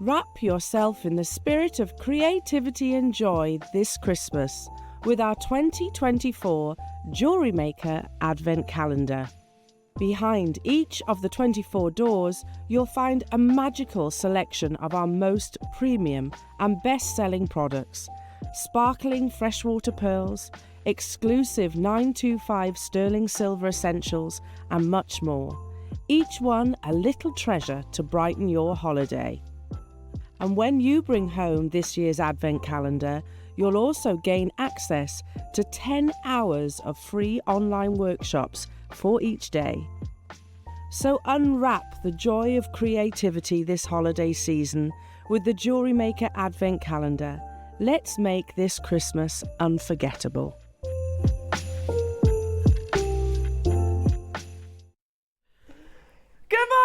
Wrap yourself in the spirit of creativity and joy this Christmas with our 2024 JewelleryMaker Advent Calendar. Behind each of the 24 doors, you'll find a magical selection of our most premium and best-selling products, sparkling freshwater pearls, exclusive 925 sterling silver essentials, and much more. Each one a little treasure to brighten your holiday. And when you bring home this year's Advent Calendar, you'll also gain access to 10 hours of free online workshops for each day. So unwrap the joy of creativity this holiday season with the JewelleryMaker Advent Calendar. Let's make this Christmas unforgettable. Good morning!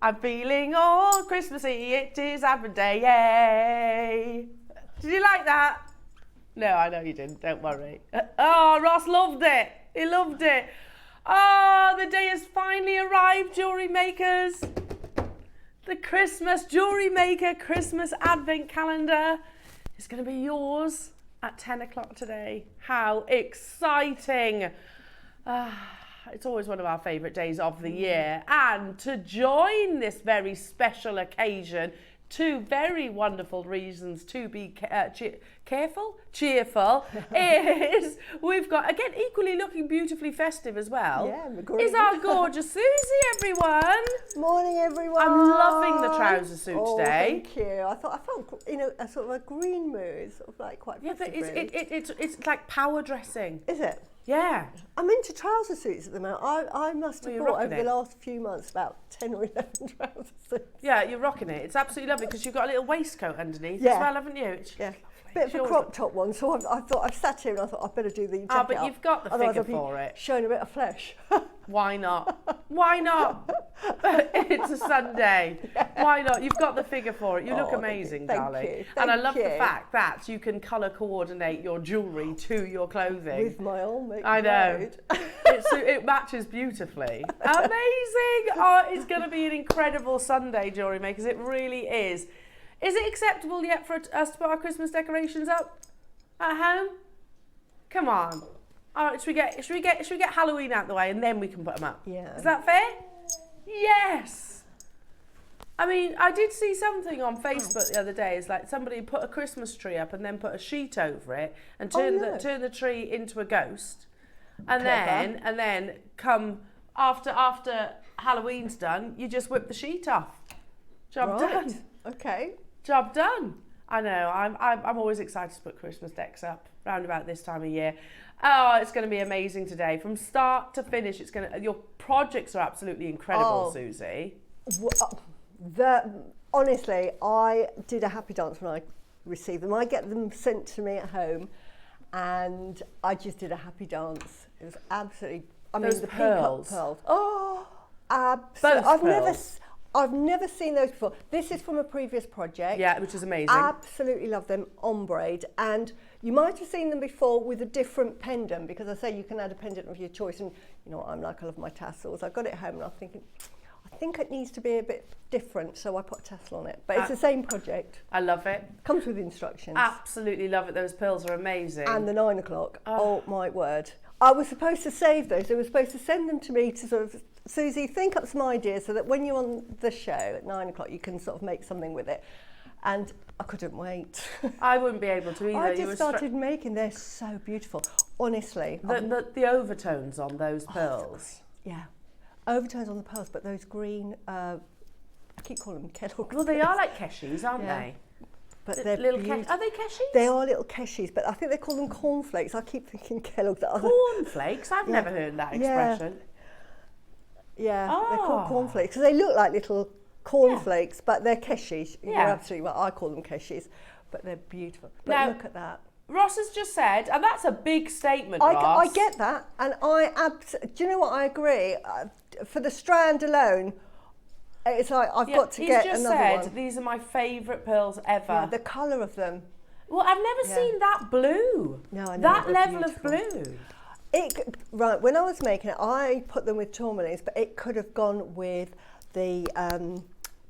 I'm feeling all Christmassy, it is Advent Day, yay! Did you like that? No, I know you didn't, don't worry. Oh, Ross loved it, he loved it. Oh, the day has finally arrived, jewellery makers. The Christmas JewelleryMaker Christmas Advent Calendar is going to be yours at 10 o'clock today. How exciting! It's always one of our favourite days of the year, and to join this very special occasion, two very wonderful reasons to be cheerful is we've got, again, equally looking beautifully festive as well, is our gorgeous Suzie, everyone. Morning, everyone. I'm loving the trouser suit today. Thank you. I felt, a sort of a green mood, sort of like quite festive. Yeah, but it's like power dressing. Is it? Yeah. I'm into trouser suits at the moment. I must have bought over the last few months about 10 or 11 trouser suits. Yeah, you're rocking it. It's absolutely lovely because you've got a little waistcoat underneath as well, haven't you? Yeah. Bit of a crop top one, so I thought, I've sat here and I thought I'd better do the jacket but up. you've got the figure for it. Showing a bit of flesh. Why not? Why not? It's a Sunday. Why not? You've got the figure for it. You look amazing, darling. Thank you. And I love the fact that you can colour coordinate your jewellery to your clothing. With my own makeup. I know. It matches beautifully. Amazing. Oh, it's going to be an incredible Sunday, jewellery makers. It really is. Is it acceptable yet for us to put our Christmas decorations up at home? Come on. All right, should we get Halloween out the way and then we can put them up? Yeah. Is that fair? Yes. I mean, I did see something on Facebook the other day. It's like somebody put a Christmas tree up and then put a sheet over it and turn the tree into a ghost, and then come after Halloween's done, you just whip the sheet off. Job done. Okay. Job done. I know. I'm always excited to put Christmas decks up round about this time of year. Oh, it's going to be amazing today, from start to finish. Your projects are absolutely incredible, Suzie. Honestly, I did a happy dance when I received them. I get them sent to me at home, and I just did a happy dance. It was absolutely. Those the pearls. Pearls. Oh, absolutely. I've never seen those before. This is from a previous project. Yeah, which is amazing. Absolutely love them, ombre. And you might have seen them before with a different pendant, because I say you can add a pendant of your choice. And you know what I'm like, I love my tassels. I got it home and I'm thinking, I think it needs to be a bit different, so I put a tassel on it. But it's the same project. I love it. Comes with instructions. Absolutely love it. Those pearls are amazing. And the 9 o'clock. Oh my word. I was supposed to save those. They were supposed to send them to me to sort of, Suzie, think up some ideas so that when you're on the show at 9 o'clock, you can sort of make something with it. And I couldn't wait. I wouldn't be able to either. I just started making, they're so beautiful. Honestly. The overtones on those pearls. Yeah. Overtones on the pearls, but those green, I keep calling them Kellogg's. Well, they are like Keshis, aren't they? But they're little are they Keshis? They are little Keshis, but I think they call them cornflakes. I keep thinking Kellogg's. Cornflakes? I've never heard that expression. Yeah, they're called cornflakes. So they look like little cornflakes, but they're Keshis. You're absolutely right. I call them Keshis, but they're beautiful. But now, look at that. Ross has just said, and that's a big statement, Ross. I get that, and do you know what? I agree. For the strand alone, it's like I've got to get another one. He's just said these are my favourite pearls ever. Yeah, the colour of them. Well, I've never seen that blue. No, I know. That level of blue. Right, when I was making it, I put them with tourmalines, but it could have gone with the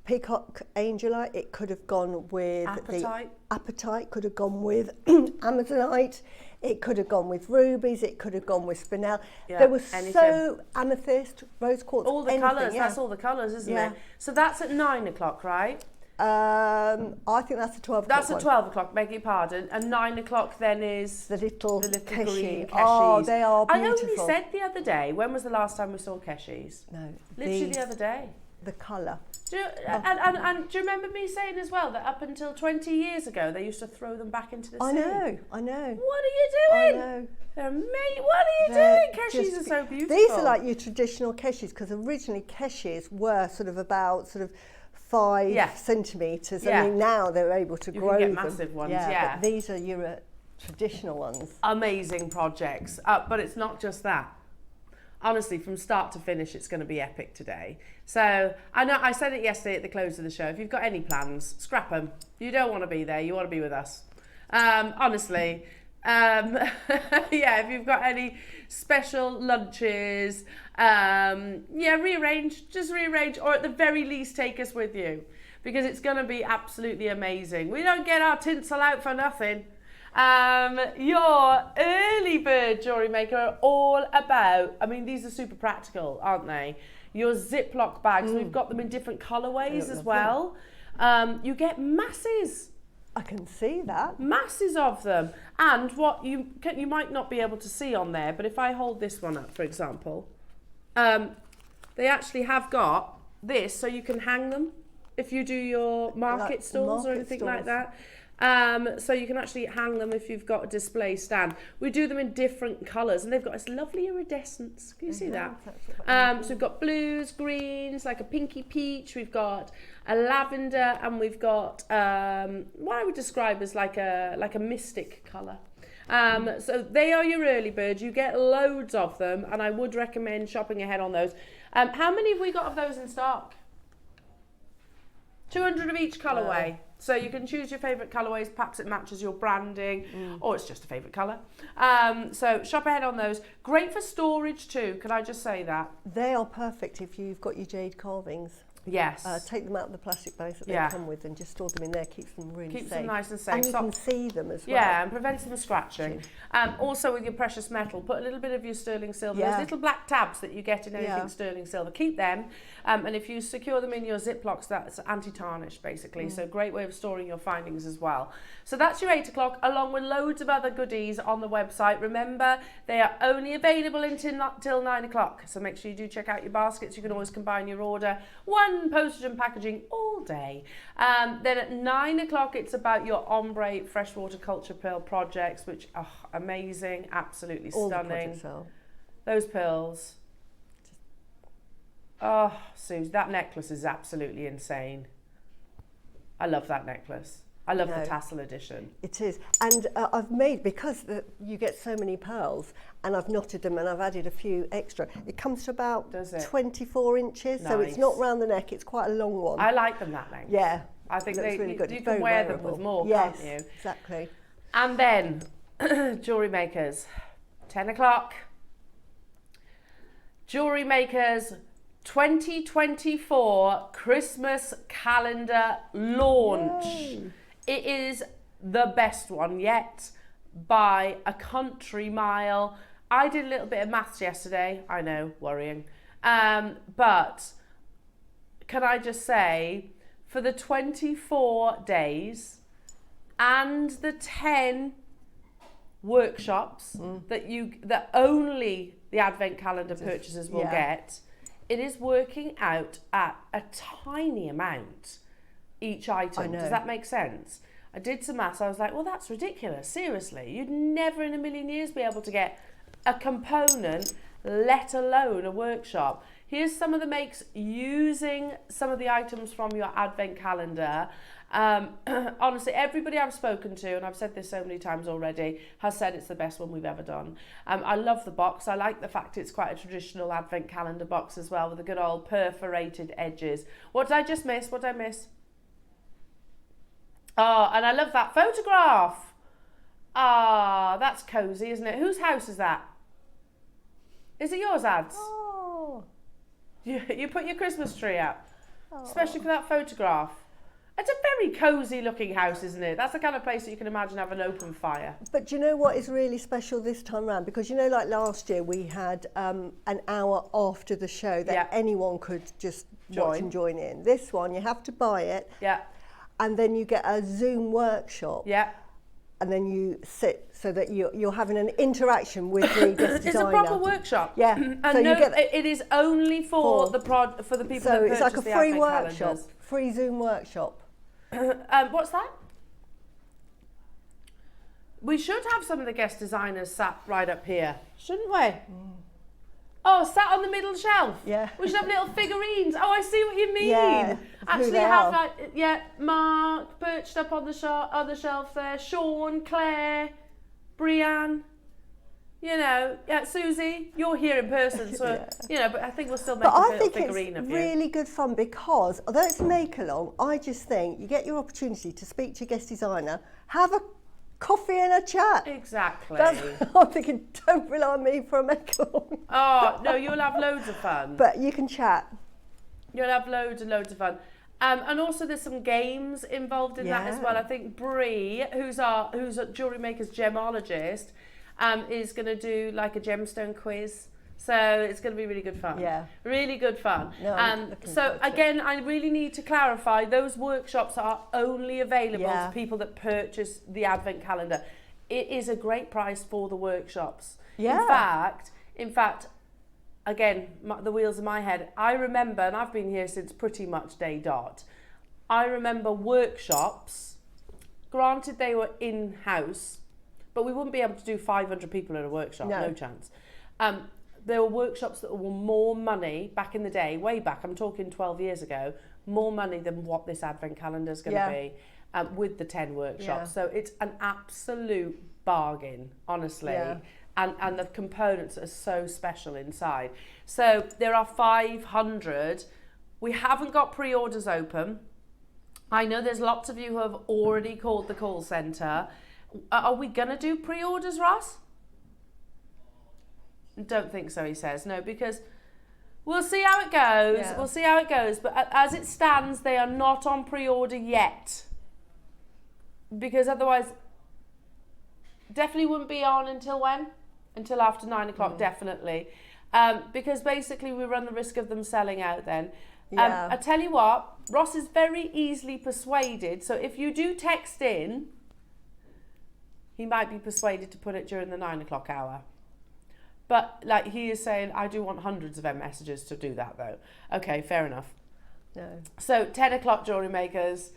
peacock angelite. It could have gone with Apatite. the apatite. Could have gone with amazonite. It could have gone with rubies. It could have gone with spinel. Yeah, There was anything. so amethyst, rose quartz. All the anything, colours, yeah. that's all the colours, isn't Yeah. it? So that's at 9 o'clock, right? I think that's the 12 o'clock That's at one. 12 o'clock, beg your pardon. And 9 o'clock then is The little green keshi. keshies. Oh, they are I beautiful. only said the other day, when was the last time we saw keshies? No, Literally the other day. the colour. Do you, and do you remember me saying as well that up until 20 years ago they used to throw them back into the sea? I know. What are you I doing? know. They're what are you They're doing? Keshies just are so beautiful. These are like your traditional keshis, because originally keshis were sort of about 5 Yeah. centimetres. Yeah. I mean, now they're able to You grow can get them. massive ones, yeah. But these are your traditional ones. Amazing projects, but it's not just that. Honestly, from start to finish, it's going to be epic today. So I know I said it yesterday at the close of the show. If you've got any plans, scrap them. You don't want to be there. You want to be with us. Honestly, yeah. If you've got any special lunches, yeah, rearrange. Just rearrange, or at the very least, take us with you, because it's going to be absolutely amazing. We don't get our tinsel out for nothing. Your early bird jewellery maker are all about, I mean, these are super practical, aren't they? Your Ziplock bags, we've got them in different colourways as well. You get masses. I can see that. Masses of them. And what you might not be able to see on there, but if I hold this one up, for example, they actually have got this, so you can hang them if you do your market stalls or anything like that. So you can actually hang them if you've got a display stand. We do them in different colours, and they've got this lovely iridescence. Can you see that? So we've got blues, greens, like a pinky peach. We've got a lavender, and we've got what I would describe as like a mystic colour. So they are your early birds. You get loads of them, and I would recommend shopping ahead on those. How many have we got of those in stock? 200 of each colourway. So you can choose your favourite colourways. Perhaps it matches your branding, or it's just a favourite colour. So shop ahead on those. Great for storage too. Can I just say that? They are perfect if you've got your jade carvings. Yes. Take them out of the plastic bags that they come with and just store them in there. Keeps them really safe. Keeps them nice and safe. And you can see them as well. Yeah, and prevents them scratching. Also with your precious metal, put a little bit of your sterling silver. Those little black tabs that you get in anything sterling silver, keep them. And if you secure them in your Ziplocs, that's anti-tarnish basically. So great way of storing your findings as well. So that's your 8 o'clock, along with loads of other goodies on the website. Remember, they are only available until 9 o'clock. So make sure you do check out your baskets. You can always combine your order. One postage and packaging all day. Then at 9 o'clock, it's about your Ombre freshwater culture pearl projects, which are amazing, absolutely stunning. Those pearls. Oh, Suze, that necklace is absolutely insane. I love that necklace. I love the tassel edition. It is. And I've made, because you get so many pearls, and I've knotted them and I've added a few extra, it comes to about 24 inches. So it's not round the neck, it's quite a long one. I like them that length. Yeah. I think looks really good. You can wear them with more, can't you? Exactly. And then, jewellery makers, 10 o'clock. Jewellery makers 2024 Christmas calendar launch. Yay. It is the best one yet by a country mile. I did a little bit of maths yesterday. I know, worrying. But can I just say, for the 24 days and the 10 workshops that only the Advent calendar purchasers will get, it is working out at a tiny amount each item. Does that make sense? I did some maths. I was like, well, that's ridiculous. Seriously, you'd never in a million years be able to get a component, let alone a workshop. Here's some of the makes using some of the items from your Advent calendar. Honestly, everybody I've spoken to, and I've said this so many times already, has said it's the best one we've ever done. I love the box. I like the fact it's quite a traditional Advent calendar box as well, with the good old perforated edges. What did I just miss? What did I miss? Oh, and I love that photograph. Ah, that's cozy, isn't it? Whose house is that? Is it yours, Ads? Oh. You put your Christmas tree up, especially for that photograph. It's a very cosy looking house, isn't it? That's the kind of place that you can imagine have an open fire. But do you know what is really special this time round? Because you know, like last year, we had an hour after the show that anyone could just watch and join in. This one, you have to buy it. Yeah. And then you get a Zoom workshop. Yeah. And then you sit so that you're having an interaction with the guest designer. It's a proper workshop. Yeah. And so no, you get it is only for the people so that purchase it's like a the free advent workshop, calendars. free Zoom workshop. What's that? We should have some of the guest designers sat right up here, shouldn't we? Oh, sat on the middle shelf. Yeah. We should have little figurines. Oh, I see what you mean. Yeah, Actually have Mark perched up on the shelf there, Sean, Claire, Brianne. You know, Suzie, you're here in person, so you know. But I think we'll still make a little figurine of you. But I think it's really good fun because although it's a make along, I just think you get your opportunity to speak to your guest designer, have a coffee and a chat. Exactly. That's I'm thinking. Don't rely on me for a make along. Oh no, you'll have loads of fun. But you can chat. You'll have loads and loads of fun. And also there's some games involved in that as well. I think Bree, who's a Jewellery Maker's gemologist, is going to do like a gemstone quiz. So it's going to be really good fun. Yeah. Really good fun. No, so again, I really need to clarify, those workshops are only available to people that purchase the advent calendar. It is a great price for the workshops. Yeah. In fact, again, the wheels in my head, I remember, and I've been here since pretty much day dot, I remember workshops, granted they were in-house, but we wouldn't be able to do 500 people in a workshop, no chance. There were workshops that were more money back in the day, way back, I'm talking 12 years ago, more money than what this advent calendar is going to be with the 10 workshops. So it's an absolute bargain, honestly. And the components are so special inside. So there are 500. We haven't got pre-orders open. I know there's lots of you who have already called the call centre. Are we going to do pre-orders, Ross? Don't think so, he says. No, because we'll see how it goes. We'll see how it goes. But as it stands, they are not on pre-order yet. Because otherwise, definitely wouldn't be on until when? Until after 9 o'clock, definitely. Because basically we run the risk of them selling out then. I tell you what, Ross is very easily persuaded. So if you do text in, he might be persuaded to put it during the 9 o'clock hour. But like he is saying, I do want hundreds of messages to do that though. Okay, fair enough. No. So 10 o'clock Jewellery Makers,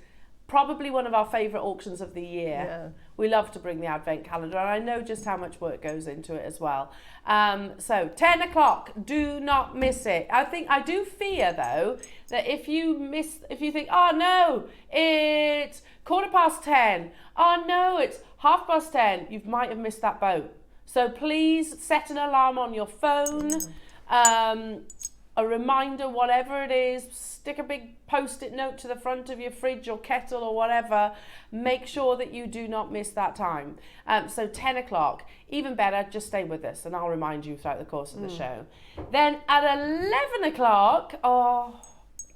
probably one of our favourite auctions of the year. We love to bring the advent calendar, and I know just how much work goes into it as well. So 10 o'clock, do not miss it. I do fear though that if you think, oh no, it's 10:15. Oh no, it's 10:30. You might have missed that boat. So please set an alarm on your phone, a reminder, whatever it is, stick a big post-it note to the front of your fridge or kettle or whatever. Make sure that you do not miss that time. So 10 o'clock, even better, just stay with us and I'll remind you throughout the course of the show. Then at 11 o'clock,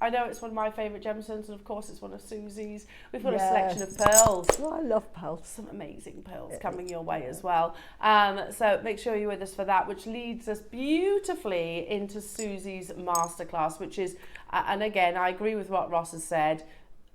I know it's one of my favourite gemstones, and of course it's one of Suzie's. We've got a selection of pearls. Oh, I love pearls. Some amazing pearls coming your way as well. So make sure you're with us for that, which leads us beautifully into Suzie's masterclass, which is, and again, I agree with what Ross has said,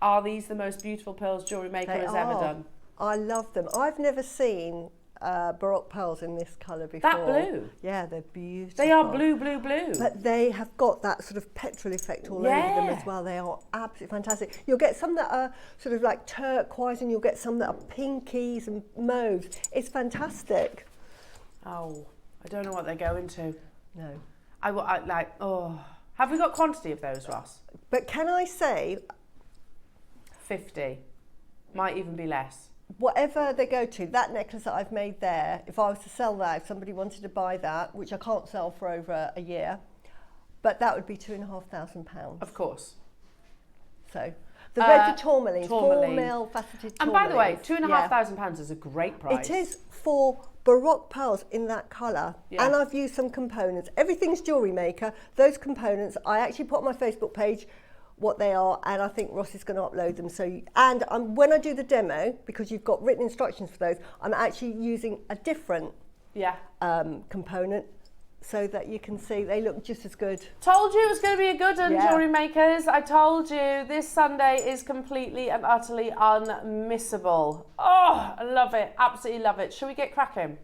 are these the most beautiful pearls Jewellery Maker has ever done? I love them. I've never seen Baroque pearls in this colour before. That blue? Yeah, they're beautiful. They are blue, blue, blue. But they have got that sort of petrol effect all over them as well. They are absolutely fantastic. You'll get some that are sort of like turquoise and you'll get some that are pinkies and mauves. It's fantastic. Oh, I don't know what they're going to. No. Have we got quantity of those, Ross? But can I say 50. Might even be less. Whatever they go to, that necklace that I've made there, if I was to sell that, if somebody wanted to buy that, which I can't sell for over a year, but that would be £2,500. Of course. So The red tourmalines, tourmaline. 4mm faceted tourmalines. And by the way, Yeah. £2,500 is a great price. It is for Baroque pearls in that colour. Yeah. And I've used some components. Everything's Jewellery Maker. Those components, I actually put on my Facebook page what they are, and I think Ross is going to upload them. So, and when I do the demo, because you've got written instructions for those, I'm actually using a different component so that you can see they look just as good. Told you it was going to be a good one, Yeah. Jewellery Makers. I told you this Sunday is completely and utterly unmissable. Oh, I love it. Absolutely love it. Shall we get cracking?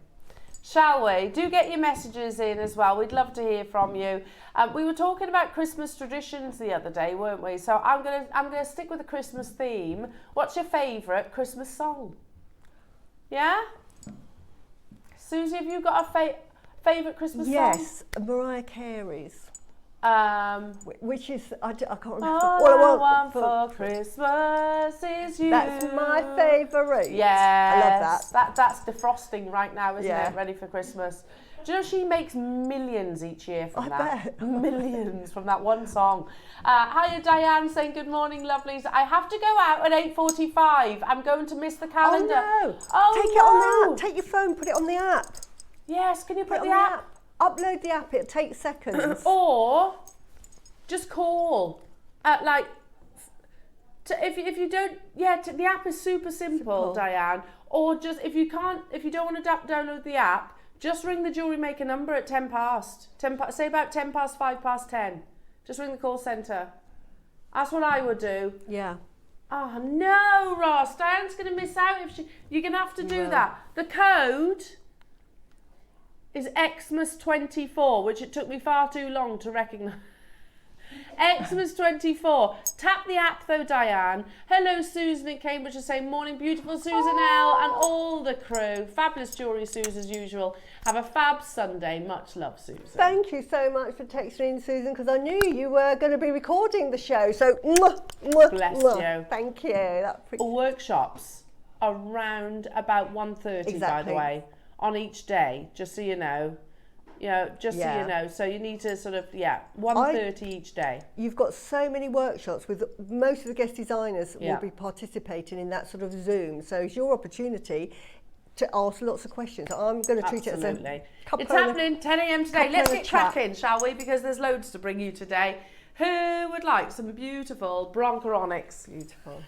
Shall we? Do get your messages in as well. We'd love to hear from you. We were talking about Christmas traditions the other day, weren't we? So I'm gonna stick with the Christmas theme. What's your favourite Christmas song? Yeah? Susie, have you got a favourite Christmas song? Yes, Mariah Carey's. Which is, I can't remember. All I want for Christmas is you. That's my favourite. Yes. I love that. That's defrosting right now, isn't Yeah. it? Ready for Christmas. Do you know she makes millions each year from I that? bet. Millions from that one song. Hiya Diane saying good morning lovelies. I have to go out at 8:45. I'm going to miss the calendar. Oh no. Oh, Take it on the app. Take your phone, put it on the app. Yes, can you put Put it the on app? Upload the app, it'll take seconds. Or just call. If you don't, the app is super simple, Diane. Or just if you don't want to download the app, just ring the Jewellery Maker number at 10 past. Say about 10 past, 5 past 10. Just ring the call centre. That's what I would do. Yeah. Oh no, Ross, Diane's going to miss out if you're going to have to do that. The code is Xmas24, which it took me far too long to recognise. Xmas24. Tap the app though, Diane. Hello, Susan in Cambridge is saying, morning, beautiful Susan L and all the crew. Fabulous Jewellery Suze as usual. Have a fab Sunday. Much love, Susan. Thank you so much for texting in, Susan, because I knew you were going to be recording the show. So, bless you. Thank you. Workshops around about 1:30, by the way, on each day, just so you know. So you know. So you need to sort of, 1:30 each day. You've got so many workshops with most of the guest designers will be participating in that sort of Zoom. So it's your opportunity to ask lots of questions. I'm going to treat it as a It's happening 10 a.m. today. Let's get cracking, shall we? Because there's loads to bring you today. Who would like some beautiful broncheronics? Beautiful.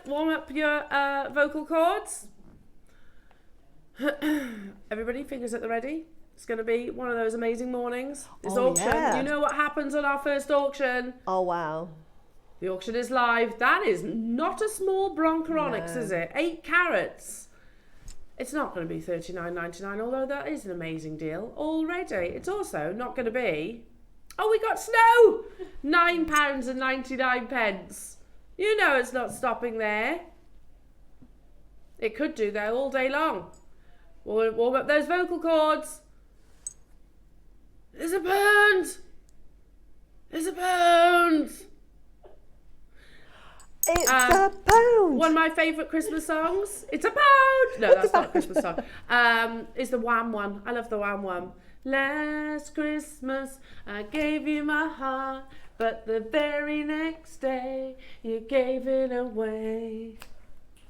Warm up your vocal cords. Everybody, fingers at the ready. It's going to be one of those amazing mornings. This auction, you know what happens on our first auction? Oh, wow. The auction is live. That is not a small broncheronics, is it? 8 carats. It's not going to be $39.99, although that is an amazing deal already. It's also not going to be... Oh, we got snow! £9.99. You know it's not stopping there. It could do, though, all day long. We'll warm up those vocal cords. There's a pound! There's a pound! It's a pound! One of my favourite Christmas songs. It's a pound! No, that's not a Christmas song. It's the Wham one. I love the Wham one. Last Christmas I gave you my heart, but the very next day you gave it away.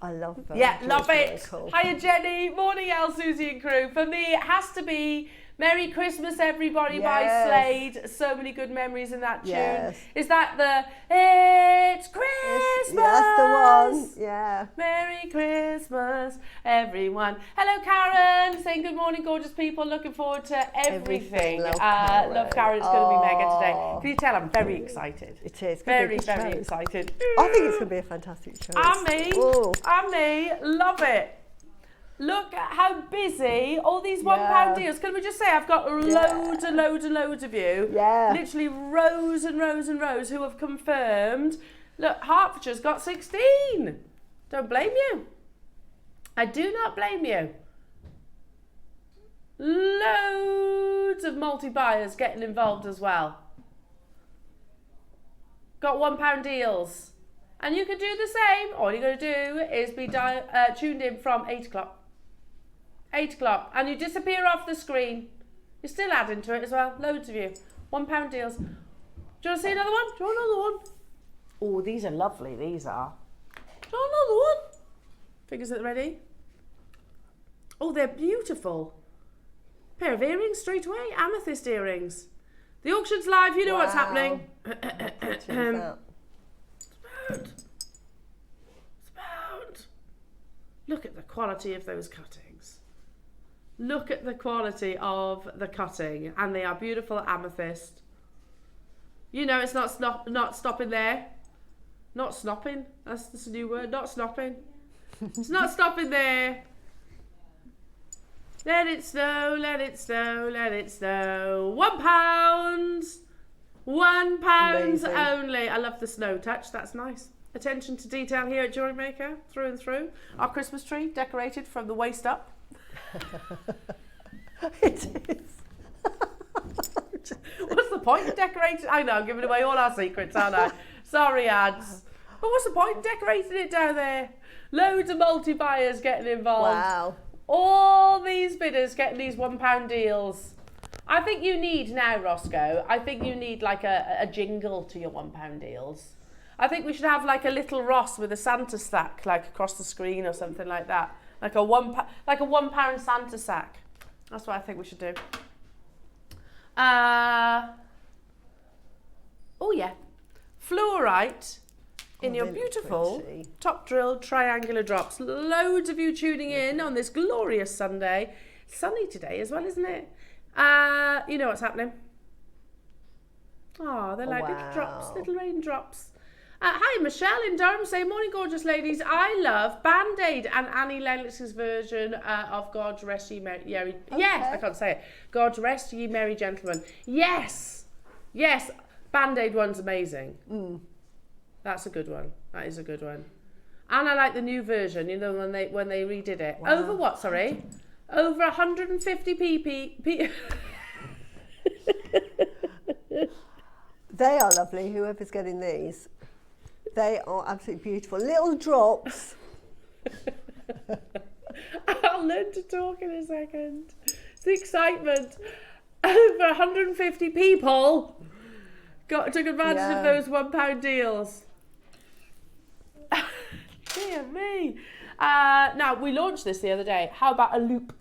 I love that. Yeah, love it. Cool. Hiya Jenny, morning El, Susie and crew. For me, it has to be Merry Christmas Everybody by Slade. So many good memories in that tune. Yes. Is that the It's Christmas? That's the one. Yeah. Merry Christmas, everyone. Hello Karen, saying good morning, gorgeous people. Looking forward to everything. Love Karen. Love Karen, it's going to be mega today. Can you tell I'm very excited? It is. Very excited. I think it's going to be a fantastic show. And me, love it. Look at how busy all these £1 deals. Can we just say I've got loads and loads of you. Yeah. Literally rows and rows and rows who have confirmed. Look, Hertfordshire's got 16. Don't blame you. I do not blame you. Loads of multi-buyers getting involved as well. Got £1 deals. And you can do the same. All you're going to do is be tuned in from 8 o'clock. 8 o'clock. And you disappear off the screen. You're still adding to it as well. Loads of you. £1 deals. Do you want to see another one? Do you want another one? Oh, these are lovely, these are. Oh, another one. Fingers at the ready. Oh, they're beautiful. Pair of earrings straight away. Amethyst earrings. The auction's live, you know what's happening. Spout. Look at the quality of those cuttings. Look at the quality of the cutting. And they are beautiful amethyst. You know it's not stopping there. Not snopping. That's a new word. Not snopping. It's not stopping there. Let it snow, let it snow, let it snow. £1. £1 Amazing. only. I love the snow touch. That's nice. Attention to detail here at JewelleryMaker, through and through. Our Christmas tree decorated from the waist up. It is. What's the point of decorating? I know, I'm giving away all our secrets, aren't I? Sorry, ads. But what's the point of decorating it down there? Loads of multi-buyers getting involved. Wow. All these bidders getting these £1 deals. I think you need now, Roscoe, I think you need like a jingle to your £1 deals. I think we should have like a little Ross with a Santa sack like across the screen or something like that. Like a £1 Santa sack. That's what I think we should do. Oh yeah. Fluorite in your really beautiful pretty. top drilled triangular drops. Loads of you tuning in on this glorious Sunday. Sunny today as well, isn't it? You know what's happening. Oh, they're like little drops, little raindrops. Hi, Michelle in Durham saying, morning, gorgeous ladies. I love Band-Aid and Annie Lennox's version of God Rest Ye Merry... Yes, I can't say it. God Rest Ye Merry Gentlemen. Yes. Yes. Band-Aid one's amazing. That's a good one. That is a good one. And I like the new version, you know, when they redid it. Wow. Over what, sorry? Over 150 pp. They are lovely, whoever's getting these. They are absolutely beautiful. Little drops. I'll learn to talk in a second. It's the excitement. Over 150 people took advantage of those £1 deals. Dear me. Now, we launched this the other day. How about a loop?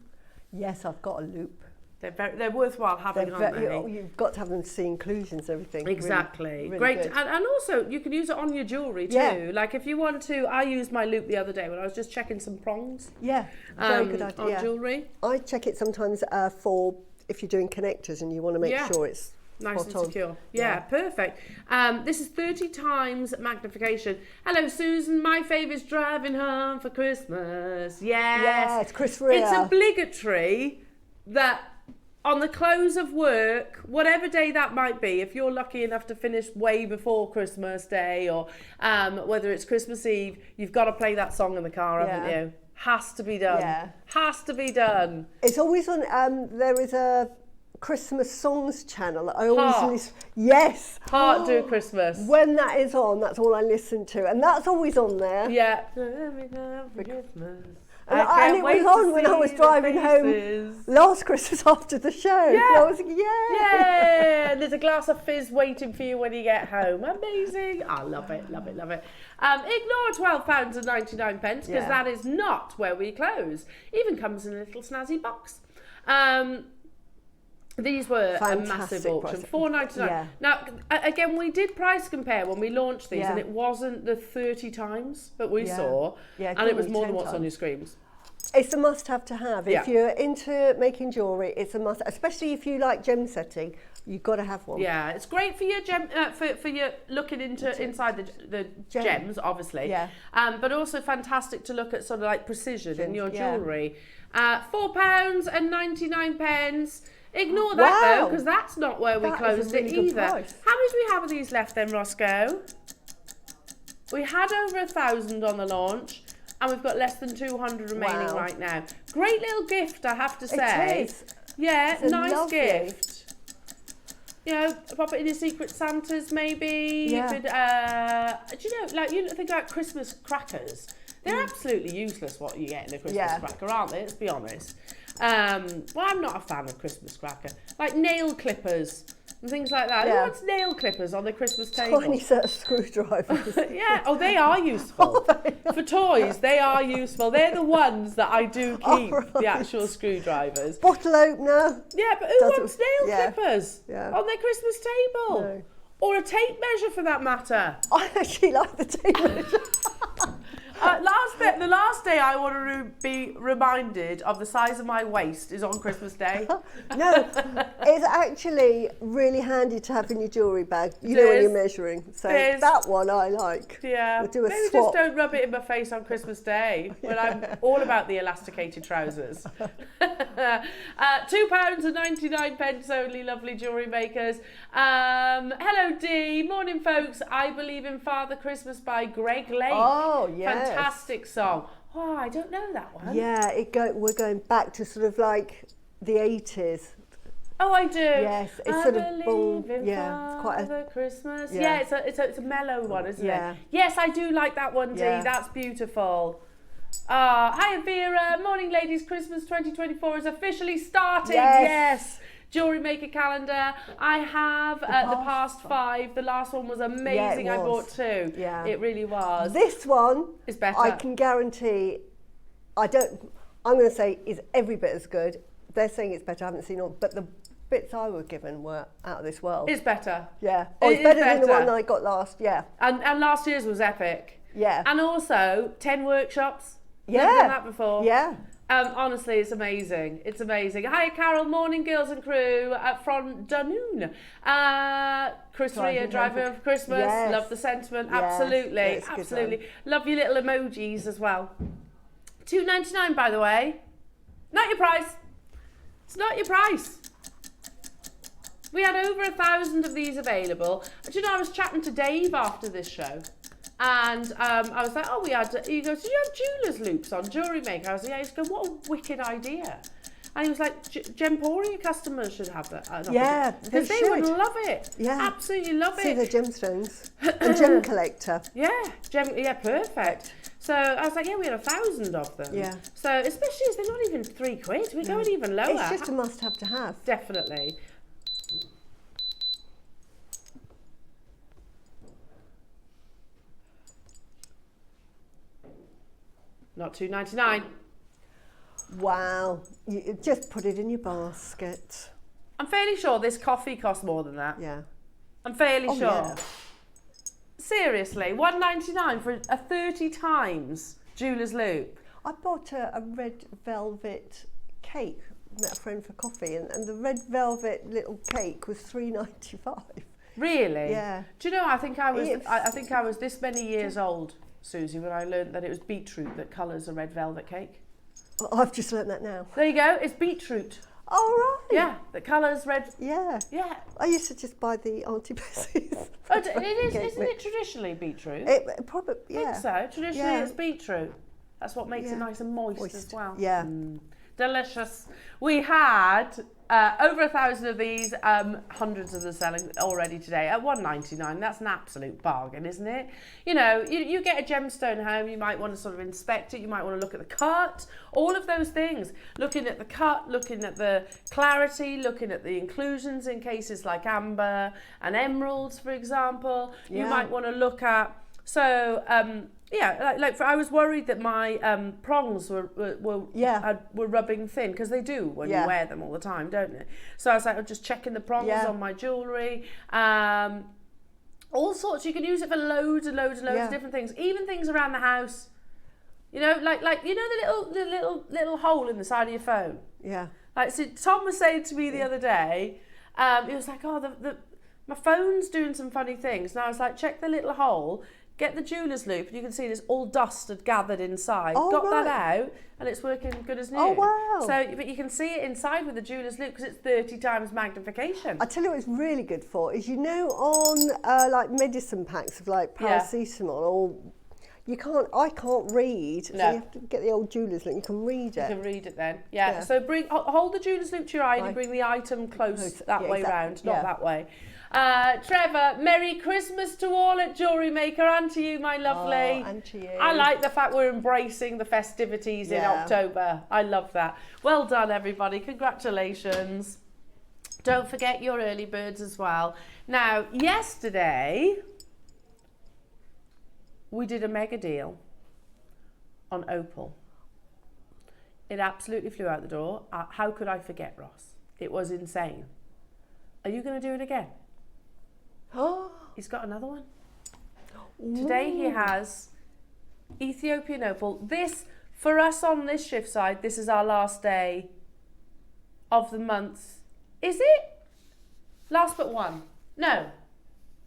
Yes, I've got a loop. They're worthwhile having, aren't they? You've got to have them to see inclusions and everything. Exactly. Really Great. good. And also, you can use it on your jewellery too. Yeah. Like if you want to, I used my loop the other day when I was just checking some prongs. Yeah, very good idea. On jewellery. I check it sometimes for if you're doing connectors and you want to make sure it's nice spot and on. secure. Yeah, perfect. This is 30 times magnification. Hello, Susan. My favourite's driving home for Christmas. Yes. Yeah, it's Chris Rea. It's obligatory that on the close of work, whatever day that might be, if you're lucky enough to finish way before Christmas Day or whether it's Christmas Eve, you've got to play that song in the car, haven't you? Has to be done. Yeah. Has to be done. It's always on, there is a Christmas songs channel. I always Heart. listen. Yes. Heart Do Christmas. When that is on, that's all I listen to. And that's always on there. Yeah. Let me go for Christmas. And it was on when I was driving home last Christmas after the show. Yeah. I was like, Yeah, there's a glass of fizz waiting for you when you get home. Amazing. I love it, love it, love it. Ignore £12.99 because that is not where we close. Even comes in a little snazzy box. These were Fantastic a massive auction, £4.99. Yeah. Now, again, we did price compare when we launched these, and it wasn't the 30 times that we saw, and it was more than what's on your screens. It's a must-have to have. Yeah. If you're into making jewellery, it's a must, especially if you like gem setting. You've got to have one. Yeah, it's great for your gem, for your looking inside the gems, obviously. Yeah. But also fantastic to look at sort of like precision in your jewellery. £4.99. Ignore that though, because that's not where we closed it either. How many do we have of these left then, Roscoe? We had over 1,000 on the launch, and we've got less than 200 remaining right now. Great little gift, I have to say. It is. Yeah, It's nice gift. You know, pop it in your Secret Santas maybe. Yeah. But, do you know, like you think about Christmas crackers. They're absolutely useless what you get in a Christmas cracker, aren't they? Let's be honest. Well, I'm not a fan of Christmas cracker. Like nail clippers. and things like that. Yeah. Who wants nail clippers on their Christmas table? Tiny set of screwdrivers. Yeah, oh, they are useful. For toys, they are useful. They're the ones that I do keep, the actual screwdrivers. Bottle opener. Yeah, but who wants nail clippers Yeah. on their Christmas table? No. Or a tape measure for that matter. I actually like the tape measure. The last day I want to be reminded of the size of my waist is on Christmas Day. No, it's actually really handy to have in your jewellery bag. You know when you're measuring. So that one I like. Yeah. We'll do a Maybe swap. just don't rub it in my face on Christmas Day when I'm all about the elasticated trousers. £2.99 only, lovely jewellery makers. Hello Dee, morning folks. I Believe in Father Christmas by Greg Lake. Oh, yes. Fantastic song. Oh, I don't know that one. Yeah, we're going back to sort of like the 80s. Oh, I do. Yes, it's I sort of believe in yeah, it's quite a Father Christmas. Yeah. Yeah, it's a mellow one, isn't Yeah. it? Yes, I do like that one, Dee. Yeah. That's beautiful. Hi Vera, morning ladies. Christmas 2024 is officially starting. Yes. Jewellery Maker calendar. I have the past 5. The last one was amazing. Yeah, it I was. bought 2. Yeah. It really was. This one Is better. I can guarantee. I'm going to say is every bit as good. They're saying it's better. I haven't seen all, but the bits I were given were out of this world. It's better. Yeah. Oh, it's It is better than the better. one I got last. Yeah. And last year's was epic. Yeah. And also 10 workshops. Yeah. Never done that before. Yeah. Honestly, it's amazing. It's amazing. Hi, Carol. Morning, girls and crew from Dunoon. Chris Ria, Driver of Christmas. Yes. Love the sentiment. Yes. Absolutely. Yeah, it's a good Absolutely. one. Love your little emojis as well. $2.99, by the way. Not your price. It's not your price. We had over 1,000 of these available. Do you know, I was chatting to Dave after this show. And I was like, oh, he goes, did you have jewellers loops on Jewellery Maker? I was like, yeah. He's going, what a wicked idea. And he was like, Gemporia customers should have that. Yeah, because they would love it. Yeah. Absolutely love See it. the gemstones. And gem collector. Yeah, perfect. So I was like, yeah, we had 1,000 of them. Yeah. So especially as they're not even £3. We're going even lower. It's just a must-have to have. Definitely. Not $2.99. Wow. You just put it in your basket. I'm fairly sure this coffee costs more than that. Yeah. I'm fairly sure. Yeah. Seriously, $1.99 for a 30 times jeweller's loop. I bought a red velvet cake. Met a friend for coffee, and the red velvet little cake was $3.95. Really? Yeah. Do you know? I think I was this many years old, Susie, when I learned that it was beetroot that colours a red velvet cake. Oh, I've just learnt that now. There you go. It's beetroot. Oh, right. Yeah, that colours red. Yeah. Yeah. I used to just buy the Auntie Bessie's. Oh, it is. Isn't it traditionally beetroot? It probably, yeah. I think so. Traditionally, Yeah. it's beetroot. That's what makes it nice and moist as well. Yeah. Delicious. We had over 1,000 of these, hundreds of them selling already today at $1.99. That's an absolute bargain, isn't it? You know, you get a gemstone home, you might want to sort of inspect it, you might want to look at the cut, all of those things. Looking at the cut, looking at the clarity, looking at the inclusions in cases like amber and emeralds, for example. You might want to look at, so, I was worried that my prongs were rubbing thin, because they do when you wear them all the time, don't they? So I was like, I'm just checking the prongs on my jewellery. All sorts. You can use it for loads and loads and loads of different things, even things around the house. You know, like you know the little hole in the side of your phone. Yeah. Like, so Tom was saying to me the other day, he was like, oh, my phone's doing some funny things, and I was like, check the little hole. Get the jeweller's loop, and you can see there's all dust had gathered inside. Oh, Got right. that out, and it's working good as new. Oh, wow. So, but you can see it inside with the jeweller's loop because it's 30 times magnification. I tell you what it's really good for is, you know, on like medicine packs of like paracetamol, or I can't read. No. So you have to get the old jeweller's loop. You can read it. You can read it then. Yeah. So hold the jeweller's loop to your eye and bring the item close that way round, not that way. Trevor, Merry Christmas to all at Jewellery Maker, and to you, my lovely. Oh, and to you. I like the fact we're embracing the festivities in October. I love that. Well done, everybody. Congratulations. Don't forget your early birds as well. Now, yesterday, we did a mega deal on opal. It absolutely flew out the door. How could I forget, Ross? It was insane. Are you going to do it again? Oh, He's got another one. Today he has Ethiopian opal. This, for us on this shift side, this is our last day of the month. Is it? Last but one. No.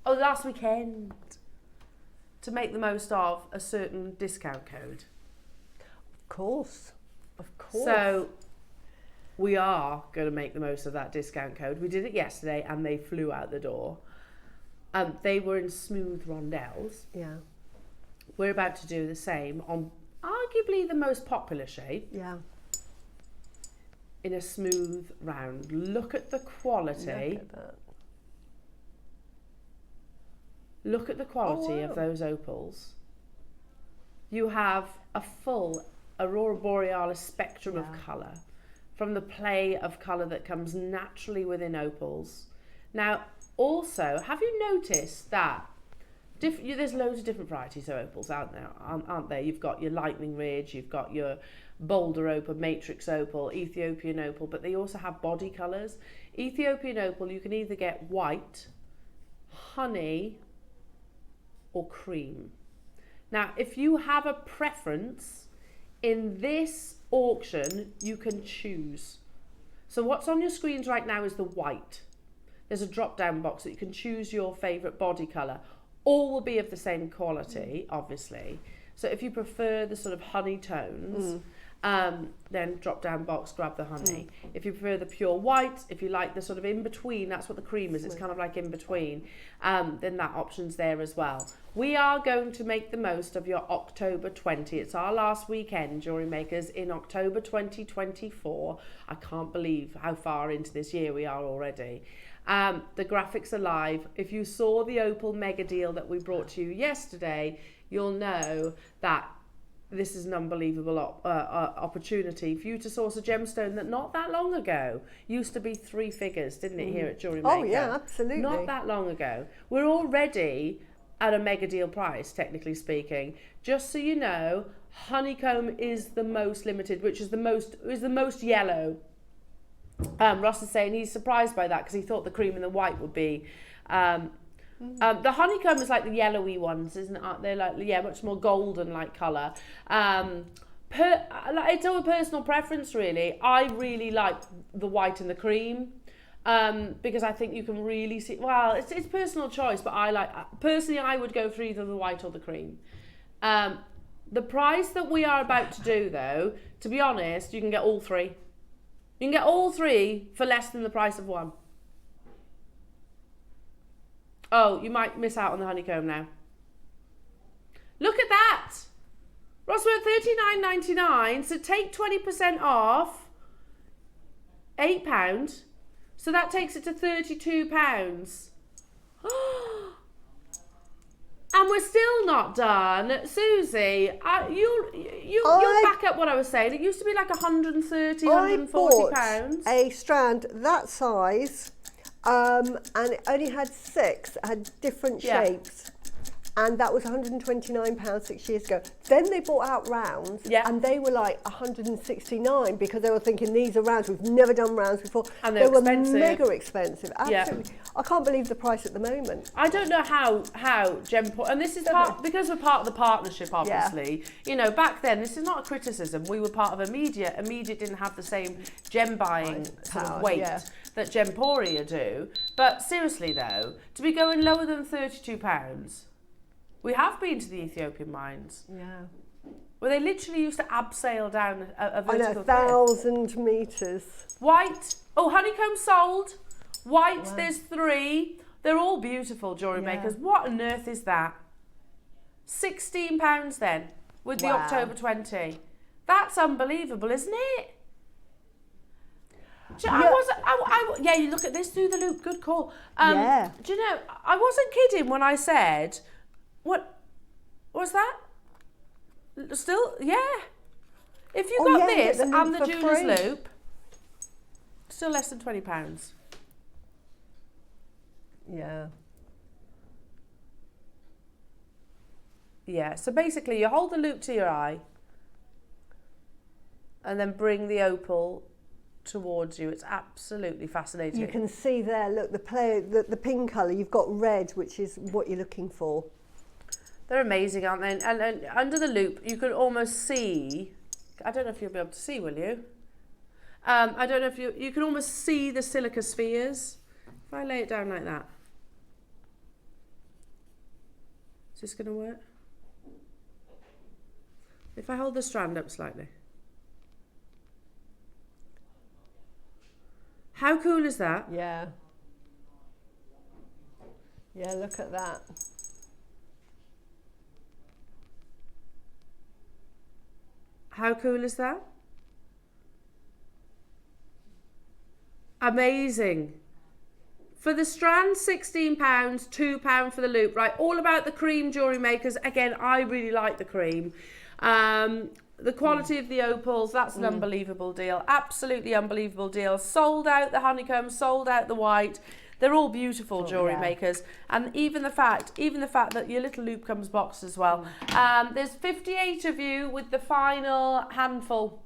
Oh, last weekend. To make the most of a certain discount code. of course. Of course. So we are going to make the most of that discount code. We did it yesterday and they flew out the door. They were in smooth rondelles. Yeah. We're about to do the same on arguably the most popular shape Yeah. in a smooth round. Look at the quality. Look at that. Look at the quality Oh, wow. of those opals. You have a full Aurora Borealis spectrum of Yeah. colour, from the play of colour that comes naturally within opals. Now, also, have you noticed that there's loads of different varieties of opals out there, aren't there? You've got your Lightning Ridge, you've got your Boulder Opal, Matrix Opal, Ethiopian Opal, but they also have body colours. Ethiopian Opal, you can either get white, honey, or cream. Now, if you have a preference, in this auction, you can choose. So what's on your screens right now is the white. There's a drop-down box that you can choose your favourite body colour. All will be of the same quality, obviously. So if you prefer the sort of honey tones, then drop-down box, grab the honey. If you prefer the pure white, if you like the sort of in-between, that's what the cream is, it's kind of like in-between, then that option's there as well. We are going to make the most of your October 20. It's our last weekend, Jewellery Makers, in October 2024. I can't believe how far into this year we are already. The graphics are live. If you saw the opal mega deal that we brought to you yesterday, you'll know that this is an unbelievable opportunity for you to source a gemstone that not that long ago used to be 3 figures, didn't it, here at JewelleryMaker? Oh, yeah, absolutely. Not that long ago. We're already at a mega deal price, technically speaking. Just so you know, honeycomb is the most limited, which is the most yellow. Ross is saying he's surprised by that because he thought the cream and the white would be. The honeycomb is like the yellowy ones, isn't it? Aren't they like, yeah, much more golden like colour. It's all a personal preference, really. I really like the white and the cream because I think you can really see. Well, it's personal choice, but personally I would go for either the white or the cream. The price that we are about to do, though, to be honest, you can get all 3. You can get all 3 for less than the price of one. Oh, you might miss out on the honeycomb now. Look at that! Ross, we're at $39.99, so take 20% off. £8. So that takes it to £32. And we're still not done. Suzie, you'll back up what I was saying. It used to be like £130, £140. A strand that size, and it only had 6, had different shapes. And that was £129 6 years ago. Then they brought out rounds, and they were like £169 because they were thinking these are rounds. We've never done rounds before. And they were expensive. mega expensive. Absolutely. Yeah. I can't believe the price at the moment. I don't know how and this is because we're part of the partnership, obviously. Yeah. You know, back then, this is not a criticism. We were part of Immediate. Immediate didn't have the same gem buying sort of weight that Gemporia do. But seriously, though, to be going lower than £32. We have been to the Ethiopian mines. Yeah. Where they literally used to abseil down a vertical 1,000 metres. White. Oh, honeycomb sold. White, there's 3. They're all beautiful, Jewellery Makers. What on earth is that? £16 then, with the October 20. That's unbelievable, isn't it? Yeah, you look at this through the loop. Good call. Do you know, I wasn't kidding when I said... What was that? Still, yeah. If you got this and the jeweler's loop, still less than £20. Yeah. Yeah, so basically you hold the loop to your eye and then bring the opal towards you. It's absolutely fascinating. You can see there, look, the pink colour, you've got red, which is what you're looking for. They're amazing, aren't they? And under the loop, you can almost see, I don't know if you'll be able to see, will you? I don't know if you can almost see the silica spheres. If I lay it down like that. Is this going to work? If I hold the strand up slightly. How cool is that? Yeah. Yeah, look at that. How cool is that? Amazing. For the strand, £16, £2 for the loop, right? All about the cream, jewellery makers. Again, I really like the cream. The quality of the opals, that's an unbelievable deal. Absolutely unbelievable deal. Sold out the honeycomb, sold out the white. They're all beautiful jewellery makers. And even the fact that your little loop comes boxed as well. There's 58 of you with the final handful.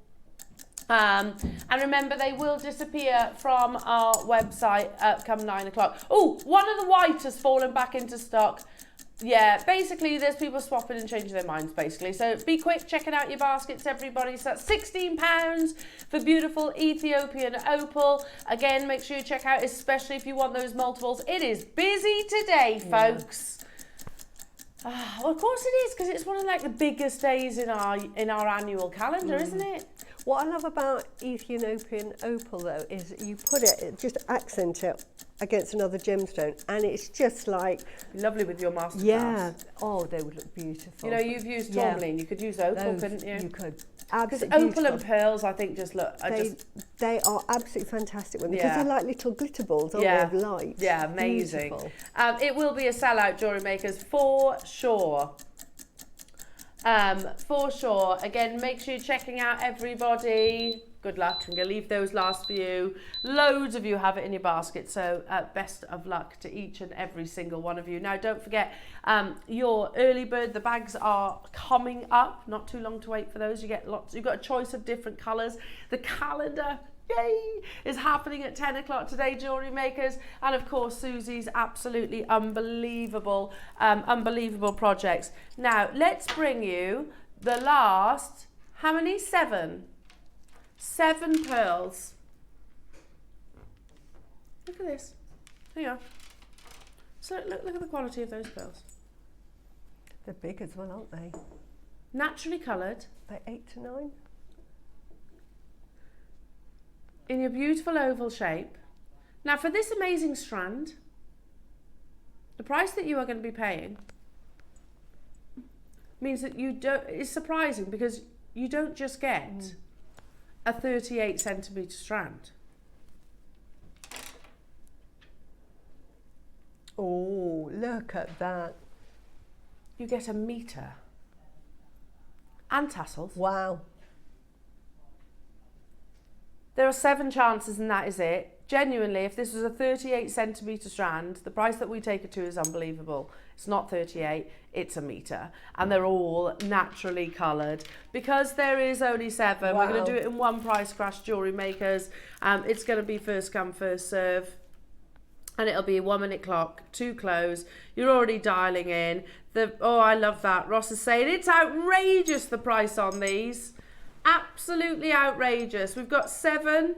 And remember, they will disappear from our website come 9 o'clock. Oh, one of the white has fallen back into stock. Yeah, basically there's people swapping and changing their minds, basically. So be quick, checking out your baskets, everybody. So that's £16 for beautiful Ethiopian opal. Again, make sure you check out, especially if you want those multiples. It is busy today, folks. Well, of course it is, because it's one of like the biggest days in our annual calendar, isn't it? What I love about Ethiopian opal, though, is you put it, just accent it against another gemstone, and it's just like... Lovely with your masterclass. Yeah. Oh, they would look beautiful. You know, you've used tourmaline. You could use opal, couldn't you? You could. Because Absolutely opal and pearls, I think, just look... They are absolutely fantastic with them, because they're like little glitter balls, aren't they, of light. Yeah, amazing. Beautiful. It will be a sellout, jewellery makers, for sure. For sure. Again, make sure you're checking out everybody. Good luck. I'm going to leave those last for you. Loads of you have it in your basket, so best of luck to each and every single one of you. Now, don't forget your early bird. The bags are coming up. Not too long to wait for those. You get lots. You've got a choice of different colours. The calendar, yay, is happening at 10 o'clock today, jewellery makers. And of course, Suzie's absolutely unbelievable, unbelievable projects. Now, let's bring you the last, how many? 7 pearls. Look at this. There you are. So look at the quality of those pearls. They're big as well, aren't they? Naturally coloured. They're 8 to 9. In your beautiful oval shape. Now, for this amazing strand, the price that you are going to be paying means that you don't, it's surprising, because you don't just get a 38 centimetre strand. Oh, look at that. You get a metre. And tassels. Wow. There are 7 chances, and that is it. Genuinely, if this was a 38 centimetre strand, the price that we take it to is unbelievable. It's not 38, it's a metre. And they're all naturally coloured. Because there is only 7, we're going to do it in one price crash, jewellery makers. It's going to be first come, first serve. And it'll be a 1 minute clock to close. You're already dialing in. Oh, I love that. Ross is saying it's outrageous, the price on these. Absolutely outrageous. We've got 7.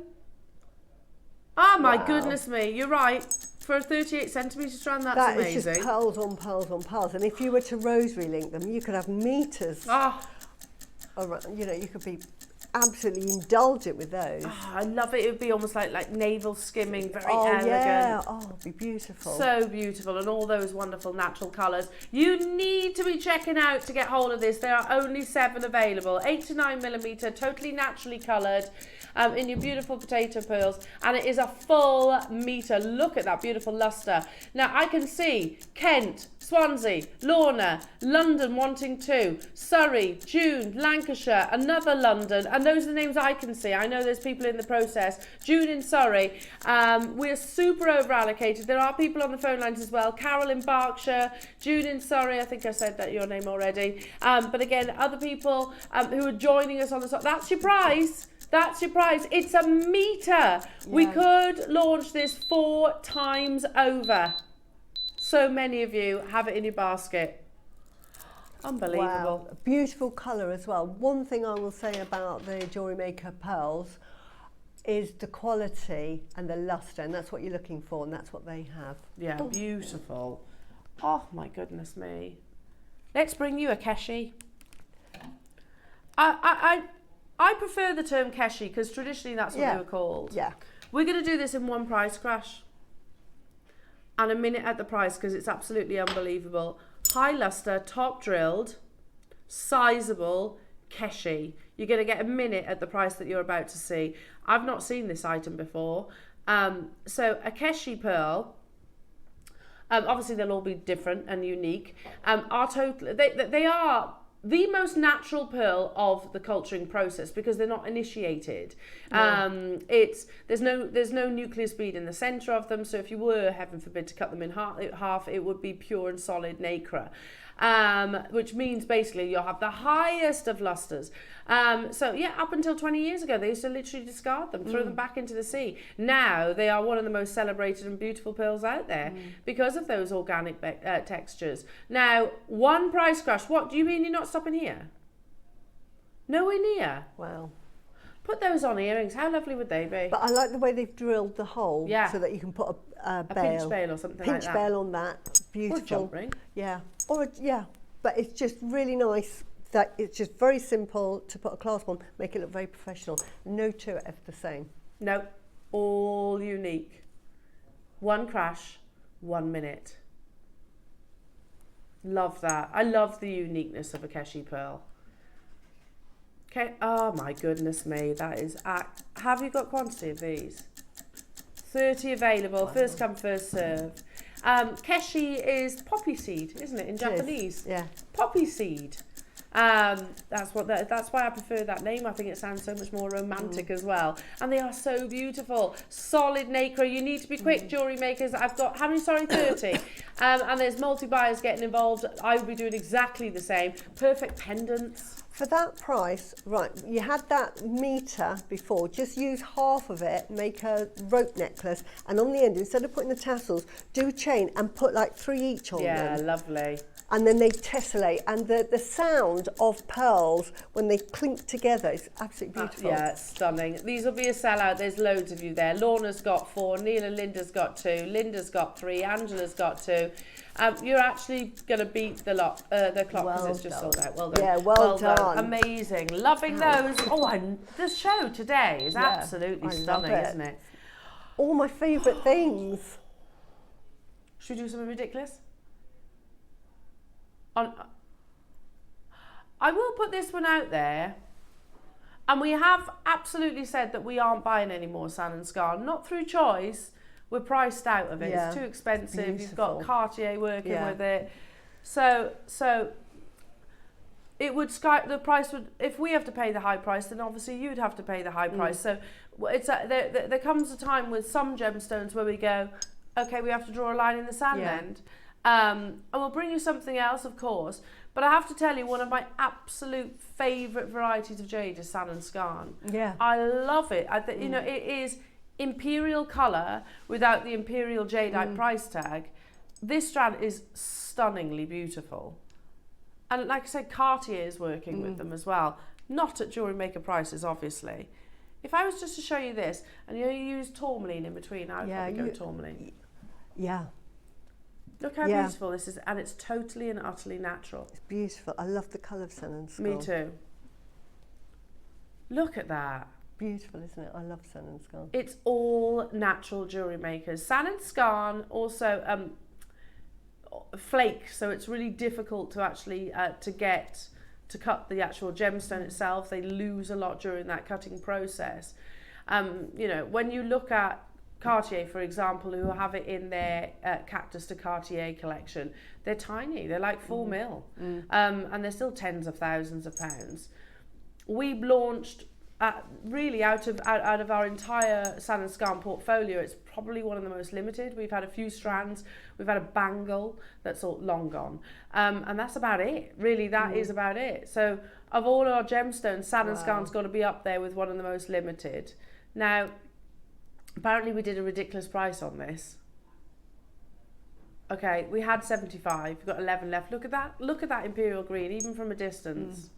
Oh my goodness me, you're right. For a 38 centimetre strand, that's amazing. That is just pearls on pearls on pearls. And if you were to rosary link them, you could have metres. You know, you could be absolutely indulgent with those. Oh, I love it. It would be almost like navel skimming, very elegant. Yeah. Oh, it'd be beautiful. So beautiful, and all those wonderful natural colours. You need to be checking out to get hold of this. There are only 7 available. 8 to 9 millimetre, totally naturally coloured. In your beautiful potato pearls, and it is a full metre. Look at that beautiful lustre. Now I can see Kent, Swansea, Lorna, London wanting 2, Surrey, June, Lancashire, another London, and those are the names I can see. I know there's people in the process. June in Surrey, we're super over allocated. There are people on the phone lines as well. Carol in Berkshire, June in Surrey, I think I said that your name already. But again, other people who are joining us on the side, that's your prize. That's your prize. It's a metre. Yeah. We could launch this 4 times over. So many of you have it in your basket. Unbelievable. Wow. Beautiful colour as well. One thing I will say about the JewelleryMaker pearls is the quality and the lustre, and that's what you're looking for, and that's what they have. Yeah, beautiful. Oh my goodness me. Let's bring you a keshi. I prefer the term keshi because traditionally that's what they were called. Yeah. We're going to do this in one price crash. And a minute at the price because it's absolutely unbelievable. High luster, top drilled, sizable keshi. You're going to get a minute at the price that you're about to see. I've not seen this item before. So a keshi pearl, obviously they'll all be different and unique. They are the most natural pearl of the culturing process because they're not initiated. There's no nucleus bead in the center of them, so if you were, heaven forbid, to cut them in half, it would be pure and solid nacre, which means basically you'll have the highest of lustres. So yeah, up until 20 years ago, they used to literally discard them, throw them back into the sea. Now they are one of the most celebrated and beautiful pearls out there because of those organic textures. Now, one price crash. What do you mean you're not stopping here? Nowhere near. Wow. Put those on earrings. How lovely would they be? But I like the way they've drilled the hole so that you can put a bail. Pinch bail or something like that. Pinch bail on that. Beautiful. Or a jump ring. Yeah. But it's just really nice that it's just very simple to put a clasp on, make it look very professional. No two are the same. No, all unique. One crash, 1 minute. Love that. I love the uniqueness of a keshi pearl. Okay. Oh my goodness me, that is. Have you got quantity of these? 30 available. Wow. First come, first serve. Keshi is poppy seed, isn't it, in Japanese? Yeah. Poppy seed. That's why I prefer that name. I think it sounds so much more romantic as well. And they are so beautiful. Solid nacre. You need to be quick, jewellery makers. I've got, how many, sorry, 30. And there's multi-buyers getting involved. I would be doing exactly the same. Perfect pendants. For that price, right, you had that metre before, just use half of it, make a rope necklace, and on the end, instead of putting the tassels, do a chain and put like 3 each on them. Yeah, lovely. And then they tessellate, and the sound of pearls when they clink together is absolutely beautiful. Yeah, it's stunning. These will be a sellout. There's loads of you there. Lorna's got 4, Neil and Linda's got 2, Linda's got 3, Angela's got 2. You're actually going to beat the clock because it's just sold out. Well done. Yeah, well done. Amazing. Loving those. Oh, and the show today is absolutely stunning, isn't it? All my favourite things. Should we do something ridiculous? I will put this one out there. And we have absolutely said that we aren't buying any more San and Scar. Not through choice. We're priced out of it. Yeah. It's too expensive. It's You've got Cartier working with it. So it would the price would, if we have to pay the high price, then obviously you'd have to pay the high price. So it's there comes a time with some gemstones where we go, okay, we have to draw a line in the sand end. And we'll bring you something else, of course. But I have to tell you, one of my absolute favourite varieties of jade is San and Scar. Yeah. I love it. You know, it is imperial colour without the imperial jadeite price tag. This strand is stunningly beautiful. And like I said, Cartier is working with them as well. Not at JewelleryMaker prices, obviously. If I was just to show you this, and you use tourmaline in between, I would probably go tourmaline. Yeah. Look how beautiful this is, and it's totally and utterly natural. It's beautiful. I love the colour of San and Scar. Me too. Look at that. Beautiful, isn't it? I love San and Scar. It's all natural jewellery makers. San and Scar also flake, so it's really difficult to actually to cut the actual gemstone itself. They lose a lot during that cutting process. You know, when you look at Cartier, for example, who have it in their Cactus de Cartier collection, they're tiny. They're like 4 mil, and they're still tens of thousands of pounds. We launched really out of our entire Sand and Scarn portfolio, it's probably one of the most limited. We've had a few strands, we've had a bangle that's all long gone, and that's about it. Really, that is about it. So of all our gemstones, Sand and Scarn's got to be up there with one of the most limited. Now, apparently we did a ridiculous price on this. Okay, we had 75, we've got 11 left. Look at that imperial green, even from a distance.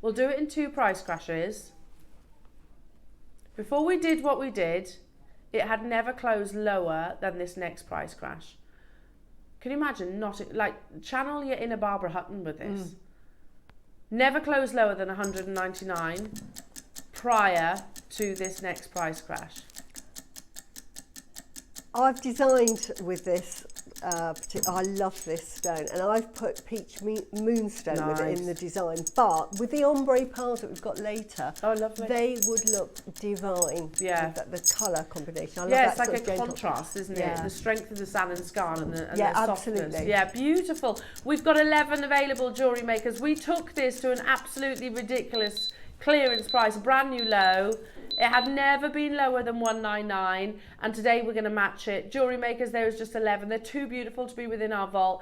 We'll do it in 2 price crashes. Before we did what we did, it had never closed lower than this next price crash. Can you imagine? Channel your inner Barbara Hutton with this. Never closed lower than 199 prior to this next price crash. I've designed with this, I love this stone, and I've put peach moonstone with it in the design, but with the ombre pearls that we've got later, they would look divine. Yeah. The colour combination. I love it's that like a gentle contrast, isn't it? The strength of the Sand and Scarn and the softness. Absolutely. Yeah, beautiful. We've got 11 available jewellery makers. We took this to an absolutely ridiculous clearance price, a brand new low. It had never been lower than 199, and today we're going to match it. Jewellery makers, there is just 11. They're too beautiful to be within our vault.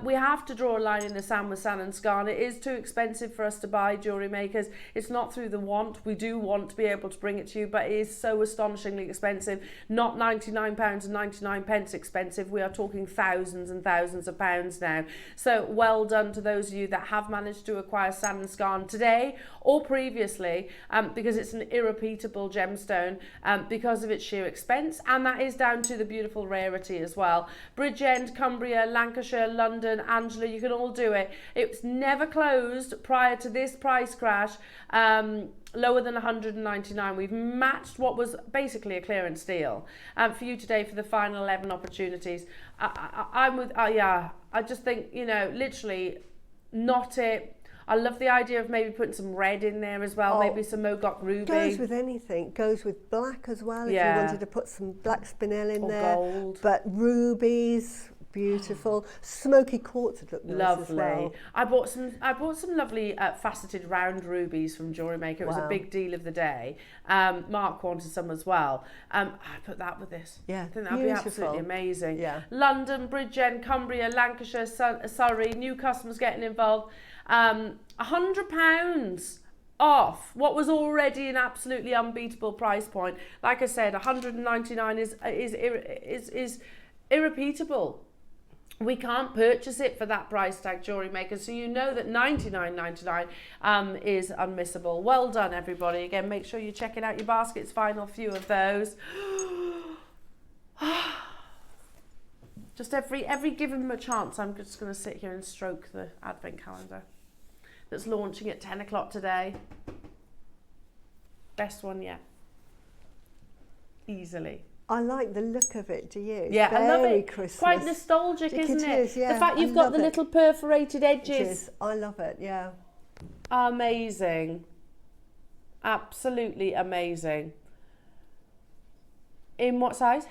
We have to draw a line in the sand with Sand and Scarn. It is too expensive for us to buy, jewellery makers. It's not through the want. We do want to be able to bring it to you, but it is so astonishingly expensive. Not £99.99 expensive. We are talking thousands and thousands of pounds now. So well done to those of you that have managed to acquire Sand and Scarn today or previously, because it's an irrepeatable gemstone because of its sheer expense, and that is down to the beautiful rarity as well. Bridgend, Cumbria, Lancashire, London, Angela, you can all do it. It's never closed prior to this price crash lower than 199. We've matched what was basically a clearance deal for you today for the final 11 opportunities. I'm with I just think, you know, literally not it. I love the idea of maybe putting some red in there as well, maybe some Mogok ruby. Goes with anything, goes with black as well, if you wanted to put some black spinel in there. Gold. But rubies, beautiful. Smoky quartz would look nice as well. I bought some lovely faceted round rubies from JewelleryMaker. It was a big deal of the day. Mark wanted some as well. I put that with this. Yeah, I think that'd be absolutely amazing. Yeah. London, Bridgend, Cumbria, Lancashire, Surrey, new customers getting involved. £100 off what was already an absolutely unbeatable price point. Like I said, 199 is irrepeatable. We can't purchase it for that price tag, jewellery maker. So you know that $99.99 is unmissable. Well done, everybody. Again, make sure you're checking out your baskets. Final few of those. Just every give them a chance, I'm just going to sit here and stroke the advent calendar that's launching at 10 o'clock today. Best one yet. Easily. I like the look of it, do you? Yeah, I love it. Christmas. Quite nostalgic, isn't it? Is, yeah. The fact you've got the little perforated edges. It is. I love it, yeah. Amazing. Absolutely amazing. In what size?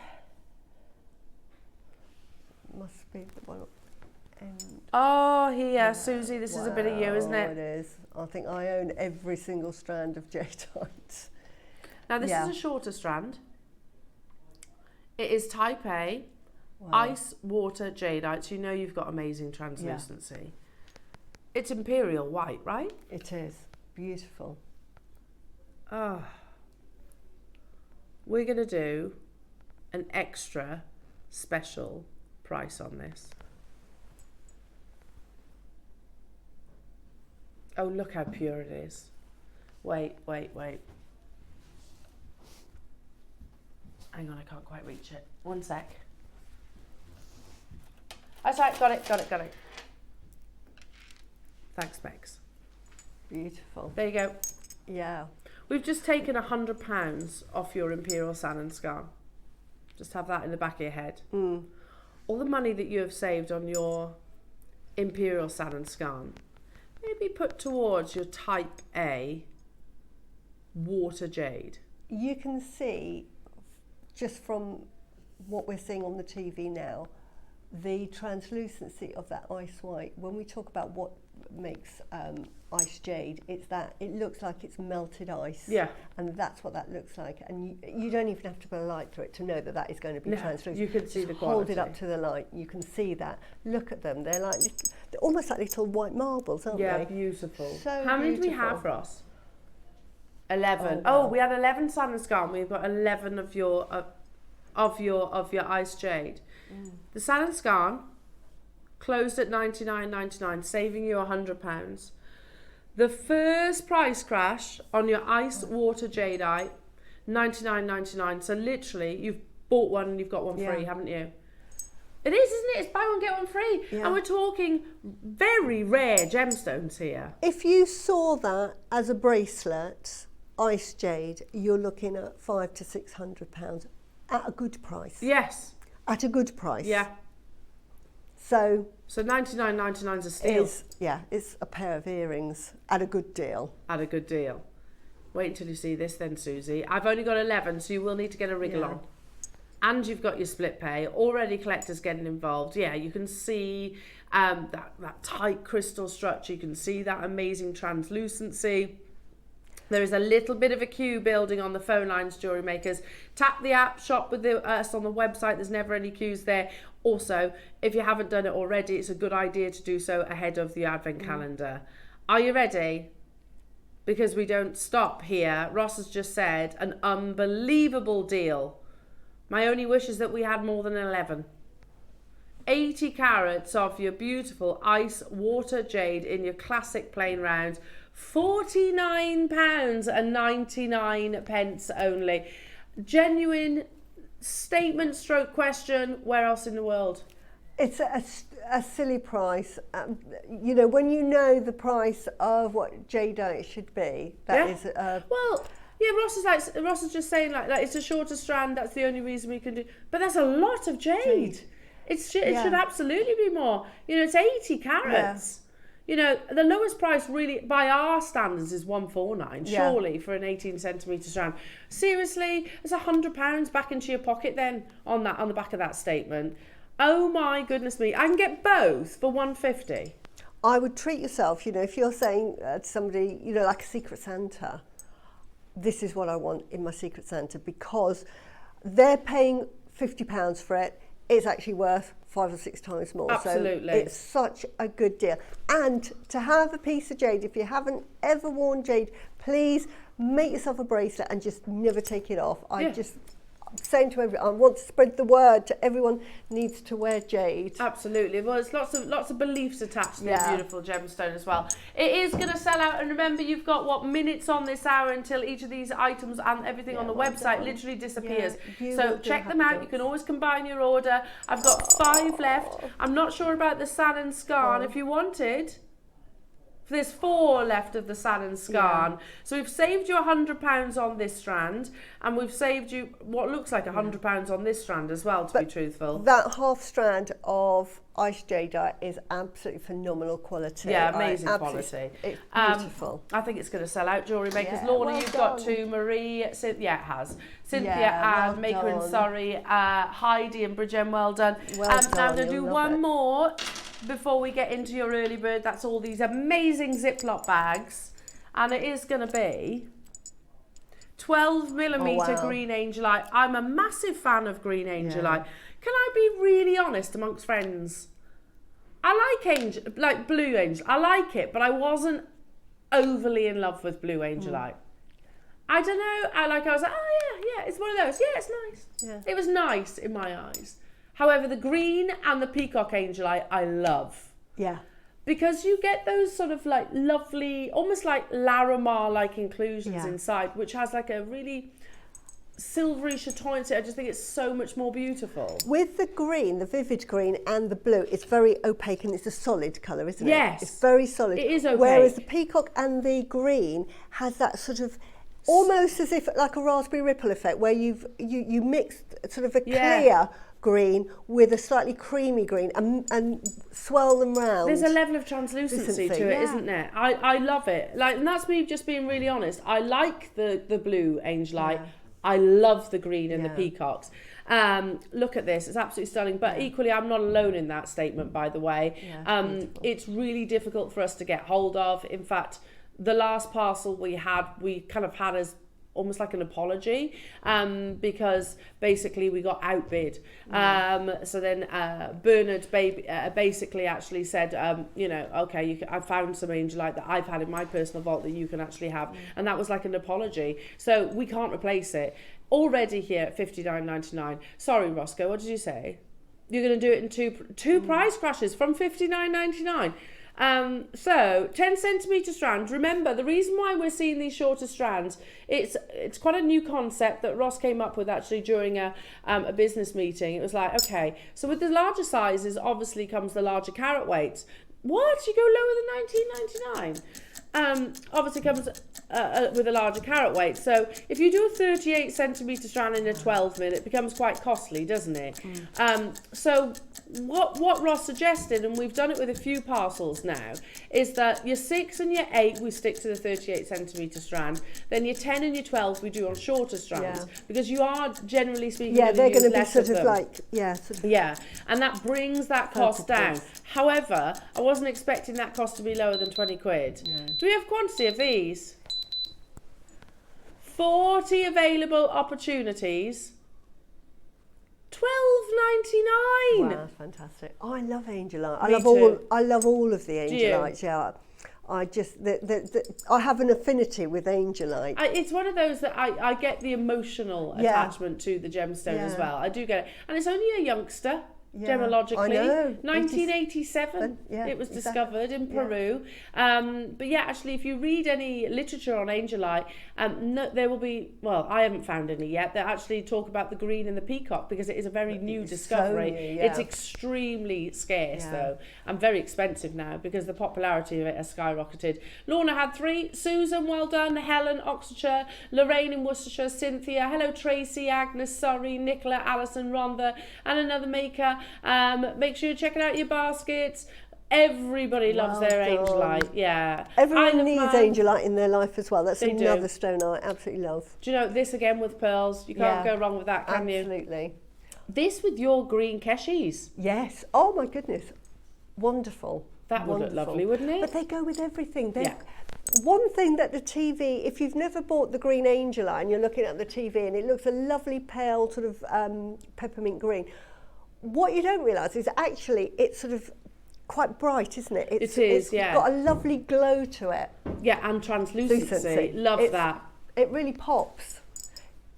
Must be the one. Oh, here, Suzie, this is a bit of you, isn't it? It is. I think I own every single strand of jadeite. Now, this is a shorter strand. It is type A, ice, water, jadeite. So you know you've got amazing translucency. Yeah. It's imperial white, right? It is. Beautiful. Oh. We're going to do an extra special price on this. Oh, look how pure it is. Wait. Hang on, I can't quite reach it. One sec. That's right, got it. Thanks, Bex. Beautiful. There you go. Yeah. We've just taken £100 off your Imperial Sand and Scarn. Just have that in the back of your head. All the money that you have saved on your Imperial Sand and Scarn, maybe put towards your type A water jade. You can see, just from what we're seeing on the TV now, the translucency of that ice white. When we talk about what makes ice jade. It's that it looks like it's melted ice. Yeah. And that's what that looks like. And you don't even have to put a light through it to know that that is going to be translucent. You can see Just the hold quality. it up to the light. You can see that. Look at them. They're like they're almost like little white marbles, aren't Yeah, they? beautiful. So how many do we beautiful. have, Ross? 11. Oh, wow. We had 11 sand and scarn. We've got 11 of your ice jade. The sand and scarn closed at $99.99, saving you £100. The first price crash on your ice water jadeite, $99.99. So literally, you've bought one and you've got one free, haven't you? It is, isn't it? It's buy one, get one free. Yeah. And we're talking very rare gemstones here. If you saw that as a bracelet, ice jade, you're looking at £500 to £600 at a good price. Yes. At a good price. Yeah. So $99.99 is a steal. It's a pair of earrings at a good deal. At a good deal. Wait until you see this then, Susie. I've only got 11, so you will need to get a wriggle on. And you've got your split pay. Already collectors getting involved. Yeah, you can see that tight crystal structure. You can see that amazing translucency. There is a little bit of a queue building on the phone lines, jewellery makers. Tap the app, shop with us on the website. There's never any queues there. Also, if you haven't done it already, it's a good idea to do so ahead of the advent calendar. Are you ready? Because we don't stop here. Ross has just said an unbelievable deal. My only wish is that we had more than 11. 80 carats of your beautiful ice water jade in your classic plain round. £49.99 only. Genuine statement stroke question. Where else in the world? It's a silly price. You know, when you know the price of what jadeite should be, that is. Well, yeah, Ross is just saying like it's a shorter strand. That's the only reason we can do. But that's a lot of jade. It should absolutely be more. You know, it's 80 carats. You know, the lowest price really by our standards is $149, surely, for an 18 centimetre strand. Seriously, it's £100 back into your pocket then on the back of that statement. Oh my goodness me! I can get both for $150. I would treat yourself. You know, if you're saying to somebody, you know, like a Secret Santa, this is what I want in my Secret Santa, because they're paying £50 for it. It's actually worth 5 or 6 times more. Absolutely. So it's such a good deal. And to have a piece of jade, if you haven't ever worn jade, please make yourself a bracelet and just never take it off. I'm saying to everyone, I want to spread the word to everyone needs to wear jade. Absolutely. Well, it's lots of beliefs attached to the beautiful gemstone as well. It is going to sell out, and remember, you've got minutes on this hour until each of these items and everything on the website literally disappears. So check them out. You can always combine your order. I've got 5 left. I'm not sure about the sand and scarn. If you wanted, there's 4 left of the sand and scarn. So we've saved you £100 on this strand, and we've saved you what looks like £100 on this strand as well, to be truthful. That half strand of ice jadeite is absolutely phenomenal quality. Yeah, amazing quality. It's beautiful. I think it's going to sell out, Jewellery Makers. Yeah, Lorna, well you've got done. 2. Marie, Cynthia has. Cynthia Yeah, and well Maker and done. Surrey, Heidi and Bridget, well done. Well Now done, I'm going to do you'll love one it. more before we get into your early bird. That's all these amazing Ziplock bags, and it is going to be 12mm green angelite. I'm a massive fan of green angelite. Can I be really honest amongst friends? I like blue angel. I like it, but I wasn't overly in love with blue angelite. I don't know. I was like, oh yeah, it's one of those. Yeah, it's nice. Yeah. It was nice in my eyes. However, the green and the peacock angelite I love. Yeah. Because you get those sort of like lovely, almost like Larimar-like inclusions inside, which has like a really silvery chatoyancy. I just think it's so much more beautiful. With the green, the vivid green and the blue, it's very opaque and it's a solid colour, isn't it? Yes. It's very solid. It is opaque. Whereas the peacock and the green has that sort of almost as if like a raspberry ripple effect, where you mixed sort of a clear green with a slightly creamy green and swirl them round. There's a level of translucency to it, isn't there? I love it. And that's me just being really honest. I like the blue angelite. I love the green and the peacocks. Look at this, it's absolutely stunning. But equally, I'm not alone in that statement, by the way. Yeah, it's really difficult for us to get hold of. In fact, the last parcel we kind of had as almost like an apology, because basically we got outbid. So then Bernard basically actually said, okay, I found some Angelite that I've had in my personal vault that you can actually have, and that was like an apology. So we can't replace it. Already here at $59.99. Sorry, Roscoe, what did you say? You're going to do it in two price crashes from $59.99. So 10 centimetre strands. Remember, the reason why we're seeing these shorter strands, it's quite a new concept that Ross came up with actually during a business meeting. It was like, okay, so with the larger sizes, obviously comes the larger carat weights. What? You go lower than $19.99? Obviously comes with a larger carat weight. So if you do a 38 centimetre strand in a 12 min, it becomes quite costly, doesn't it? So what Ross suggested, and we've done it with a few parcels now, is that your 6 and your 8 we stick to the 38 centimetre strand. Then your 10 and your 12 we do on shorter strands, because you are generally speaking. Yeah, they're going to be sort of them. like And that brings that cost down. However, I wasn't expecting that cost to be lower than 20 quid. No. Do we have quantity of these? 40 available opportunities. $12.99. Wow, fantastic! Oh, I love Angelite. I love all of the Angelites. Yeah, I just I have an affinity with Angelite. It's one of those that I get the emotional attachment to the gemstone as well. I do get it, and it's only a youngster. Gemologically, I know. 1987 it was discovered in Peru. But yeah, actually, if you read any literature on Angelite, there will be, well, I haven't found any yet, that actually talk about the green and the peacock, because it is a very new discovery. So new, It's extremely scarce though, and very expensive now because the popularity of it has skyrocketed. Lorna had 3, Susan, well done, Helen, Oxfordshire, Lorraine in Worcestershire, Cynthia, hello Tracy, Agnes, sorry, Nicola, Alison, Rhonda, and another maker. Make sure you're checking out your baskets. Everybody loves their Angelite. Yeah. Everyone needs Angelite in their life as well. That's another stone I absolutely love. Do you know, this again with pearls, you can't go wrong with that, can you? Absolutely. This with your green Keshis. Yes. Oh my goodness. Wonderful. That would look lovely, wouldn't it? But they go with everything. One thing that the TV, if you've never bought the green Angelite and you're looking at the TV and it looks a lovely pale sort of peppermint green, what you don't realise is actually it's sort of quite bright, isn't it? It's got a lovely glow to it. Yeah, and translucency. Love that. It really pops.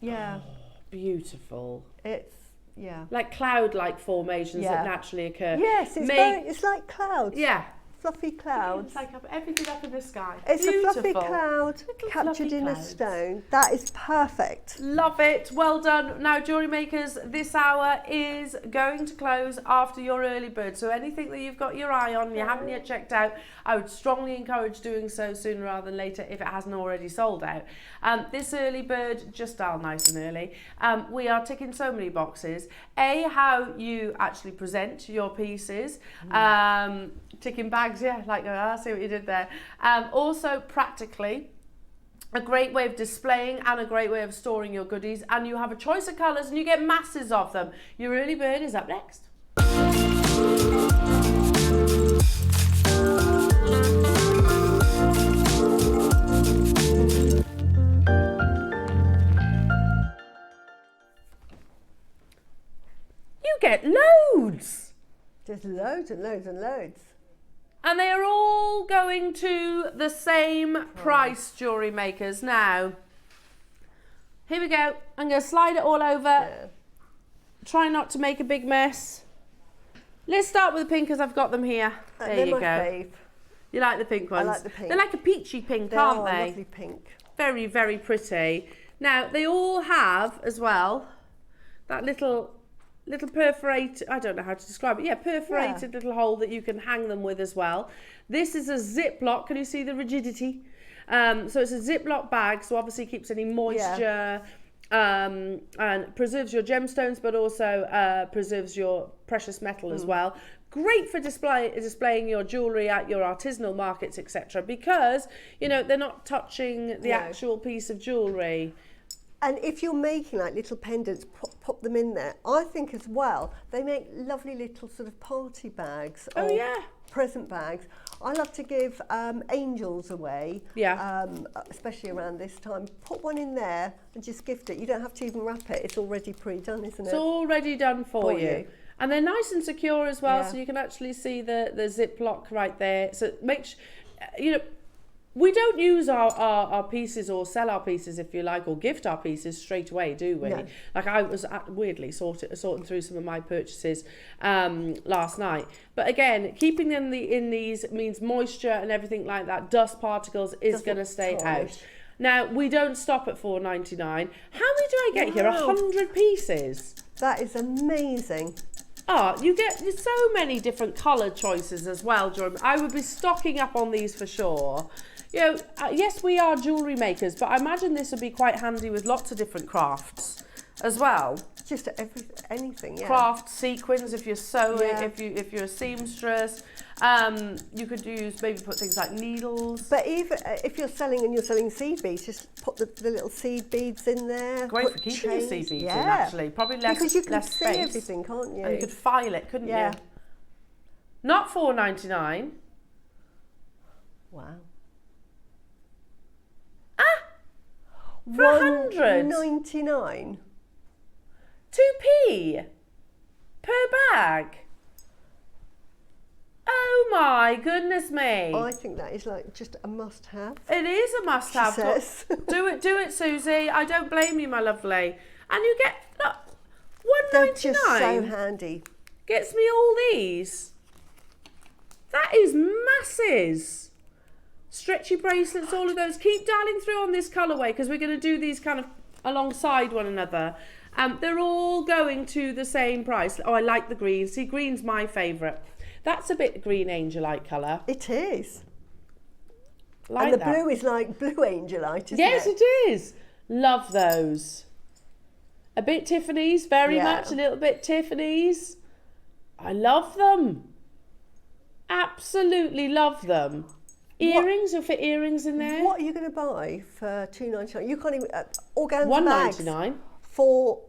Yeah. Oh, beautiful. It's, like cloud-like formations that naturally occur. Yes, it's like clouds. Yeah. Fluffy clouds. It's like everything up in the sky. It's beautiful. A fluffy cloud captured in a stone. That is perfect. Love it. Well done. Now, jewellery makers, this hour is going to close after your early bird. So anything that you've got your eye on and you haven't yet checked out, I would strongly encourage doing so sooner rather than later if it hasn't already sold out. This early bird, just dial nice and early. We are ticking so many boxes. A, how you actually present your pieces. Ticking bags, I see what you did there. Also, practically, a great way of displaying and a great way of storing your goodies. And you have a choice of colours and you get masses of them. Your early bird is up next. You get loads. There's loads and loads and loads. And they are all going to the same price, jewellery makers. Now, here we go. I'm going to slide it all over. Yeah. Try not to make a big mess. Let's start with the pink because I've got them here. There you go. Fave. You like the pink ones? I like the pink. They're like a peachy pink, aren't they? Lovely pink. Very, very pretty. Now, they all have, as well, that little perforated, I don't know how to describe it, perforated little hole that you can hang them with as well. This is a Ziplock, can you see the rigidity? So it's a Ziplock bag, so obviously keeps any moisture and preserves your gemstones, but also preserves your precious metal as well. Great for displaying your jewellery at your artisanal markets, etc. Because, they're not touching the actual piece of jewellery. And if you're making like little pendants, pop them in there. I think as well, they make lovely little sort of party bags. Oh, or yeah. present bags. I love to give angels away, especially around this time. Put one in there and just gift it. You don't have to even wrap it. It's already pre-done, isn't it? It's already done for you. And they're nice and secure as well, so you can actually see the Ziplock right there. So make sure, you know, we don't use our pieces or sell our pieces, if you like, or gift our pieces straight away, do we? No. Like I was weirdly sorting through some of my purchases last night. But again, keeping them in these means moisture and everything like that, dust particles is going to stay out. Now, we don't stop at $4.99. How many do I get here? 100 pieces? That is amazing. Oh, you get so many different colour choices as well, Jordan. I would be stocking up on these for sure. You know, yes, we are jewellery makers, but I imagine this would be quite handy with lots of different crafts as well. Just anything, yeah. Craft, sequins, if you're sewing, if you're a seamstress. You could maybe put things like needles. But even if you're selling seed beads, just put the little seed beads in there. Great for keeping your seed beads in, actually. Probably less space. Because you can see everything, can't you? And you could file it, couldn't you? Not $4.99. Wow. For 100? $1.99. 2p per bag. Oh my goodness me. I think that is like just a must-have. It is a must-have. Do it, Suzie. I don't blame you, my lovely. And you get, look, $1.99. They're just so handy. Gets me all these. That is masses. Stretchy bracelets, all of those. Keep dialing through on this colourway because we're going to do these kind of alongside one another. They're all going to the same price. Oh, I like the green. See, green's my favourite. That's a bit green angelite colour. It is. Like and the blue is like blue angelite, isn't it? Yes, it is. Love those. A bit Tiffany's, very much. A little bit Tiffany's. I love them. Absolutely love them. Earrings, you'll fit earrings in there. What are you going to buy for $2.99? You can't even organza $1.99 bags for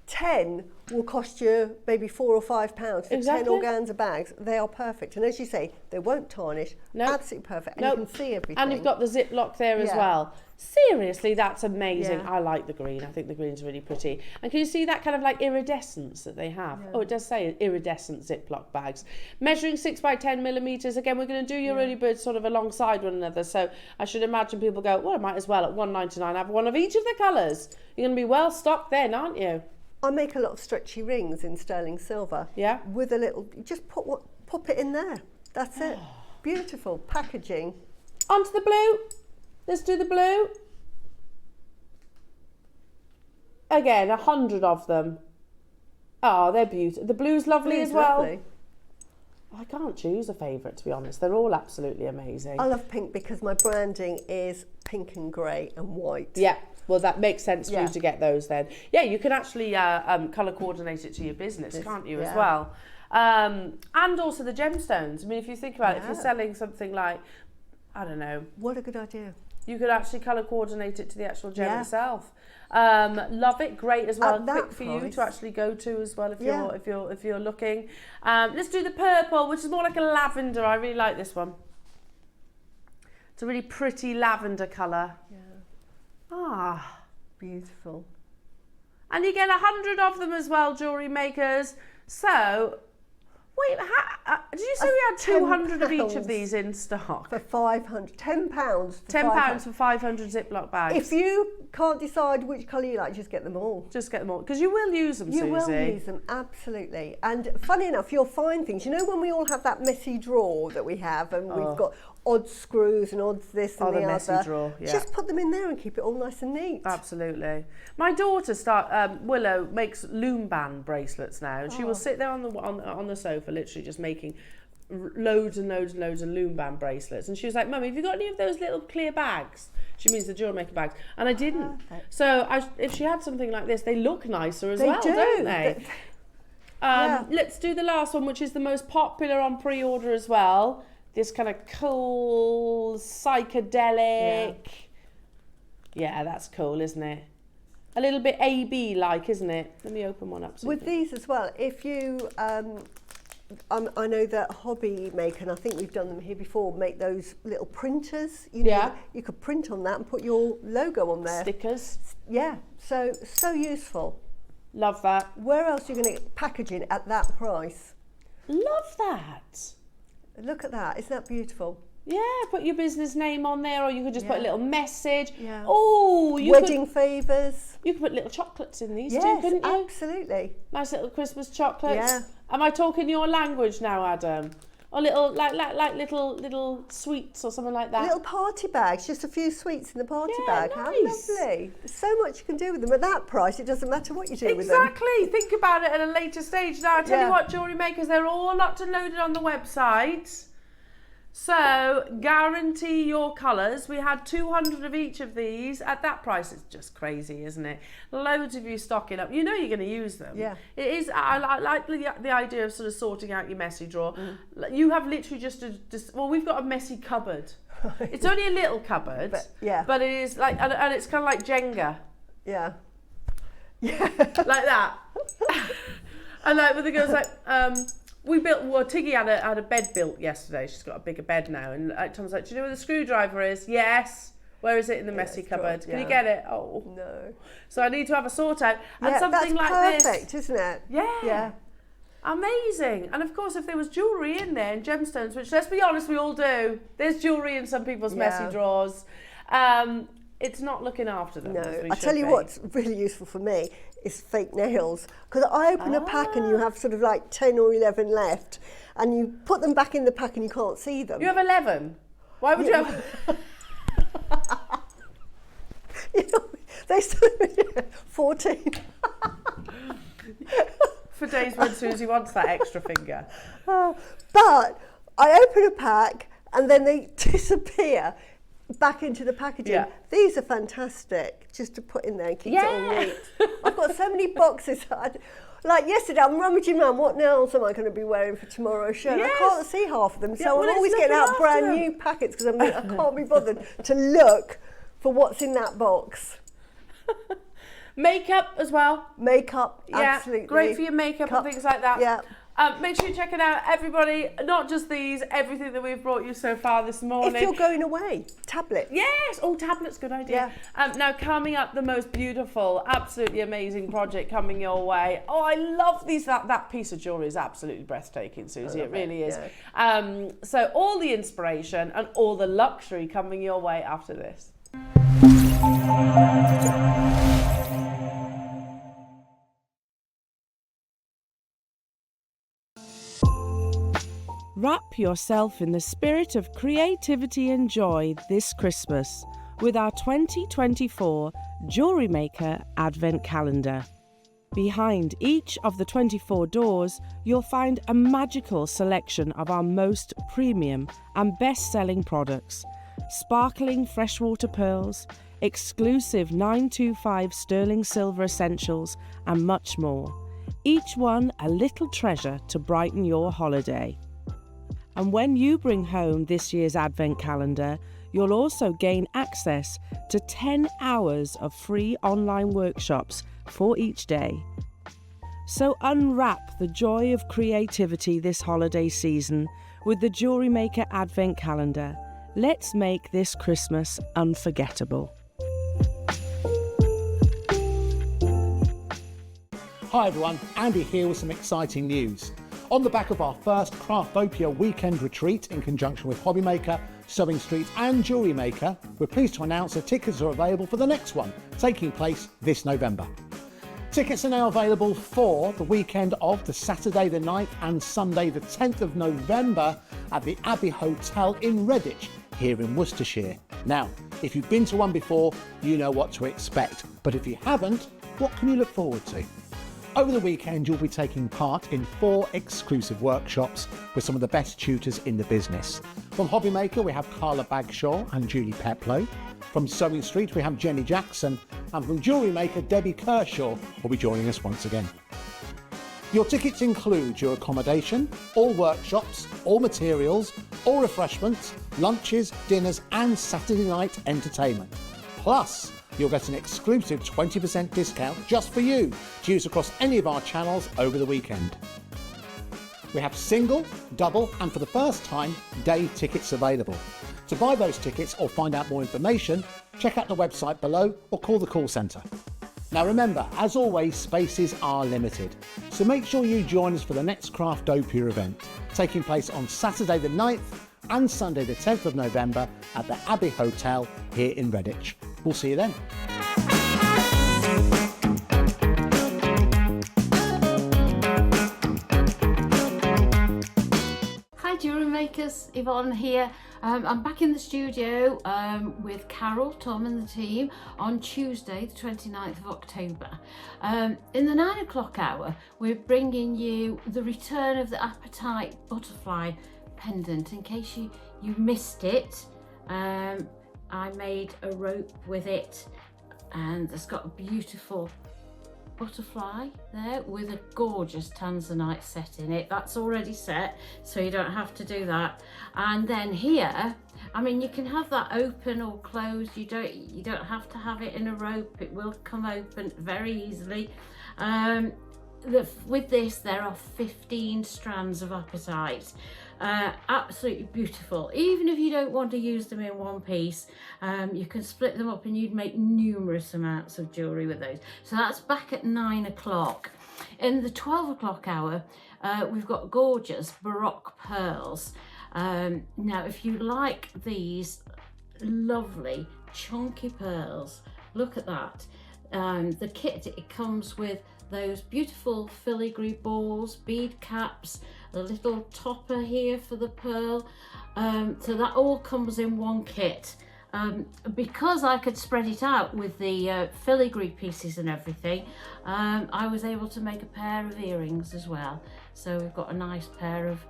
10 will cost you maybe £4 or £5 for 10 organza bags. They are perfect, and as you say, they won't tarnish. Absolutely perfect, and you can see everything. And you've got the Ziplock there as well. Seriously, that's amazing. I like the green. I think the green's really pretty. And can you see that kind of like iridescence that they have? Oh, it does say iridescent Ziplock bags. Measuring 6 by 10 millimetres. Again, we're going to do your early birds sort of alongside one another. So I should imagine people go, well, I might as well at $1.99 have one of each of the colours. You're going to be well stocked then, aren't you? I make a lot of stretchy rings in sterling silver. Yeah. With a little, just pop it in there. That's it. Beautiful packaging. Onto the blue. Let's do the blue. Again, 100 of them. Oh, they're beautiful. The blue's lovely as well. Lovely. I can't choose a favourite, to be honest. They're all absolutely amazing. I love pink because my branding is pink and grey and white. Yeah. Well, that makes sense for you to get those then. Yeah, you can actually colour coordinate it to your business, can't you, as well? And also the gemstones. I mean, if you think about it, if you're selling something like, I don't know. What a good idea. You could actually colour coordinate it to the actual gem itself. Love it, great as well. Quick for you to actually go to as well if you're looking. Let's do the purple, which is more like a lavender. I really like this one. It's a really pretty lavender colour. Yeah. Ah, beautiful. And you get 100 of them as well, jewellery makers. So, wait, did you say we had 200 of each of these in stock? For £500, £10 for £10 for 500 Ziplock bags. If you can't decide which colour you like, just get them all. Just get them all, because you will use them, Suzie. You will use them, absolutely. And funny enough, you'll find things. You know when we all have that messy drawer that we have, and we've got odd screws and odds this and the messy other. Drawer, Just put them in there and keep it all nice and neat. Absolutely. My daughter Willow makes loom band bracelets now, and she will sit there on the sofa, literally just making loads and loads and loads of loom band bracelets. And she was like, "Mummy, have you got any of those little clear bags?" She means the JewelleryMaker bags, and I didn't. So if she had something like this, they look nicer as well, don't they? Let's do the last one, which is the most popular on pre-order as well. This kind of cool, psychedelic. Yeah, that's cool, isn't it? A little bit AB like, isn't it? Let me open one up. With these as well, if you, I know that Hobby Maker, and I think we've done them here before, make those little printers. You know, you could print on that and put your logo on there. Stickers. Yeah, so useful. Love that. Where else are you going to get packaging at that price? Love that. Look at that, isn't that beautiful? Yeah, put your business name on there, or you could just put a little message. Yeah. Oh, wedding favours. You could put little chocolates in these too, Yes, couldn't you? absolutely. Nice little Christmas chocolates. Yeah. Am I talking your language now, Adam? Or little like little sweets or something like that. Little party bags, just a few sweets in the party bag. Nice. How lovely. There's so much you can do with them. At that price, it doesn't matter what you do with them. Exactly. Think about it at a later stage. Now, I tell you what, jewellery makers, they're all locked and loaded on the website. So, guarantee your colours. We had 200 of each of these. At that price, it's just crazy, isn't it? Loads of you stocking up. You know you're going to use them. Yeah. It is. I like the idea of sort of sorting out your messy drawer. You have literally just well, we've got a messy cupboard. It's only a little cupboard. But it is like, and it's kind of like Jenga. Yeah. Yeah. Like that. And like with the girls, like, Tiggy had a bed built yesterday. She's got a bigger bed now, and Tom's like, do you know where the screwdriver is? Yes. Where is it in the messy cupboard? Can you get it? Oh. No. So I need to have a sort out. And something like this. That's perfect, isn't it? Yeah. Yeah. Amazing. And of course, if there was jewellery in there and gemstones, which let's be honest, we all do. There's jewellery in some people's messy drawers. It's not looking after them. No. I tell you what's really useful for me is fake nails, because I open a pack and you have sort of like 10 or 11 left, and you put them back in the pack and you can't see them. You have 11? Why would you have... You know, they still 14. For days when Susie wants that extra finger. But I open a pack and then they disappear back into the packaging. Yeah. These are fantastic, just to put in there and keep it all neat. I've got so many boxes. Like yesterday, I'm rummaging around, what nails am I going to be wearing for tomorrow's show? Yes. I can't see half of them, so I'm always getting out brand new packets because I can't be bothered to look for what's in that box. Makeup as well. Makeup, absolutely. Great for your makeup and things like that. Yeah. Make sure you check it out, everybody. Not just these, everything that we've brought you so far this morning. If you're going away, tablet. Yes, tablets, good idea. Yeah. Now, coming up, the most beautiful, absolutely amazing project coming your way. Oh, I love these. That piece of jewellery is absolutely breathtaking, Susie. It really is. Yeah. So all the inspiration and all the luxury coming your way after this. Wrap yourself in the spirit of creativity and joy this Christmas with our 2024 JewelleryMaker Advent Calendar. Behind each of the 24 doors, you'll find a magical selection of our most premium and best-selling products, sparkling freshwater pearls, exclusive 925 sterling silver essentials, and much more. Each one a little treasure to brighten your holiday. And when you bring home this year's Advent Calendar, you'll also gain access to 10 hours of free online workshops for each day. So unwrap the joy of creativity this holiday season with the JewelleryMaker Advent Calendar. Let's make this Christmas unforgettable. Hi everyone, Andy here with some exciting news. On the back of our first Craftopia weekend retreat in conjunction with Hobby Maker, Sewing Street and Jewellery Maker, we're pleased to announce that tickets are available for the next one, taking place this November. Tickets are now available for the weekend of the Saturday the 9th and Sunday the 10th of November at the Abbey Hotel in Redditch, here in Worcestershire. Now, if you've been to one before, you know what to expect, but if you haven't, what can you look forward to? Over the weekend, you'll be taking part in 4 exclusive workshops with some of the best tutors in the business. From Hobby Maker, we have Carla Bagshaw and Julie Peplow. From Sewing Street, we have Jenny Jackson. And from Jewellery Maker, Debbie Kershaw will be joining us once again. Your tickets include your accommodation, all workshops, all materials, all refreshments, lunches, dinners and Saturday night entertainment. Plus, you'll get an exclusive 20% discount just for you to use across any of our channels over the weekend. We have single, double and for the first time, day tickets available. To buy those tickets or find out more information, check out the website below or call the call centre. Now remember, as always, spaces are limited, so make sure you join us for the next Craftopia event, taking place on Saturday the 9th and Sunday the 10th of November at the Abbey Hotel here in Redditch. We'll see you then. Hi Jewellery Makers, Yvonne here. I'm back in the studio with Carol, Tom and the team on Tuesday the 29th of October. In the 9 o'clock hour we're bringing you the return of the Appetite butterfly pendant. In case you missed it, I made a rope with it and it's got a beautiful butterfly there with a gorgeous tanzanite set in it. That's already set, so you don't have to do that. And then here, I mean, you can have that open or closed. You don't have to have it in a rope. It will come open very easily. With this, there are 15 strands of apatite. Absolutely beautiful. Even if you don't want to use them in one piece, you can split them up and you'd make numerous amounts of jewellery with those. So that's back at 9 o'clock. In the 12 o'clock hour, we've got gorgeous Baroque pearls. Now, if you like these lovely chunky pearls, look at that. The kit, it comes with those beautiful filigree balls, bead caps, a little topper here for the pearl. So that all comes in one kit. Because I could spread it out with the filigree pieces and everything, I was able to make a pair of earrings as well. So we've got a nice pair of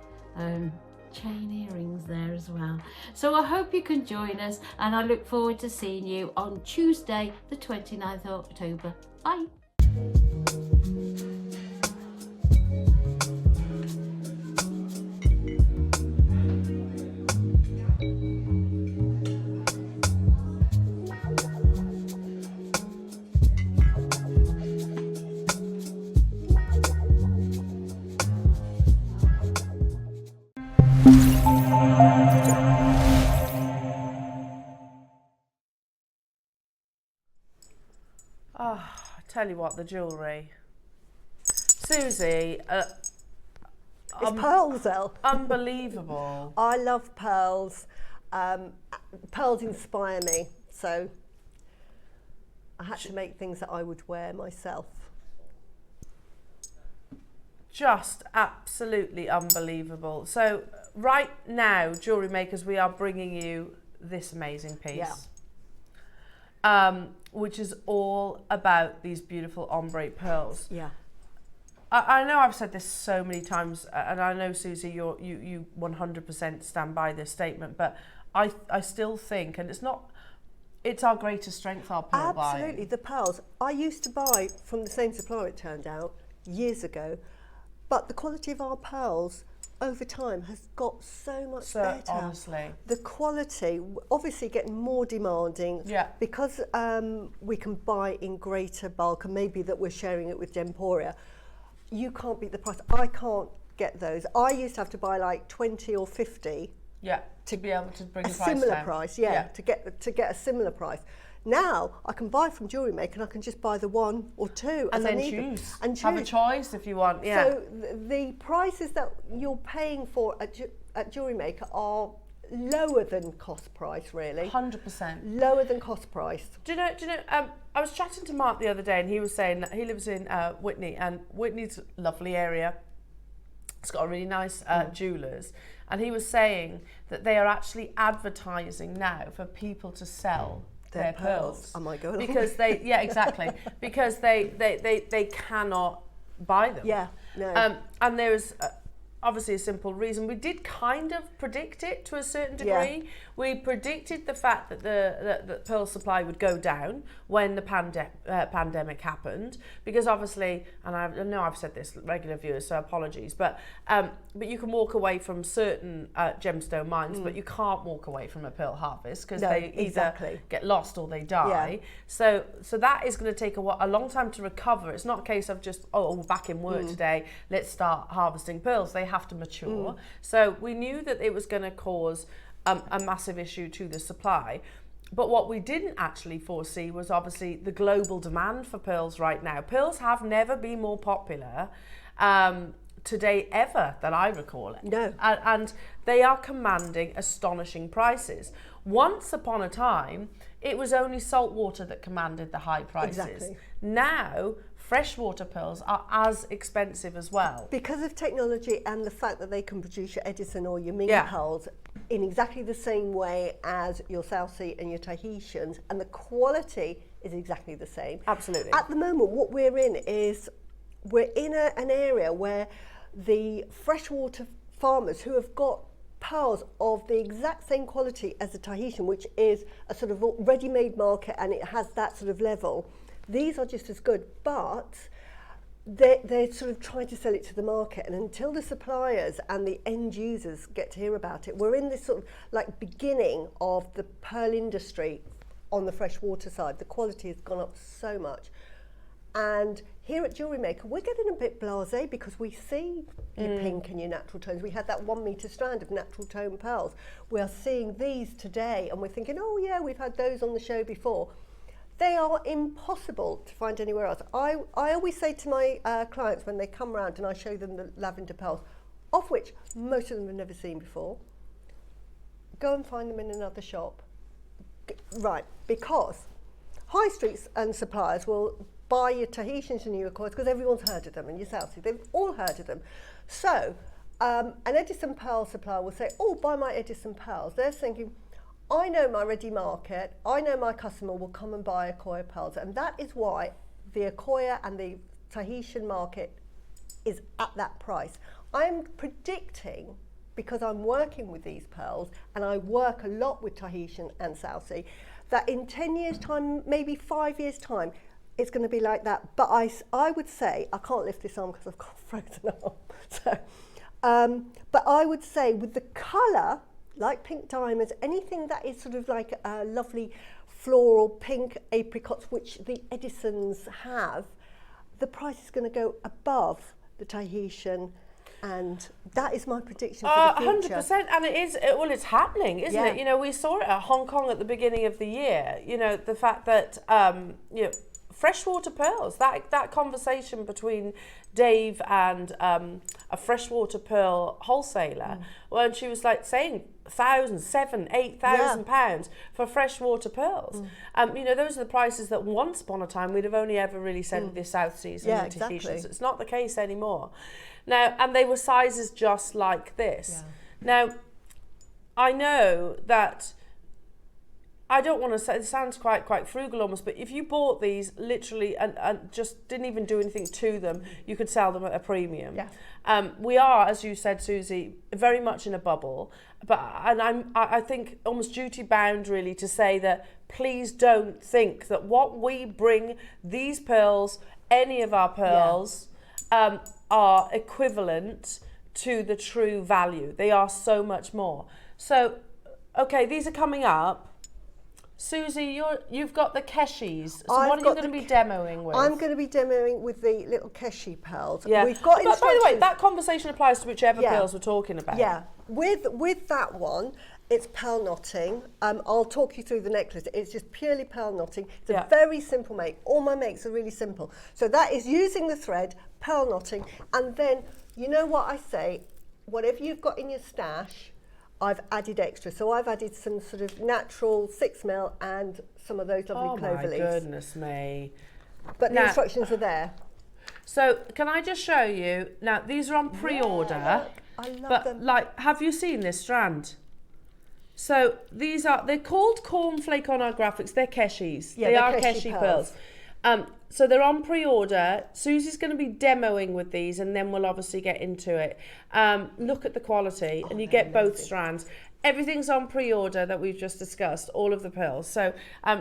chain earrings there as well. So I hope you can join us and I look forward to seeing you on Tuesday the 29th of October. Bye. Oh, I tell you what, the jewellery. Suzie, It's pearls, Elle. unbelievable. I love pearls. Pearls inspire me, so I had to make things that I would wear myself. Just absolutely unbelievable. So right now, Jewellery Makers, we are bringing you this amazing piece. Yeah. Which is all about these beautiful ombre pearls. Yeah. I know I've said this so many times, and I know, Suzie, you 100% stand by this statement, but I still think, and it's our greatest strength, our pearl buying. Absolutely, the pearls. I used to buy from the same supplier, it turned out, years ago, but the quality of our pearls over time has got so much better. Honestly. The quality, obviously getting more demanding, Yeah. because we can buy in greater bulk, and maybe that we're sharing it with Gemporia. You can't beat the price. I can't get those. I used to have to buy like 20 or 50 Yeah, to be able to bring a the price similar down. price, to get a similar price. Now I can buy from JewelleryMaker and I can just buy the one or two And as I then need them. choose. And Have a choice if you want, yeah. So the prices that you're paying for at JewelleryMaker are lower than cost price, really. 100%. Lower than cost price. Do you know, I was chatting to Mark the other day and he was saying that he lives in Whitney, and Whitney's a lovely area. It's got a really nice jewellers. And he was saying that they are actually advertising now for people to sell their pearls. I might go along. Because they, yeah, exactly. Because they cannot buy them. Yeah, no. And there's obviously a simple reason. We did kind of predict it to a certain degree. We predicted the fact that the pearl supply would go down when the pandemic happened, because obviously, and I know I've said this, regular viewers, so apologies, but you can walk away from certain gemstone mines, but you can't walk away from a pearl harvest, because they either get lost or they die. So that is going to take a long time to recover. It's not a case of just, we're back in work today, let's start harvesting pearls. They have to mature. So we knew that it was going to cause a massive issue to the supply. But what we didn't actually foresee was obviously the global demand for pearls right now. Pearls have never been more popular today ever that I recall it. No. And they are commanding astonishing prices. Once upon a time, it was only salt water that commanded the high prices. Exactly. Now, freshwater pearls are as expensive as well. Because of technology and the fact that they can produce your Edison or your Ming pearls in exactly the same way as your South Sea and your Tahitians, and the quality is exactly the same. Absolutely. At the moment, what we're in is an area where the freshwater farmers who have got pearls of the exact same quality as the Tahitian, which is a sort of ready-made market and it has that sort of level, these are just as good, but they're sort of trying to sell it to the market, and until the suppliers and the end users get to hear about it, we're in this sort of like beginning of the pearl industry on the freshwater side. The quality has gone up so much, and here at JewelleryMaker we're getting a bit blasé because we see your pink and your natural tones. We had that 1 metre strand of natural tone pearls. We are seeing these today and we're thinking, oh yeah, we've had those on the show before. They are impossible to find anywhere else. I always say to my clients when they come round and I show them the lavender pearls, of which most of them have never seen before, go and find them in another shop. Right, because high streets and suppliers will buy your Tahitians and your Accords because everyone's heard of them, and your South Sea, they've all heard of them. So an Edison pearl supplier will say, oh, buy my Edison pearls. They're thinking, I know my ready market, I know my customer will come and buy Accoya pearls, and that is why the Accoya and the Tahitian market is at that price. I'm predicting, because I'm working with these pearls, and I work a lot with Tahitian and South Sea, that in 10 years' time, maybe 5 years' time, it's going to be like that. But I would say, I can't lift this arm because I've got a frozen arm. So, but I would say with the colour, like pink diamonds, anything that is sort of like a lovely floral pink apricots, which the Edisons have, the price is going to go above the Tahitian, and that is my prediction for the future. 100%, and it is, well, it's happening, isn't it? You know, we saw it at Hong Kong at the beginning of the year, you know, the fact that, you know, freshwater pearls, that conversation between Dave and a freshwater pearl wholesaler, when she was like saying £7,000, £8,000 for freshwater pearls. You know, those are the prices that once upon a time we'd have only ever really said with the South Seas and the Tahitians. It's not the case anymore. Now, and they were sizes just like this. Now, I know that I don't want to say, it sounds quite frugal almost, but if you bought these literally and just didn't even do anything to them, you could sell them at a premium. We are, as you said, Suzie, very much in a bubble, I think almost duty bound really to say that please don't think that what we bring these pearls, any of our pearls, are equivalent to the true value. They are so much more. So, okay, these are coming up. Suzie, you've got the Keshis. So what are you going to be demoing with? I'm going to be demoing with the little Keshi pearls. Yeah. We've got but by the way, that conversation applies to whichever pearls we're talking about. Yeah. With that one, it's pearl knotting. I'll talk you through the necklace. It's just purely pearl knotting. It's a very simple make. All my makes are really simple. So that is using the thread, pearl knotting, and then, you know what I say, whatever you've got in your stash, I've added extra. So I've added some sort of natural 6mm and some of those lovely clover leaves. Oh my goodness me. But the instructions are there. So can I just show you, now these are on pre-order. Yeah, I love them. Like, have you seen this strand? So these are, they're called cornflake on our graphics, they're Keshis. Yeah, they they're are Keshi Keshi pearls. So they're on pre-order. Susie's going to be demoing with these, and then we'll obviously get into it. Look at the quality, and you get both strands. Everything's on pre-order that we've just discussed, all of the pearls. So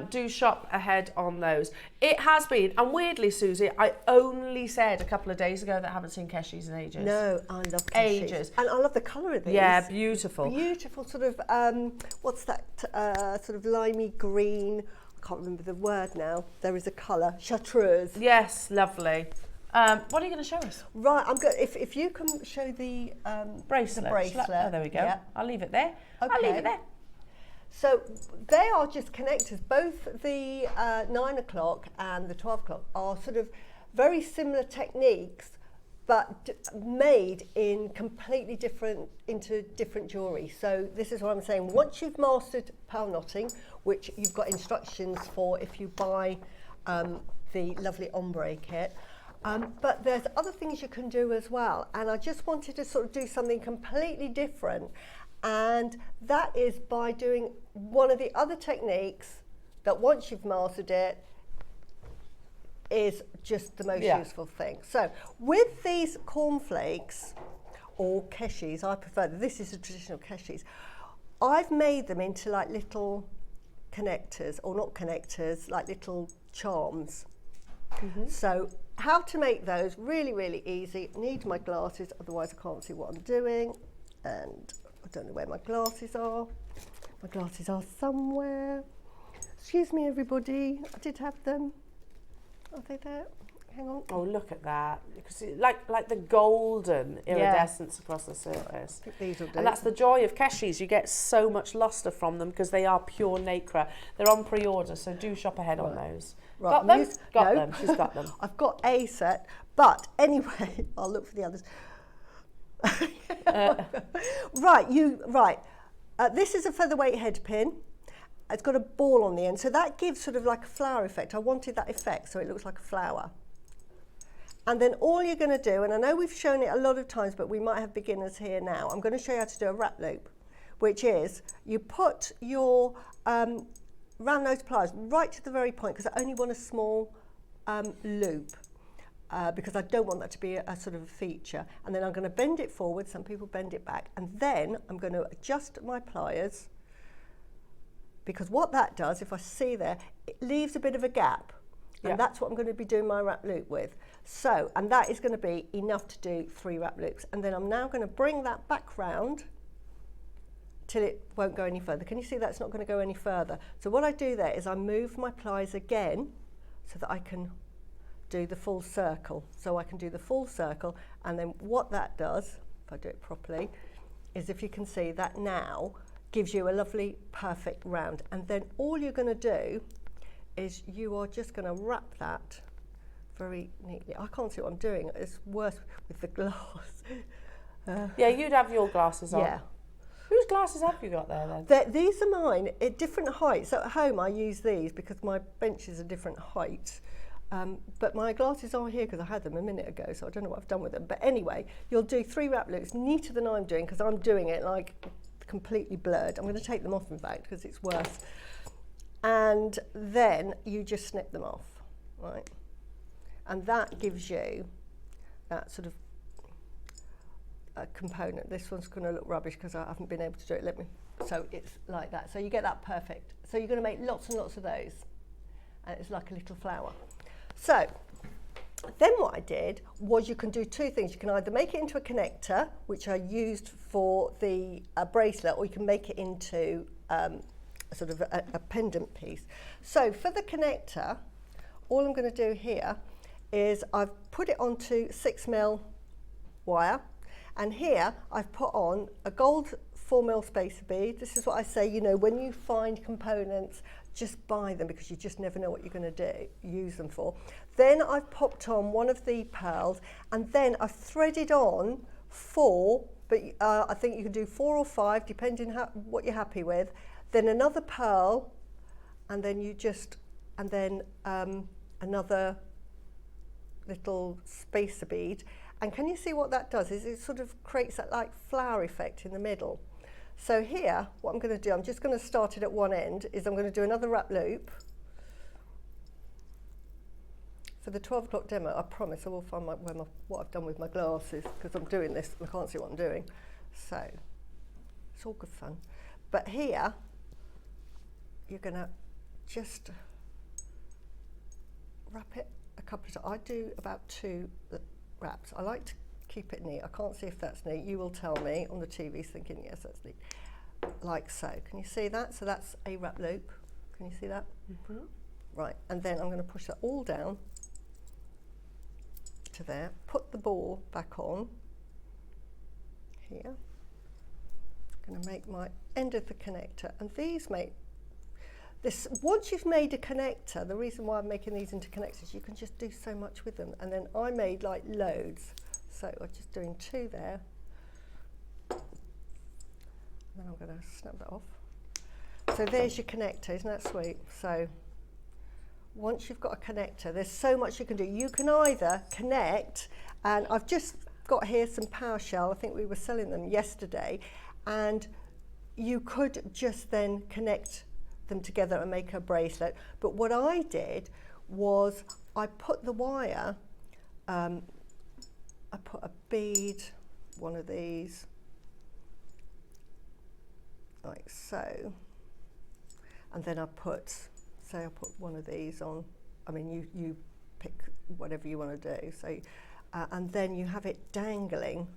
do shop ahead on those. It has been, and weirdly, Suzie, I only said a couple of days ago that I haven't seen Keshis in ages. No, I love Keshis. Ages. And I love the colour of these. Yeah, beautiful. Beautiful sort of, what's that, sort of limey green. I can't remember the word now. There is a colour, chartreuse. Yes, lovely. What are you going to show us? Right, I'm good. If you can show the Bracelet. The bracelet. Oh, there we go. Yeah. I'll leave it there. Okay. I'll leave it there. So they are just connectors. Both the 9 o'clock and the 12 o'clock are sort of very similar techniques, but made in completely different jewellery. So this is what I'm saying. Once you've mastered pearl knotting, which you've got instructions for if you buy the lovely Ombre kit, but there's other things you can do as well. And I just wanted to sort of do something completely different. And that is by doing one of the other techniques that once you've mastered it is just the most useful thing. So with these cornflakes or Keshis, I prefer, this is a traditional Keshis, I've made them into like little connectors, or not connectors, like little charms. So how to make those, really, really easy. Need my glasses, otherwise I can't see what I'm doing. And I don't know where my glasses are. My glasses are somewhere. Excuse me, everybody. I did have them. Are they there? Hang on. Oh, look at that. Because like the golden iridescence across the surface. I think these will do. And that's the joy of Keshis. You get so much lustre from them because they are pure nacre. They're on pre-order, so do shop ahead on those. Right, Got them? Got no. them. She's got them. I've got a set, but anyway, I'll look for the others. Right. This is a featherweight head pin. It's got a ball on the end, so that gives sort of like a flower effect. I wanted that effect, so it looks like a flower. And then all you're going to do, and I know we've shown it a lot of times, but we might have beginners here now. I'm going to show you how to do a wrap loop, which is you put your round nose pliers right to the very point, because I only want a small loop. Because I don't want that to be a sort of a feature. And then I'm going to bend it forward, some people bend it back, and then I'm going to adjust my pliers, because what that does, if I see there, it leaves a bit of a gap, and that's what I'm going to be doing my wrap loop with. So, and that is going to be enough to do 3 wrap loops. And then I'm now going to bring that back round till it won't go any further. Can you see that's not going to go any further? So what I do there is I move my pliers again so that I can do the full circle. So I can do the full circle, and then what that does, if I do it properly, is if you can see that now gives you a lovely perfect round. And then all you're going to do is you are just going to wrap that very neatly. I can't see what I'm doing. It's worse with the glass. Yeah, you'd have your glasses on. Yeah. Whose glasses have you got there then? These are mine at different heights. So at home I use these because my bench is a different height. But my glasses are here because I had them a minute ago, so I don't know what I've done with them. But anyway, you'll do 3 wrap loops, neater than I'm doing, because I'm doing it like completely blurred. I'm going to take them off, in fact, because it's worse. And then you just snip them off, right? And that gives you that sort of component. This one's going to look rubbish because I haven't been able to do it. So it's like that. So you get that perfect. So you're going to make lots and lots of those, and it's like a little flower. So then what I did was you can do 2 things. You can either make it into a connector, which I used for the bracelet, or you can make it into sort of a pendant piece. So for the connector, all I'm going to do here is I've put it onto 6mm wire, and here I've put on a gold 4mm spacer bead. This is what I say, you know, when you find components, just buy them, because you just never know what you're going to use them for. Then I've popped on one of the pearls, and then I've threaded on 4, but I think you can do 4 or 5 depending what you're happy with. Then another pearl, and then another little spacer bead. And can you see what that does? Is it sort of creates that like flower effect in the middle. So here, what I'm going to do, I'm just going to start it at one end, is I'm going to do another wrap loop. for the 12 o'clock demo, I promise I will find what I've done with my glasses, because I'm doing this and I can't see what I'm doing. So it's all good fun. But here, you're going to just wrap it a couple of times. I do about 2 wraps. I like to keep it neat. I can't see if that's neat. You will tell me on the TV, thinking, yes, that's neat. Like so. Can you see that? So that's a wrap loop. Can you see that? Mm-hmm. Right, and then I'm going to push that all down to there. Put the ball back on here. I'm going to make my end of the connector, and these make this. Once you've made a connector, the reason why I'm making these into connectors, you can just do so much with them. And then I made like loads, so I'm just doing 2 there. And then I'm going to snap that off. So there's your connector, isn't that sweet? So once you've got a connector, there's so much you can do. You can either connect, and I've just got here some PowerShell. I think we were selling them yesterday, and you could just then connect them together and make a bracelet. But what I did was I put the wire, I put a bead, one of these, like so, and then I put, say I put one of these on. I mean, you pick whatever you want to do. So, and then you have it dangling,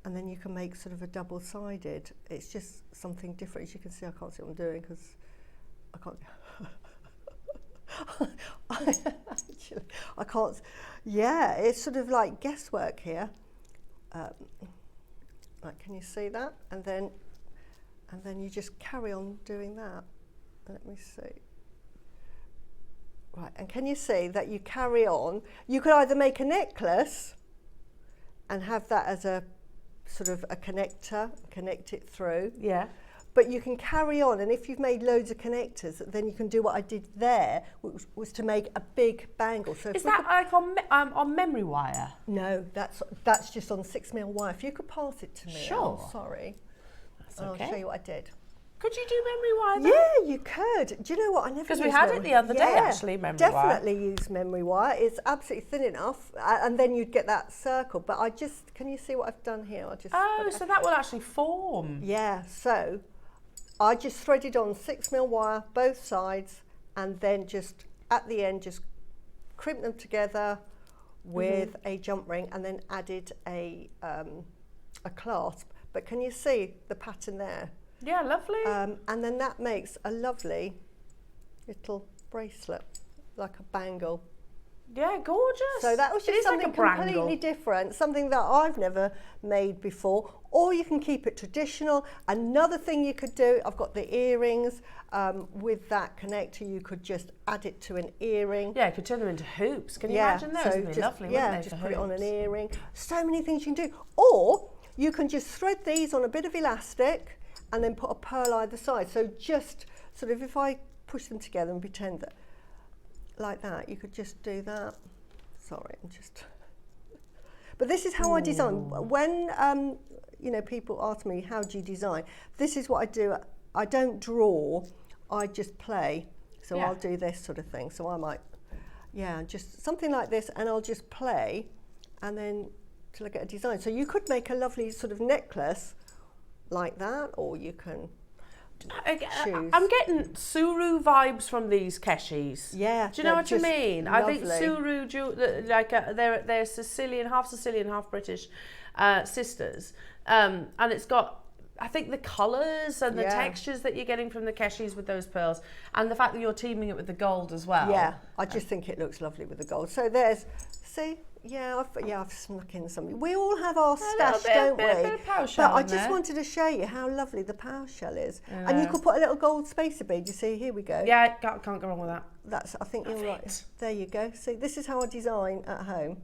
and then you can make sort of a double-sided. It's just something different. As you can see, I can't see what I'm doing because I can't. Actually, I can't. Yeah, it's sort of like guesswork here. Like, can you see that? And then you just carry on doing that. Let me see. Right, and can you see that you carry on? You could either make a necklace and have that as a sort of a connector, connect it through. Yeah. But you can carry on, and if you've made loads of connectors, then you can do what I did there, which was to make a big bangle. So is that like on memory wire? No, that's just on 6mm wire. If you could pass it to me. Sure. I'm sorry. That's okay. I'll show you what I did. Could you do memory wire then? Yeah, you could. Do you know what? I never. Because we had it the other day, actually, memory wire. Definitely use memory wire. It's absolutely thin enough, and then you'd get that circle. But I just, can you see what I've done here? I just. Oh, so that will actually form. Yeah. So, I just threaded on 6mm wire both sides, and then just at the end just crimp them together with a jump ring, and then added a clasp. But can you see the pattern there? Yeah, lovely. And then that makes a lovely little bracelet, like a bangle. Yeah, gorgeous. So that was just something like completely different, something that I've never made before. Or you can keep it traditional. Another thing you could do, I've got the earrings. With that connector, you could just add it to an earring. Yeah, you could turn them into hoops. Can you imagine those? It'd be lovely, wouldn't they, just put it on an earring. So many things you can do. Or you can just thread these on a bit of elastic and then put a pearl either side. So just sort of, if I push them together and pretend that, like that, you could just do that. Sorry, I'm just... But this is how I design. When, you know, people ask me, how do you design? This is what I do. I don't draw, I just play. So I'll do this sort of thing. So I might, just something like this, and I'll just play, and then till I get a design. So you could make a lovely sort of necklace like that, or you can choose. I'm getting Suru vibes from these keshis. Yeah. Do you know what I mean? Lovely. I think Suru, like they're Sicilian, half British sisters, and it's got, I think, the colours and the textures that you're getting from the keshis with those pearls, and the fact that you're teaming it with the gold as well. Yeah, I just think it looks lovely with the gold. So there's, see. Yeah, I've snuck in something. We all have our stash, don't we? But I just wanted to show you how lovely the PowerShell is. And you could put a little gold spacer bead. You see, here we go. Yeah, can't go wrong with that. That's, I think you're right. There you go. See, this is how I design at home.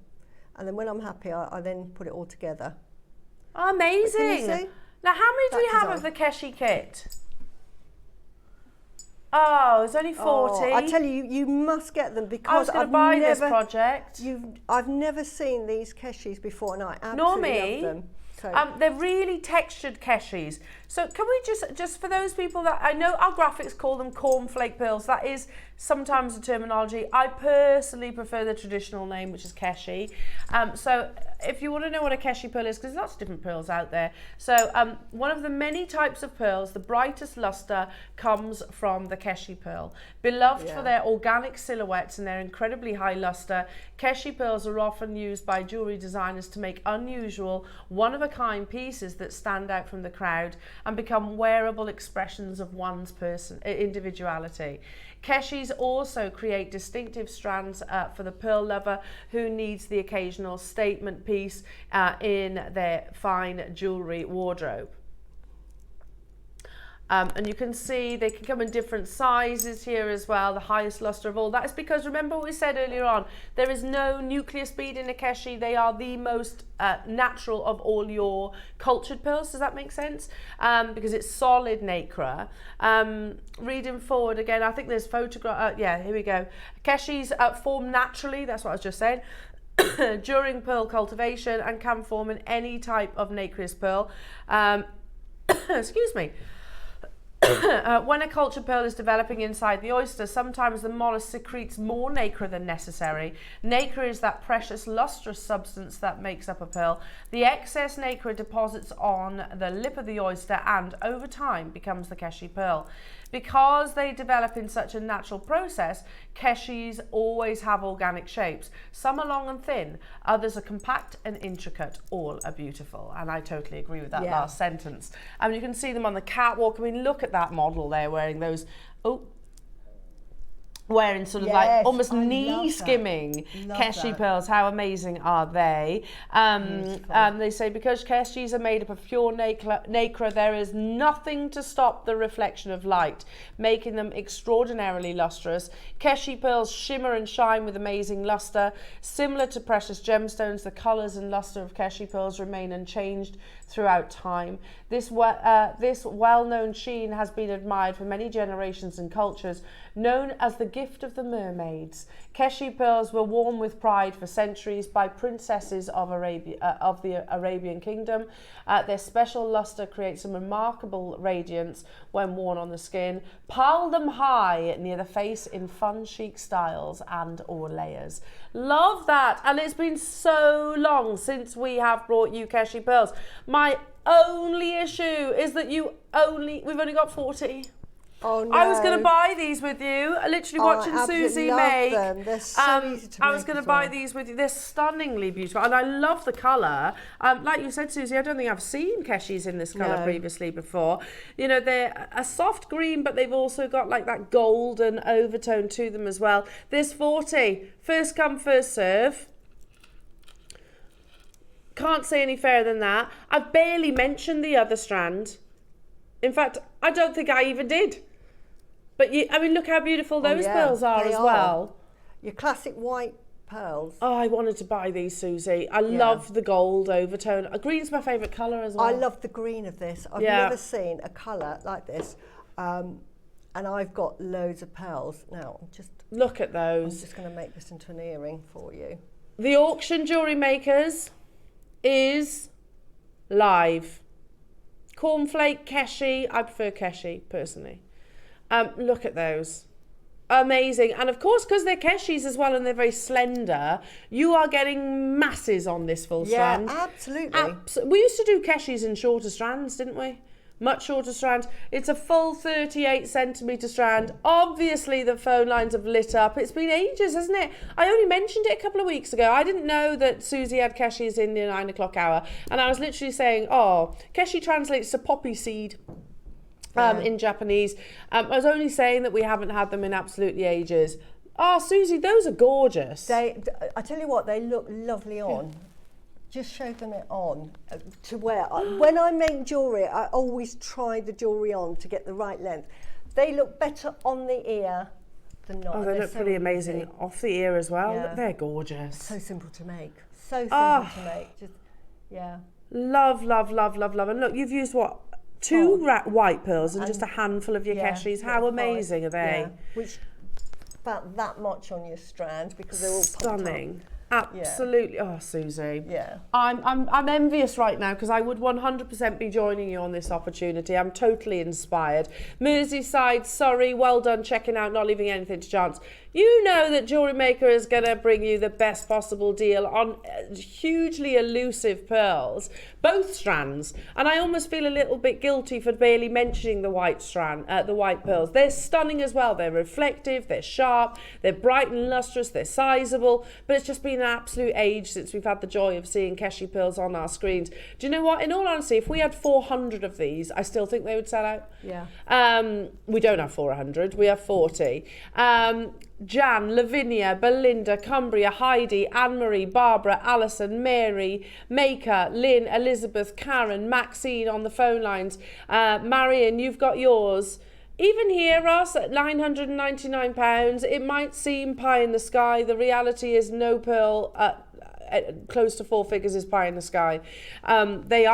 And then when I'm happy, I then put it all together. Oh, amazing. Can you see? Now, how many do we have of the keshi kit? Oh, it's only 40. I tell you, you must get them, because I was going to buy this project. I've never seen these keshis before, and I absolutely love them. So. They're really textured keshis. So can we just for those people that, I know our graphics call them cornflake pearls, that is sometimes the terminology. I personally prefer the traditional name, which is keshi. So if you want to know what a keshi pearl is, because there's lots of different pearls out there. So one of the many types of pearls, the brightest luster comes from the keshi pearl. Beloved for their organic silhouettes and their incredibly high luster, keshi pearls are often used by jewellery designers to make unusual, one-of-a-kind pieces that stand out from the crowd and become wearable expressions of one's individuality. Keshis also create distinctive strands for the pearl lover who needs the occasional statement piece in their fine jewellery wardrobe. And you can see they can come in different sizes here as well, the highest luster of all. That is because, remember what we said earlier on, there is no nucleus bead in a keshi. They are the most natural of all your cultured pearls. Does that make sense? Because it's solid nacre. Reading forward again, I think there's photograph. Yeah, here we go. Keshis form naturally, that's what I was just saying, during pearl cultivation and can form in any type of nacreous pearl. Excuse me. When a cultured pearl is developing inside the oyster, sometimes the mollusk secretes more nacre than necessary. Nacre is that precious lustrous substance that makes up a pearl. The excess nacre deposits on the lip of the oyster and, over time, becomes the keshi pearl. Because they develop in such a natural process, keshis always have organic shapes. Some are long and thin, others are compact and intricate. All are beautiful. And I totally agree with that last sentence. You can see them on the catwalk. I mean, look at that model there wearing those, wearing sort of like almost knee skimming keshi pearls. How amazing are they? They say because keshis are made up of pure nacre, there is nothing to stop the reflection of light, making them extraordinarily lustrous. Keshi pearls shimmer and shine with amazing luster. Similar to precious gemstones, the colours and luster of keshi pearls remain unchanged throughout time. This well-known sheen has been admired for many generations and cultures, known as the gift of the mermaids. Keshi pearls were worn with pride for centuries by princesses of the Arabian kingdom. Their special luster creates a remarkable radiance when worn on the skin. Pile them high near the face in fun chic styles and or layers. Love that. And it's been so long since we have brought you keshi pearls. My only issue is that we've only got 40. Oh, no. I was going to buy these with you. Literally watching Suzie make. Them. They're so easy to I was going to buy these with you. They're stunningly beautiful, and I love the colour. Like you said, Suzie, I don't think I've seen keshis in this colour previously before. You know, they're a soft green, but they've also got like that golden overtone to them as well. There's 40. First come, first serve. Can't say any fairer than that. I've barely mentioned the other strand. In fact, I don't think I even did. But I mean, look how beautiful those pearls are as well. Your classic white pearls. Oh, I wanted to buy these, Suzie. I love the gold overtone. Green's my favourite colour as well. I love the green of this. I've never seen a colour like this. And I've got loads of pearls. Now, look at those. I'm just going to make this into an earring for you. The auction Jewellery Makers is live. Cornflake, keshi. I prefer keshi personally. Look at those. Amazing. And of course, because they're keshis as well and they're very slender, you are getting masses on this full strand. Yeah, absolutely. We used to do keshis in shorter strands, didn't we? Much shorter strand. It's a full 38 centimetre strand. Obviously, the phone lines have lit up. It's been ages, hasn't it? I only mentioned it a couple of weeks ago. I didn't know that Suzie had keshis in the 9 o'clock hour. And I was literally saying, keshi translates to poppy seed. In Japanese. I was only saying that we haven't had them in absolutely ages. Oh, Suzie, those are gorgeous. I tell you what, they look lovely on. Just show them it on to wear. When I make jewellery, I always try the jewellery on to get the right length. They look better on the ear than not. Oh, they look pretty amazing off the ear as well. Yeah. They're gorgeous. So simple to make. So simple to make. Just, Love, love, love, love, love. And look, you've used what? Two white pearls and just a handful of your keshis. How amazing are they? Which about that much on your strand because they're all stunning. Absolutely. Oh, Suzie. Yeah. I'm envious right now because I would 100% be joining you on this opportunity. I'm totally inspired. Merseyside, sorry, well done checking out, not leaving anything to chance. You know that JewelleryMaker is going to bring you the best possible deal on hugely elusive pearls, both strands. And I almost feel a little bit guilty for barely mentioning the white strand, the white pearls. They're stunning as well. They're reflective, they're sharp, they're bright and lustrous, they're sizable. But it's just been an absolute age since we've had the joy of seeing Keshi pearls on our screens. Do you know what? In all honesty, if we had 400 of these, I still think they would sell out. Yeah. We don't have 400. We have 40. Jan, Lavinia, Belinda, Cumbria, Heidi, Anne-Marie, Barbara, Alison, Mary, Maker, Lynn, Elizabeth, Karen, Maxine on the phone lines. Marion, you've got yours. Even here, Ross, at £999, it might seem pie in the sky. The reality is no pearl close to four figures is pie in the sky. They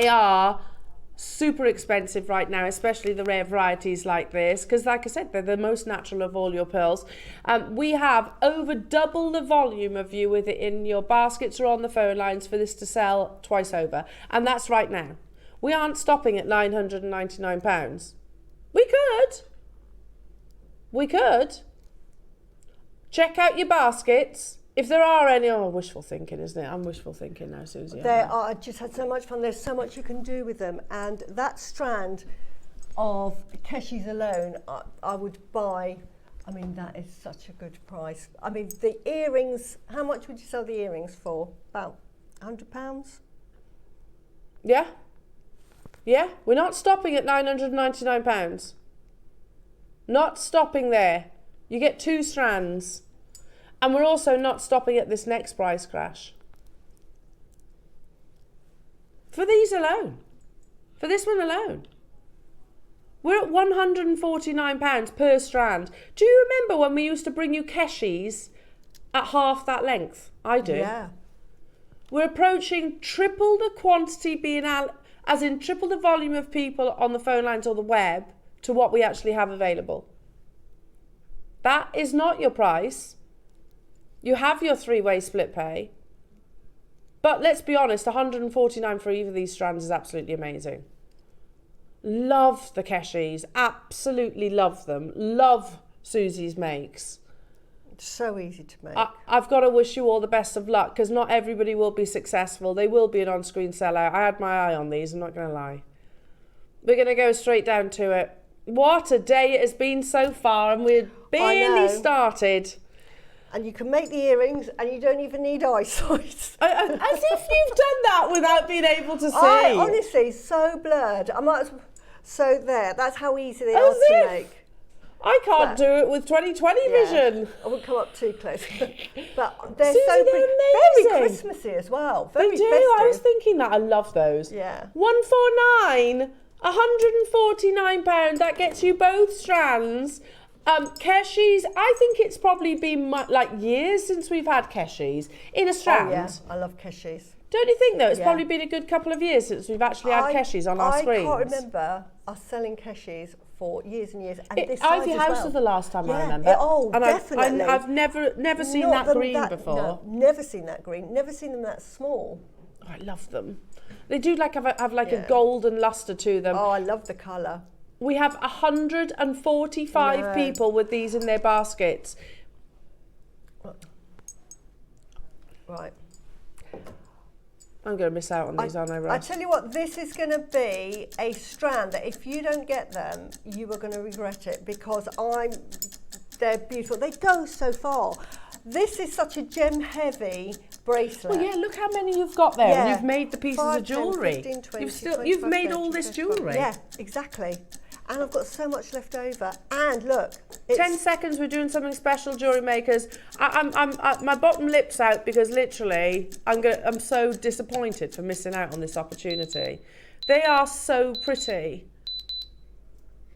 are super expensive right now, especially the rare varieties like this, because like I said, they're the most natural of all your pearls. We have over double the volume of you with it in your baskets or on the phone lines for this to sell twice over, and that's right now. We aren't stopping at £999. We could check out your baskets. If there are any, wishful thinking, isn't it? I'm wishful thinking now, Suzie. I just had so much fun. There's so much you can do with them. And that strand of Keshis alone, I would buy. I mean, that is such a good price. I mean, the earrings, how much would you sell the earrings for? About £100? Yeah. Yeah, we're not stopping at £999. Not stopping there. You get 2 strands. And we're also not stopping at this next price crash. For these alone. For this one alone. We're at £149 per strand. Do you remember when we used to bring you Keshis at half that length? I do. Yeah. We're approaching triple the quantity being as in triple the volume of people on the phone lines or the web to what we actually have available. That is not your price. You have your 3-way split pay. But let's be honest, £149 for either of these strands is absolutely amazing. Love the Keshis, absolutely love them. Love Suzie's makes. It's so easy to make. I've got to wish you all the best of luck because not everybody will be successful. They will be an on-screen sellout. I had my eye on these, I'm not going to lie. We're going to go straight down to it. What a day it has been so far, and we're barely started. And you can make the earrings and you don't even need eyesight. As if you've done that without being able to see. I honestly, so blurred. I might as well, so there, that's how easy they are to make. I can't do it with 20/20 vision. I wouldn't come up too close. But they're Suzie, so they're very amazing. Christmassy as well. Very They do, festive. I was thinking that. I love those. Yeah. 149, £149, that gets you both strands. Keshis, I think it's probably been like years since we've had Keshis in a strand. Oh, yeah, I love Keshis. Don't you think though? It's probably been a good couple of years since we've actually had Keshis on our screens. I can't remember us selling Keshis for years and years. And this size Ivy as House well. was the last time I remember. And definitely. I've never seen that green before. No, never seen that green. Never seen them that small. Oh, I love them. They do like have a golden luster to them. Oh, I love the colour. We have 145 people with these in their baskets. Right. I'm going to miss out on these, aren't I, Ross? I tell you what, this is going to be a strand that if you don't get them, you are going to regret it because they're beautiful. They go so far. This is such a gem-heavy bracelet. Well, yeah, look how many you've got there. Yeah. And you've made the pieces 5, of jewellery. 10, 15, 20, You've 25, made 30, all this 25. jewellery. Yeah, exactly. And I've got so much left over. And look, 10 seconds, we're doing something special, jewellery makers. My bottom lip's out because literally I'm so disappointed for missing out on this opportunity. They are so pretty.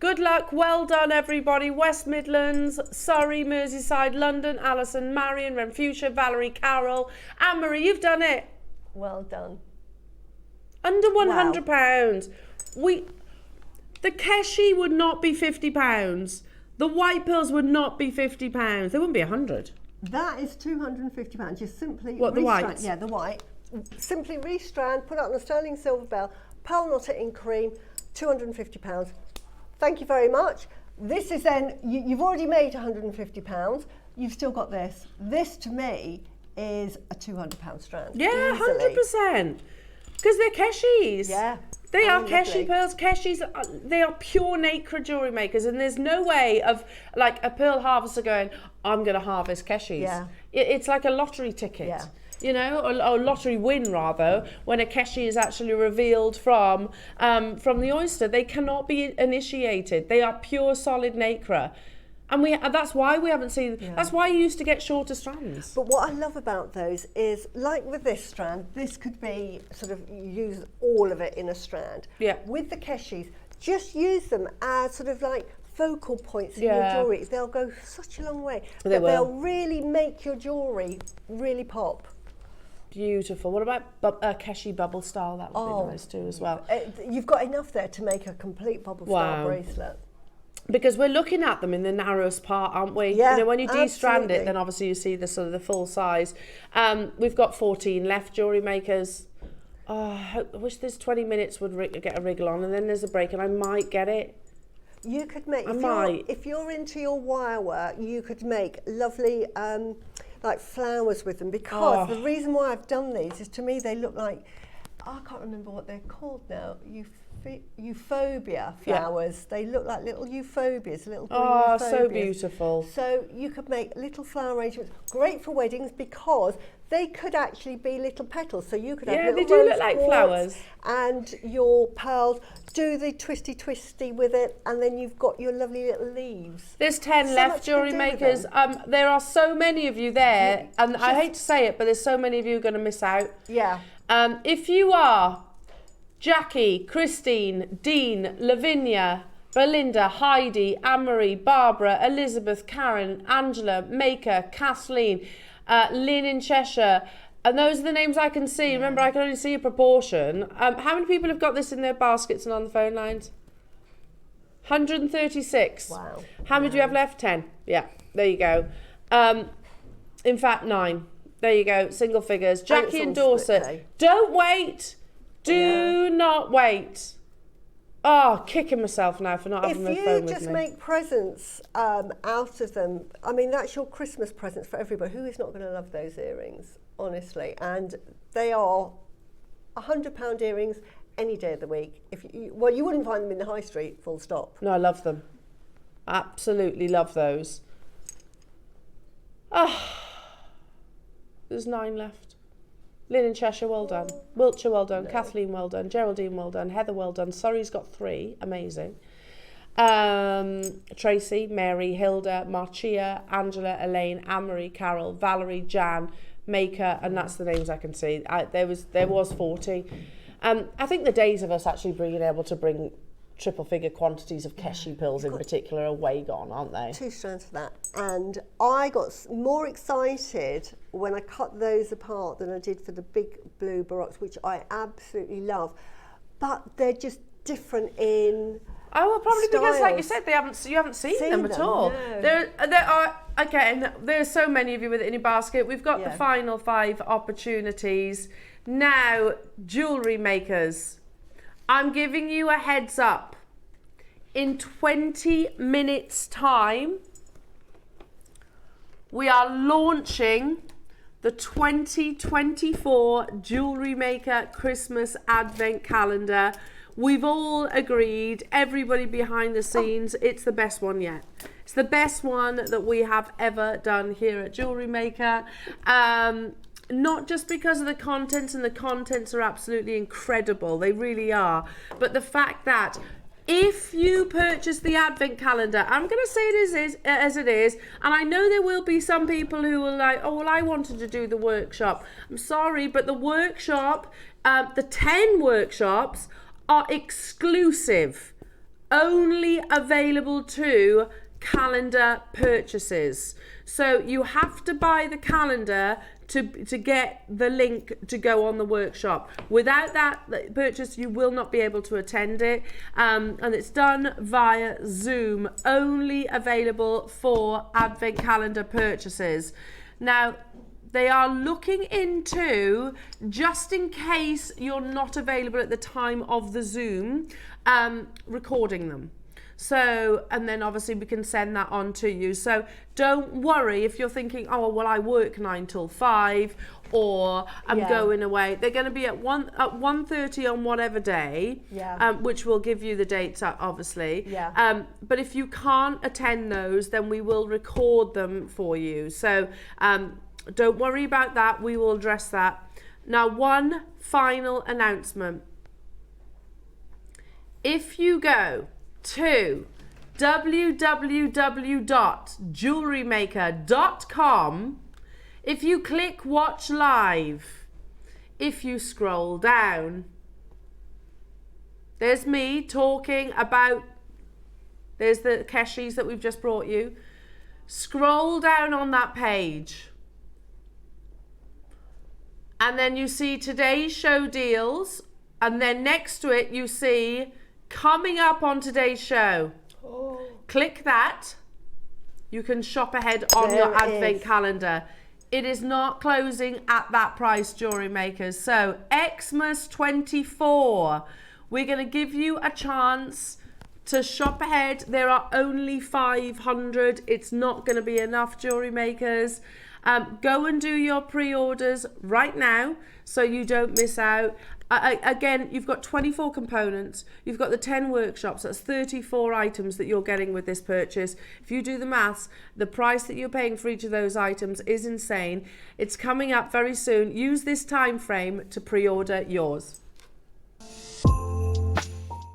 Good luck, well done everybody. West Midlands, Surrey, Merseyside, London, Alison, Marion, Renfrewshire, Valerie, Carol, Anne-Marie, you've done it. well done. Under £100. The Keshi would not be £50. The white pearls would not be £50. They wouldn't be 100. That is £250. You simply What, the restrand, white? yeah, the white. Simply restrand, put it on a sterling silver bell, pearl knot it in cream, £250. Thank you very much. This is then, you've already made £150. You've still got this. This to me is a £200 strand. Yeah, easily. 100%. Because they're Keshis. Yeah. They are lovely. Keshi pearls. Keshis, they are pure nacre jewellery makers, and there's no way of like a pearl harvester going, I'm going to harvest Keshis. Yeah. It's like a lottery ticket. Yeah. You know, or lottery win rather, when a Keshi is actually revealed from the oyster. They cannot be initiated. They are pure solid nacre. And that's why we haven't seen, that's why you used to get shorter strands. But what I love about those is, like with this strand, this could be sort of, you use all of it in a strand. Yeah. With the Keshis, just use them as sort of like focal points in your Yeah. jewellery. They'll go such a long way. They will. They'll really make your jewellery really pop. Beautiful. What about a Keshi bubble style? That would be nice too as well. You've got enough there to make a complete bubble style bracelet. Because we're looking at them in the narrowest part, aren't we? Yeah, you know, when you de-strand absolutely. it, then obviously you see the sort of the full size. We've got 14 left, jewellery makers. I wish this 20 minutes would get a wriggle on, and then there's a break, and I might get it. You could make, might. if you're into your wire work, you could make lovely like flowers with them, because the reason why I've done these is, to me they look like, I can't remember what they're called now, euphorbia flowers. They look like little euphobias, little green Oh, euphobias. so beautiful. So you could make little flower arrangements, great for weddings, because they could actually be little petals. So you could have Yeah, little they do look rose like quartz flowers. and your pearls, do the twisty with it, and then you've got your lovely little leaves. There's 10 So left, much to jewellery do with makers. them. There are so many of you there, and I hate to say it, but there's so many of you going to miss out. Yeah. If you are Jackie, Christine, Dean, Lavinia, Belinda, Heidi, Anne-Marie, Barbara, Elizabeth, Karen, Angela, Maker, Kathleen, Lynn in Cheshire, and those are the names I can see. Remember, I can only see a proportion. How many people have got this in their baskets and on the phone lines? 136. Wow. How many do you have left? 10. Yeah, there you go. In fact, 9. There you go, single figures. Jackie and on split Dorset, day. don't wait. Do not wait. Oh, kicking myself now for not having my If phone you with just me. make presents out of them, I mean, that's your Christmas presents for everybody. Who is not going to love those earrings, honestly? And they are £100 earrings any day of the week. You wouldn't find them in the high street, full stop. No, I love them. Absolutely love those. There's 9 left. Lynn in Cheshire, well done. Wiltshire, well done. Kathleen, well done. Geraldine, well done. Heather, well done. Surrey's got 3, amazing. Tracy, Mary, Hilda, Marcia, Angela, Elaine, Anne-Marie, Carol, Valerie, Jan, Maker, and that's the names I can see. There was 40. I think the days of us actually being able to bring triple figure quantities of Keshi pearls in particular are way gone, aren't they? 2 strands of that, and I got more excited when I cut those apart than I did for the big blue baroques, which I absolutely love, but they're just different in Oh, well, probably because, like you styles. said, you haven't seen them at them, all. no. There are, again, there's so many of you with it in your basket. We've got the final 5 opportunities. Now, jewellery makers, I'm giving you a heads up. In 20 minutes' time, we are launching the 2024 Jewellery Maker Christmas Advent Calendar. We've all agreed, everybody behind the scenes, it's the best one yet. It's the best one that we have ever done here at Jewellery Maker. Not just because of the contents, and the contents are absolutely incredible, they really are, but the fact that if you purchase the Advent Calendar, I'm going to say it as it is, and I know there will be some people who will like, oh, well, I wanted to do the workshop. I'm sorry, but the workshop, the 10 workshops are exclusive, only available to calendar purchases. So you have to buy the calendar to get the link to go on the workshop. Without that purchase, you will not be able to attend it. And it's done via Zoom, only available for Advent Calendar purchases. Now, they are looking into, just in case you're not available at the time of the Zoom, recording them. So, and then obviously we can send that on to you. So don't worry if you're thinking, oh, well, I work 9 till 5 or I'm going away. They're going to be at 1:30 on whatever day, which will give you the dates, obviously. But if you can't attend those, then we will record them for you. So don't worry about that. We will address that. Now, one final announcement. If you go to www.jewellerymaker.com, if you click watch live, if you scroll down, there's me talking about, there's the Keshis that we've just brought you. Scroll down on that page and then you see today's show deals, and then next to it you see coming up on today's show. Click that. You can shop ahead on your advent calendar. It is not closing at that price, jewellery makers. So Xmas 24, we're going to give you a chance to shop ahead. There are only 500. It's not going to be enough, jewellery makers. Go and do your pre-orders right now so you don't miss out. Again, you've got 24 components, you've got the 10 workshops, that's 34 items that you're getting with this purchase. If you do the maths, the price that you're paying for each of those items is insane. It's coming up very soon. Use this time frame to pre-order yours.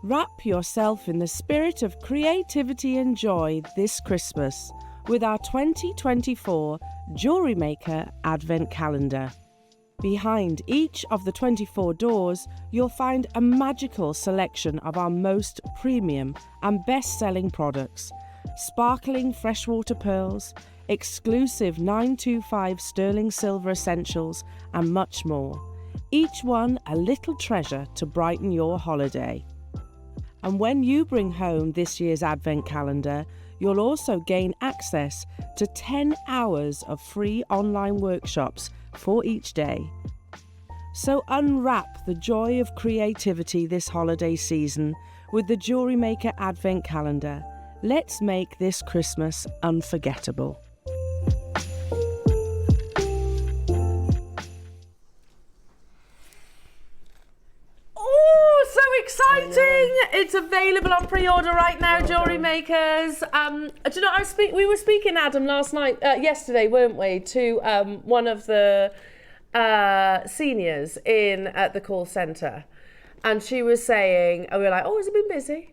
Wrap yourself in the spirit of creativity and joy this Christmas with our 2024 Jewellery Maker Advent Calendar. Behind each of the 24 doors, you'll find a magical selection of our most premium and best-selling products, sparkling freshwater pearls, exclusive 925 sterling silver essentials, and much more. Each one a little treasure to brighten your holiday. And when you bring home this year's Advent Calendar, you'll also gain access to 10 hours of free online workshops for each day. So unwrap the joy of creativity this holiday season with the Jewellery Maker Advent Calendar. Let's make this Christmas unforgettable. Oh, so exciting! It's available on pre-order right now, jewellery makers. Do you know, we were speaking, Adam, yesterday, weren't we, to one of the seniors in at the call centre, and she was saying, and we were like, oh, has it been busy?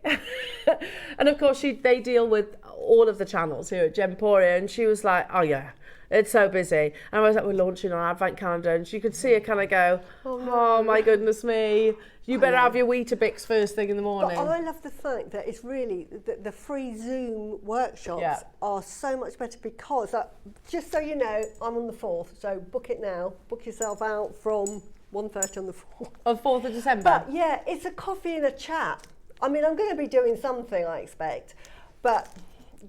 And of course they deal with all of the channels here at Gemporia, and she was like, oh yeah, it's so busy. And I was like, we're launching our advent calendar, and she could see her kind of go, oh my goodness me, you better have your Weetabix first thing in the morning. But I love the fact that it's really, the free Zoom workshops are so much better because, just so you know, I'm on the 4th, so book it now. Book yourself out from 1:30 on the 4th. On 4th of December? But yeah, it's a coffee and a chat. I mean, I'm going to be doing something, I expect, but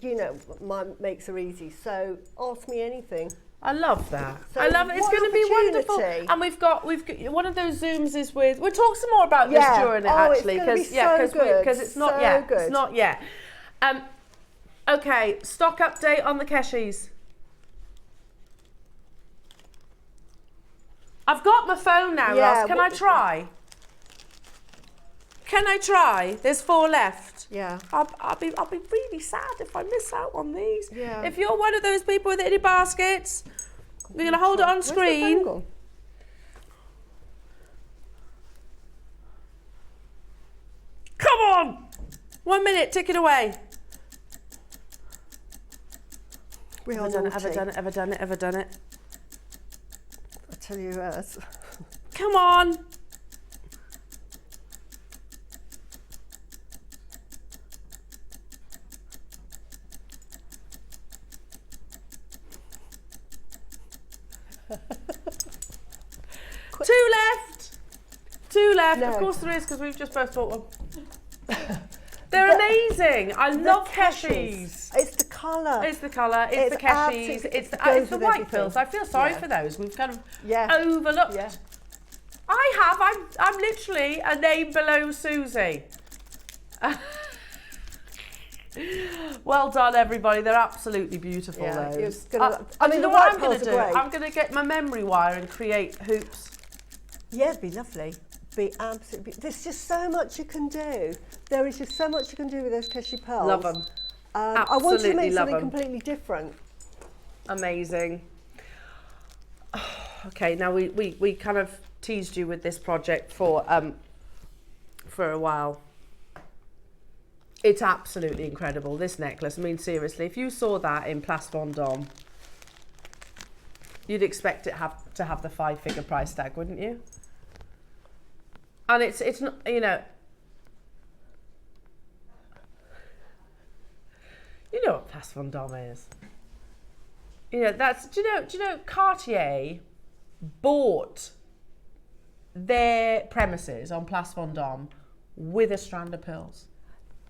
you know, my makes are easy, so ask me anything. I love that. So I love it. It's going to be wonderful. And we've got one of those Zooms is with. We'll talk some more about this during it actually, because it's not yet. It's not yet. Okay, stock update on the Keshis. I've got my phone now, Ross. Can I try? Can I try? There's 4 left. Yeah. I'll be really sad if I miss out on these. Yeah. If you're one of those people with itty baskets, we're going to hold it on screen. Come on! 1 minute, tick it away. Ever done it? I tell you what. Come on! Two left. No. Of course there is, because we've just both bought one. They're amazing. I love Keshis. It's the colour. It's the colour, it's the keshies, it's the white everything. pearls. I feel sorry Yeah. for those. We've kind of Yeah. overlooked. Yeah. I'm literally a name below Suzie. Well done, everybody. They're absolutely beautiful, Yeah, those. it's gonna- I mean, you the know what white I'm going pearls to are do? great. I'm going to get my memory wire and create hoops. Yeah, it'd be lovely. Be absolutely. There's just so much you can do. There is just so much you can do with those keshi pearls. Love them. I wanted to Absolutely make love something 'em. completely different. Amazing. Okay, now we kind of teased you with this project for a while. It's absolutely incredible, this necklace. I mean, seriously, if you saw that in Place Vendôme, you'd expect it to have the 5-figure price tag, wouldn't you? And it's not, you know what Place Vendôme is. You know, that's, do you know Cartier bought their premises on Place Vendôme with a strand of pearls.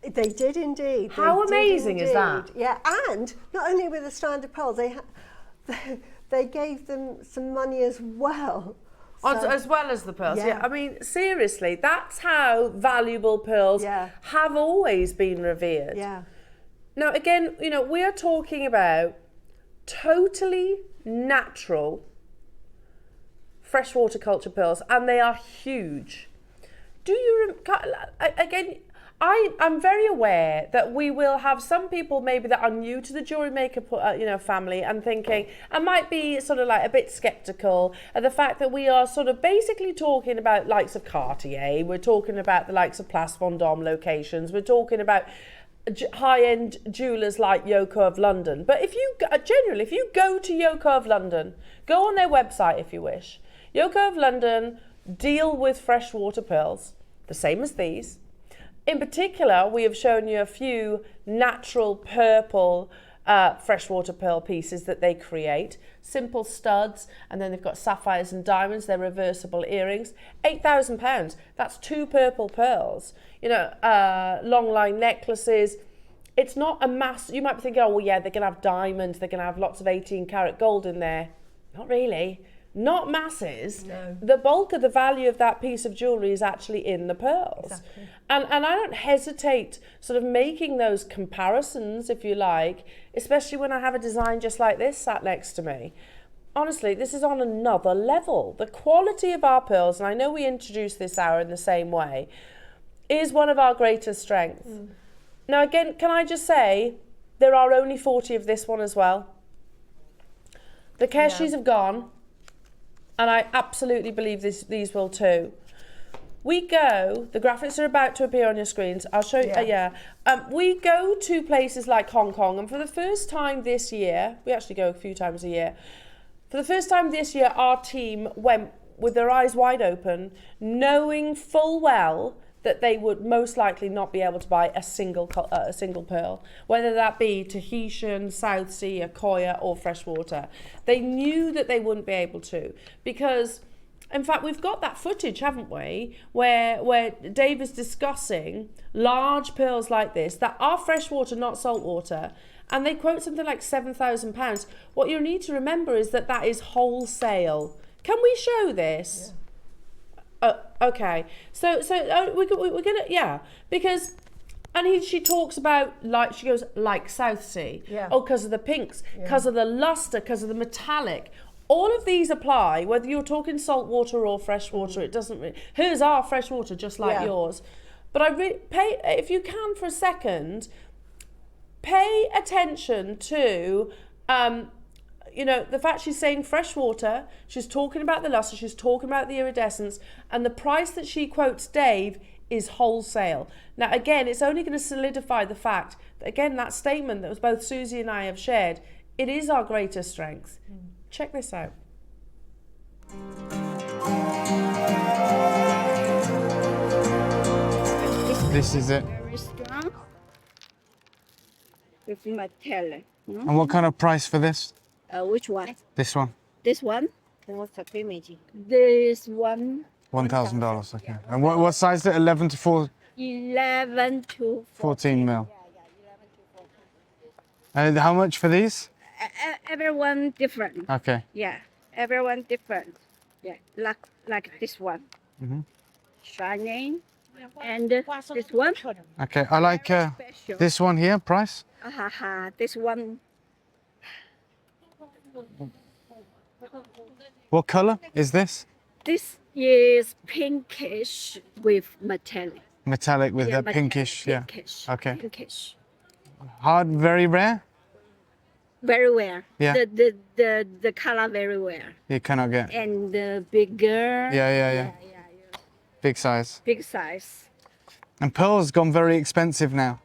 They did indeed. How amazing is that? Yeah, and not only with a strand of pearls, they gave them some money as well. As well as the pearls, Yeah. yeah. I mean, seriously, that's how valuable pearls have always been revered. Yeah. Now, again, you know, we are talking about totally natural freshwater culture pearls, and they are huge. Do you, again, I'm very aware that we will have some people maybe that are new to the JewelleryMaker, family, and thinking, and might be sort of like a bit sceptical at the fact that we are sort of basically talking about likes of Cartier, we're talking about the likes of Place Vendôme locations, we're talking about high-end jewellers like Yoko of London. But if you, generally, if you go to Yoko of London, go on their website if you wish. Yoko of London deal with freshwater pearls, the same as these. In particular, we have shown you a few natural purple freshwater pearl pieces that they create. Simple studs, and then they've got sapphires and diamonds. They're reversible earrings. £8,000. That's 2 purple pearls. You know, long line necklaces. It's not a mass. You might be thinking, oh, well, yeah, they're going to have diamonds. They're going to have lots of 18-karat gold in there. Not really. Not masses. No. The bulk of the value of that piece of jewellery is actually in the pearls. Exactly. And I don't hesitate sort of making those comparisons, if you like, especially when I have a design just like this sat next to me. Honestly, this is on another level. The quality of our pearls, and I know we introduced this hour in the same way, is one of our greatest strengths. Now, again, can I just say, there are only 40 of this one as well. The keshis have gone. And I absolutely believe these will too. We go, the graphics are about to appear on your screens. I'll show you, we go to places like Hong Kong, and for the first time this year, we actually go a few times a year. For the first time this year, our team went with their eyes wide open, knowing full well that they would most likely not be able to buy a single pearl, whether that be Tahitian, South Sea, Akoya or freshwater. They knew that they wouldn't be able to, because in fact we've got that footage, haven't we, where Dave is discussing large pearls like this that are freshwater, not saltwater, and they quote something like £7,000. What you need to remember is that that is wholesale. Can we show this? Yeah. Okay, so we're gonna, because, and she talks about, like, she goes, like South Sea, because of the pinks, because of the luster, because of the metallic. All of these apply, whether you're talking saltwater or freshwater. It doesn't really, hers are freshwater just like yours. But pay, if you can for a second, pay attention to the fact she's saying freshwater, she's talking about the luster, she's talking about the iridescence, and the price that she quotes Dave is wholesale. Now, again, it's only going to solidify the fact that, again, that statement that was both Suzie and I have shared, it is our greatest strength. Check this out. This is it. Very strong. With metal. And what kind of price for this? Which one? This one? This one? This one. $1,000, okay. And what size is it? 11 to 4? 11 to 14 mil. How much for these? Everyone different. Okay. Yeah, everyone different. Yeah, like this one. Shining. And this one. Okay, I like Special. this one here, price? This one. What color is this? This is pinkish with metallic. Metallic with Yeah, the pinkish, yeah. Pinkish. Okay. Pinkish. Hard, very rare? Very rare. Yeah. The color very rare. You cannot get. And bigger. Yeah. Big size. Big size. And pearls gone very expensive now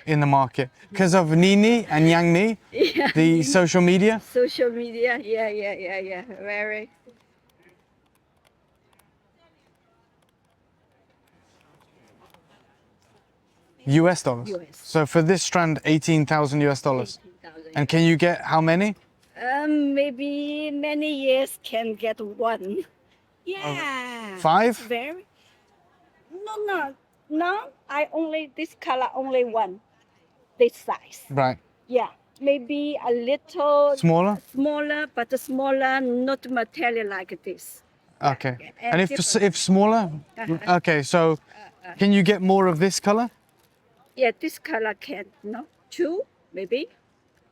in the market because of Nini and Yang Ni, Yeah. the social media. Social media. Yeah. Very. US dollars. US. So for this strand, 18,000 US dollars. 18,000. And can you get how many? Maybe many years can get one. Yeah. 5? Very. No. I only this color only one. This size. Right. Yeah. Maybe a little Smaller? smaller, but smaller, not material like this. Okay. Yeah, And different. if smaller? Okay, so can you get more of this color? Yeah, this color can no 2 maybe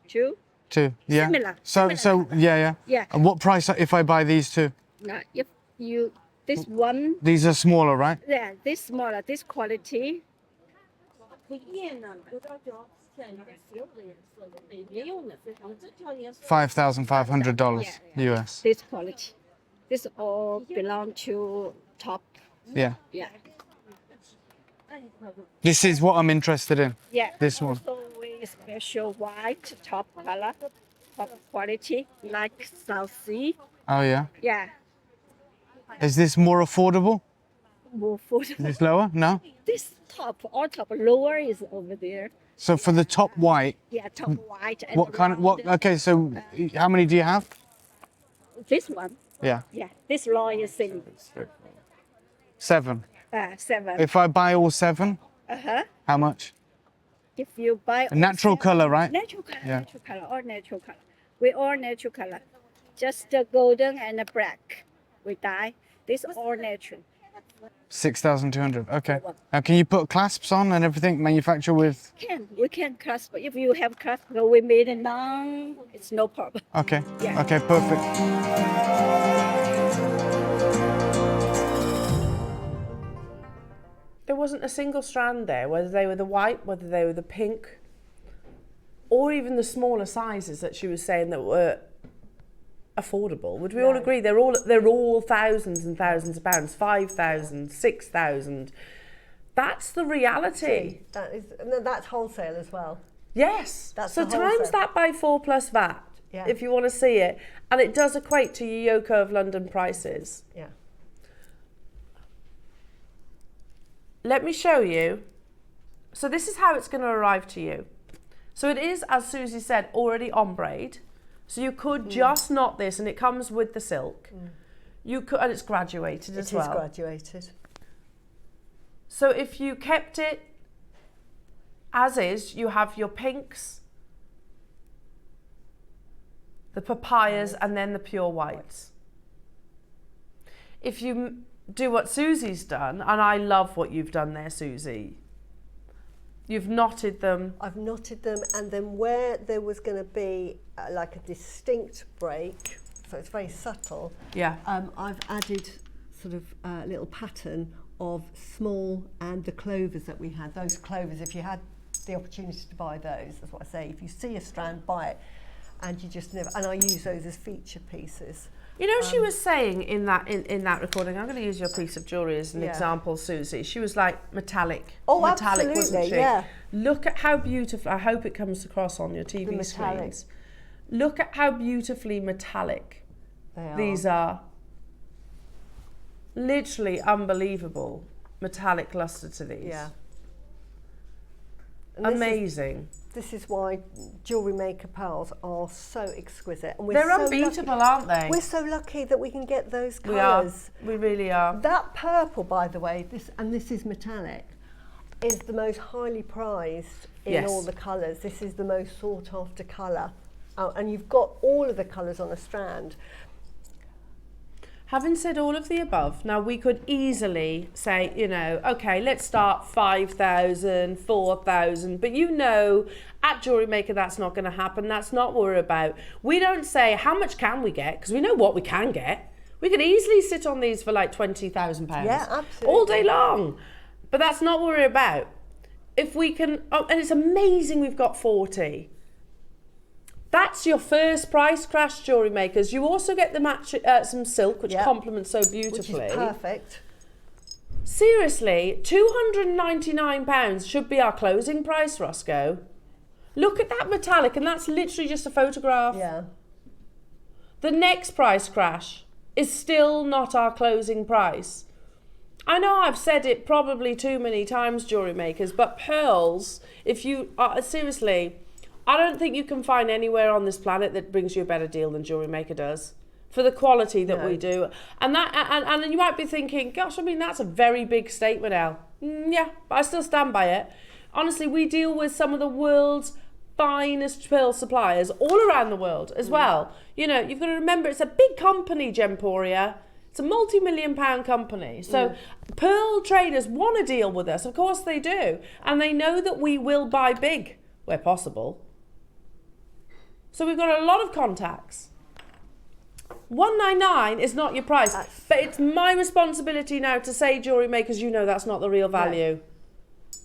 2. 2. Yeah. Similar, So similar. yeah. Yeah. And what price if I buy these two? Now, if you this one, These are smaller, right? yeah, this smaller, this quality. $5,500 US. This quality. This all belong to top. Yeah. Yeah. This is what I'm interested in. Yeah. This one. Also with special white top color, top quality, like South Sea. Oh yeah. Yeah. Is this more affordable? More for Is this lower? No. this top, all top lower is over there. So for the top white, Yeah, top white. And what kind of what? round. Okay, so how many do you have? This one. Yeah. Yeah. This law is same. 7. 7. If I buy all 7, Uh-huh. how much? If you buy A natural all color, right? Natural color, Yeah. natural color, all natural color. We all natural color. Just the golden and the black. We dye. This all natural. 6,200. Okay. Now can you put clasps on and everything? Manufacture with? We can clasp. If you have clasp, we made it now. It's no problem. Okay. Yeah. Okay. Perfect. There wasn't a single strand there, whether they were the white, whether they were the pink, or even the smaller sizes that she was saying that were affordable. Would we all agree they're all thousands and thousands of pounds, 5,000, 6,000. That's the reality. That's wholesale as well. Yes. That's so the times wholesale. that by 4 plus VAT, Yeah. if you want to see it. And it does equate to your Yoko of London prices. Yeah. Let me show you. So this is how it's going to arrive to you. So it is, as Suzie said, already ombre'd. So you could just knot this, and it comes with the silk. You could, and it's graduated as well. It is graduated. So if you kept it as is, you have your pinks, the papayas, and then the pure whites. If you do what Suzie's done, and I love what you've done there, Suzie, you've knotted them. I've knotted them, and then where there was going to be like a distinct break, so it's very subtle. Yeah. I've added sort of a little pattern of small and the clovers that we had. Those clovers, if you had the opportunity to buy those, that's what I say. If you see a strand, buy it, and you just never. And I use those as feature pieces. You know, she was saying in that recording, I'm going to use your piece of jewellery as an Yeah. example, Suzie. She was like metallic. Oh, metallic, wasn't absolutely, she? yeah. Look at how beautiful. I hope it comes across on your TV The metallic. screens. Look at how beautifully metallic They are. these are. Literally unbelievable metallic luster to these. Yeah. And Amazing. This is why JewelleryMaker pearls are so exquisite. And we're They're so unbeatable, lucky. aren't they? We're so lucky that we can get those We are. colours. We really are. That purple, by the way, this is metallic. is the most highly prized in Yes. all the colours. This is the most sought after colour. And you've got all of the colours on a strand. Having said all of the above, now we could easily say, you know, okay, let's start 5,000, 4,000, but you know, at JewelleryMaker, that's not going to happen. That's not what we're about. We don't say, how much can we get? Because we know what we can get. We could easily sit on these for like £20,000. Yeah, absolutely. All day long. But that's not what we're about. If we can, oh, and it's amazing we've got 40. That's your first price crash, JewelleryMakers. You also get the match, some silk, which complements so beautifully. Which is perfect. Seriously, £299 should be our closing price, Roscoe. Look at that metallic, and that's literally just a photograph. Yeah. The next price crash is still not our closing price. I know I've said it probably too many times, JewelleryMakers, but pearls, if you are, seriously, I don't think you can find anywhere on this planet that brings you a better deal than JewelleryMaker does for the quality that we do. And that, and you might be thinking, gosh, I mean, that's a very big statement, Elle. Yeah, but I still stand by it. Honestly, we deal with some of the world's finest pearl suppliers all around the world as well. You know, you've got to remember, it's a big company, Gemporia. It's a multi-million-pound company. So pearl traders want to deal with us. Of course they do. And they know that we will buy big where possible. So we've got a lot of contacts. 199 is not your price, but it's my responsibility now to say, JewelleryMakers, you know that's not the real value. No.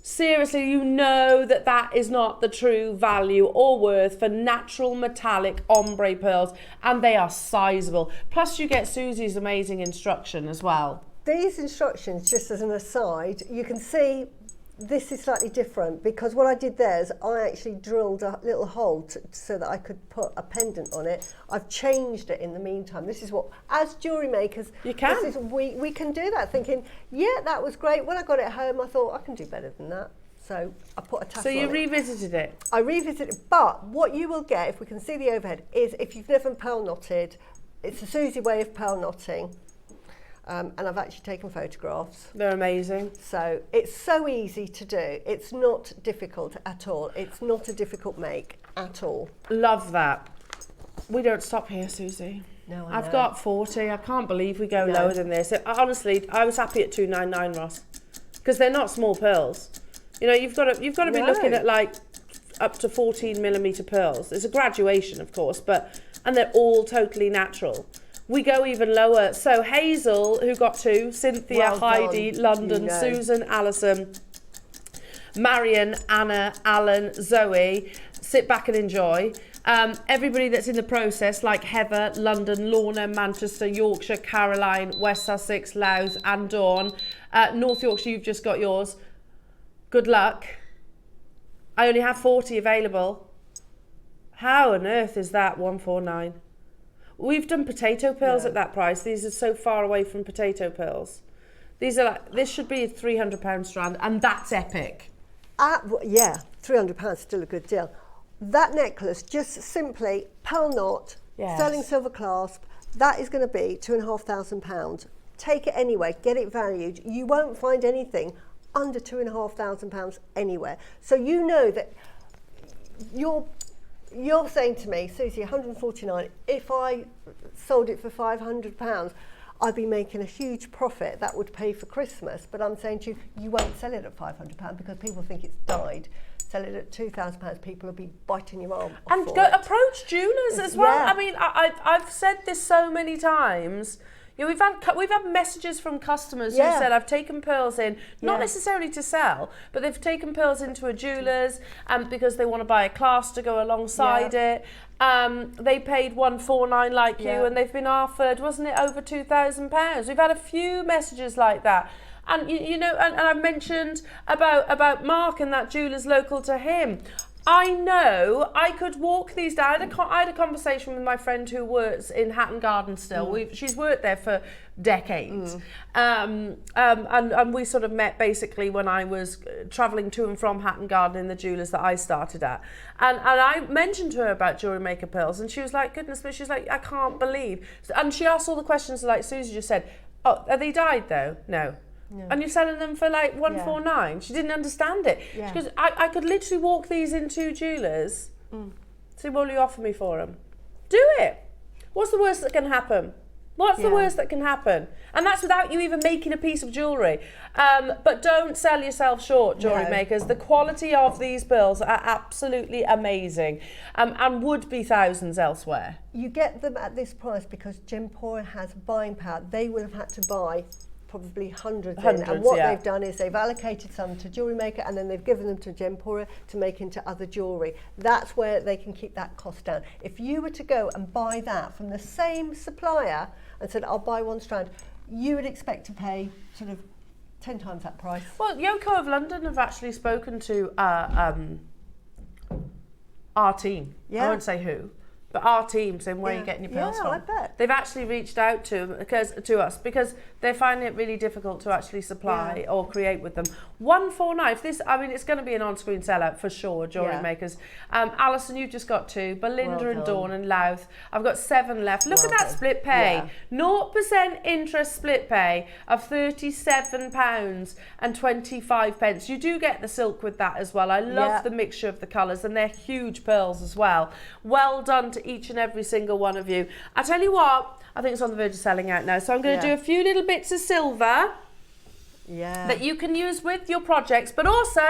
Seriously, you know that that is not the true value or worth for natural metallic ombre pearls, and they are sizable. Plus you get Suzie's amazing instruction as well. These instructions, just as an aside, you can see this is slightly different because what I did there is I actually drilled a little hole so that I could put a pendant on it. I've changed it in the meantime. This is what, as JewelleryMakers, you can. This is, we can do that, thinking, yeah, that was great. When I got it home, I thought, I can do better than that. So I put a tassel on it. So you revisited it? I revisited it, but what you will get, if we can see the overhead, is if you've never pearl knotted, it's a Suzie way of pearl knotting. And I've actually taken photographs. They're amazing. So it's so easy to do. It's not difficult at all. It's not a difficult make at all. Love that. We don't stop here, Suzie. No, I've got 40. I can't believe we go lower than this. Honestly, I was happy at 299, Ross, because they're not small pearls. You know, you've got to be looking at like up to 14mm pearls. It's a graduation, of course, and they're all totally natural. We go even lower. So Hazel, who got 2, Cynthia, Heidi, London, Susan, Alison, Marion, Anna, Alan, Zoe, sit back and enjoy. Everybody that's in the process, like Heather, London, Lorna, Manchester, Yorkshire, Caroline, West Sussex, Louth, and Dawn. North Yorkshire, you've just got yours. Good luck. I only have 40 available. How on earth is that 149? We've done potato pearls at that price. These are so far away from potato pearls. These are like, this should be a £300 strand, and that's epic. Yeah, £300 still a good deal. That necklace, just simply pearl knot, sterling silver clasp, that is going to be £2,500. Take it anyway, get it valued. You won't find anything under £2,500 anywhere. So you know that you're saying to me, Suzie, 149, if I sold it for £500, I'd be making a huge profit. That would pay for Christmas. But I'm saying to you, you won't sell it at £500 because people think it's died. Sell it at £2,000, people will be biting your arm off. And approach jewellers as well. Yeah. I mean, I've said this so many times. You know, we've had messages from customers who said, I've taken pearls in, not necessarily to sell, but they've taken pearls into a jeweller's because they want to buy a clasp to go alongside it. They paid 149 like you, and they've been offered, wasn't it, over £2,000? We've had a few messages like that. And you know, and I mentioned about Mark and that jeweller's local to him. I know I could walk these down. I had a conversation with my friend who works in Hatton Garden still. She's worked there for decades. And we sort of met basically when I was travelling to and from Hatton Garden in the jewellers that I started at. And I mentioned to her about JewelleryMaker pearls, and she was like, goodness me, she's like, I can't believe. And she asked all the questions like Suzie just said. Oh, are they dyed though? No. and you're selling them for like 149. She didn't understand it. Yeah. She goes, I could literally walk these in 2 jewellers. See, what will you offer me for them? Do it. What's the worst that can happen? What's the worst that can happen? And that's without you even making a piece of jewellery. But don't sell yourself short, jewellery makers. The quality of these pearls are absolutely amazing, and would be thousands elsewhere. You get them at this price because Gempora has buying power. They will have had to buy probably hundreds in. And what they've done is they've allocated some to JewelleryMaker and then they've given them to Gempora to make into other jewellery. That's where they can keep that cost down. If you were to go and buy that from the same supplier and said, I'll buy 1 strand, you would expect to pay sort of 10 times that price. Well, Yoko of London have actually spoken to our team. I won't say who. But our team saying, where are you getting your pearls from? I bet. They've actually reached out to us because they're finding it really difficult to actually supply or create with them. 149. This, I mean, it's going to be an on-screen sellout for sure. Jewellery makers. Alison, you've just got 2. Belinda and Dawn and Louth. I've got 7 left. Look at that split pay. 0% interest split pay of £37.25. You do get the silk with that as well. I love the mixture of the colours, and they're huge pearls as well. Well done to each and every single one of you. I tell you what, I think it's on the verge of selling out now. So I'm going to do a few little bits of silver that you can use with your projects, but also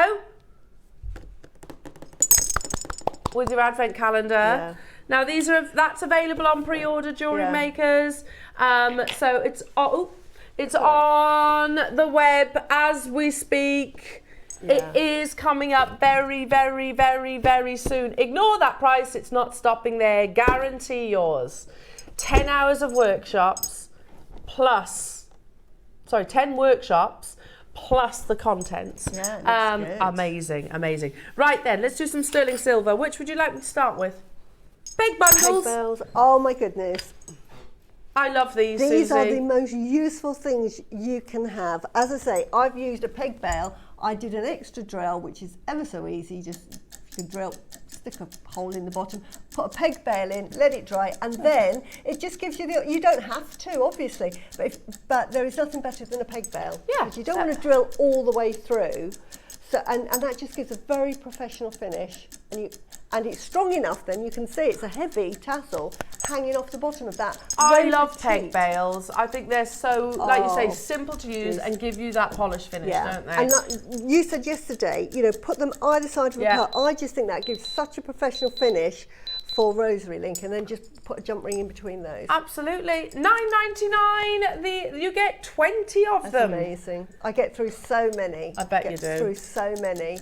with your advent calendar. Now that's available on pre-order, jewellery makers. So it's on the web as we speak. It is coming up very, very, very, very soon. Ignore that price. It's not stopping there. Guarantee yours. 10 hours of workshops plus, 10 workshops plus the contents. Yeah, good. Amazing, amazing. Right then, let's do some sterling silver. Which would you like me to start with? Big bundles. Peg bells. Oh my goodness. I love these, These Suzie. are the most useful things you can have. As I say, I've used a peg bail. I did an extra drill, which is ever so easy. Just you drill, stick a hole in the bottom, put a peg bail in, let it dry, and then it just gives you the. You don't have to, obviously, but there is nothing better than a peg bail. Yeah. Because you don't want to drill all the way through. So and that just gives a very professional finish, and it's strong enough. Then you can see it's a heavy tassel hanging off the bottom of that. I love peg bails. I think they're so, like you say, simple to use and give you that polished finish, don't they? And you said yesterday, put them either side of the pearl. I just think that gives such a professional finish for rosary link, and then just put a jump ring in between those. Absolutely. $9.99. You get 20 of them. That's amazing. I get through so many. I bet you do. Through so many.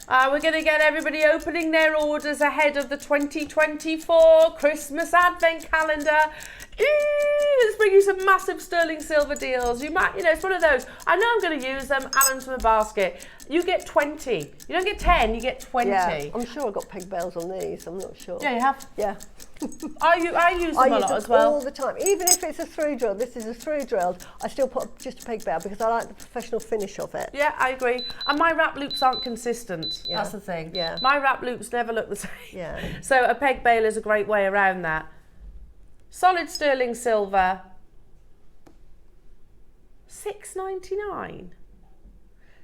We're going to get everybody opening their orders ahead of the 2024 Christmas Advent Calendar. Let's bring you some massive sterling silver deals. You might, it's one of those. I know I'm going to use them, add them to my basket. You get 20. You don't get 10, you get 20. Yeah, I'm sure I've got peg bells on these, I'm not sure. Yeah, you have? Yeah. I use them a lot as well. All the time. Even if it's a through drill, this is a through drill, I still put just a peg bell because I like the professional finish of it. Yeah, I agree. And my wrap loops aren't consistent. Yeah. That's the thing. Yeah. My wrap loops never look the same. Yeah. So a peg bail is a great way around that. Solid sterling silver, £6.99.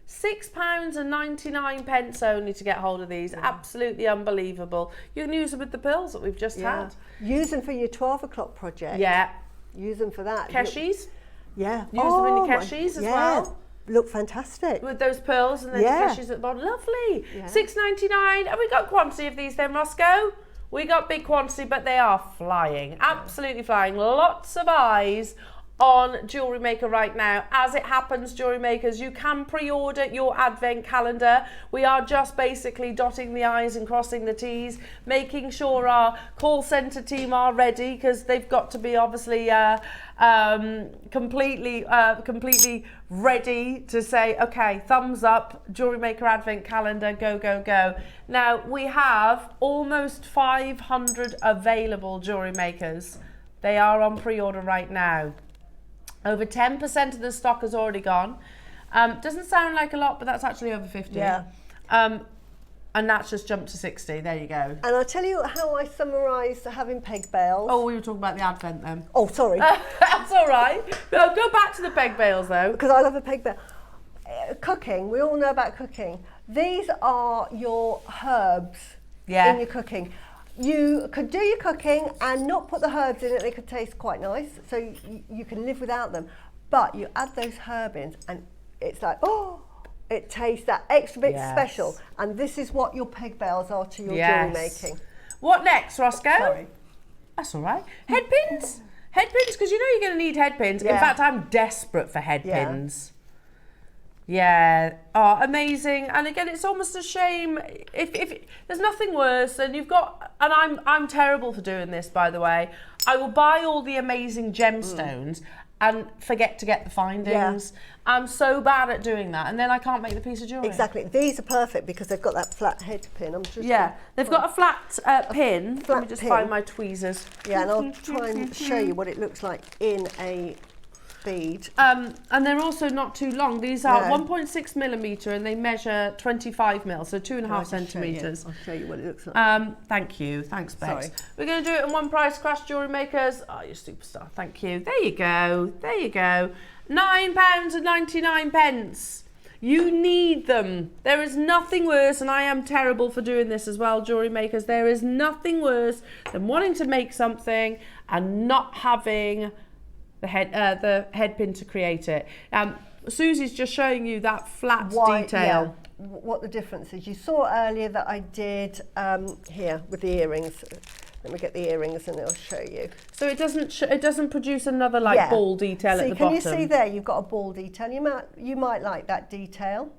£6.99 only to get hold of these. Absolutely unbelievable. You can use them with the pearls that we've just had. Use them for your 12 o'clock project. Yeah. Use them for that. Keshies. Yeah. Use them in your keshies as well. Look fantastic. With those pearls and then the keshies at the bottom. Lovely. Yeah. £6.99. Have we got quantity of these then, Roscoe? We got big quantity, but they are flying. Absolutely flying. Lots of eyes on JewelleryMaker right now. As it happens, Jewellery Makers, you can pre-order your advent calendar. We are just basically dotting the I's and crossing the T's, making sure our call centre team are ready, because they've got to be obviously completely ready to say, okay, thumbs up, JewelleryMaker advent calendar, go, go, go. Now, we have almost 500 available Jewellery Makers. They are on pre-order right now. Over 10% of the stock has already gone. Doesn't sound like a lot, but that's actually over 50. Yeah. And that's just jumped to 60. There you go. And I'll tell you how I summarise having peg bales. Oh, we were talking about the Advent then. Oh, sorry. That's all right. No, go back to the peg bales though. Because I love a peg bale. Cooking, we all know about cooking. These are your herbs in your cooking. You could do your cooking and not put the herbs in it. They could taste quite nice, so you can live without them. But you add those herbs in and it's like, oh, it tastes that extra bit special. And this is what your peg bales are to your jewellery making. What next, Roscoe? Sorry. That's all right. Head pins? Head pins, because you know you're going to need head pins. Yeah. In fact, I'm desperate for head pins. Yeah, oh, amazing. And again, it's almost a shame if there's nothing worse and you've got, and I'm terrible for doing this, by the way. I will buy all the amazing gemstones and forget to get the findings. I'm so bad at doing that, and then I can't make the piece of jewellery. Exactly. These are perfect because they've got that flat head pin. I'm just they've got a flat pin. Let me just find my tweezers. Yeah, and I'll try and show you what it looks like in a bead. And they're also not too long. These are 1.6 millimetre and they measure 25 mil, so 2.5 centimetres. I'll show you what it looks like. Thank you. Thanks, Bex. Sorry. We're going to do it in one price crash, jewellery makers. Oh, you're a superstar. Thank you. There you go. There you go. £9.99. You need them. There is nothing worse, and I am terrible for doing this as well, jewellery makers. There is nothing worse than wanting to make something and not having the head pin to create it. Susie's just showing you that flat detail. Yeah, what the difference is. You saw earlier that I did here with the earrings. Let me get the earrings and it'll show you. So it doesn't produce another ball detail at the can bottom. You see there? You've got a ball detail. You might like that detail.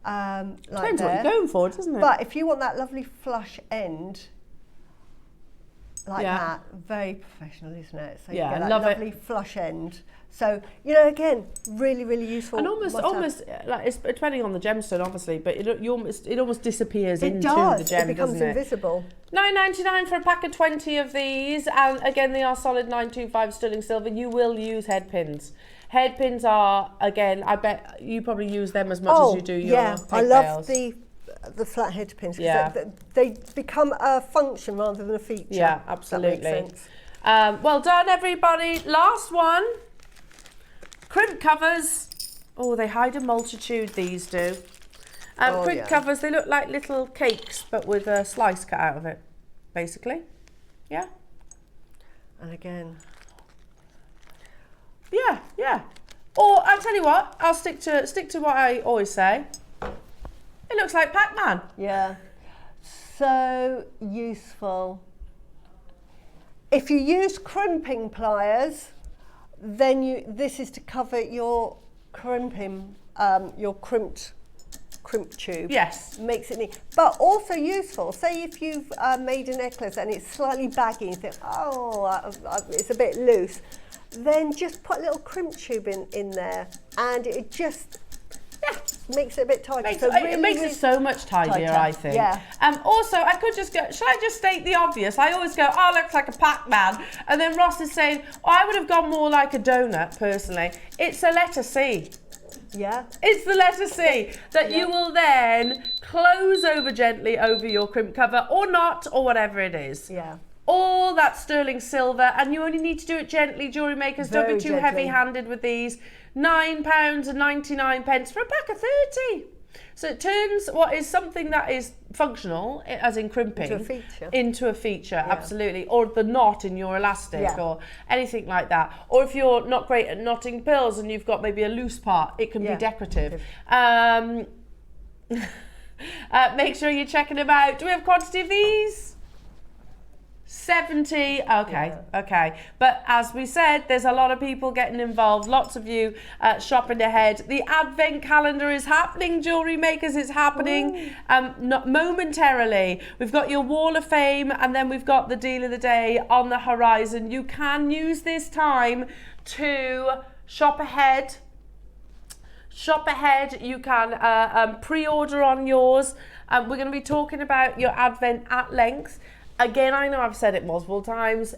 Depends what you're going for, doesn't it? But if you want that lovely flush end, like that, very professional, isn't it? So you get that lovely flush end. So, you know, again, really, really useful. And almost like it's depending on the gemstone, obviously, but it almost disappears into the gem, it becomes doesn't it? invisible. £9.99 for a pack of 20 of these, and again, they are solid 925 sterling silver. You will use head pins. Head pins are, again, I bet you probably use them as much as you do your peg I love bales. the flat head pins because they become a function rather than a feature. Yeah, absolutely. That makes sense. Well done, everybody. Last one. Crimp covers. Oh, they hide a multitude, these do. Crimp covers, they look like little cakes, but with a slice cut out of it, basically. Yeah. And again. Yeah. Or I'll tell you what, I'll stick to what I always say. It looks like Pac-Man. Yeah. So useful. If you use crimping pliers, then this is to cover your crimping, your crimped tube. Yes. Makes it neat. But also useful. Say if you've made a necklace and it's slightly baggy and you think, it's a bit loose, then just put a little crimp tube in there and it just makes it a bit tighter. It makes it so much tidier, I think. Yeah. Also, I could just go, shall I just state the obvious? I always go, oh, looks like a Pac-Man. And then Ross is saying, I would have gone more like a donut, personally. It's a letter C. Yeah. It's the letter C that you will then close over gently over your crimp cover or not, or whatever it is. Yeah. All that sterling silver, and you only need to do it gently, jewellery makers. Don't be too heavy-handed with these. £9.99 for a pack of 30. So it turns what is something that is functional, as in crimping, into a feature, absolutely. Or the knot in your elastic or anything like that. Or if you're not great at knotting pills and you've got maybe a loose part, it can be decorative. Make sure you're checking them out. Do we have quantity of these? 70. Okay. But as we said, there's a lot of people getting involved, lots of you shopping ahead. The advent calendar is happening, jewellery makers. It's happening not momentarily. We've got your wall of fame, and then we've got the deal of the day on the horizon. You can use this time to shop ahead. You can pre-order on yours. We're going to be talking about your advent at length. Again, I know I've said it multiple times.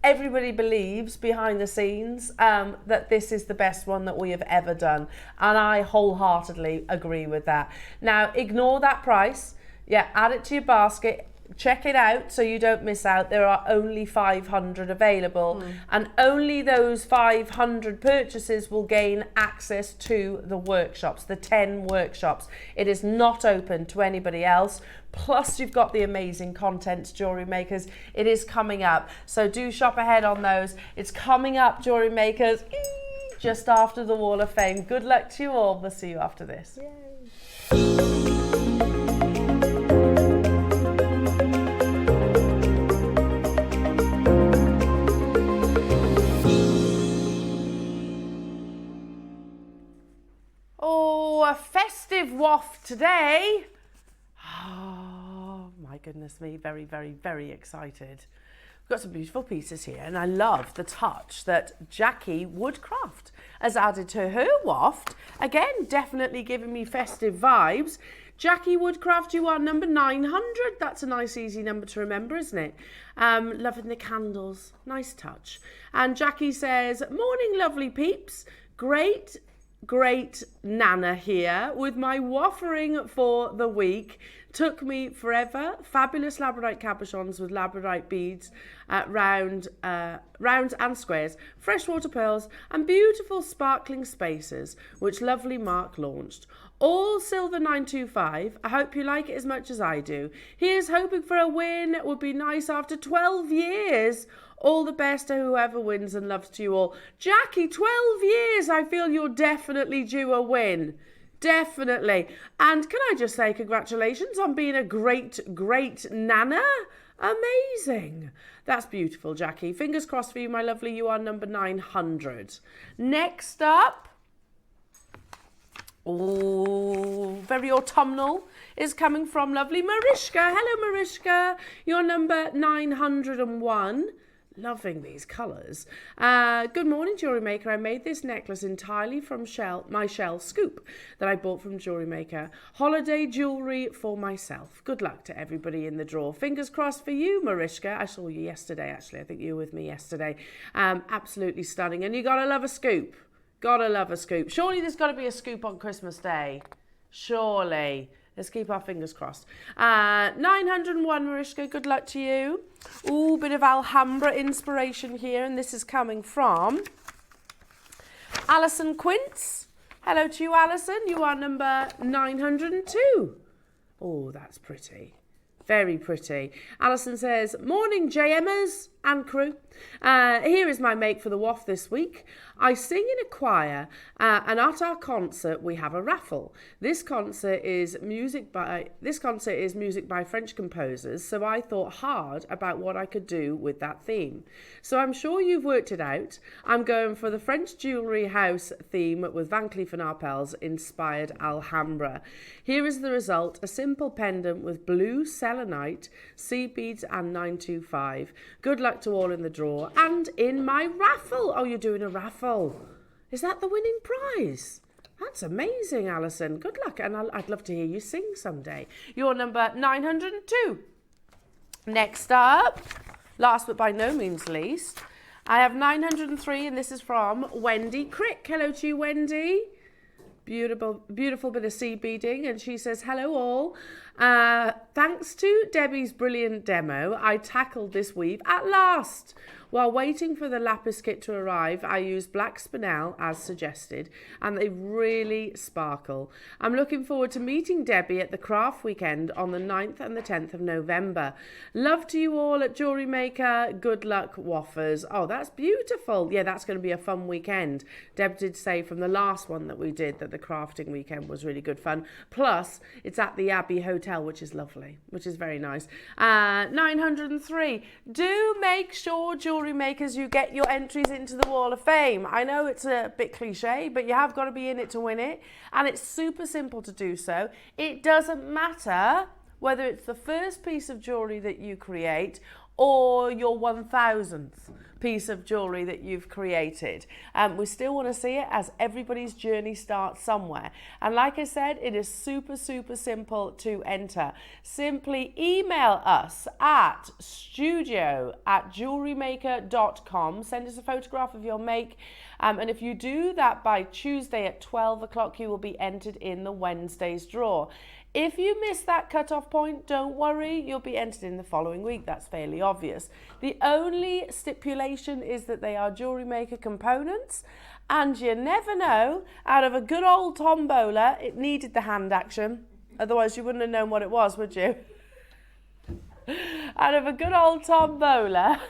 Everybody believes behind the scenes that this is the best one that we have ever done. And I wholeheartedly agree with that. Now, ignore that price. Yeah, add it to your basket. Check it out so you don't miss out. There are only 500 available, and only those 500 purchases will gain access to the workshops, the 10 workshops. It is not open to anybody else. Plus, you've got the amazing content, Jewellery Makers. It is coming up, so do shop ahead on those. It's coming up, Jewellery Makers, just after the Wall of Fame. Good luck to you all. We'll see you after this. Yay. A festive waft today. Oh my goodness me, very, very, very excited. We've got some beautiful pieces here, and I love the touch that Jackie Woodcraft has added to her waft. Again, definitely giving me festive vibes. Jackie Woodcraft, you are number 900. That's a nice, easy number to remember, isn't it? Loving the candles. Nice touch. And Jackie says, morning, lovely peeps. Great Nana here with my waffering for the week. Took me forever. Fabulous labradorite cabochons with labradorite beads, rounds and squares, freshwater pearls and beautiful sparkling spaces, which lovely Mark launched. All silver 925. I hope you like it as much as I do. Here's hoping for a win. It would be nice after 12 years. All the best to whoever wins, and loves to you all. Jackie, 12 years. I feel you're definitely due a win. Definitely. And can I just say congratulations on being a great Nana. Amazing. That's beautiful, Jackie. Fingers crossed for you, my lovely. You are number 900. Next up. Oh, very autumnal is coming from lovely Mariska. Hello, Mariska. You're number 901. Loving these colours. Good morning, Jewellery Maker. I made this necklace entirely from my shell scoop that I bought from Jewellery Maker. Holiday jewellery for myself. Good luck to everybody in the draw. Fingers crossed for you, Mariska. I saw you yesterday, actually. I think you were with me yesterday. Absolutely stunning. And you gotta love a scoop. Gotta love a scoop. Surely there's got to be a scoop on Christmas Day. Surely. Let's keep our fingers crossed. 901, Mariska, good luck to you. Ooh, bit of Alhambra inspiration here, and this is coming from Alison Quince. Hello to you, Alison. You are number 902. Oh, that's pretty. Very pretty. Alison says, morning, JMers and crew. Here is my make for the waft this week. I sing in a choir, and at our concert we have a raffle. This concert is music by French composers, so I thought hard about what I could do with that theme. So I'm sure you've worked it out. I'm going for the French jewellery house theme with Van Cleef & Arpels inspired Alhambra. Here is the result: a simple pendant with blue selenite, seed beads and 925. Good luck to all in the draw and in my raffle. Oh, you're doing a raffle. Is that the winning prize? That's amazing, Alison. Good luck, and I'd love to hear you sing someday. You're number 902. Next up, last but by no means least, I have 903, and this is from Wendy Crick. Hello to you, Wendy. Beautiful bit of seed beading, and she says, hello all. Thanks to Debbie's brilliant demo, I tackled this weave at last. While waiting for the lapis kit to arrive, I used black spinel as suggested, and they really sparkle. I'm looking forward to meeting Debbie at the craft weekend on the 9th and the 10th of November. Love to you all at Jewellery Maker. Good luck, waffers. Oh, that's beautiful. Yeah, that's going to be a fun weekend. Deb did say from the last one that we did that the crafting weekend was really good fun. Plus, it's at the Abbey Hotel, which is lovely, which is very nice. 903. Do make sure, Jewellery Makers, you get your entries into the Wall of Fame. I know it's a bit cliche, but you have got to be in it to win it, and it's super simple to do so. It doesn't matter whether it's the first piece of jewellery that you create or your 1000th piece of jewellery that you've created. We still want to see it, as everybody's journey starts somewhere. And like I said, it is super simple to enter. Simply email us at studio@jewellerymaker.com. Send us a photograph of your make. And if you do that by Tuesday at 12 o'clock, you will be entered in the Wednesday's draw. If you miss that cut-off point, don't worry, you'll be entered in the following week. That's fairly obvious. The only stipulation is that they are JewelleryMaker components, and you never know, out of a good old tombola, it needed the hand action. Otherwise, you wouldn't have known what it was, would you? Out of a good old tombola,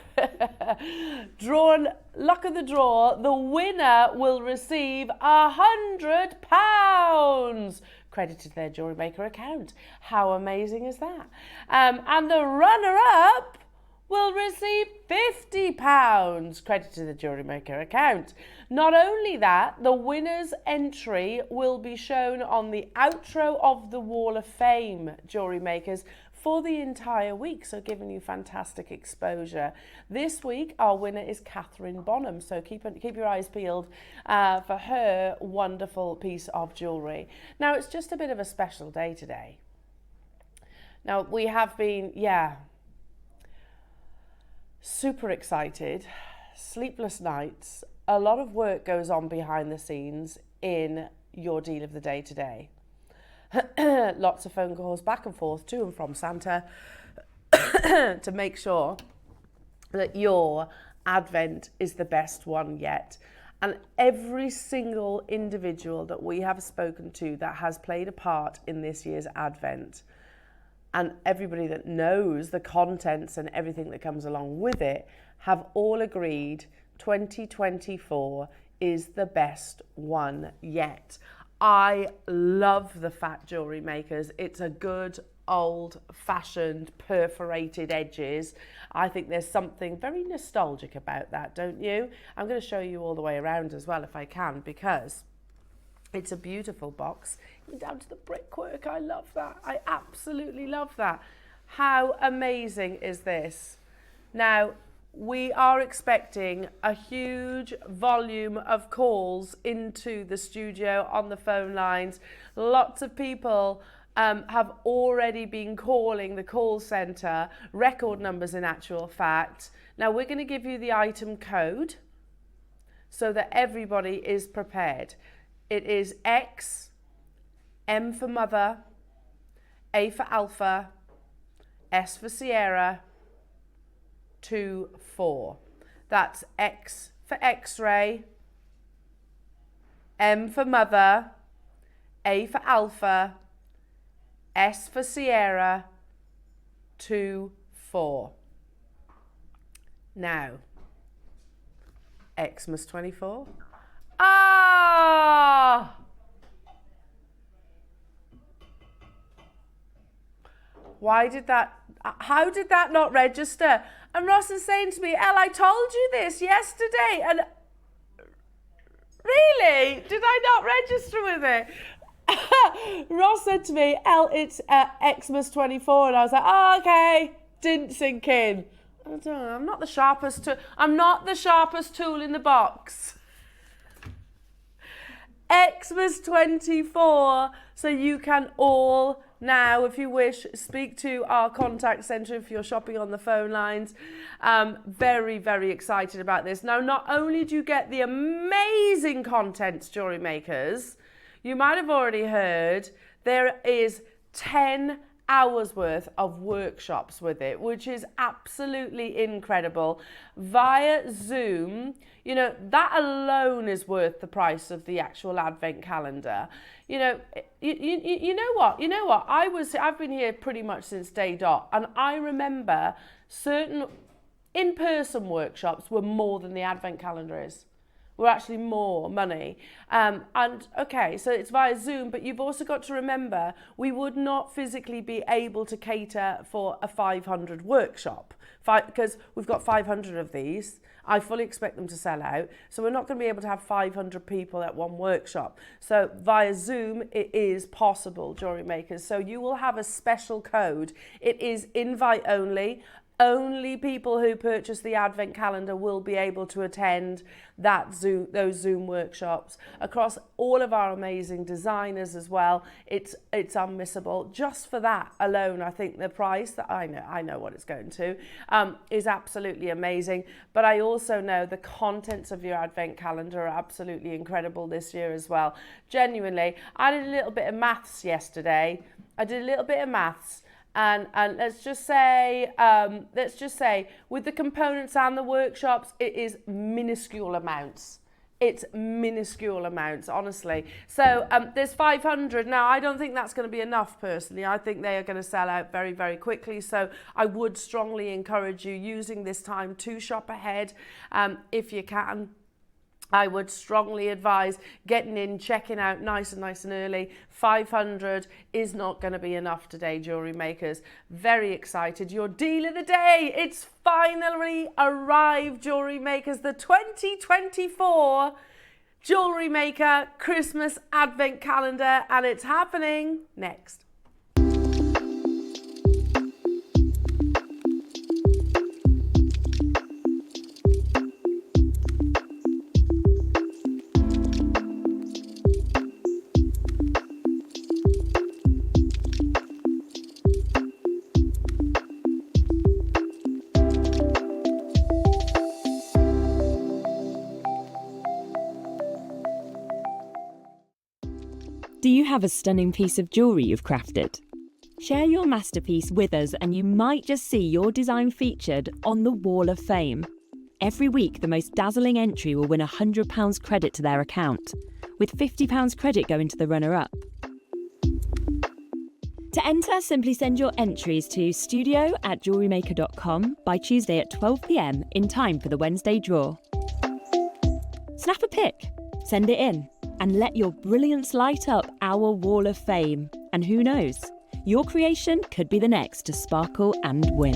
drawn luck of the draw, the winner will receive £100 credited to their JewelleryMaker account. How amazing is that? And the runner-up will receive £50 credited to the JewelleryMaker account. Not only that, the winner's entry will be shown on the outro of the Wall of Fame JewelleryMakers for the entire week, so giving you fantastic exposure. This week, our winner is Catherine Bonham, so keep your eyes peeled for her wonderful piece of jewellery. Now, it's just a bit of a special day today. Now, we have been, super excited, sleepless nights, a lot of work goes on behind the scenes in your deal of the day today. Lots of phone calls back and forth to and from Santa to make sure that your Advent is the best one yet. And every single individual that we have spoken to that has played a part in this year's Advent, and everybody that knows the contents and everything that comes along with it, have all agreed 2024 is the best one yet. I love the fat jewellery makers. It's a good old-fashioned perforated edges. I think there's something very nostalgic about that, don't you? I'm going to show you all the way around as well if I can, because it's a beautiful box. Even down to the brickwork, I love that. I absolutely love that. How amazing is this? Now, we are expecting a huge volume of calls into the studio on the phone lines. Lots of people have already been calling the call centre, record numbers in actual fact. Now, we're going to give you the item code so that everybody is prepared. It is X, M for mother, A for alpha, S for Sierra, 24. That's X for X-ray, M for mother, A for alpha, S for Sierra, 24. Now, Xmas 24. Ah! Why did that, how did that not register? And Ross is saying to me, Elle, I told you this yesterday. And really, did I not register with it? Ross said to me, Elle, it's Xmas 24. And I was like, oh, okay. Didn't sink in. I don't know, I'm not the sharpest tool. I'm not the sharpest tool in the box. Xmas 24. So you can all now, if you wish, speak to our contact centre if you're shopping on the phone lines. Very, very excited about this. Now, not only do you get the amazing contents, jewellery makers, you might have already heard there is 10 hours worth of workshops with it, which is absolutely incredible via Zoom. You know, that alone is worth the price of the actual advent calendar. You know, you know what? I've been here pretty much since day dot, and I remember certain in-person workshops were more than the advent calendar is. Were actually more money. And okay, so it's via Zoom, but you've also got to remember we would not physically be able to cater for a 500 workshop because we've got 500 of these. I fully expect them to sell out. So we're not going to be able to have 500 people at one workshop. So via Zoom, it is possible, jewellery makers. So you will have a special code. It is invite only only people who purchase the advent calendar will be able to attend those Zoom workshops across all of our amazing designers as well. It's unmissable. Just for that alone, I think the price that I know what it's going to is absolutely amazing. But I also know the contents of your advent calendar are absolutely incredible this year as well. Genuinely, I did a little bit of maths yesterday. And let's just say with the components and the workshops, it is minuscule amounts. It's minuscule amounts, honestly. So there's 500. Now, I don't think that's going to be enough personally. I think they are going to sell out very, very quickly. So I would strongly encourage you using this time to shop ahead if you can. I would strongly advise getting in, checking out nice and early. 500 is not going to be enough today, jewellery makers. Very excited. Your deal of the day, it's finally arrived, jewellery makers. The 2024 Jewellery Maker Christmas Advent Calendar, and it's happening next. Do you have a stunning piece of jewellery you've crafted? Share your masterpiece with us and you might just see your design featured on the Wall of Fame. Every week, the most dazzling entry will win £100 credit to their account, with £50 credit going to the runner-up. To enter, simply send your entries to studio@jewellerymaker.com by Tuesday at 12 p.m. in time for the Wednesday draw. Snap a pic, send it in, and let your brilliance light up our Wall of Fame. And who knows, your creation could be the next to sparkle and win.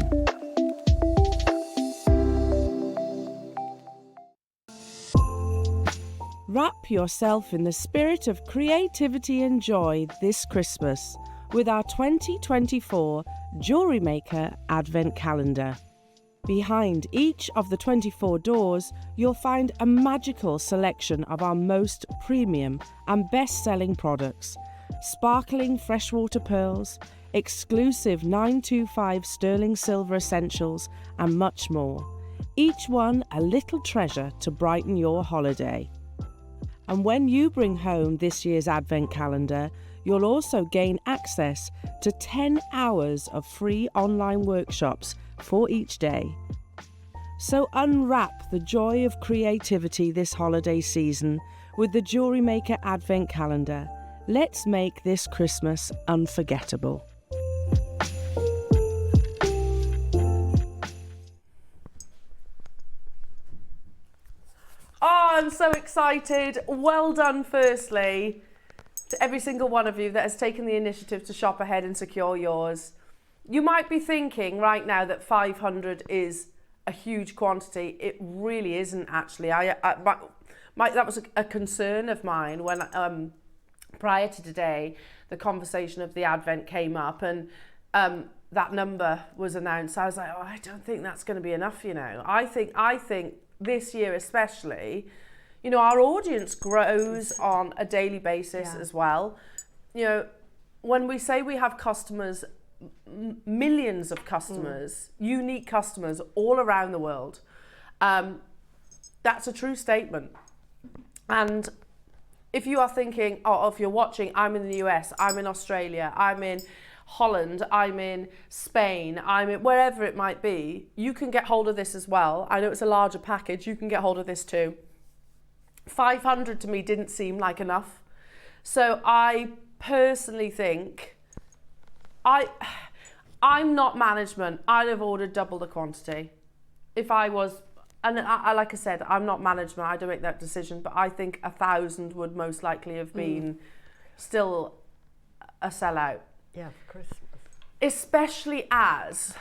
Wrap yourself in the spirit of creativity and joy this Christmas with our 2024 Jewellery Maker Advent Calendar. Behind each of the 24 doors, you'll find a magical selection of our most premium and best-selling products, sparkling freshwater pearls, exclusive 925 sterling silver essentials, and much more. Each one a little treasure to brighten your holiday. And when you bring home this year's Advent Calendar, you'll also gain access to 10 hours of free online workshops for each day. So unwrap the joy of creativity this holiday season with the Jewellery Maker Advent Calendar. Let's make this Christmas unforgettable. Oh, I'm so excited. Well done, firstly, to every single one of you that has taken the initiative to shop ahead and secure yours. You might be thinking right now that 500 is a huge quantity. It really isn't, actually. That was a concern of mine when prior to today, the conversation of the Advent came up and that number was announced. I was like, oh, I don't think that's going to be enough, you know. I think this year especially, you know, our audience grows on a daily basis as well. You know, when we say we have customers, millions of customers, unique customers all around the world, that's a true statement. And if you are thinking, oh, if you're watching, I'm in the US, I'm in Australia, I'm in Holland, I'm in Spain, I'm in wherever it might be, you can get hold of this as well. I know it's a larger package, you can get hold of this too. 500 to me didn't seem like enough. So I personally think, I'm not management, I'd have ordered double the quantity. If I was, and like I said, I'm not management, I don't make that decision, but I think 1,000 would most likely have been still a sellout. Yeah, for Christmas. Especially as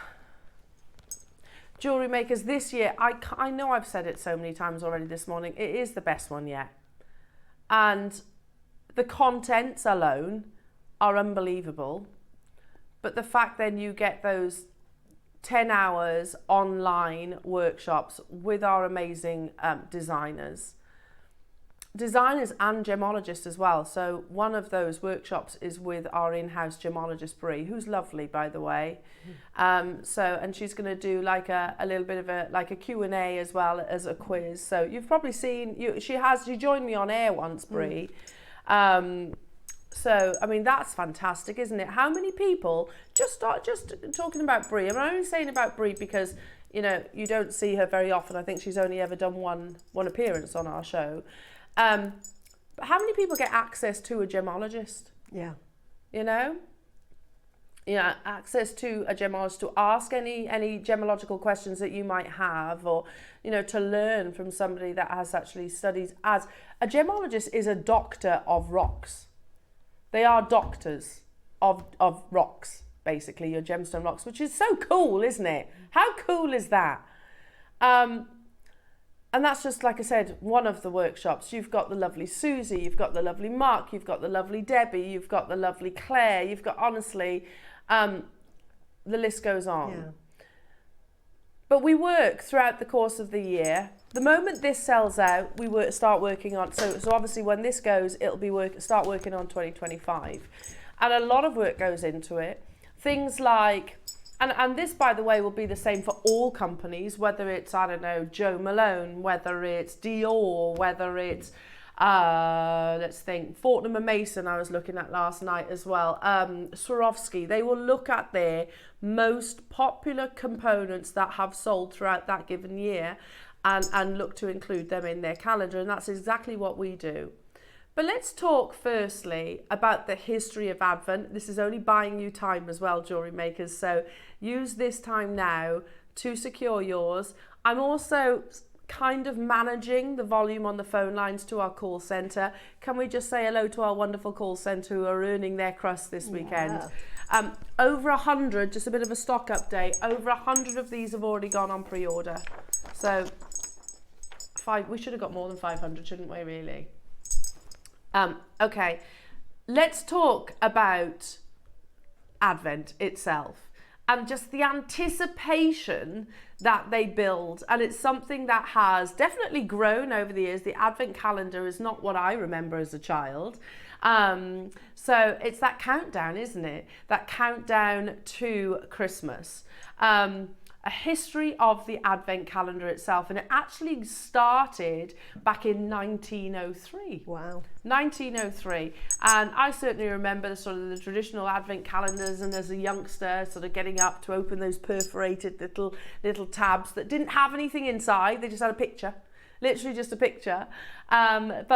jewellery makers this year, I know I've said it so many times already this morning, it is the best one yet. And the contents alone are unbelievable. But the fact then you get those 10 hours online workshops with our amazing designers and gemologists as well. So one of those workshops is with our in-house gemologist Brie, who's lovely, by the way. And she's going to do like a little bit of a Q&A as well as a quiz. So you've probably seen, she joined me on air once, Brie. So, I mean, that's fantastic, isn't it? How many people, just talking about Brie, I'm only saying about Brie because, you know, you don't see her very often. I think she's only ever done one appearance on our show. But how many people get access to a gemologist? Yeah. You know? Yeah, access to a gemologist to ask any gemological questions that you might have, or, you know, to learn from somebody that has actually studied as... A gemologist is a doctor of rocks. They are doctors of rocks, basically, your gemstone rocks, which is so cool, isn't it? How cool is that? And that's just, like I said, one of the workshops. You've got the lovely Suzie, you've got the lovely Mark, you've got the lovely Debbie, you've got the lovely Claire, you've got, honestly, the list goes on. Yeah. But we work throughout the course of the year. The moment this sells out, we start working on, so obviously when this goes, it'll be start working on 2025. And a lot of work goes into it. Things like, and this, by the way, will be the same for all companies, whether it's, I don't know, Joe Malone, whether it's Dior, whether it's, let's think, Fortnum & Mason I was looking at last night as well, Swarovski. They will look at their most popular components that have sold throughout that given year and look to include them in their calendar, and that's exactly what we do. But let's talk firstly about the history of Advent. This is only buying you time as well, jewellery makers, so use this time now to secure yours. I'm also kind of managing the volume on the phone lines to our call centre. Can we just say hello to our wonderful call centre who are earning their crust this weekend? Over 100, just a bit of a stock update, over 100 of these have already gone on pre-order. So we should have got more than 500, shouldn't we, really? Okay, let's talk about Advent itself and just the anticipation that they build. And it's something that has definitely grown over the years. The Advent calendar is not what I remember as a child. So it's that countdown, isn't it? That countdown to Christmas. A history of the Advent calendar itself, and it actually started back in 1903. Wow. 1903, and I certainly remember the traditional Advent calendars, and as a youngster sort of getting up to open those perforated little tabs that didn't have anything inside, they just had a picture. Literally just a picture, and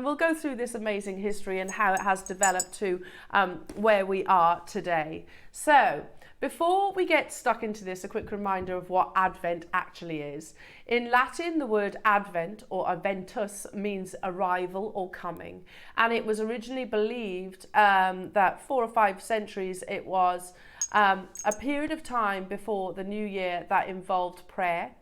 we'll go through this amazing history and how it has developed to where we are today. So before we get stuck into this, a quick reminder of what Advent actually is. In Latin, the word Advent or Adventus means arrival or coming, and it was originally believed that 4 or 5 centuries it was a period of time before the new year that involved prayer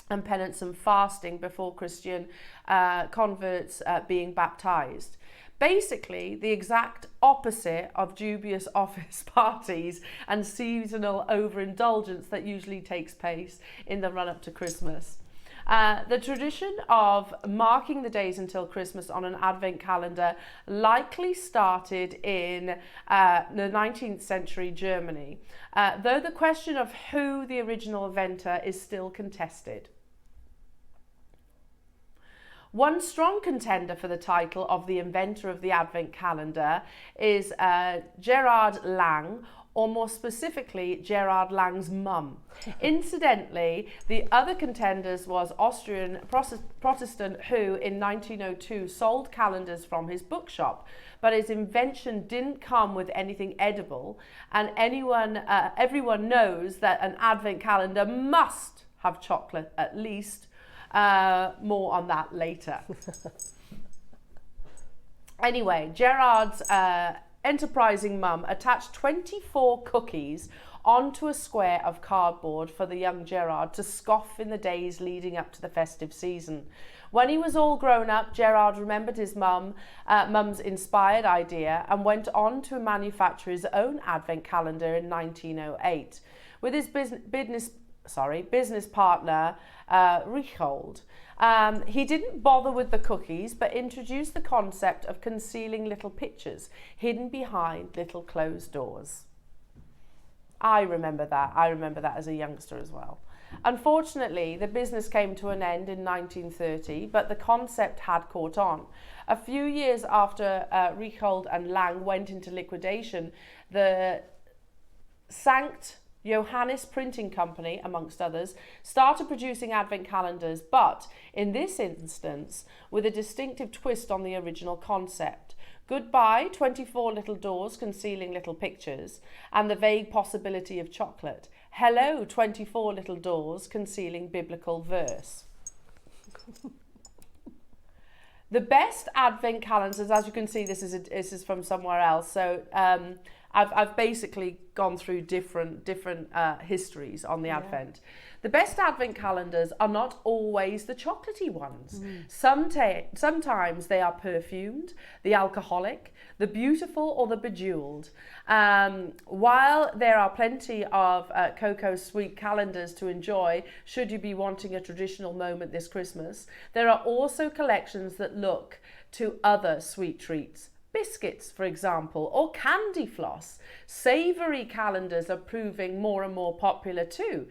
and penance and fasting before Christian converts being baptized. Basically, the exact opposite of dubious office parties and seasonal overindulgence that usually takes place in the run-up to Christmas. The tradition of marking the days until Christmas on an Advent calendar likely started in the 19th century Germany, though the question of who the original inventor is still contested. One strong contender for the title of the inventor of the Advent calendar is Gerard Lang, or more specifically, Gerard Lang's mum. Incidentally, the other contenders was Austrian Protestant who in 1902 sold calendars from his bookshop, but his invention didn't come with anything edible, and everyone knows that an Advent calendar must have chocolate at least. More on that later. Anyway, Gerard's enterprising mum attached 24 cookies onto a square of cardboard for the young Gerard to scoff in the days leading up to the festive season. When he was all grown up, Gerard remembered his mum's inspired idea and went on to manufacture his own advent calendar in 1908 with his business partner, Richold. He didn't bother with the cookies, but introduced the concept of concealing little pictures hidden behind little closed doors. I remember that. I remember that as a youngster as well. Unfortunately, the business came to an end in 1930, but the concept had caught on. A few years after Richold and Lang went into liquidation, the Sankt Johannes Printing Company, amongst others, started producing advent calendars, but in this instance with a distinctive twist on the original concept. Goodbye 24 little doors concealing little pictures and the vague possibility of chocolate. Hello 24 little doors concealing biblical verse. The best advent calendars, as you can see, this is from somewhere else. So I've basically gone through different histories on the Advent. The best Advent calendars are not always the chocolatey ones. Sometimes they are perfumed, the alcoholic, the beautiful or the bejeweled. While there are plenty of cocoa sweet calendars to enjoy should you be wanting a traditional moment this Christmas, there are also collections that look to other sweet treats. Biscuits, for example, or candy floss. Savoury calendars are proving more and more popular too,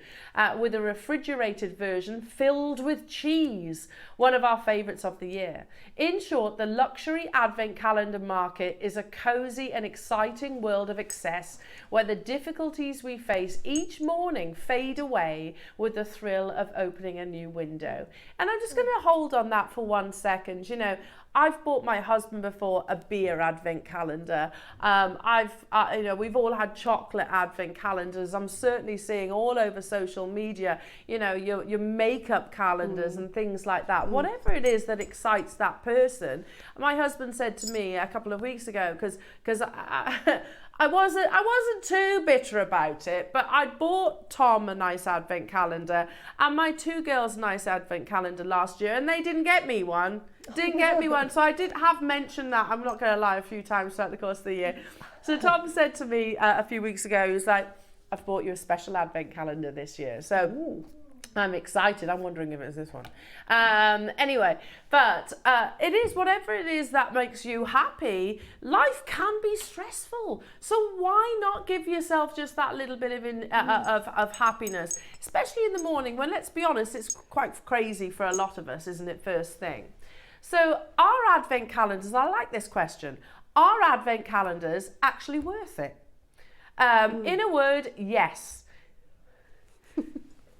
with a refrigerated version filled with cheese, one of our favourites of the year. In short, the luxury advent calendar market is a cosy and exciting world of excess where the difficulties we face each morning fade away with the thrill of opening a new window. And I'm just going to hold on that for 1 second. You know, I've bought my husband before a beer advent calendar. You know, we've all had chocolate advent calendars. I'm certainly seeing all over social media, you know, your makeup calendars and things like that. Whatever it is that excites that person. My husband said to me a couple of weeks ago, because I wasn't too bitter about it, but I bought Tom a nice advent calendar and my two girls a nice advent calendar last year, and they didn't get me one. So I did have mentioned that, I'm not going to lie, a few times throughout the course of the year. So Tom said to me a few weeks ago, he was like, I've bought you a special advent calendar this year. So I'm excited. I'm wondering if it's this one. Anyway, but it is whatever it is that makes you happy. Life can be stressful. So why not give yourself just that little bit of happiness, especially in the morning when, let's be honest, it's quite crazy for a lot of us, isn't it, first thing? So are advent calendars, I like this question, are advent calendars actually worth it? In a word, yes.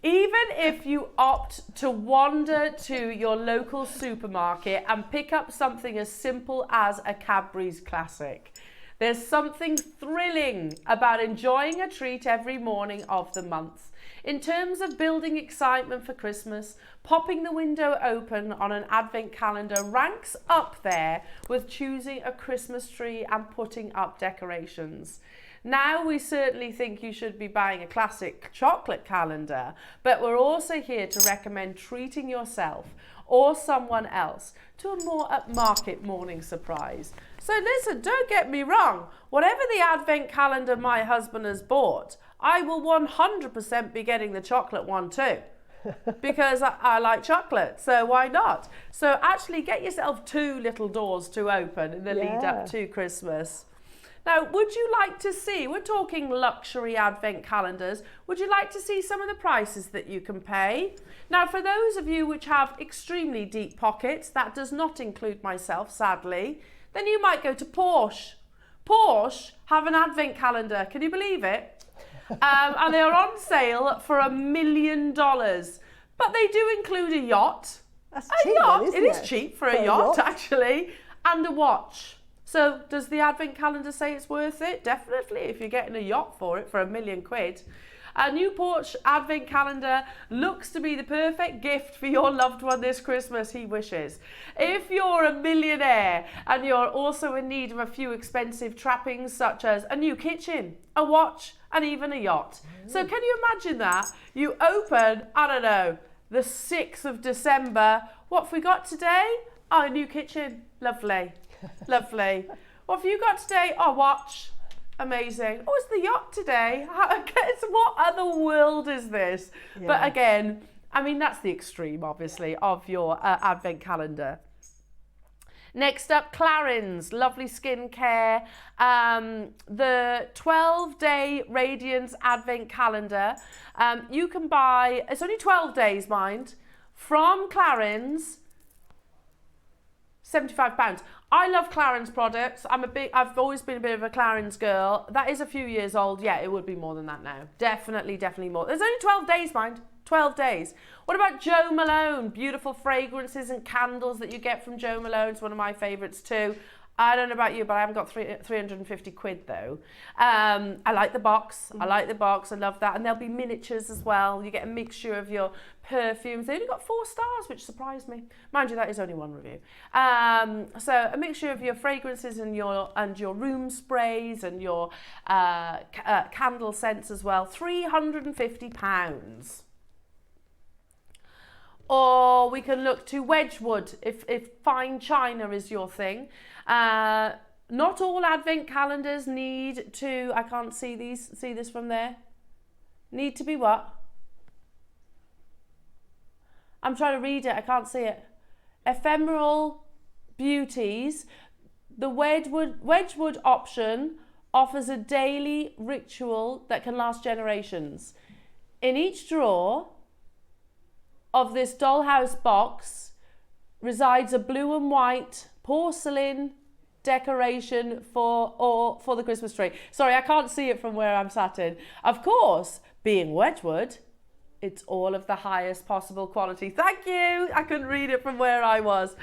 Even if you opt to wander to your local supermarket and pick up something as simple as a Cadbury's Classic, there's something thrilling about enjoying a treat every morning of the month. In terms of building excitement for Christmas, popping the window open on an advent calendar ranks up there with choosing a Christmas tree and putting up decorations. Now, we certainly think you should be buying a classic chocolate calendar, but we're also here to recommend treating yourself or someone else to a more upmarket morning surprise. So listen, don't get me wrong, whatever the advent calendar my husband has bought, I will 100% be getting the chocolate one too. Because I like chocolate, so why not? So actually get yourself 2 little doors to open in the lead up to Christmas. Now, would you like to see, we're talking luxury advent calendars, would you like to see some of the prices that you can pay? Now, for those of you which have extremely deep pockets, that does not include myself, sadly, then you might go to Porsche. Porsche have an advent calendar, can you believe it? And they are on sale for $1 million. But they do include a yacht. That's a cheap, yacht, isn't it is cheap for a yacht, actually, and a watch. So does the advent calendar say it's worth it? Definitely, if you're getting a yacht for it for £1 million. Our new porch advent calendar looks to be the perfect gift for your loved one this Christmas, he wishes. If you're a millionaire and you're also in need of a few expensive trappings such as a new kitchen, a watch, and even a yacht. So can you imagine that? You open, I don't know, the 6th of December. What have we got today? Oh, a new kitchen. Lovely. Lovely. What have you got today? Oh, watch. Amazing. Oh, it's the yacht today. What other world is this? Yeah. But again, I mean, that's the extreme, obviously, of your advent calendar. Next up, Clarins, lovely skincare. The 12-day Radiance Advent Calendar. You can buy, it's only 12 days, mind, from Clarins, £75. I love Clarins products. I've always been a bit of a Clarins girl. That is a few years old. Yeah, it would be more than that now. Definitely more. There's only 12 days, mind. 12 days. What about Jo Malone? Beautiful fragrances and candles that you get from Jo Malone. It's one of my favourites too. I don't know about you, but I haven't got 350 quid though. I like the box. I like the box. I love that. And there'll be miniatures as well. You get a mixture of your perfumes. They only got 4 stars, which surprised me. Mind you, that is only one review. So a mixture of your fragrances and your room sprays and your candle scents as well. £350. Or we can look to Wedgwood if fine china is your thing. Not all advent calendars need to, I can't see this from there. Need to be what? I'm trying to read it, I can't see it. Ephemeral beauties. The Wedgwood option offers a daily ritual that can last generations. In each drawer of this dollhouse box resides a blue and white porcelain decoration for the Christmas tree. Sorry, I can't see it from where I'm sat in. Of course, being Wedgwood, it's all of the highest possible quality. Thank you. I couldn't read it from where I was.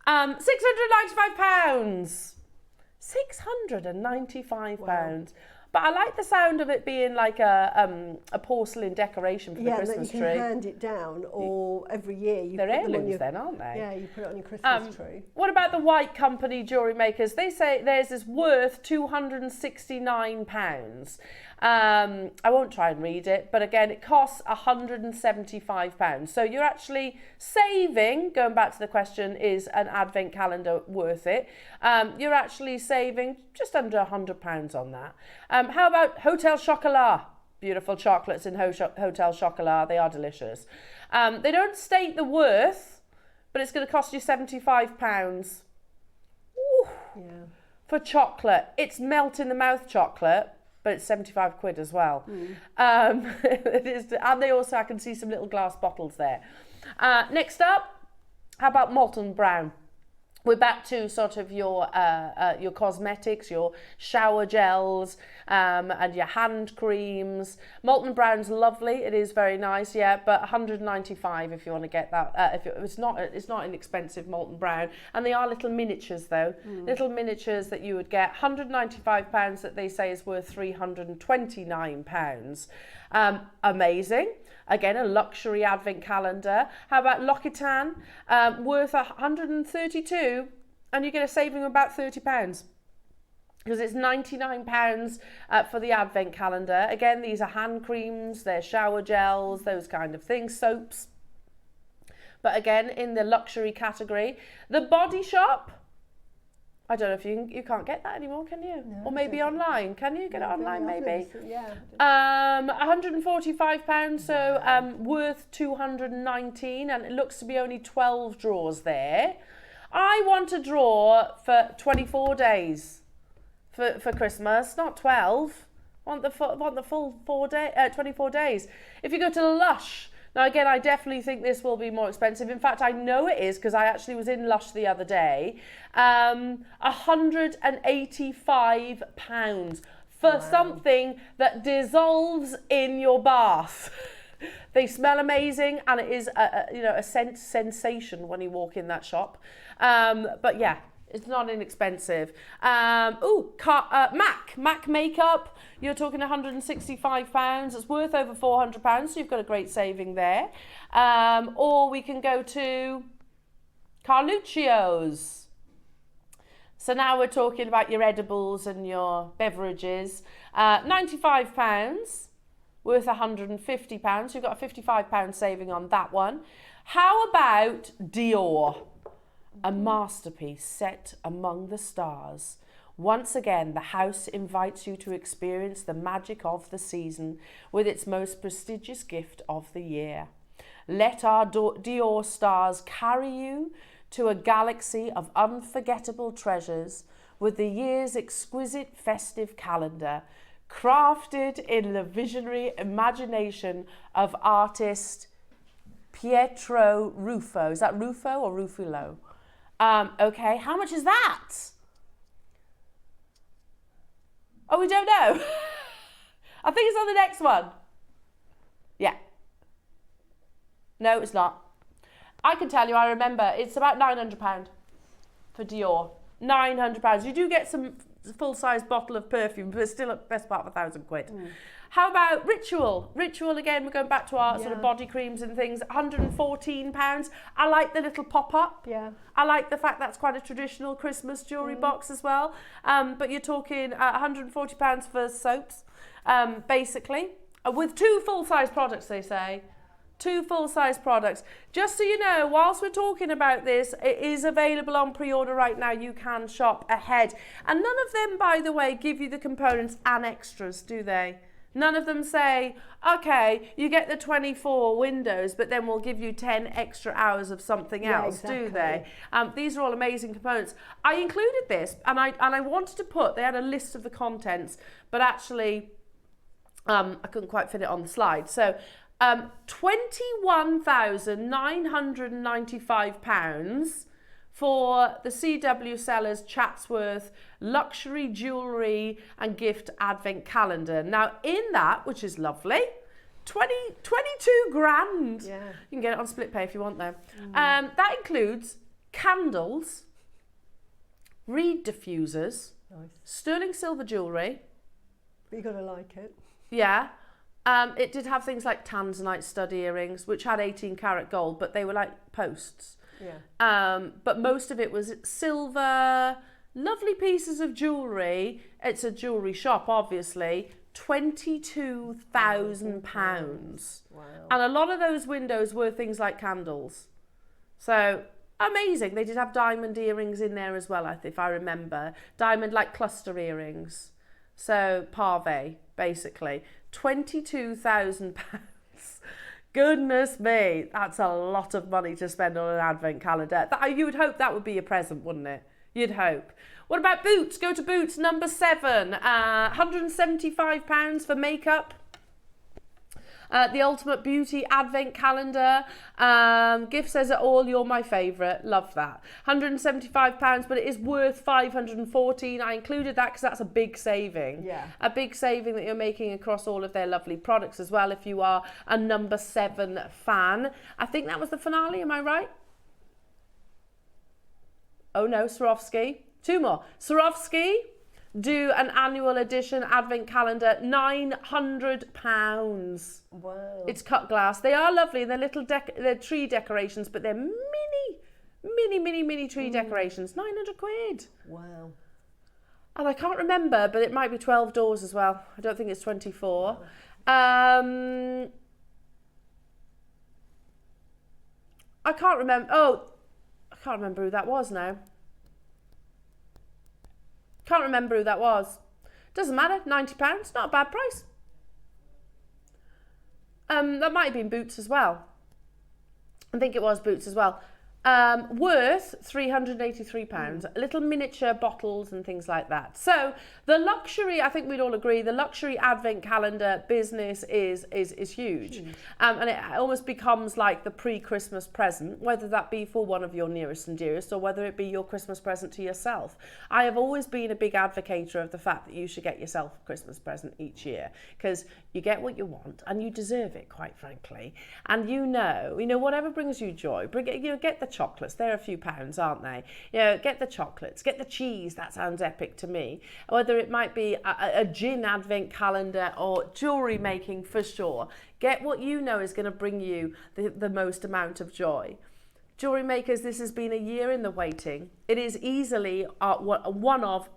£695. £695. Wow. But I like the sound of it being like a porcelain decoration for the Christmas tree. Yeah, you can hand it down, or every year you They're put them on heirlooms your, then, aren't they? Yeah, you put it on your Christmas tree. What about the White Company jewellery makers? They say theirs is worth £269. I won't try and read it, but again, it costs £175. So you're actually saving, going back to the question, is an advent calendar worth it? You're actually saving just under £100 on that. How about Hotel Chocolat? Beautiful chocolates in Hotel Chocolat. They are delicious. They don't state the worth, but it's going to cost you £75. Ooh, yeah. For chocolate. It's melt in the mouth chocolate, but it's 75 quid as well. It is, and they also, I can see some little glass bottles there. Next up, how about Molten Brown? We're back to sort of your cosmetics, your shower gels, and your hand creams. Molten Brown's lovely. It is very nice, yeah. But £195 if you want to get that. It's not an expensive Molten Brown, and they are little miniatures though. Little miniatures that you would get. £195 that they say is worth £329. Amazing. Again, a luxury advent calendar. How about L'Occitane? Worth £132, and you get a saving of about £30. Because it's £99 for the advent calendar. Again, these are hand creams, they're shower gels, those kind of things, soaps. But again, in the luxury category. The Body Shop, I don't know if you can't get that anymore, can you? No, or maybe online. Can you get it online, maybe? Yeah. £145, so worth $219, and it looks to be only 12 drawers there. I want a drawer for 24 days for Christmas, not 12. Want the full 24 days. If you go to Lush. Now, again, I definitely think this will be more expensive. In fact, I know it is because I actually was in Lush the other day. £185 for something that dissolves in your bath. They smell amazing, and it is a sensation when you walk in that shop. But yeah, It's not inexpensive. MAC makeup, you're talking £165. It's worth over £400, so you've got a great saving there. Or we can go to Carluccio's. So now we're talking about your edibles and your beverages. £95, worth £150. You've got a £55 saving on that one. How about Dior? A masterpiece set among the stars. Once again, the house invites you to experience the magic of the season with its most prestigious gift of the year. Let our Dior stars carry you to a galaxy of unforgettable treasures with the year's exquisite festive calendar, crafted in the visionary imagination of artist Pietro Ruffo. Is that Ruffo or Ruffalo? Okay, how much is that? Oh, we don't know. I think it's on the next one. Yeah. No, it's not. I can tell you, I remember, it's about £900 for Dior. £900. You do get some full-size bottle of perfume, but it's still at best part of £1,000. How about Ritual? Ritual, again, we're going back to our sort of body creams and things, £114. I like the little pop-up. Yeah. I like the fact that's quite a traditional Christmas jewellery box as well. But you're talking £140 for soaps, basically, with 2 full-size products, they say. 2 full-size products. Just so you know, whilst we're talking about this, it is available on pre-order right now. You can shop ahead. And none of them, by the way, give you the components and extras, do they? None of them say, okay, you get the 24 windows, but then we'll give you 10 extra hours of something else, do they? These are all amazing components. I included this, and I wanted to put, they had a list of the contents, but actually, I couldn't quite fit it on the slide. So, £21,995 for the CW Sellers Chatsworth Luxury Jewellery and Gift Advent Calendar. Now, in that, which is lovely, 22 grand. Yeah. You can get it on split pay if you want, though. That includes candles, reed diffusers, sterling silver jewellery. But you've got to like it. Yeah. It did have things like tanzanite stud earrings, which had 18 karat gold, but they were like posts. Yeah. But most of it was silver, lovely pieces of jewellery. It's a jewellery shop, obviously. £22,000. Wow. And a lot of those windows were things like candles. So amazing. They did have diamond earrings in there as well, if I remember. Diamond like cluster earrings. So parve, basically. £22,000. Goodness me, that's a lot of money to spend on an advent calendar. You would hope that would be a present, wouldn't it? You'd hope. What about Boots? Go to Boots, number 7. £175 for makeup. The Ultimate Beauty Advent Calendar. Gift says it all, you're my favourite. Love that. £175, but it is worth £514. I included that because that's a big saving. Yeah. A big saving that you're making across all of their lovely products as well if you are a number 7 fan. I think that was the finale, am I right? Oh no, Swarovski. 2 more. Swarovski do an annual edition advent calendar, £900. Wow. It's cut glass. They are lovely. They're little they're tree decorations, but they're mini tree decorations. 900 quid. Wow. And I can't remember, but it might be 12 doors as well. I don't think it's 24. I can't remember. Oh, I can't remember who that was now. Can't remember who that was. Doesn't matter, £90, not a bad price. That might have been Boots as well. I think it was Boots as well. Worth £383. Little miniature bottles and things like that. So the luxury, I think we'd all agree, the luxury advent calendar business is huge. And it almost becomes like the pre-Christmas present, whether that be for one of your nearest and dearest or whether it be your Christmas present to yourself. I have always been a big advocate of the fact that you should get yourself a Christmas present each year because you get what you want and you deserve it, quite frankly. And you know, whatever brings you joy, get the chocolates. They're a few pounds, aren't they? You know, get the chocolates, get the cheese. That sounds epic to me. Whether it might be a gin advent calendar or jewellery making for sure. Get what you know is going to bring you the most amount of joy. Jewellery makers, this has been a year in the waiting. It is easily one of,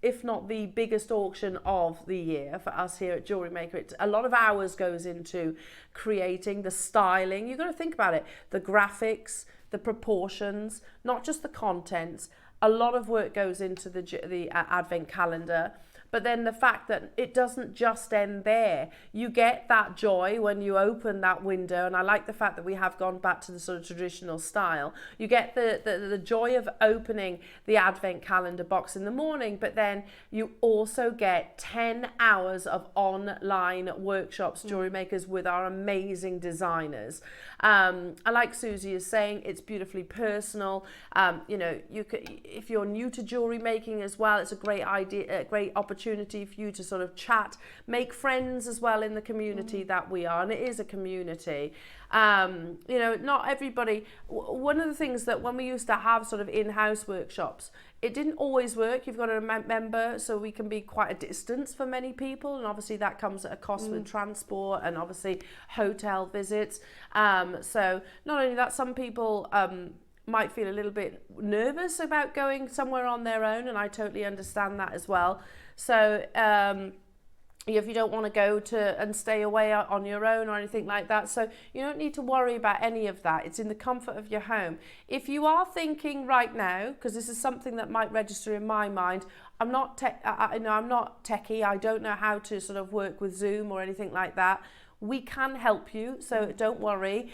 if not the biggest auction of the year for us here at JewelleryMaker. A lot of hours goes into creating the styling. You've got to think about it. The graphics, the proportions, not just the contents. A lot of work goes into the advent calendar. But then the fact that it doesn't just end there. You get that joy when you open that window, and I like the fact that we have gone back to the sort of traditional style. You get the joy of opening the advent calendar box in the morning, but then you also get 10 hours of online workshops, jewellery makers, with our amazing designers. I like Suzie is saying, it's beautifully personal. You know, you could, if you're new to jewellery making as well, it's a great idea, a great opportunity for you to sort of chat, make friends as well in the community that we are, and it is a community. You know, not everybody. One of the things that when we used to have sort of in-house workshops, it didn't always work. You've got to remember, so we can be quite a distance for many people, and obviously that comes at a cost with transport and obviously hotel visits. So not only that, some people might feel a little bit nervous about going somewhere on their own, and I totally understand that as well. So if you don't want to go to and stay away on your own or anything like that, so you don't need to worry about any of that. It's in the comfort of your home. If you are thinking right now, because this is something that might register in my mind, I'm not I'm not techie. I don't know how to sort of work with Zoom or anything like that. We can help you, so don't worry.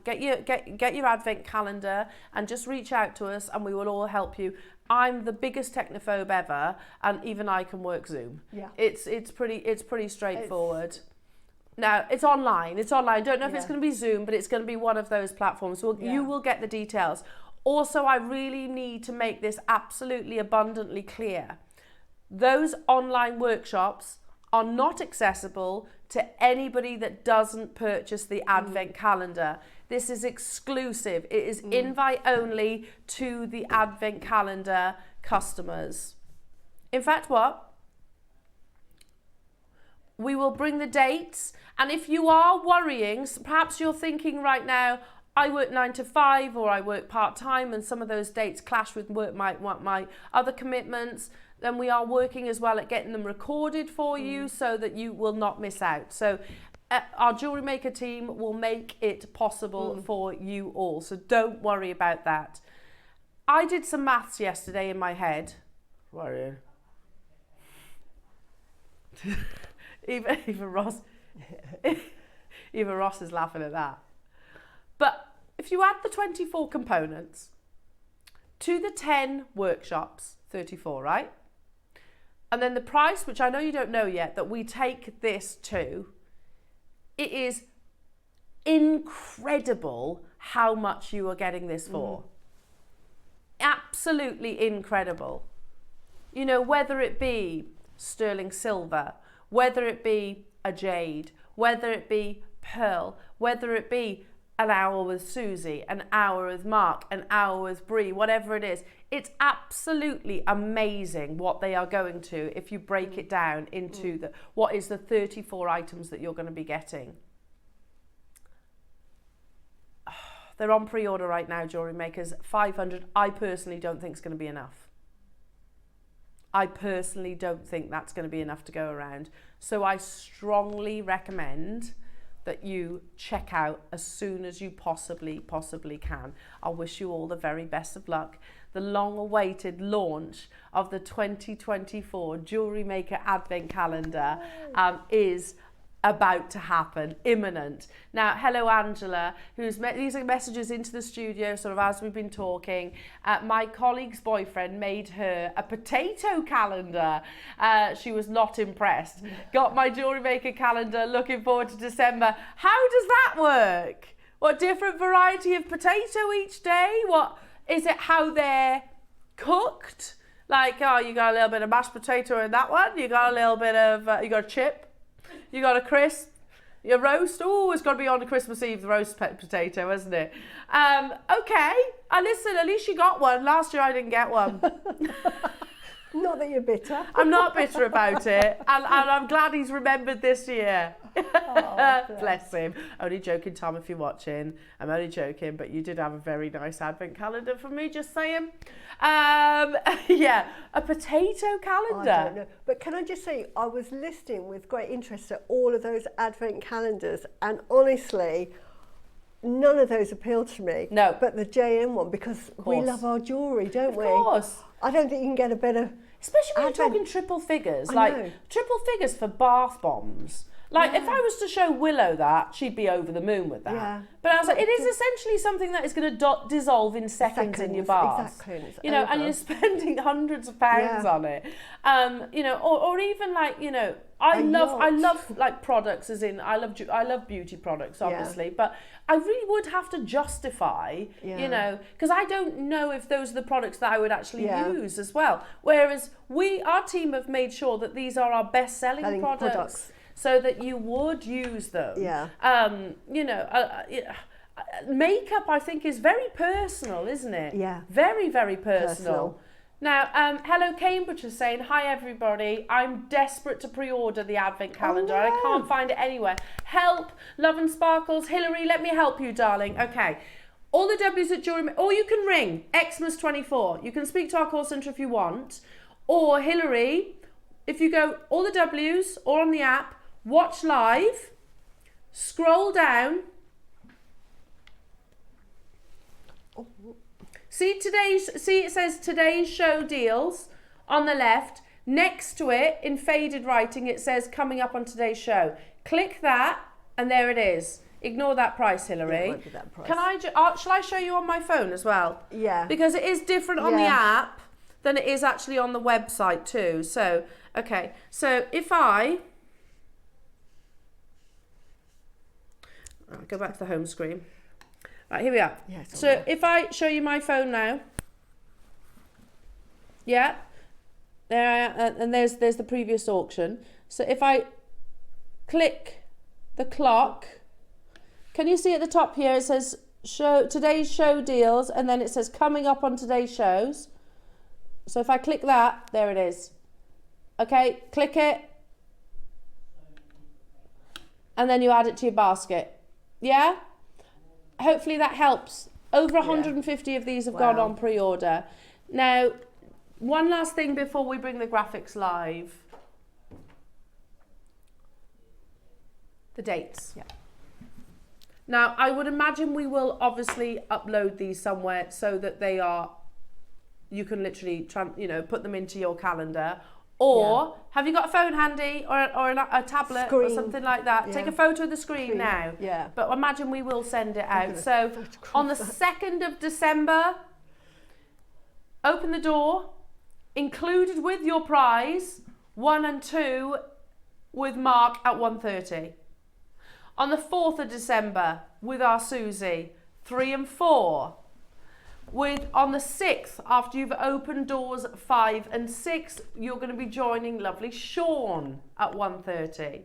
Get your advent calendar and just reach out to us, and we will all help you. I'm the biggest technophobe ever, and even I can work Zoom. Yeah, it's pretty straightforward. Now it's online. It's online. Don't know if it's going to be Zoom, but it's going to be one of those platforms. Well, you will get the details. Also, I really need to make this absolutely abundantly clear. Those online workshops are not accessible to anybody that doesn't purchase the advent calendar. This is exclusive. It is invite only to the advent calendar customers. In fact, we will bring the dates, and if you are worrying, perhaps you're thinking right now, I work 9 to 5 or I work part-time and some of those dates clash with my other commitments, then we are working as well at getting them recorded for you so that you will not miss out. So our JewelleryMaker team will make it possible for you all. So don't worry about that. I did some maths yesterday in my head. Worrying. even Ross is laughing at that. But if you add the 24 components to the 10 workshops, 34, right? And then the price, which I know you don't know yet, that we take this to, it is incredible how much you are getting this for. Absolutely incredible. You know, whether it be sterling silver, whether it be a jade, whether it be pearl, whether it be an hour with Suzie, an hour with Mark, an hour with Bree, whatever it is. It's absolutely amazing what they are going to if you break it down into what is the 34 items that you're going to be getting. They're on pre-order right now, Jewellery Makers. 500, I personally don't think is going to be enough. I personally don't think that's going to be enough to go around. So I strongly recommend that you check out as soon as you possibly can. I wish you all the very best of luck. The long-awaited launch of the 2024 JewelleryMaker Advent Calendar is about to happen, imminent. Now, hello Angela, these are messages into the studio sort of as we've been talking. My colleague's boyfriend made her a potato calendar. She was not impressed. Got my JewelleryMaker calendar, looking forward to December. How does that work? What different variety of potato each day? What is it, how they're cooked? Like, oh, you got a little bit of mashed potato in that one, you got a little bit of, you got a chip, you got a crisp, Your roast, oh, it's got to be on Christmas Eve, the roast potato, isn't it? Okay, and listen, at least you got one. Last year I didn't get one. Not that you're bitter. I'm not bitter about it, and I'm glad he's remembered this year. Oh, bless him. Only joking, Tom, if you're watching. I'm only joking, but you did have a very nice advent calendar for me, just saying. Yeah, a potato calendar. I don't know. But can I just say, I was listening with great interest at all of those advent calendars, and honestly, none of those appealed to me. No. But the JM one, because we love our jewellery, don't we? Of course. I don't think you can get a better... Especially when advent. you're talking triple figures, I like know. triple figures for bath bombs. Like, if I was to show Willow that, she'd be over the moon with that. Yeah. But I was like, it is essentially something that is going to dissolve in seconds in your bath. Exactly. And it's You know, over. and you're spending hundreds of pounds on it. You know, or even like, you know, I love like products, as in I love beauty products, obviously, but I really would have to justify, you know, because I don't know if those are the products that I would actually use as well. Whereas our team have made sure that these are our best-selling products. So that you would use them. Yeah. You know, makeup, I think, is very personal, isn't it? Yeah. Very, very personal. Now, Hello Cambridge is saying, hi everybody, I'm desperate to pre-order the advent calendar. I can't find it anywhere. Help, Love and Sparkles. Hillary, let me help you, darling. Okay. All the W's at JewelleryMaker, or you can ring Xmas24. You can speak to our call centre if you want. Or Hillary, if you go all the W's or on the app, watch live, scroll down. See it says today's show deals on the left. Next to it, in faded writing, it says coming up on today's show. Click that, and there it is. Ignore that price, Hillary. Yeah, it won't be that price. Can I? Shall I show you on my phone as well? Yeah. Because it is different on the app than it is actually on the website too. So, okay. So if I'll go back to the home screen. Right, here we are. Yeah, so if I show you my phone now, yeah, there I am, and there's the previous auction. So if I click the clock, can you see at the top here it says today's show deals, and then it says coming up on today's shows. So if I click that, there it is. Okay, click it, and then you add it to your basket. Yeah? Hopefully that helps. Over 150 of these have gone on pre-order. Now, one last thing before we bring the graphics live. The dates. Yeah. Now, I would imagine we will obviously upload these somewhere so that they are, you can literally, put them into your calendar. Or have you got a phone handy or a tablet or something like that? Yeah. Take a photo of the screen now. Yeah. But imagine we will send it out. So on the 2nd of December, open the door, included with your prize, 1 and 2 with Mark at 1:30. On the 4th of December, with our Suzie, 3 and 4. On the 6th, after you've opened doors 5 and 6, you're going to be joining lovely Sean at 1:30.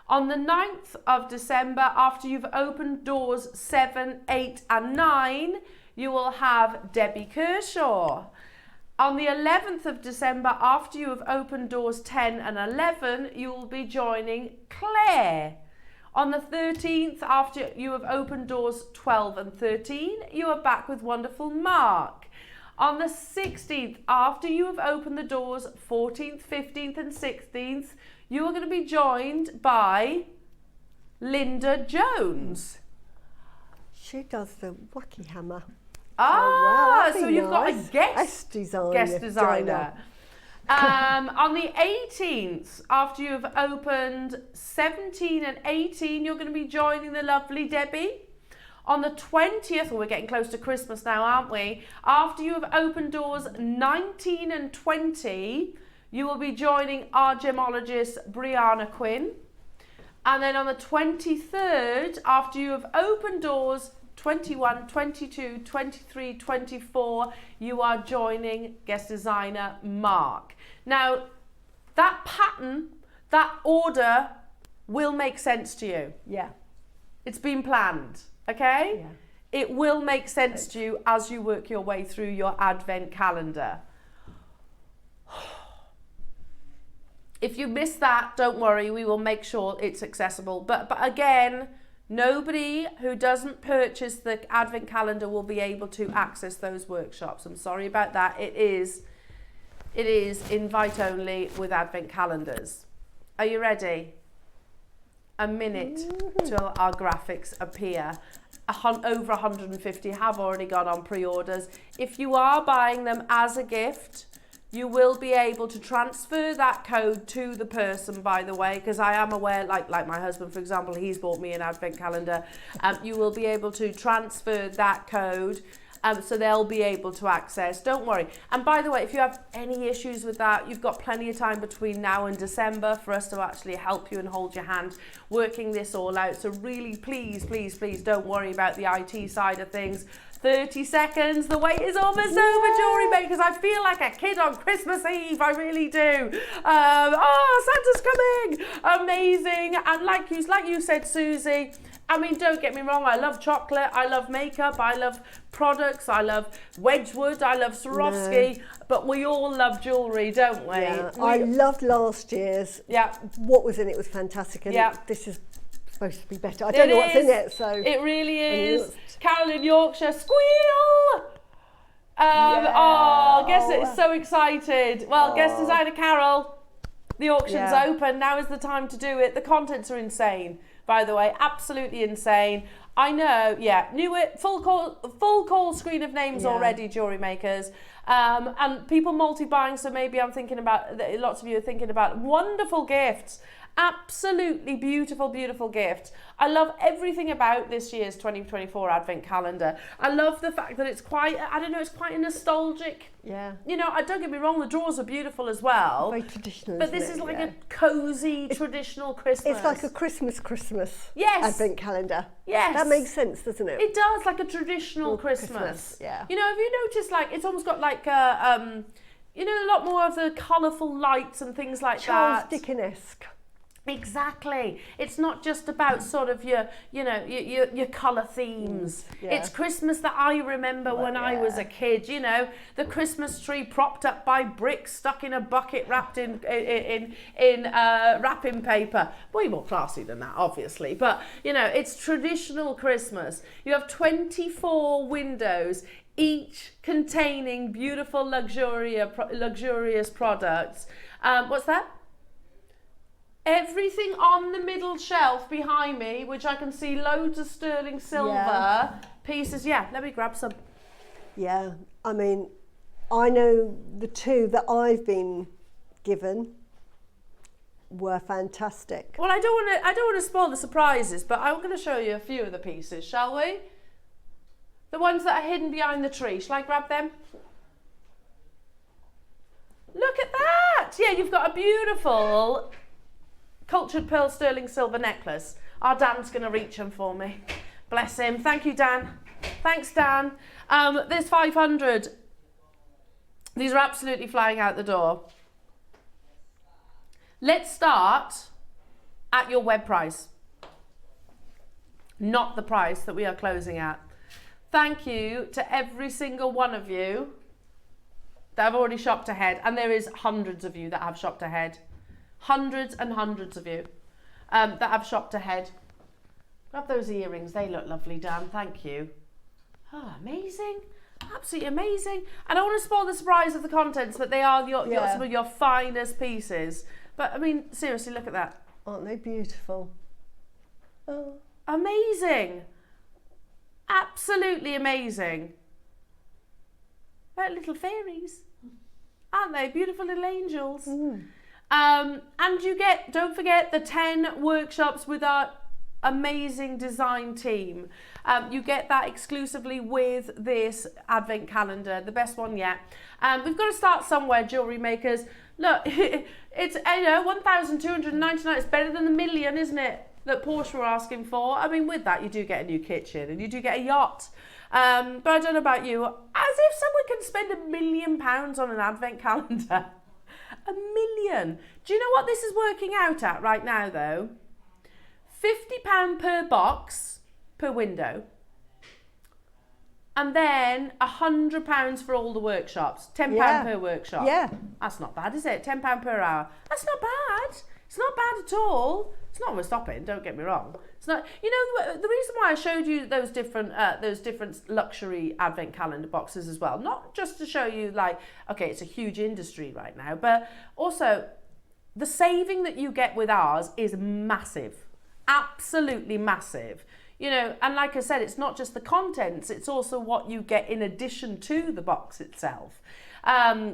On the 9th of December, after you've opened doors 7, 8 and 9, you will have Debbie Kershaw. On the 11th of December, after you have opened doors 10 and 11, you will be joining Claire. On the 13th, after you have opened doors 12 and 13, you are back with wonderful Mark. On the 16th, after you have opened the doors 14th, 15th and 16th, you are going to be joined by Linda Jones. She does the wacky hammer. So you've got a guest designer. On the 18th, after you've opened 17 and 18, you're going to be joining the lovely Debbie. On the 20th, we're getting close to Christmas now, aren't we? After you have opened doors 19 and 20, you will be joining our gemologist, Brianna Quinn. And then on the 23rd, after you have opened doors 21, 22, 23, 24, you are joining guest designer Mark. Now, that pattern, that order will make sense to you. Yeah. It's been planned, okay? Yeah. It will make sense to you as you work your way through your advent calendar. If you miss that, don't worry, we will make sure it's accessible. But again, nobody who doesn't purchase the advent calendar will be able to access those workshops. I'm sorry about that. It is invite only with advent calendars. Are you ready? A minute till our graphics appear. Over 150 have already gone on pre-orders. If you are buying them as a gift, you will be able to transfer that code to the person, by the way, because I am aware, like my husband, for example, he's bought me an advent calendar. You will be able to transfer that code. So they'll be able to access. Don't worry. And by the way, if you have any issues with that, you've got plenty of time between now and December for us to actually help you and hold your hand working this all out. So really, please, please, please don't worry about the IT side of things. 30 seconds, the wait is almost over, jewellery makers. I feel like a kid on Christmas Eve, I really do. Santa's coming, amazing. And like you said, Suzie, I mean, don't get me wrong, I love chocolate, I love makeup, I love products, I love Wedgwood, I love Swarovski, but we all love jewellery, don't we? Yeah. I loved last year's. Yeah. What was in it was fantastic, and Yeah. this is supposed to be better. I don't know what's in it, so. It really is. Carol in Yorkshire, squeal! Oh, guess it's so excited. Well, guest designer Carol, the auction's open. Now is the time to do it. The contents are insane, by the way, absolutely insane. I know, knew it. Full call screen of names already, jewellery makers. And people multi-buying, so maybe I'm thinking about, lots of you are thinking about wonderful gifts. Absolutely beautiful, beautiful gift. I love everything about this year's 2024 advent calendar. I love the fact that it's quite, I don't know, it's quite a nostalgic. Yeah. You know, don't get me wrong, the drawers are beautiful as well. Very traditional. But this is like a cosy, traditional Christmas. It's like a Christmas yes. advent calendar. Yes. That makes sense, doesn't it? It does, like a traditional Christmas. Yeah. You know, have you noticed, like, it's almost got like a, you know, a lot more of the colourful lights and things like Charles that. Dickens-esque. Exactly. It's not just about sort of your colour themes. Yeah. It's Christmas that I remember when I was a kid, you know, the Christmas tree propped up by bricks stuck in a bucket wrapped in wrapping paper. Way more classy than that, obviously, but you know, it's traditional Christmas. You have 24 windows, each containing beautiful luxurious products. What's that? Everything on the middle shelf behind me, which I can see loads of sterling silver pieces. Yeah, let me grab some. Yeah, I mean, I know the two that I've been given were fantastic. Well, I don't want to spoil the surprises, but I'm going to show you a few of the pieces, shall we? The ones that are hidden behind the tree. Shall I grab them? Look at that! Yeah, you've got a beautiful cultured pearl sterling silver necklace. Our Dan's going to reach them for me. Bless him. Thank you, Dan. Thanks, Dan. There's 500. These are absolutely flying out the door. Let's start at your web price, not the price that we are closing at. Thank you to every single one of you that have already shopped ahead, and there is hundreds of you that have shopped ahead. Hundreds and hundreds of you that have shopped ahead. Grab those earrings, they look lovely, Dan, thank you. Oh, amazing, absolutely amazing. And I want to spoil the surprise of the contents, but they are some of your finest pieces. But I mean, seriously, look at that. Aren't they beautiful? Oh. Amazing, absolutely amazing. Like little fairies, aren't they? Beautiful little angels. And you get, don't forget, the 10 workshops with our amazing design team. You get that exclusively with this advent calendar, the best one yet. We've got to start somewhere, jewellery makers. Look, it's, you know, 1,299, it's better than the million, isn't it, that Porsche were asking for. I mean, with that, you do get a new kitchen and you do get a yacht. But I don't know about you, as if someone can spend £1 million on an advent calendar. £1 million. Do you know what this is working out at right now, though? £50 per box per window, and then £100 for all the workshops. £10 per workshop. Yeah. That's not bad, is it? £10 per hour. That's not bad. It's not bad at all. It's not worth stopping, don't get me wrong. It's not, you know, the reason why I showed you those different luxury advent calendar boxes as well, not just to show you like, okay, it's a huge industry right now, but also the saving that you get with ours is massive, absolutely massive. You know, and like I said, it's not just the contents, it's also what you get in addition to the box itself.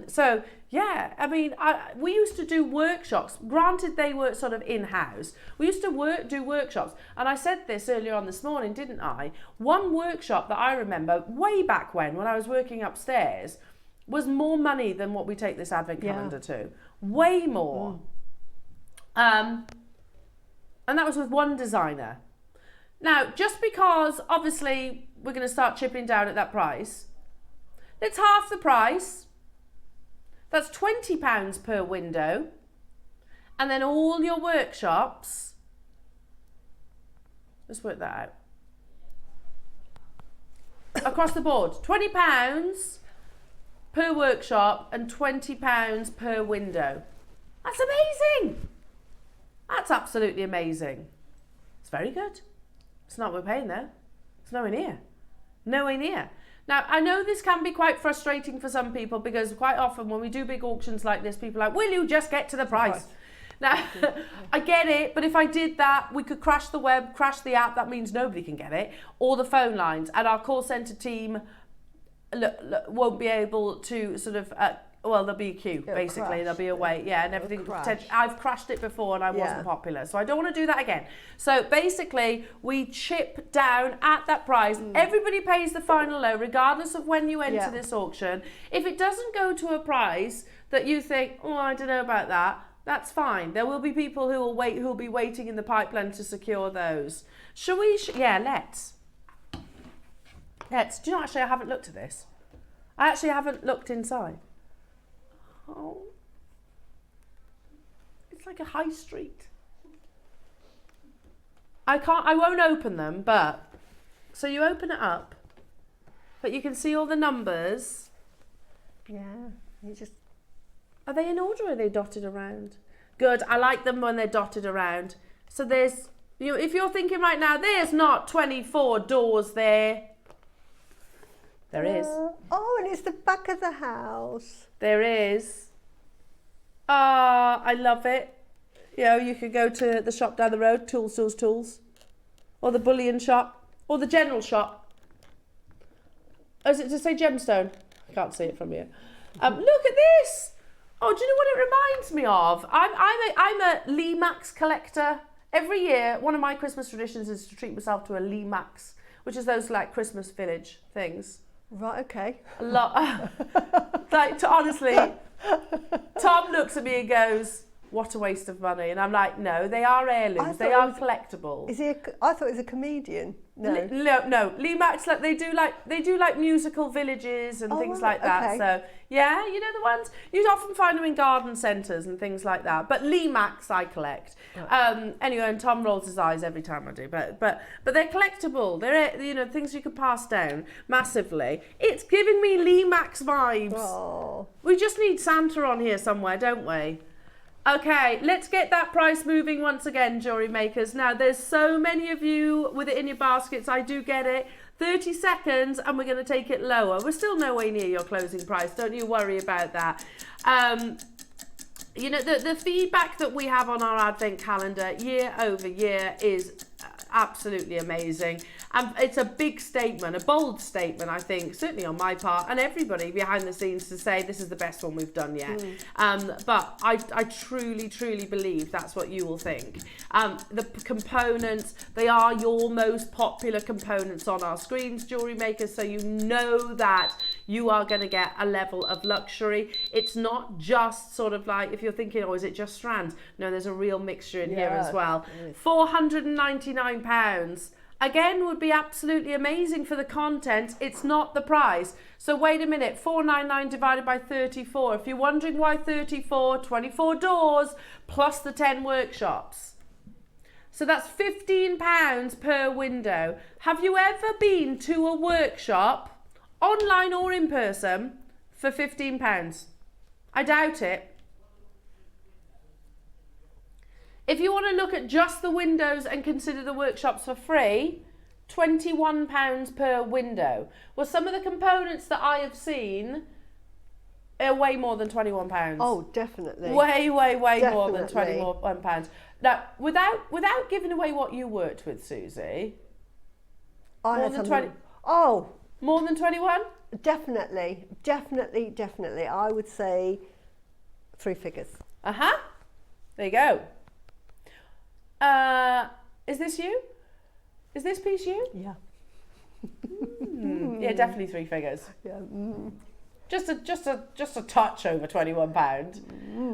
So yeah, I mean, we used to do workshops. Granted, they were sort of in-house. We used to do workshops, and I said this earlier on this morning, didn't I? One workshop that I remember way back when I was working upstairs was more money than what we take this advent calendar to. Way more. And that was with one designer. Now, just because obviously we're going to start chipping down at that price, it's half the price. That's £20 per window. And then all your workshops, let's work that out. Across the board, £20 per workshop and £20 per window. That's amazing. That's absolutely amazing. It's very good. It's not what we're paying though. It's nowhere near. Nowhere near. Now, I know this can be quite frustrating for some people because quite often when we do big auctions like this, people are like, will you just get to the price? Now, I get it, but if I did that, we could crash the web, crash the app. That means nobody can get it. Or the phone lines. And our call centre team won't be able to sort of... well, there'll be a queue, basically. Crash. There'll be a wait, yeah, and everything. Crash. I've crashed it before and I wasn't popular, so I don't want to do that again. So basically, we chip down at that price. Everybody pays the final low, regardless of when you enter this auction. If it doesn't go to a price that you think, oh, I don't know about that, that's fine. There will be people who will wait, who will be waiting in the pipeline to secure those. Shall we? Yeah, let's. Let's. Do you know, actually, I haven't looked at this. I actually haven't looked inside. Oh, it's like a high street. I won't open them, but, so you open it up, but you can see all the numbers. Yeah, you just... Are they in order or are they dotted around? Good, I like them when they're dotted around. So there's, if you're thinking right now, there's not 24 doors there. There is. Oh, and it's the back of the house. There is. Ah, I love it. You know, you could go to the shop down the road, tools, or the bullion shop, or the general shop. Oh, is it to say gemstone? I can't see it from here. Look at this. Oh, do you know what it reminds me of? I'm a Limax collector. Every year, one of my Christmas traditions is to treat myself to a Limax, which is those like Christmas village things. Right, okay. A lot. Like, honestly, Tom looks at me and goes, what a waste of money. And I'm like, no, they are heirlooms. They are collectible. Is he? I thought he was a comedian. No. No. Limax, like, they do like musical villages and things like that. Okay. So yeah, you know the ones you often find them in garden centres and things like that. But Limax I collect. Right. Anyway, and Tom rolls his eyes every time I do. But they're collectible. They're things you could pass down massively. It's giving me Limax vibes. Oh. We just need Santa on here somewhere, don't we? Okay, let's get that price moving once again, jewellery makers. Now, there's so many of you with it in your baskets. I do get it. 30 seconds and we're going to take it lower. We're still nowhere near your closing price. Don't you worry about that. You know, the feedback that we have on our advent calendar year over year is absolutely amazing. And it's a big statement, a bold statement, I think, certainly on my part and everybody behind the scenes to say this is the best one we've done yet. But I truly, truly believe that's what you will think. The components, they are your most popular components on our screens, jewellery makers, so you know that you are going to get a level of luxury. It's not just sort of like, if you're thinking, oh, is it just strands? No, there's a real mixture in here as well. £499. Again, would be absolutely amazing for the content. It's not the price. So wait a minute, 499 divided by 34. If you're wondering why 34, 24 doors plus the 10 workshops. So that's £15 per window. Have you ever been to a workshop, online or in person, for £15? I doubt it. If you want to look at just the windows and consider the workshops for free, £21 per window. Well, some of the components that I have seen are way more than £21. Oh, definitely. Way more than Definitely. £21. Now, without giving away what you worked with, Suzie, I more had than something- 20. Oh, More than 21? definitely. I would say 3 figures. Uh-huh. There you go. Is this you? Is this piece you? Yeah. Yeah, definitely 3 figures. Yeah. Just a touch over £21.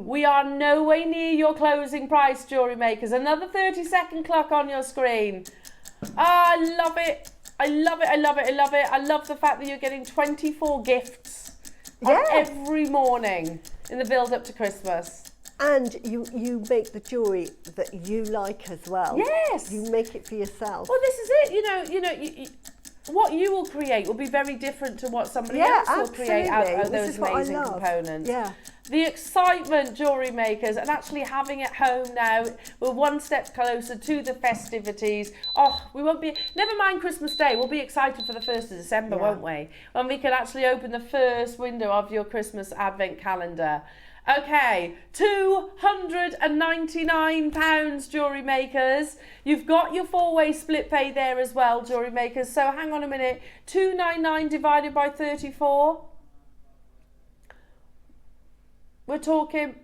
We are nowhere near your closing price, jewellery makers. Another 30-second clock on your screen. I love it. I love it. I love it. I love it. I love the fact that you're getting 24 gifts on every morning in the build up to Christmas. And you make the jewellery that you like as well. Yes. You make it for yourself. Well, this is it. You, what you will create will be very different to what somebody else will create out of This those is what I amazing love. components. Yeah. The excitement, jewellery makers, and actually having it home now, we're one step closer to the festivities. Oh, we won't be, never mind Christmas Day, we'll be excited for the 1st of December, won't we? When we can actually open the first window of your Christmas advent calendar. Okay, £299, jewellery makers. You've got your 4-way split pay there as well, jewellery makers. So hang on a minute, 299 divided by 34. We're talking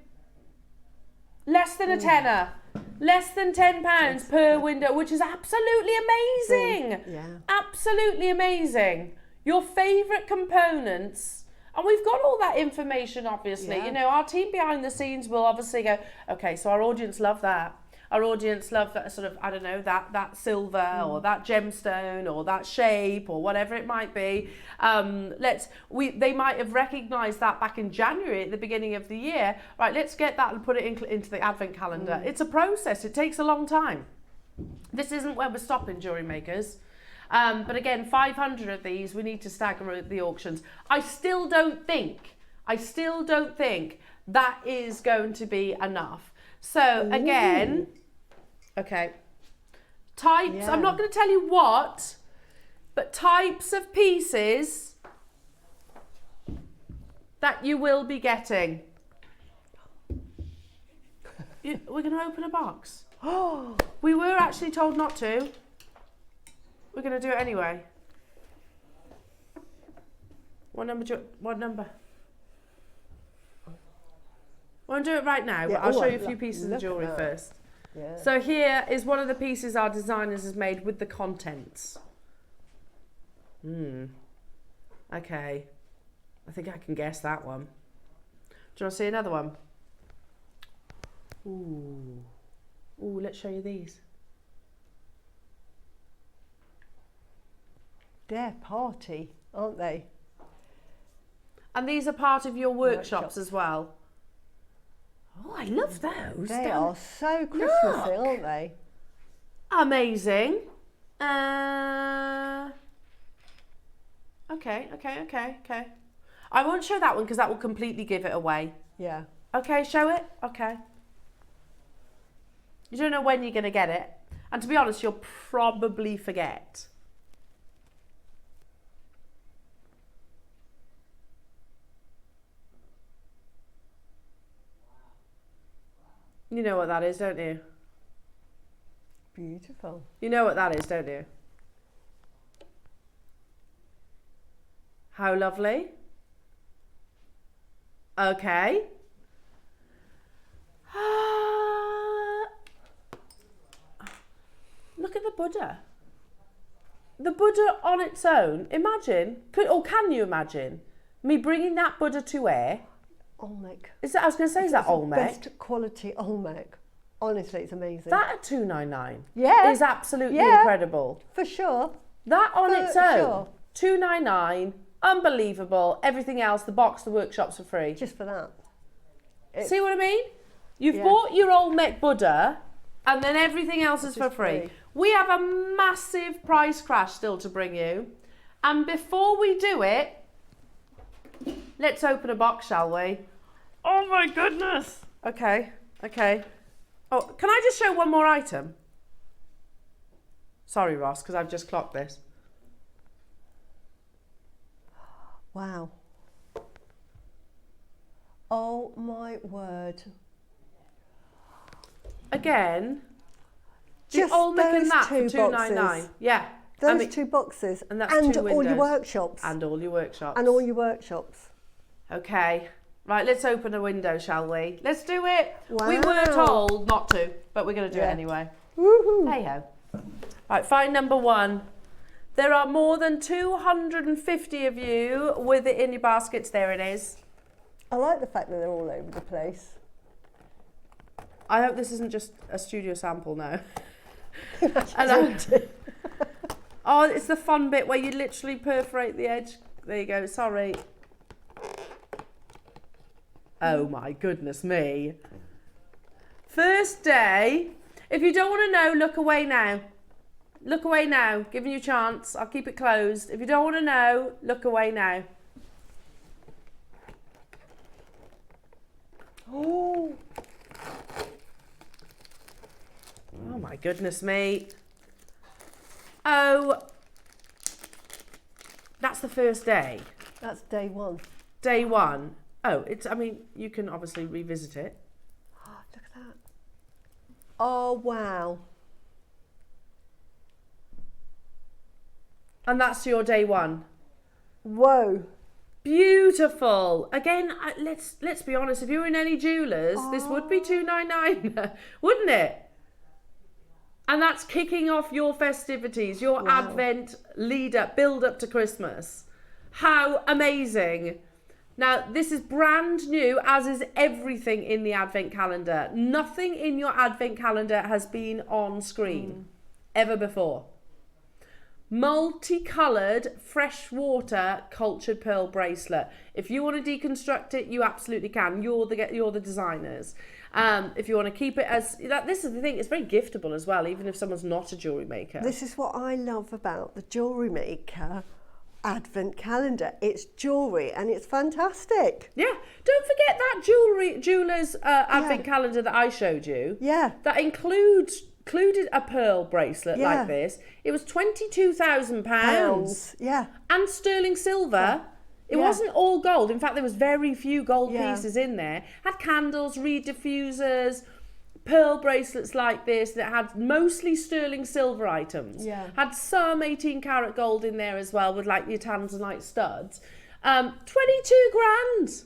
less than a tenner, less than £10 per window, which is absolutely amazing. Yeah. Absolutely amazing. Your favourite components. And we've got all that information, obviously. You know, our team behind the scenes will obviously go, okay, so our audience love that. Our audience love that sort of, I don't know, that silver or that gemstone or that shape or whatever it might be. They might have recognised that back in January at the beginning of the year. Right, let's get that and put it into the advent calendar. It's a process. It takes a long time. This isn't where we're stopping, jewellery makers. But again, 500 of these, we need to stagger the auctions. I still don't think that is going to be enough. So again, okay, types, I'm not going to tell you what, but types of pieces that you will be getting. We're going to open a box. We were actually told not to. We're going to do it anyway. What number? We'll do it right now, but I'll show you a few pieces of jewellery first. Yeah. So here is one of the pieces our designers has made with the contents. Okay. I think I can guess that one. Do you want to see another one? Ooh, let's show you these. They're party, aren't they? And these are part of your workshops as well. Oh, I love those. They are so Christmassy, aren't they? Amazing. Okay. I won't show that one because that will completely give it away. Yeah. Okay, show it. Okay. You don't know when you're going to get it. And to be honest, you'll probably forget. You know what that is, don't you? Beautiful. You know what that is, don't you? How lovely. Okay. Look at the Buddha. The Buddha on its own. Imagine, can you imagine me bringing that Buddha to air? Olmec. Is that, I was going to say, is that Olmec? Best quality Olmec. Honestly, it's amazing. That at $299 is absolutely incredible. For sure. That on For its own, sure. $299, unbelievable. Everything else, the box, the workshops are free. Just for that. See what I mean? You've bought your Olmec Buddha And then everything else is for free. We have a massive price crash still to bring you. And before we do it, let's open a box, shall we? Oh my goodness. Okay, okay. Oh, can I just show one more item? Sorry, Ross, because I've just clocked this. Wow. Oh my word. Again, Just the Ombre and those that for two $2.99. boxes. Yeah. Those two boxes. and that's and two all your windows. workshops. And all your workshops. And all your workshops. Okay. Right, let's open a window, shall we? Let's do it. Wow. We were told not to, but we're going to do it anyway. Woohoo. Hey-ho. Right, find number one. There are more than 250 of you with it in your baskets. There it is. I like the fact that they're all over the place. I hope this isn't just a studio sample now. Oh, it's the fun bit where you literally perforate the edge. There you go, sorry. Oh my goodness me. First day. If you don't want to know, look away now. Look away now. Giving you a chance. I'll keep it closed. If you don't want to know, look away now. Oh. Oh my goodness me. Oh. That's the first day. That's day one. Day one. Oh, I mean, you can obviously revisit it. Oh, look at that. Oh, wow. And that's your day one. Whoa. Beautiful. Again, let's be honest. If you were in any jewellers, this would be $2.99, wouldn't it? And that's kicking off your festivities, your Advent build up to Christmas. How amazing. Now, this is brand new, as is everything in the Advent calendar. Nothing in your Advent calendar has been on screen ever before. Multicoloured freshwater cultured pearl bracelet. If you want to deconstruct it, you absolutely can. You're the designers. If you want to keep it as this is the thing. It's very giftable as well, even if someone's not a jewellery maker. This is what I love about the Jewellery Maker Advent calendar. It's jewellery and it's fantastic. Yeah. Don't forget that jeweller's Advent calendar that I showed you. Yeah. That included a pearl bracelet like this. It was £22,000. Yeah. And sterling silver. It wasn't all gold. In fact, there was very few gold pieces in there. Had candles, reed diffusers, pearl bracelets like this that had mostly sterling silver items. Yeah. Had some 18 karat gold in there as well with like your tanzanite studs. 22 grand.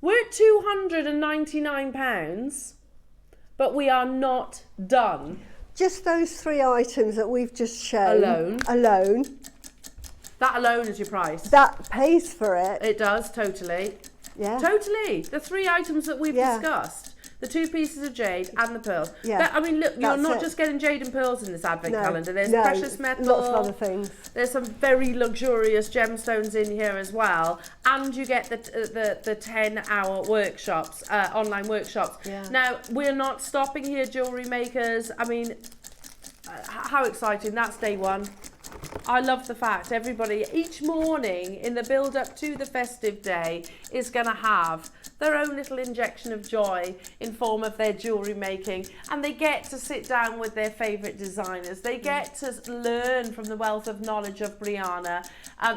We're at £299, but we are not done. Just those three items that we've just shown. Alone. That alone is your price. That pays for it. It does, totally. Yeah. Totally. The three items that we've discussed. The two pieces of jade and the pearls. Yeah. I mean, look, you're not it. just getting jade and pearls in this Advent calendar. There's precious metal. Lots of other things. There's some very luxurious gemstones in here as well. And you get the 10-hour workshops, online workshops. Yeah. Now, we're not stopping here, jewellery makers. I mean, how exciting. That's day one. I love the fact everybody each morning in the build up to the festive day is going to have their own little injection of joy in form of their jewellery making, and they get to sit down with their favourite designers. They get to learn from the wealth of knowledge of Brianna.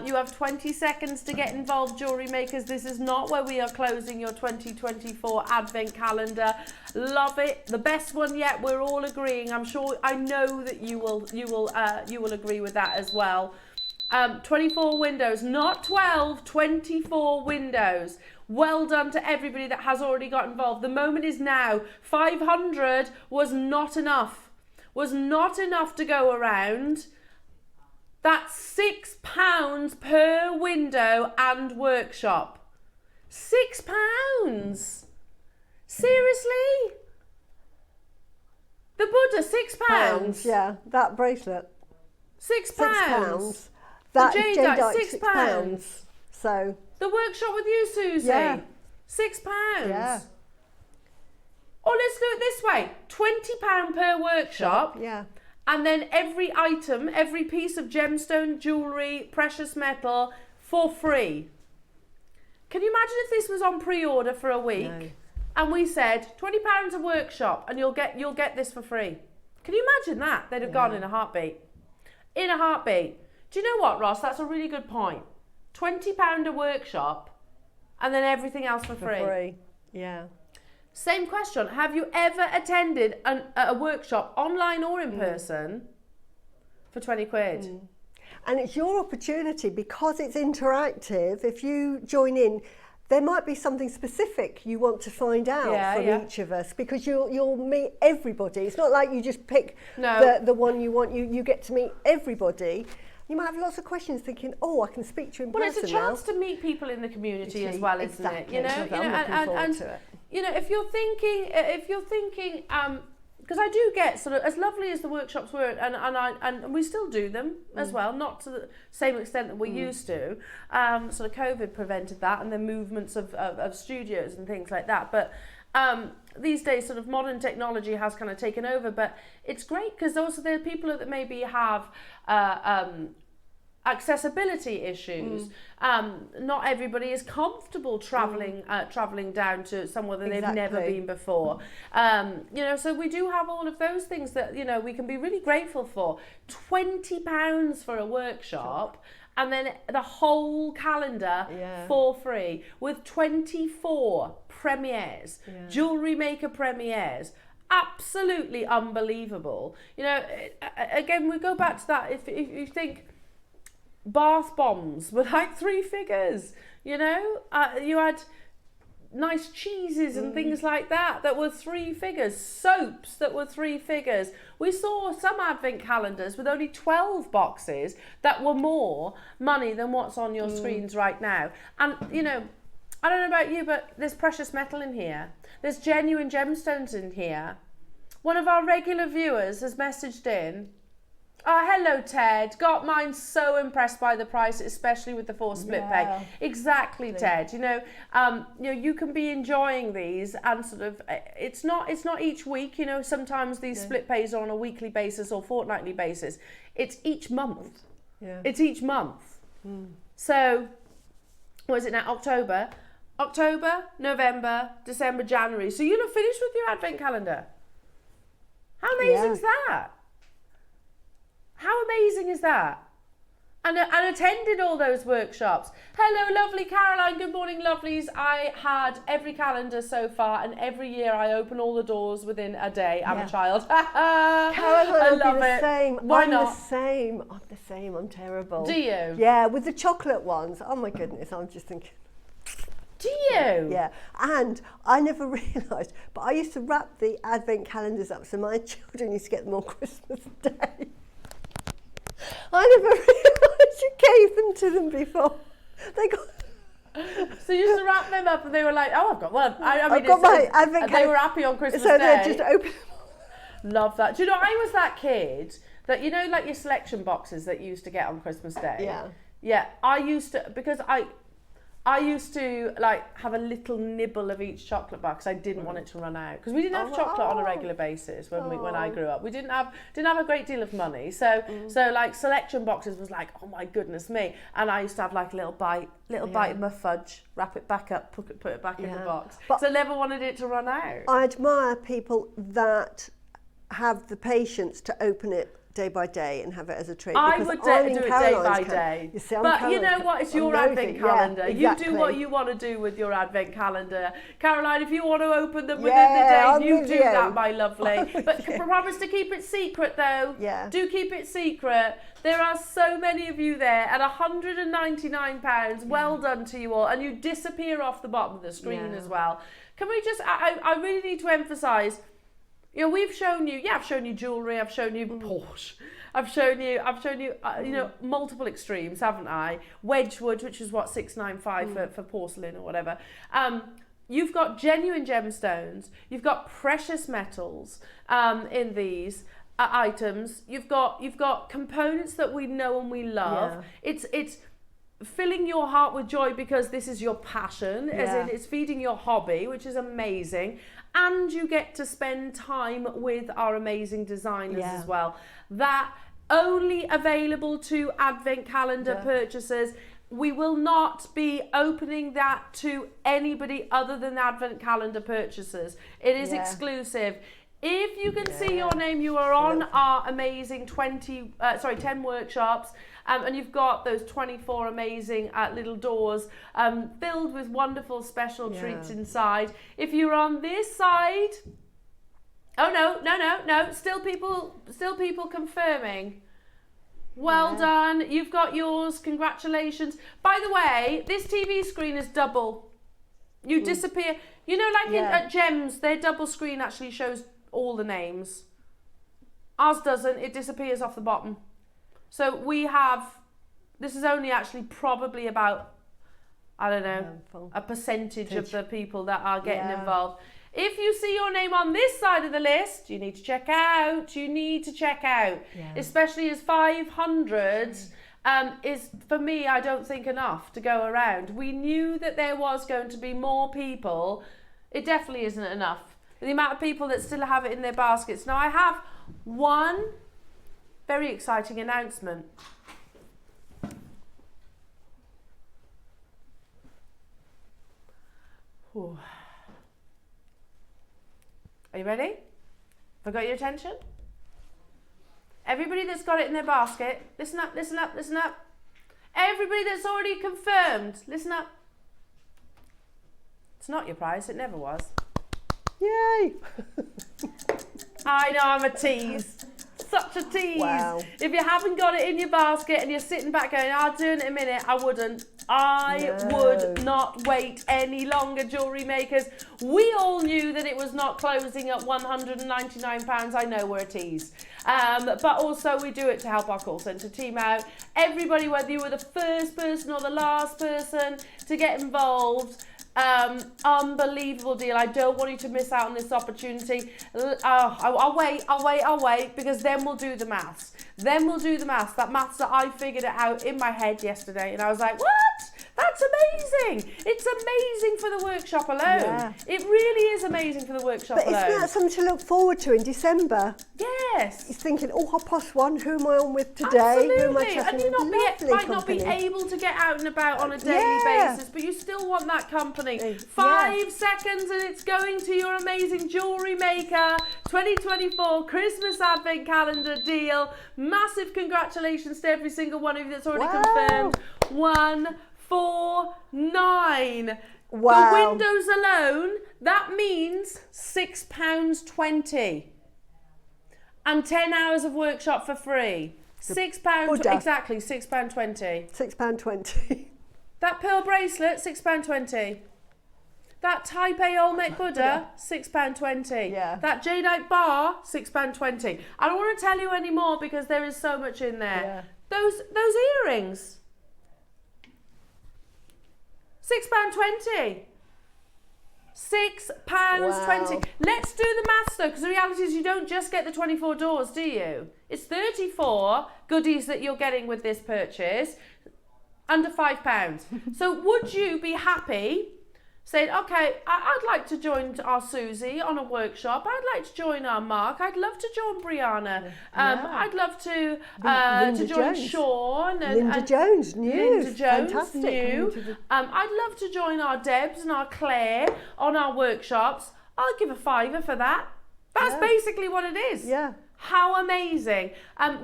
You have 20 seconds to get involved, jewellery makers. This is not where we are closing your 2024 Advent calendar. Love it. The best one yet. We're all agreeing. I know that you will agree with that as well. 24 windows, not 12, 24 windows. Well done to everybody that has already got involved. The moment is now. 500 was not enough. Was not enough to go around. That's £6 per window and workshop. £6. Seriously? The Buddha, £6. Yeah, that bracelet. £6. That the jadeite, £6. So the workshop with you, Susie. Yeah. £6. Yeah. Or let's do it this way, £20 per workshop. Yeah. And then every item, every piece of gemstone, jewellery, precious metal, for free. Can you imagine if this was on pre-order for a week? No. And we said £20 a workshop, and you'll get this for free. Can you imagine that? They'd have gone in a heartbeat. In a heartbeat. Do you know what, Ross? That's a really good point. £20 a workshop, and then everything else for free. Yeah. Same question. Have you ever attended a workshop, online or in person, for 20 quid? And it's your opportunity, because it's interactive. If you join in, there might be something specific you want to find out from each of us, because you'll meet everybody. It's not like you just pick the one you want. You get to meet everybody. You might have lots of questions thinking, oh, I can speak to you in person now. Well, it's a chance to meet people in the community as well, isn't it? You know, I'm looking forward to it. You know, if you're thinking, because I do get sort of, as lovely as the workshops were, and we still do them as well, not to the same extent that we used to. Sort of COVID prevented that, and the movements of studios and things like that. But these days, sort of modern technology has kind of taken over. But it's great because also there are people that maybe have accessibility issues. Not everybody is comfortable traveling down to somewhere that they've never been before. You know, so we do have all of those things that, you know, we can be really grateful for. £20 for a workshop, and then the whole calendar for free, with 24 premieres, JewelleryMaker premieres. Absolutely unbelievable. You know, again, we go back to that. If you think bath bombs were like 3 figures, you know, you had nice cheeses and things like that were 3 figures, soaps that were 3 figures. We saw some advent calendars with only 12 boxes that were more money than what's on your screens right now. And, you know, I don't know about you, but there's precious metal in here. There's genuine gemstones in here. One of our regular viewers has messaged in, oh, hello, Ted. Got mine so impressed by the price, especially with the 4 split peg. Exactly, Ted. You know, you can be enjoying these, and sort of, it's not each week. You know, sometimes these split pays are on a weekly basis or fortnightly basis. It's each month. Yeah. It's each month. So, what is it now? October, November, December, January. So you'll have finished with your advent calendar. How amazing is that? How amazing is that? And attended all those workshops. Hello, lovely Caroline. Good morning, lovelies. I had every calendar so far, and every year I open all the doors within a day. I'm a child. Caroline, I love it. Same. Why not? I'm the same. I'm terrible. Do you? Yeah, with the chocolate ones. Oh my goodness, I'm just thinking. Do you? Yeah, and I never realised, but I used to wrap the advent calendars up so my children used to get them on Christmas Day. I never realised you gave them to them before. They got. So you used to wrap them up, and they were like, "Oh, I've got one." I've got my advent calendar. They were happy on Christmas Day. So they just open. Love that. Do you know, I was that kid that, you know, like your selection boxes that you used to get on Christmas Day. Yeah. Yeah, I used to, because I used to like have a little nibble of each chocolate bar because I didn't want it to run out, because we didn't have chocolate on a regular basis when I grew up. We didn't have a great deal of money, so like selection boxes was like, oh my goodness me, and I used to have like a little bite of my fudge, wrap it back up, put it back in the box. But so I never wanted it to run out. I admire people that have the patience to open it day by day and have it as a treat. I would do it day by day. You see, but you know what? It's your advent calendar. Yeah, exactly. You do what you want to do with your advent calendar. Caroline, if you want to open them within the day, you do that, my lovely. But promise to keep it secret, though. Yeah. Do keep it secret. There are so many of you there at £199. Well done to you all. And you disappear off the bottom of the screen as well. Can we just, I really need to emphasise, you know, we've shown you, I've shown you jewellery, I've shown you Porsche, I've shown you, you know, multiple extremes, haven't I? Wedgwood, which is what, $695 for porcelain or whatever. You've got genuine gemstones, you've got precious metals in these items, you've got components that we know and we love. Yeah. filling your heart with joy because this is your passion, as in it's feeding your hobby, which is amazing. And you get to spend time with our amazing designers as well. That only available to Advent calendar purchasers. We will not be opening that to anybody other than Advent calendar purchasers. It is exclusive. If you can see your name, you are on our amazing 10 workshops, and you've got those 24 amazing little doors filled with wonderful special treats inside. If you're on this side, oh no, still people confirming. Well done, you've got yours, congratulations. By the way, this TV screen is double. You disappear. You know, like at Gems, their double screen actually shows all the names. Ours doesn't, it disappears off the bottom. So we have, this is only actually probably about, I don't know, a percentage of the people that are getting involved. If you see your name on this side of the list, you need to check out. Especially as 500 is, for me, I don't think enough to go around. We knew that there was going to be more people. It definitely isn't enough. The amount of people that still have it in their baskets. Now, I have one very exciting announcement. Ooh. Are you ready? Have I got your attention? Everybody that's got it in their basket, listen up, listen up, listen up. Everybody that's already confirmed, listen up. It's not your prize, it never was. Yay! I know, I'm a tease. Such a tease. Wow. If you haven't got it in your basket and you're sitting back going, I'll do it in a minute, I wouldn't. I would not wait any longer, jewellery makers. We all knew that it was not closing at £199. I know we're a tease. But also we do it to help our call centre team out. Everybody, whether you were the first person or the last person to get involved, unbelievable deal. I don't want you to miss out on this opportunity. I'll wait, because then we'll do the maths. That maths that I figured it out in my head yesterday, and I was like, what? That's amazing. It's amazing for the workshop alone. Yeah. It really is amazing for the workshop alone. But isn't that something to look forward to in December? Yes. He's thinking, oh, +1, who am I on with today? Absolutely. Who am I chatting with? And you might not be able to get out and about on a daily basis, but you still want that company. 5 seconds and it's going to your amazing JewelleryMaker 2024 Christmas Advent Calendar deal. Massive congratulations to every single one of you that's already confirmed. 149. Wow. The windows alone, that means £6.20. And 10 hours of workshop for free. £6, exactly, £6.20. £6.20. That pearl bracelet, £6.20. That Type A Olmec Buddha, £6.20. Yeah. That jadeite bar, £6.20. I don't want to tell you any more because there is so much in there. Yeah. Those earrings, £6.20. £6.20. Let's do the maths though, because the reality is you don't just get the 24 doors, do you? It's 34 goodies that you're getting with this purchase, under £5. So would you be happy saying, okay, I'd like to join our Suzie on a workshop. I'd like to join our Mark. I'd love to join Brianna. I'd love to join Jones. Sean. Linda Jones, new. Linda Jones, fantastic. new. I'd love to join our Debs and our Claire on our workshops. I'll give a £5 for that. That's basically what it is. Yeah. How amazing.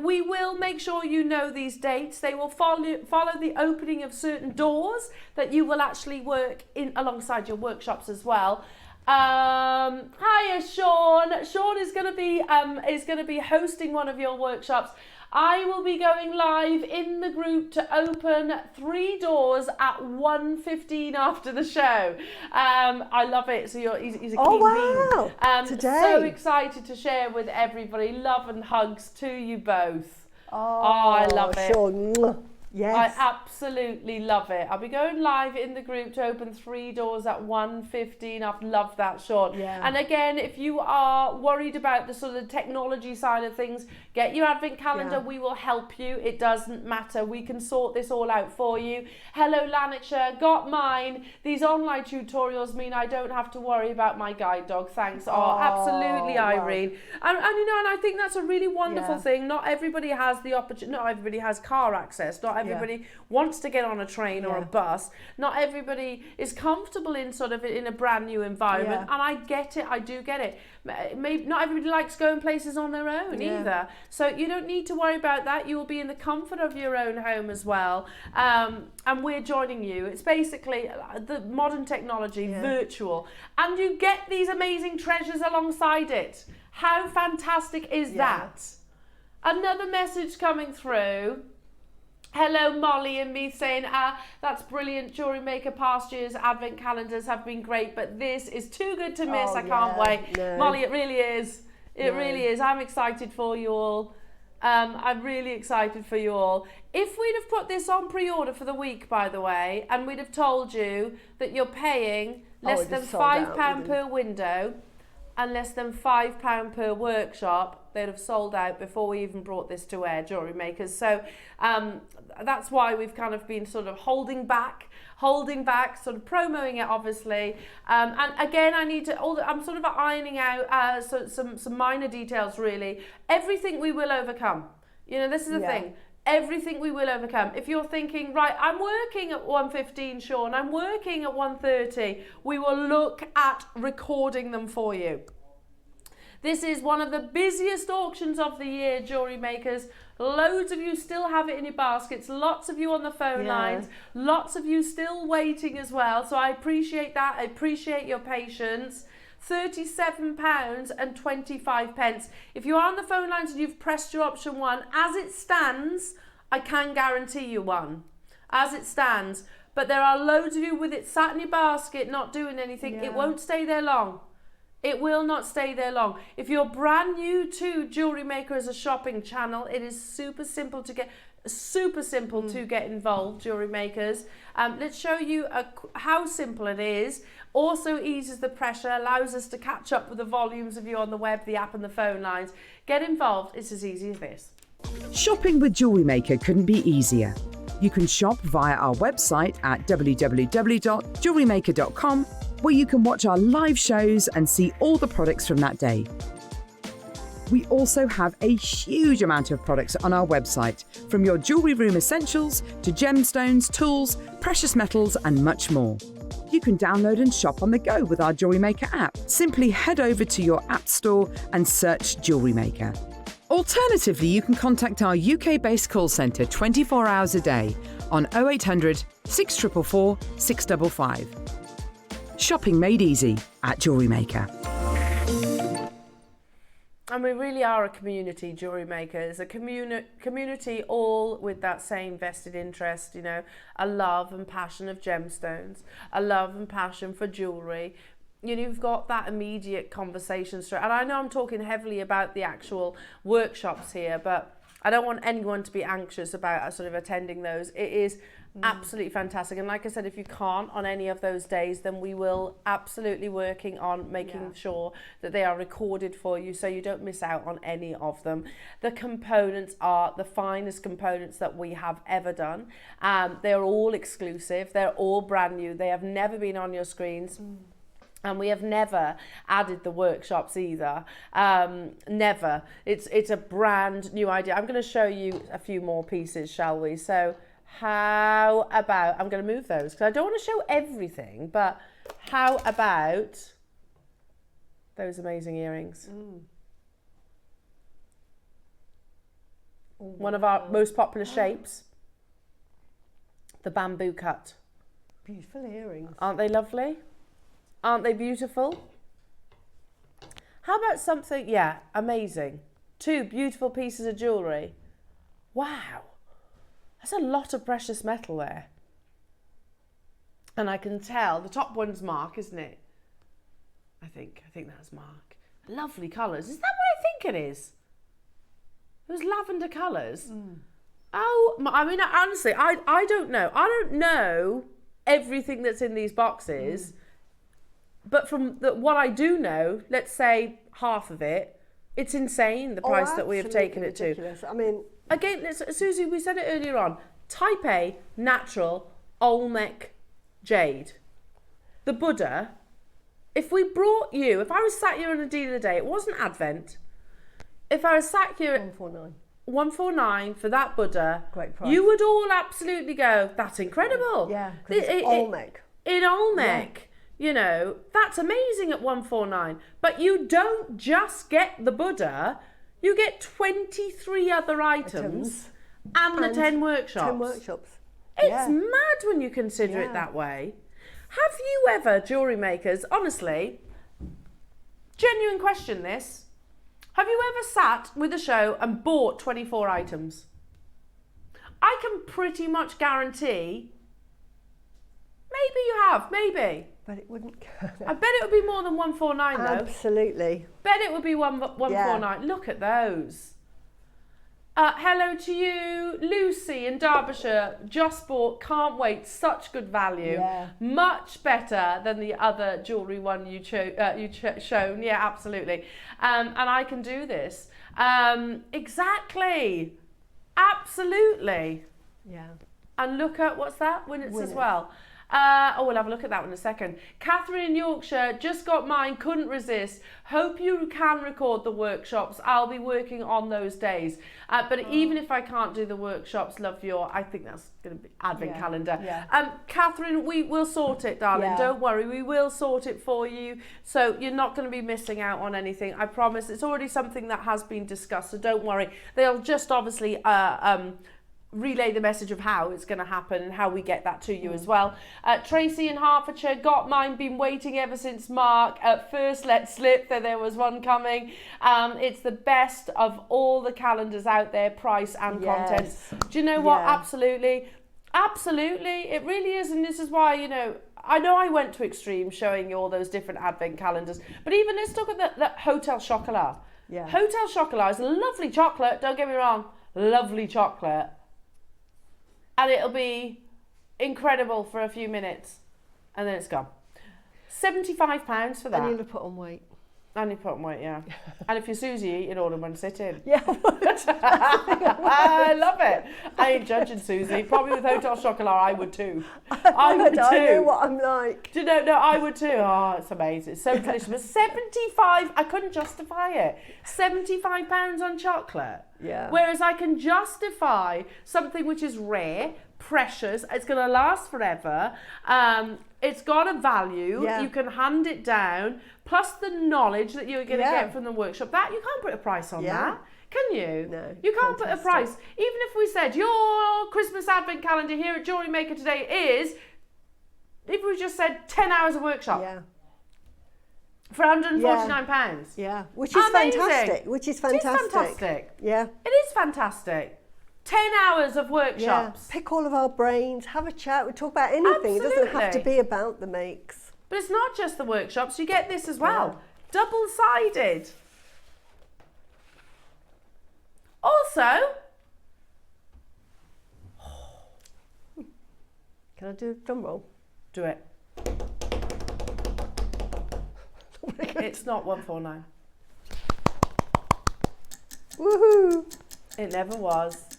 We will make sure you know these dates. They will follow the opening of certain doors that you will actually work in alongside your workshops as well. Hiya, Sean. Sean is going to be hosting one of your workshops. I will be going live in the group to open 3 doors at 1:15 after the show. I love it. So he's a keen bean. Today. So excited to share with everybody. Love and hugs to you both. I love it. Sean. Yes. I absolutely love it. I'll be going live in the group to open 3 doors at 1:15. I've loved that, Sean. Yeah. And again, if you are worried about the sort of technology side of things, get your advent calendar. Yeah. We will help you. It doesn't matter. We can sort this all out for you. Hello, Lanarkshire. Got mine. These online tutorials mean I don't have to worry about my guide dog. Thanks. Oh, absolutely, wow. Irene. And you know, and I think that's a really wonderful Yeah. thing. Not everybody has the opportunity. Not everybody has car access. Not everybody wants to get on a train or a bus. Not everybody is comfortable in sort of in a brand new environment. And I get it. I do get it. Maybe not everybody likes going places on their own either. So you don't need to worry about that. You will be in the comfort of your own home as well. And we're joining you. It's basically the modern technology, virtual. And you get these amazing treasures alongside it. How fantastic is that? Another message coming through. Hello, Molly and me saying, that's brilliant. JewelleryMaker past years advent calendars have been great, but this is too good to miss. I can't wait. No. Molly, it really is. It really is. I'm excited for you all. I'm really excited for you all. If we'd have put this on pre-order for the week, by the way, and we'd have told you that you're paying less than £5 per window and less than £5 per workshop, they'd have sold out before we even brought this to air, JewelleryMakers. So that's why we've kind of been sort of holding back, sort of promoting it, obviously. And again, I'm sort of ironing out some minor details, really. Everything we will overcome. You know, this is the thing. Everything we will overcome. If you're thinking, right, I'm working at 1:15, Sean, I'm working at 1:30, we will look at recording them for you. This is one of the busiest auctions of the year, JewelleryMakers. Loads of you still have it in your baskets. Lots of you on the phone lines. Lots of you still waiting as well. So I appreciate that. I appreciate your patience. £37.25. If you are on the phone lines and you've pressed your option 1, as it stands, I can guarantee you one. As it stands. But there are loads of you with it sat in your basket, not doing anything. It won't stay there long. It will not stay there long. If you're brand new to JewelleryMaker as a shopping channel, it is super simple to get involved, JewelleryMakers. Let's show you how simple it is. Also eases the pressure, allows us to catch up with the volumes of you on the web, the app and the phone lines. Get involved, it's as easy as this. Shopping with JewelleryMaker couldn't be easier. You can shop via our website at www.jewellerymaker.com, where you can watch our live shows and see all the products from that day. We also have a huge amount of products on our website, from your jewellery room essentials to gemstones, tools, precious metals and much more. You can download and shop on the go with our JewelleryMaker app. Simply head over to your app store and search JewelleryMaker. Alternatively, you can contact our UK-based call centre 24 hours a day on 0800 644 655. Shopping made easy at JewelleryMaker. And we really are a community, JewelleryMakers, a community all with that same vested interest, you know, a love and passion of gemstones, a love and passion for jewellery. You know, you've got that immediate conversation straight. And I know I'm talking heavily about the actual workshops here, but I don't want anyone to be anxious about sort of attending those. It is absolutely fantastic. And like I said, if you can't on any of those days, then we will absolutely working on making sure that they are recorded for you so you don't miss out on any of them. The components are the finest components that we have ever done. They're all exclusive. They're all brand new. They have never been on your screens. And we have never added the workshops either. Never. It's a brand new idea. I'm going to show you a few more pieces, shall we? So how about, I'm going to move those because I don't want to show everything, but how about those amazing earrings? One of our most popular shapes, the bamboo cut. Beautiful earrings. Aren't they lovely? Aren't they beautiful? How about something, amazing. 2 beautiful pieces of jewellery. Wow. That's a lot of precious metal there. And I can tell, the top one's Mark, isn't it? I think that's Mark. Lovely colours. Is that what I think it is? Those lavender colours. Oh, I mean, honestly, I don't know. I don't know everything that's in these boxes, but from what I do know, let's say half of it, it's insane, the price that we have taken it ridiculous. to. I mean... Again, Susie, we said it earlier on, Type A, natural, Olmec jade. The Buddha, if we brought you, if I was sat here on a deal of the day, it wasn't Advent, if I was sat here at 149 for that Buddha, great price. You would all absolutely go, that's incredible. Yeah, because it's Olmec. In Olmec, you know, that's amazing at 149. But you don't just get the Buddha, you get 23 other items and the 10 workshops. 10 workshops. It's mad when you consider it that way. Have you ever, jewellery makers, honestly, genuine question this, have you ever sat with a show and bought 24 items? I can pretty much guarantee, maybe you have, maybe. But it wouldn't go. I bet it would be more than 149 though. Absolutely. Bet it would be 149. Look at those. Hello to you, Lucy in Derbyshire. Just bought, can't wait. Such good value. Yeah. Much better than the other jewellery one you shown. Yeah, absolutely. And I can do this. Exactly. Absolutely. Yeah. And look at, what's that? Winnets as well. We'll have a look at that one in a second. Catherine in Yorkshire, just got mine, couldn't resist. Hope you can record the workshops. I'll be working on those days. But even if I can't do the workshops, love your, I think that's going to be advent calendar. Yeah. Catherine, we will sort it, darling. Yeah. Don't worry, we will sort it for you. So you're not going to be missing out on anything. I promise. It's already something that has been discussed, so don't worry. They'll just obviously relay the message of how it's going to happen and how we get that to you as well. Tracy in Hertfordshire, got mine, been waiting ever since Mark. At first let slip that there was one coming. It's the best of all the calendars out there, price and content. Do you know what? Absolutely. Absolutely. It really is. And this is why, you know I went to extreme showing you all those different advent calendars, but even let's look at the Hotel Chocolat. Yeah. Hotel Chocolat is a lovely chocolate, don't get me wrong, lovely chocolate. And it'll be incredible for a few minutes and then it's gone. £75 for that. And you'll have put on weight. And you put on weight, yeah. And if you're Susie, you'd order one sitting. Yeah. I love it. I ain't judging Susie. Probably with Hotel Chocolat, I would too. I would too. I know what I'm like. Do you know? No, I would too. Oh, it's amazing. It's so delicious. But 75, I couldn't justify it. £75 on chocolate. Yeah. Whereas I can justify something which is rare, precious, it's going to last forever. It's got a value. Yeah. You can hand it down. Plus the knowledge that you're going to get from the workshop. That you can't put a price on that. Can you? No. You can't put a price. Even if we said your Christmas advent calendar here at Jewellery Maker today is, if we just said 10 hours of workshop. Yeah. For £149. Yeah. Which is fantastic. Which is fantastic. It is fantastic. Yeah. It is fantastic. 10 hours of workshops. Yeah. Pick all of our brains, have a chat, we talk about anything. It doesn't have to be about the makes. But it's not just the workshops, you get this as well. Double-sided. Also, can I do a drum roll? Do it. It's not 149. Woohoo! It never was.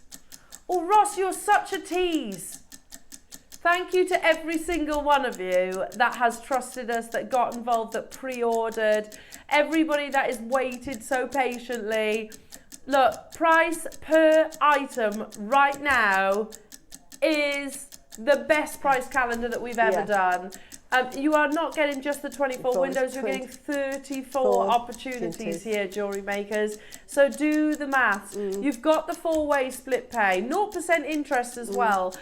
Oh, Ross, you're such a tease. Thank you to every single one of you that has trusted us, that got involved, that pre-ordered, everybody that has waited so patiently. Look, price per item right now is the best price calendar that we've ever done. You are not getting just the 24 windows, you're getting 34 opportunities here, jewellery makers. So do the maths. You've got the 4-way split pay, 0% interest as well,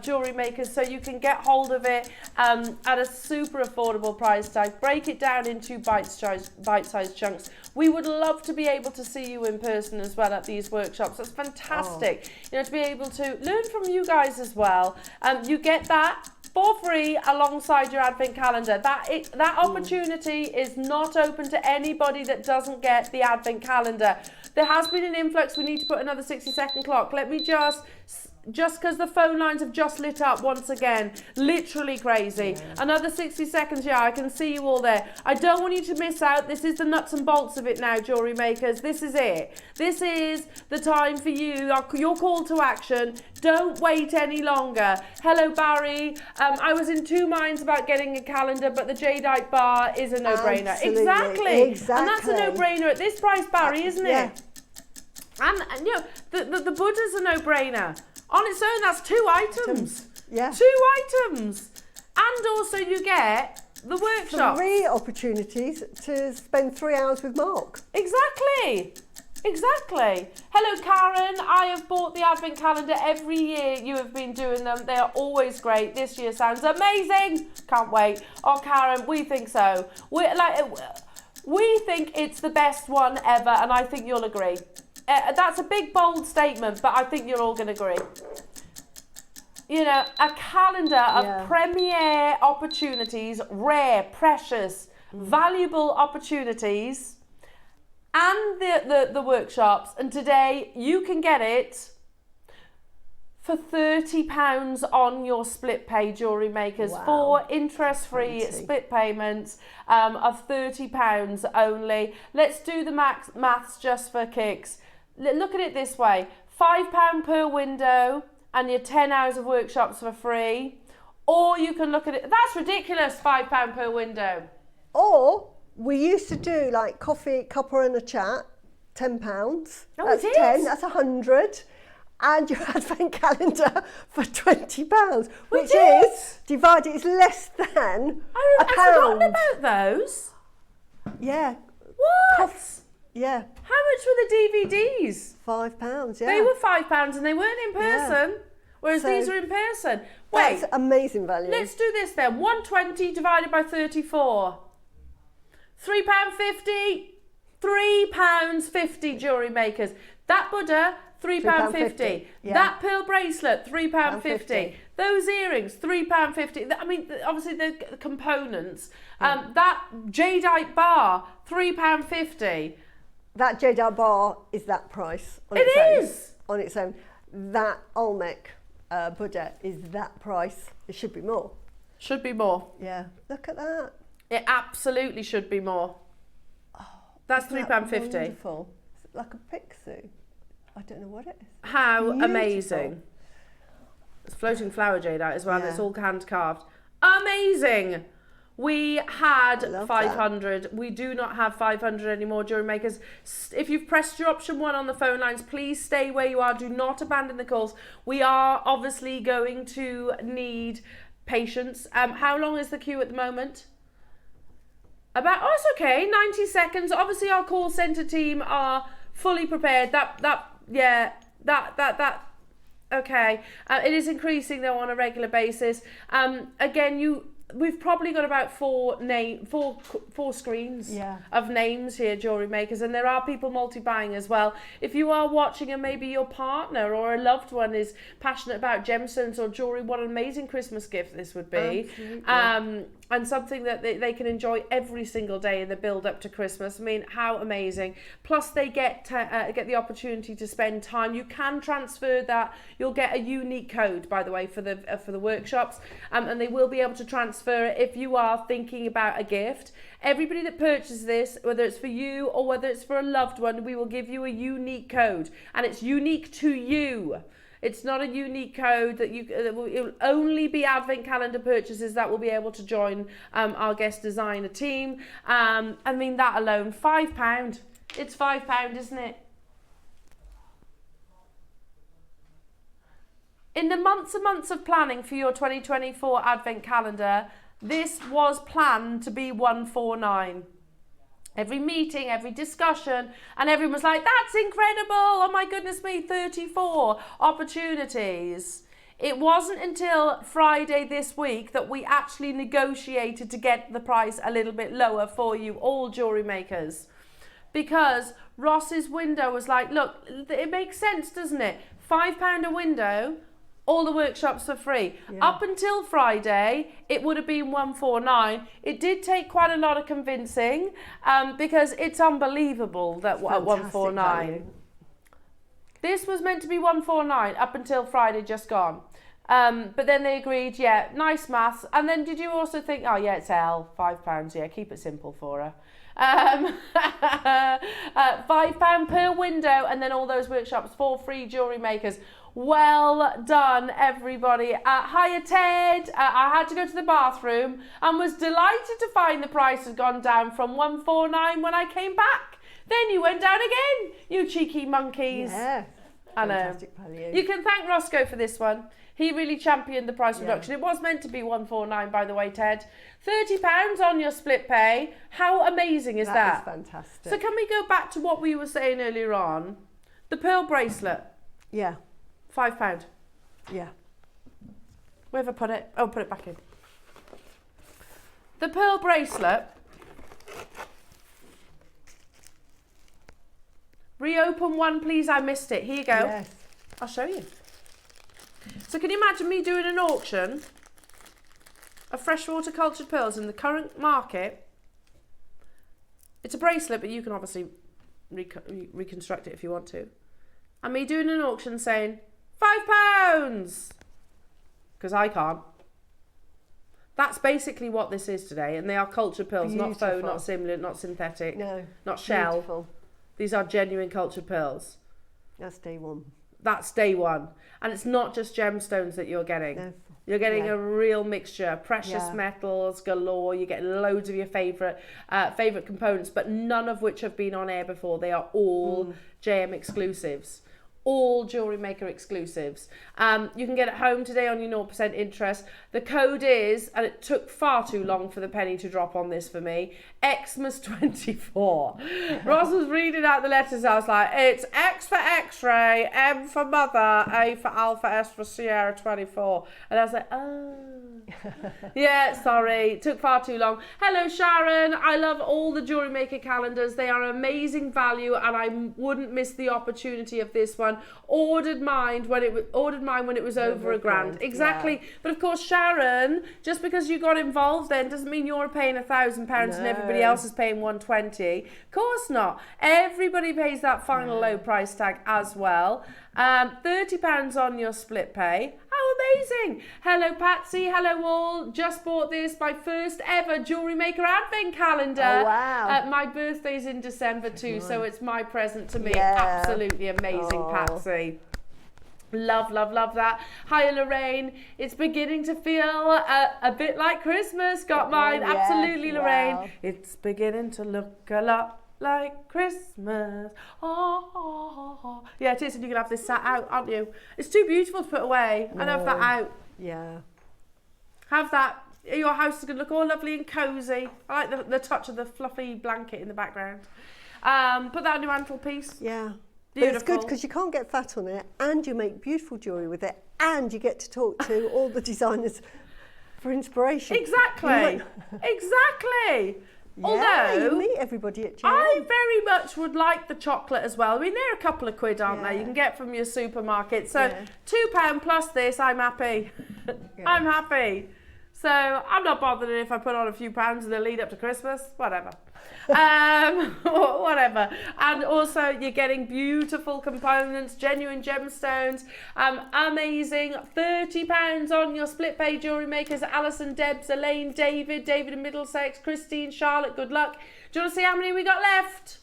jewellery makers, so you can get hold of it at a super affordable price tag. Break it down into bite-sized chunks. We would love to be able to see you in person as well at these workshops. That's fantastic. You know, to be able to learn from you guys as well. You get that for free alongside your advent calendar. That opportunity is not open to anybody that doesn't get the advent calendar. There has been an influx. We need to put another 60-second clock. Let me just because the phone lines have just lit up once again, literally crazy. Yeah. Another 60 seconds, yeah, I can see you all there. I don't want you to miss out. This is the nuts and bolts of it now, jewellery makers. This is it. This is the time for you, your call to action. Don't wait any longer. Hello, Barry. I was in two minds about getting a calendar, but the jadeite bar is a no-brainer. Exactly. And that's a no-brainer at this price, Barry, isn't it? And you know, the Buddha's a no-brainer. On its own, that's 2 items. Yeah. 2 items. And also you get the workshop. 3 opportunities to spend 3 hours with Mark. Exactly. Exactly. Hello, Karen. I have bought the advent calendar every year you have been doing them. They are always great. This year sounds amazing. Can't wait. Oh, Karen, we think so. We think it's the best one ever, and I think you'll agree. That's a big, bold statement, but I think you're all going to agree. You know, a calendar of premier opportunities, rare, precious, valuable opportunities, and the workshops. And today you can get it for £30 on your split pay, jewellery makers, for interest-free split payments of £30 only. Let's do the maths just for kicks. Look at it this way, £5 per window and your 10 hours of workshops for free. Or you can look at it, that's ridiculous, £5 per window. Or we used to do like coffee, cuppa and a chat, £10. Oh, that's it is? 10, that's 100. And your advent calendar for £20, which is divided, is less than I've forgotten about those. Yeah. What? Yeah. How much were the DVDs? £5, yeah. They were £5 and they weren't in person, whereas these are in person. Wait, that's amazing value. Let's do this then. 120 divided by 34. £3.50. £3.50, jewellery makers. That Buddha, £3.50. Yeah. That pearl bracelet, £3.50. Those earrings, £3.50. I mean, obviously the components. That jadeite bar, £3.50. That jadeite bar is that price on on its own. That Olmec Buddha is that price. It should be more. Should be more. Yeah. Look at that. It absolutely should be more. Oh, that's £3.50. Wonderful. Is it like a pixie? I don't know what it is. How beautiful. Amazing. It's floating flower jadeite as well. Yeah. It's all hand carved. Amazing. We had 500. That. We do not have 500 anymore, jewellery makers. If you've pressed your option 1 on the phone lines, please stay where you are. Do not abandon the calls. We are obviously going to need patience. How long is the queue at the moment? It's okay, 90 seconds. Obviously our call centre team are fully prepared. Okay. It is increasing though on a regular basis. Again, we've probably got about four screens of names here, jewellery makers, and there are people multi-buying as well. If you are watching and maybe your partner or a loved one is passionate about gemstones or jewellery, what an amazing Christmas gift this would be. And something that they can enjoy every single day in the build up to Christmas. I mean, how amazing. Plus they get the opportunity to spend time. You can transfer that. You'll get a unique code, by the way, for the workshops, and they will be able to transfer it if you are thinking about a gift. Everybody that purchases this, whether it's for you or whether it's for a loved one, we will give you a unique code, and it's unique to you. It's not a unique code that it will only be advent calendar purchases that will be able to join our guest designer team. I mean, that alone, £5. It's £5, isn't it? In the months and months of planning for your 2024 advent calendar, this was planned to be £149. Every meeting, every discussion, and everyone was like, that's incredible, oh my goodness me, 34 opportunities. It wasn't until Friday this week that we actually negotiated to get the price a little bit lower for you all, jewellery makers. Because Ross's window was like, look, it makes sense, doesn't it? £5 a window, all the workshops for free. Up until Friday, it would have been 149. It did take quite a lot of convincing because it's unbelievable that at 149. Value. This was meant to be 149 up until Friday just gone. But then they agreed, yeah, nice maths. And then did you also think, oh yeah, it's L, £5, yeah, keep it simple for her. £5 per window, and then all those workshops for free jewellery makers. Well done, everybody. Hiya, Ted. I had to go to the bathroom and was delighted to find the price had gone down from 149 when I came back. Then you went down again, you cheeky monkeys. Yeah, I know. fantastic value. You can thank Roscoe for this one. He really championed the price reduction. It was meant to be 149, by the way, Ted. £30 on your split pay. How amazing is that? That is fantastic. So can we go back to what we were saying earlier on? The pearl bracelet, Yeah, £5. yeah. Where have I put it? Oh, put it back in. The pearl bracelet. Reopen one, please. I missed it. Here you go. Yes. I'll show you. So can you imagine me doing an auction of freshwater cultured pearls in the current market? It's a bracelet, but you can obviously reconstruct it if you want to. And me doing an auction saying, £5! Because I can't. That's basically what this is today. And they are cultured pearls, not faux, not simulant, not synthetic, not shell. Beautiful. These are genuine cultured pearls. That's day one. That's day one. And it's not just gemstones that you're getting. No. You're getting a real mixture, precious metals galore. You get loads of your favourite components, but none of which have been on air before. They are all JM exclusives. All Jewellery Maker exclusives. You can get it home today on your 0% interest. The code is, and it took far too long for the penny to drop on this for me, Xmas24. Ross was reading out the letters. I was like, it's X for X-ray, M for mother, A for alpha, S for Sierra 24. And I was like, oh. Yeah, sorry, it took far too long. Hello, Sharon. I love all the Jewellery Maker calendars. They are amazing value, and I wouldn't miss the opportunity of this one. Ordered mine when it was over a grand. Exactly. But of course, Sharon, just because you got involved then doesn't mean you're paying £1,000 and everybody else is paying 120. Of course not. Everybody pays that final low price tag as well. £30 on your split pay. How amazing. Hello, Patsy. Hello, all. Just bought this, my first ever Jewellery Maker Advent calendar. Oh, wow. My birthday's in December too, so it's my present to me. Absolutely amazing, Patsy. Love, love, love that. Hiya, Lorraine. It's beginning to feel a bit like Christmas. Got mine. Absolutely, Lorraine. Wow. It's beginning to look a lot like Christmas. Oh. Yeah, it is, and you can have this sat out, aren't you? It's too beautiful to put away. I love that out. Yeah. Have that. Your house is going to look all lovely and cosy. I like the touch of the fluffy blanket in the background. Put that on your mantelpiece. Yeah. Beautiful. But it's good because you can't get fat on it, and you make beautiful jewellery with it, and you get to talk to all the designers for inspiration. Exactly. Exactly. Yeah, Although you meet everybody at GIA. I very much would like the chocolate as well. I mean, they're a couple of quid, aren't they? You can get from your supermarket. So £2 plus this, I'm happy. I'm happy. So I'm not bothered if I put on a few pounds in the lead up to Christmas. Whatever. Whatever. And also you're getting beautiful components, genuine gemstones, amazing. £30 on your split pay jewellery makers. Alison, Debs, Elaine, David in Middlesex, Christine, Charlotte, good luck. Do you want to see how many we got left?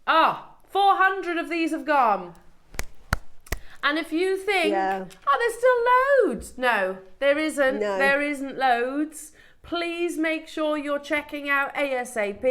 400 of these have gone. And if you think, there's still loads. No, there isn't. No. There isn't loads. Please make sure you're checking out ASAP.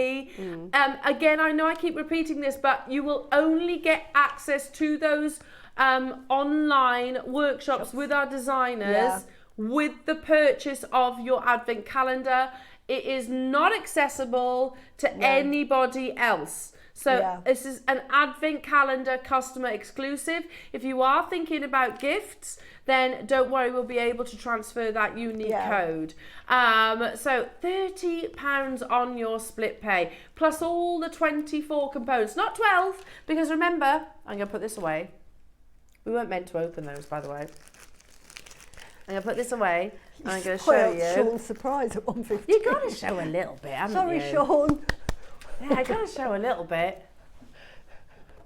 Again, I know I keep repeating this, but you will only get access to those online workshops with our designers with the purchase of your Advent calendar. It is not accessible to anybody else. So this is an Advent calendar customer exclusive. If you are thinking about gifts, then don't worry, we'll be able to transfer that unique code. So £30 on your split pay, plus all the 24 components, not 12, because remember, I'm going to put this away. We weren't meant to open those, by the way. I'm going to put this away. And I'm going to Quite show a you. Sean's surprise at 1:15. You got to show a little bit, haven't Sorry, you? Sean. Yeah, I got to show a little bit.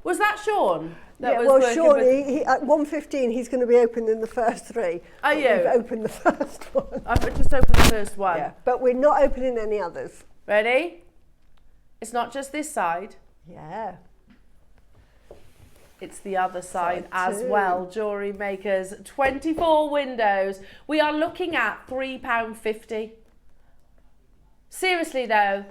Was that Sean? That Yeah, was well, working Sean, with- he, at 1:15, he's going to be opening the first 3. Are But you? We've opened the first one. I've just opened the first one. Yeah, but we're not opening any others. Ready? It's not just this side. Yeah. It's the other side Side as too. well. Jewellery Makers, 24 windows. We are looking at £3.50. Seriously though,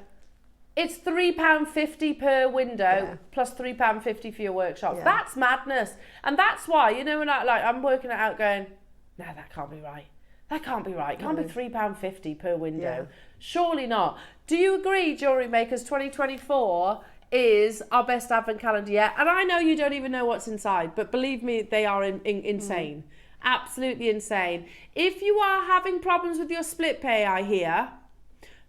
it's £3.50 per window plus £3.50 for your workshops. Yeah. That's madness. And that's why, you know, when I'm working it out going, no, that can't be right. That can't be right. It can't be £3.50 per window. Yeah. Surely not. Do you agree, Jewellery Makers, 2024 is our best advent calendar yet? And I know you don't even know what's inside, but believe me, they are insane. Absolutely insane. If you are having problems with your split pay, I hear,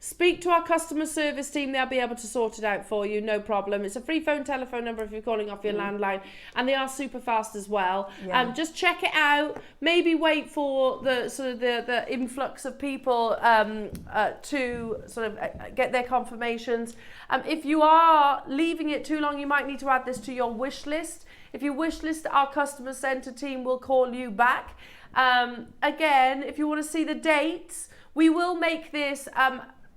speak to our customer service team. They'll be able to sort it out for you, no problem. It's a free telephone number if you're calling off your landline, and they are super fast as well. Yeah. Just check it out. Maybe wait for the sort of the influx of people to sort of get their confirmations. If you are leaving it too long, you might need to add this to your wish list. If you wish list, our customer centre team will call you back. Again, if you want to see the dates, we will make this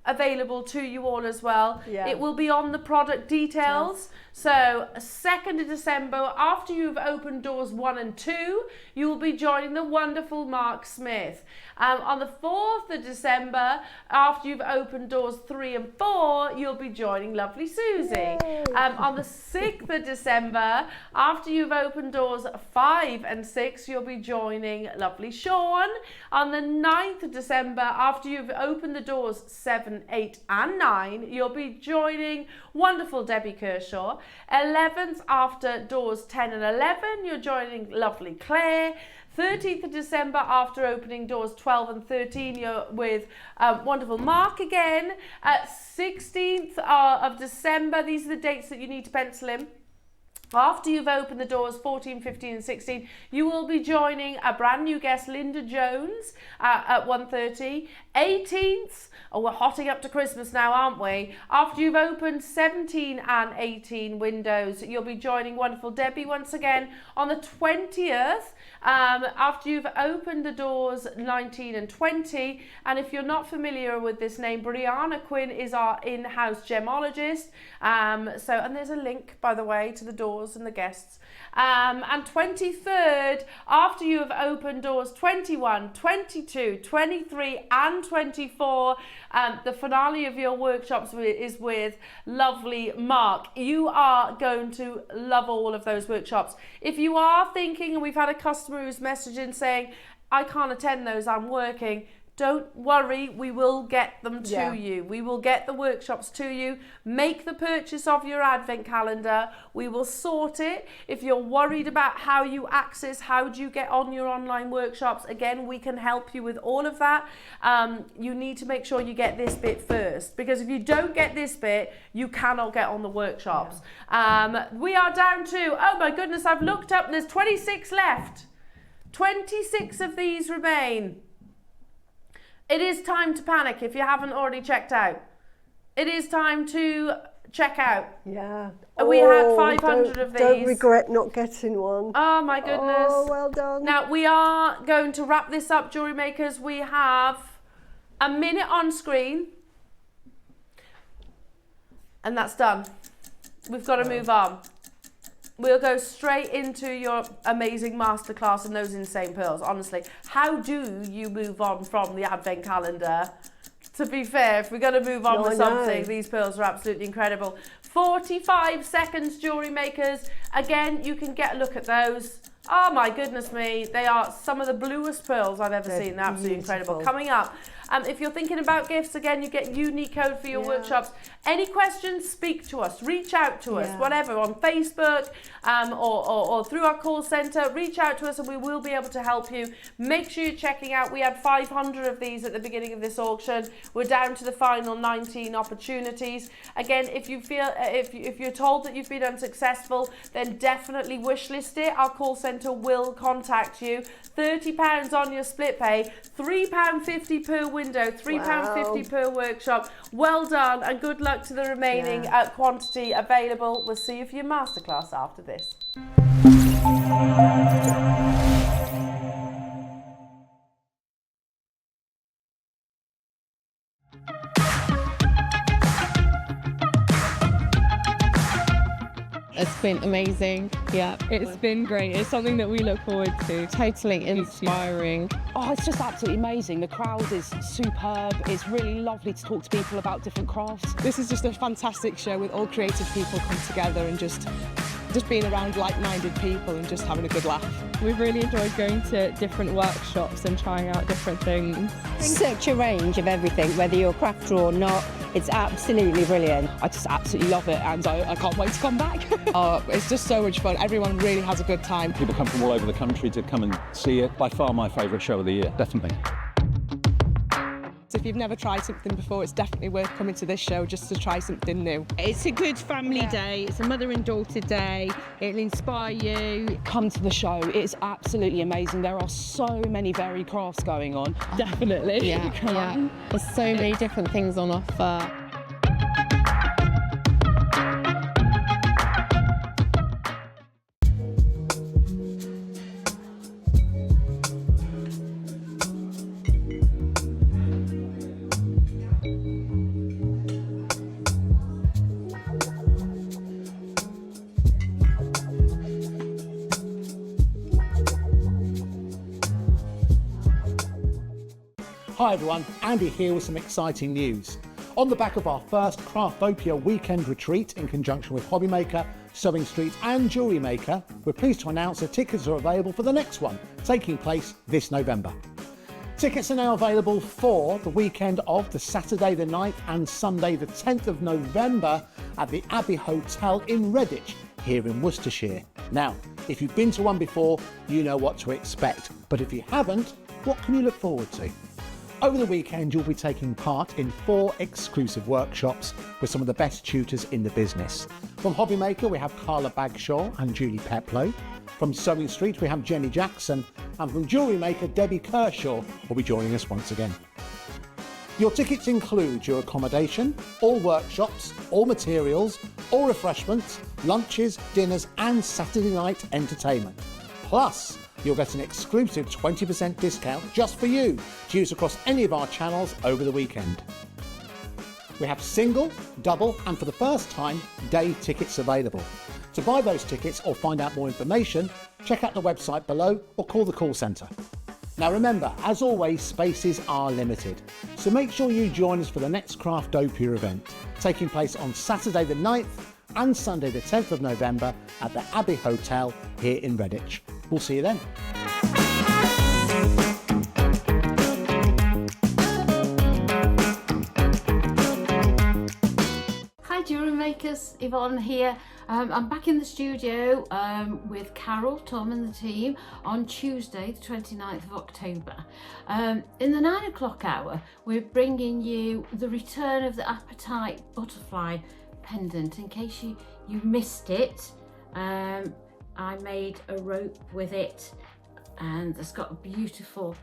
available to you all as well. Yeah. It will be on the product details. So 2nd of December, after you've opened doors 1 and 2, you will be joining the wonderful Mark Smith. On the 4th of December, after you've opened doors 3 and 4, you'll be joining lovely Suzie. On the 6th of December, after you've opened doors 5 and 6, you'll be joining lovely Sean. On the 9th of December, after you've opened the doors 7, 8 and 9, you'll be joining wonderful Debbie Kershaw. 11th, after doors 10 and 11, you're joining lovely Claire. 13th of December, after opening doors 12 and 13, you're with wonderful Mark again. 16th of December, these are the dates that you need to pencil in. After you've opened the doors 14, 15 and 16, you will be joining a brand new guest, Linda Jones, at 1:30. 18th, we're hotting up to Christmas now, aren't we? After you've opened 17 and 18 windows, you'll be joining wonderful Debbie once again. On the 20th, after you've opened the doors 19 and 20, and if you're not familiar with this name, Brianna Quinn is our in-house gemologist. And there's a link, by the way, to the doors and the guests. And 23rd, after you have opened doors 21, 22, 23 and 24, the finale of your workshops is with lovely Mark. You are going to love all of those workshops. If you are thinking, and we've had a customer who's messaged in saying, I can't attend those, I'm working, don't worry, we will get them to you. We will get the workshops to you. Make the purchase of your advent calendar. We will sort it. If you're worried about how you access, how do you get on your online workshops, again, we can help you with all of that. You need to make sure you get this bit first, because if you don't get this bit, you cannot get on the workshops. We are down to, oh my goodness, I've looked up and there's 26 left. 26 of these remain. It is time to panic if you haven't already checked out. It is time to check out. Yeah. We had 500 of these. Don't regret not getting one. Oh my goodness. Oh, well done. Now we are going to wrap this up, Jewellery Makers. We have a minute on screen. And that's done. We've got to move on. We'll go straight into your amazing masterclass and those insane pearls. Honestly, how do you move on from the advent calendar? To be fair, if we're going to move on with something, these pearls are absolutely incredible. 45 seconds, Jewellery Makers. Again, you can get a look at those. Oh my goodness me, they are some of the bluest pearls I've ever seen. They're absolutely incredible. Coming up, if you're thinking about gifts, again, you get unique code for your workshops. Any questions, speak to us, reach out to us, whatever, on Facebook or through our call centre. Reach out to us and we will be able to help you. Make sure you're checking out. We had 500 of these at the beginning of this auction. We're down to the final 19 opportunities. Again, if you feel, if you're told that you've been unsuccessful, then definitely wish list it. Our call centre centre will contact you. £30 on your split pay, £3.50 per window, £3.50 per workshop. Well done, and good luck to the remaining quantity available. We'll see you for your masterclass after this. It's been amazing. Yeah, it's been great. It's something that we look forward to. Totally inspiring. Oh, it's just absolutely amazing. The crowd is superb. It's really lovely to talk to people about different crafts. This is just a fantastic show with all creative people come together and just being around like-minded people and just having a good laugh. We've really enjoyed going to different workshops and trying out different things. Such a range of everything, whether you're a crafter or not. It's absolutely brilliant. I just absolutely love it, and I can't wait to come back. It's just so much fun. Everyone really has a good time. People come from all over the country to come and see it. By far my favourite show of the year, definitely. So if you've never tried something before, it's definitely worth coming to this show just to try something new. It's a good family day. It's a mother and daughter day. It'll inspire you. Come to the show. It's absolutely amazing. There are so many varied crafts going on. Definitely. Yeah. There's so many different things on offer. Hi everyone, Andy here with some exciting news. On the back of our first Craftopia weekend retreat in conjunction with HobbyMaker, Sewing Street and JewelleryMaker, we're pleased to announce that tickets are available for the next one, taking place this November. Tickets are now available for the weekend of the Saturday the 9th and Sunday the 10th of November at the Abbey Hotel in Redditch, here in Worcestershire. Now, if you've been to one before, you know what to expect, but if you haven't, what can you look forward to? Over the weekend, you'll be taking part in 4 exclusive workshops with some of the best tutors in the business. From HobbyMaker, we have Carla Bagshaw and Julie Peplow. From Sewing Street, we have Jenny Jackson. And from JewelleryMaker, Debbie Kershaw will be joining us once again. Your tickets include your accommodation, all workshops, all materials, all refreshments, lunches, dinners and Saturday night entertainment. Plus, you'll get an exclusive 20% discount just for you to use across any of our channels over the weekend. We have single, double and for the first time, day tickets available. To buy those tickets or find out more information, check out the website below or call the call centre. Now remember, as always, spaces are limited, so make sure you join us for the next Craftopia event, taking place on Saturday the 9th and Sunday the 10th of November at the Abbey Hotel here in Redditch. We'll see you then. Hi Jewellery Makers, Yvonne here. I'm back in the studio with Carol, Tom and the team on Tuesday the 29th of October. In the 9 o'clock hour we're bringing you the return of the Appetite butterfly pendant. In case you missed it, I made a rope with it and it's got a beautiful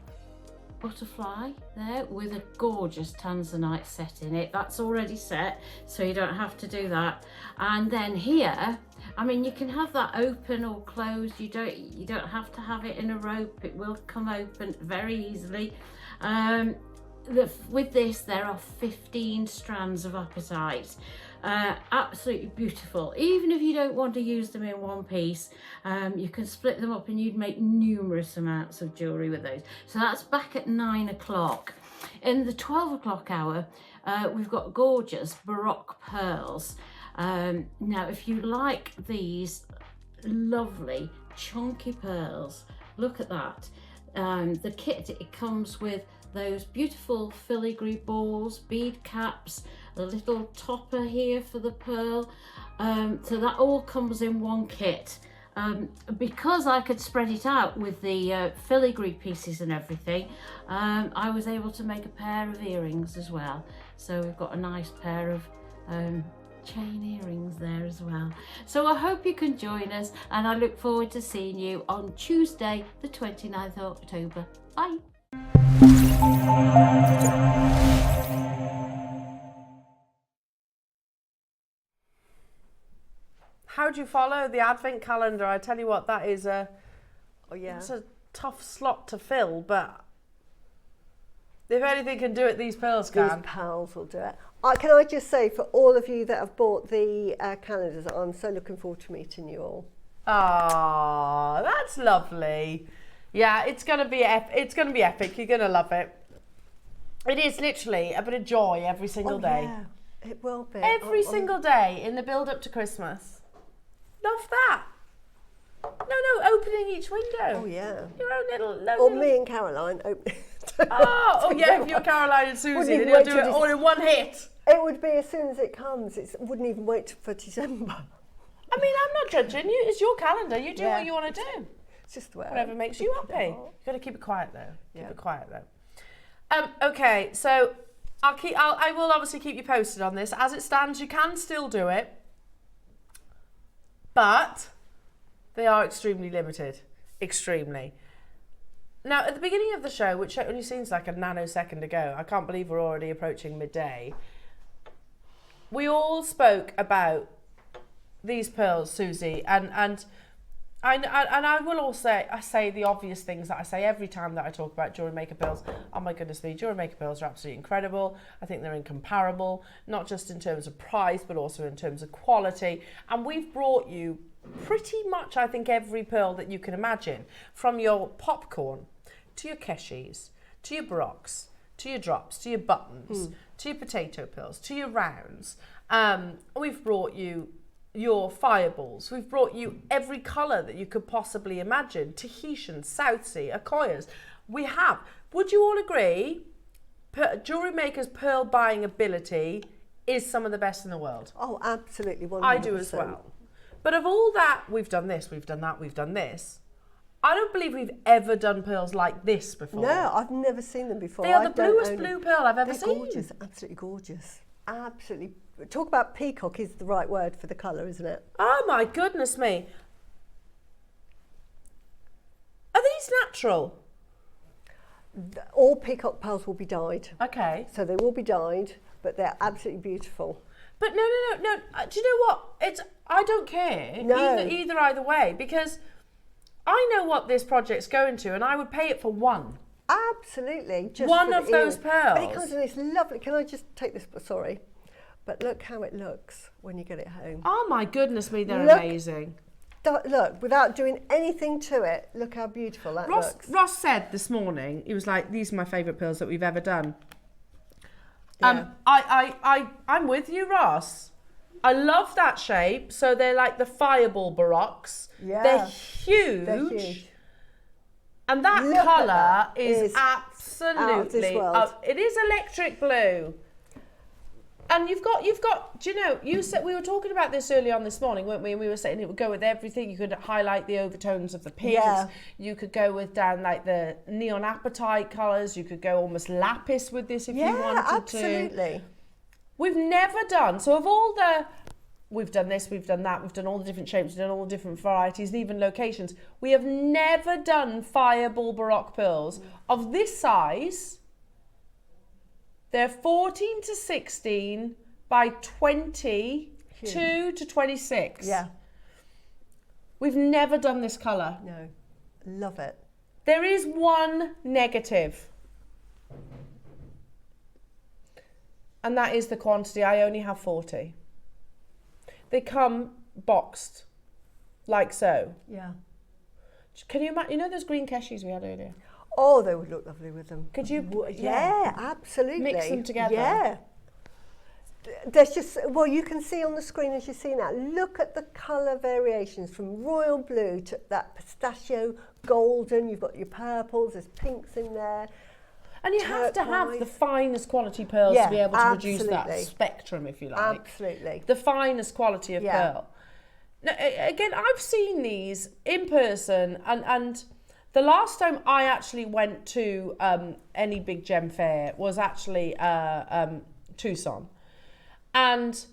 butterfly there with a gorgeous tanzanite set in it. That's already set, so you don't have to do that. And then here, I mean, you can have that open or closed. You don't have to have it in a rope. It will come open very easily. With this, there are 15 strands of apatite. Absolutely beautiful. Even if you don't want to use them in one piece, you can split them up and you'd make numerous amounts of jewellery with those. So that's back at 9 o'clock. In the 12 o'clock hour, we've got gorgeous Baroque pearls. Now, if you like these lovely chunky pearls, look at that. The kit, it comes with those beautiful filigree balls, bead caps, a little topper here for the pearl. So that all comes in one kit. Because I could spread it out with the filigree pieces and everything, I was able to make a pair of earrings as well. So we've got a nice pair of chain earrings there as well. So I hope you can join us, and I look forward to seeing you on Tuesday the 29th of October. Bye. How do you follow the advent calendar? I tell you what, that is it's a tough slot to fill, but if anything can do it, these pearls can. These pearls will do it. Can I just say, for all of you that have bought the calendars, I'm so looking forward to meeting you all. Ah, that's lovely. Yeah, it's gonna be epic. You're gonna love it. It is literally a bit of joy every single day. Yeah, it will be. Every single day in the build up to Christmas. Love that. No, opening each window. Oh yeah. Your own little. Or me and Caroline opening. Oh yeah, if you're Caroline and Susie, then you'll do it all in one hit. It would be as soon as it comes. It wouldn't even wait for December. I mean, I'm not judging you. It's your calendar. You do what you want to do. It's just the way whatever makes you happy. You've got to keep it quiet though. Keep it quiet though. Okay, so I will obviously keep you posted on this. As it stands, you can still do it, but they are extremely limited. Extremely. Now, at the beginning of the show, which only seems like a nanosecond ago, I can't believe we're already approaching midday, we all spoke about these pearls, Suzie, and I will also say the obvious things that I say every time that I talk about JewelleryMaker pearls. Oh my goodness me, JewelleryMaker pearls are absolutely incredible. I think they're incomparable, not just in terms of price, but also in terms of quality. And we've brought you pretty much, I think, every pearl that you can imagine, from your popcorn to your keshies, to your baroques, to your drops, to your buttons, to your potato pearls, to your rounds. We've brought you your fireballs. We've brought you every colour that you could possibly imagine. Tahitian, South Sea, Akoyas. We have. Would you all agree JewelleryMaker's pearl buying ability is some of the best in the world? Oh, absolutely. 100%. I do as well. But of all that, we've done this, we've done that, we've done this. I don't believe we've ever done pearls like this before. No, I've never seen them before. They are the bluest blue pearl I've ever seen. Gorgeous, absolutely gorgeous. Absolutely. Talk about peacock is the right word for the colour, isn't it? Oh my goodness me. Are these natural? All peacock pearls will be dyed. Okay. So they will be dyed, but they're absolutely beautiful. But no. Do you know what? I don't care either way, because I know what this project's going to, and I would pay it for one. Absolutely. Just one of those pearls. But it comes in this lovely, can I just take this, sorry. But look how it looks when you get it home. Oh my goodness me, they're amazing. Look, without doing anything to it, look how beautiful that looks. Ross said this morning, he was like, these are my favourite pearls that we've ever done. Yeah. I'm with you, Ross. I love that shape. So they're like the fireball baroques. Yeah. They're huge. They're huge. And that colour is absolutely out of this world. It is electric blue. And you've got, do you know, you said, we were talking about this early on this morning, weren't we? And we were saying it would go with everything. You could highlight the overtones of the pinks. Yeah. You could go with down like the neon apatite colours. You could go almost lapis with this if you wanted Yeah, absolutely. We've never done, so of all the, we've done this, we've done that, we've done all the different shapes, we've done all the different varieties and even locations. We have never done fireball baroque pearls of this size. They're 14 to 16 by 22 to 26. Yeah. We've never done this colour. No, love it. There is one negative. And that is the quantity. I only have 40. They come boxed, like so. Yeah. Can you imagine, you know those green keshies we had earlier? Oh, they would look lovely with them. Could you? Yeah, absolutely. Mix them together. Yeah. There's just, well, you can see on the screen as you see now, look at the colour variations from royal blue to that pistachio golden. You've got your purples, there's pinks in there. And you have to have the finest quality pearls to be able to produce that spectrum, if you like. Absolutely. The finest quality of pearl. Now, again, I've seen these in person, and the last time I actually went to any big gem fair was actually Tucson. And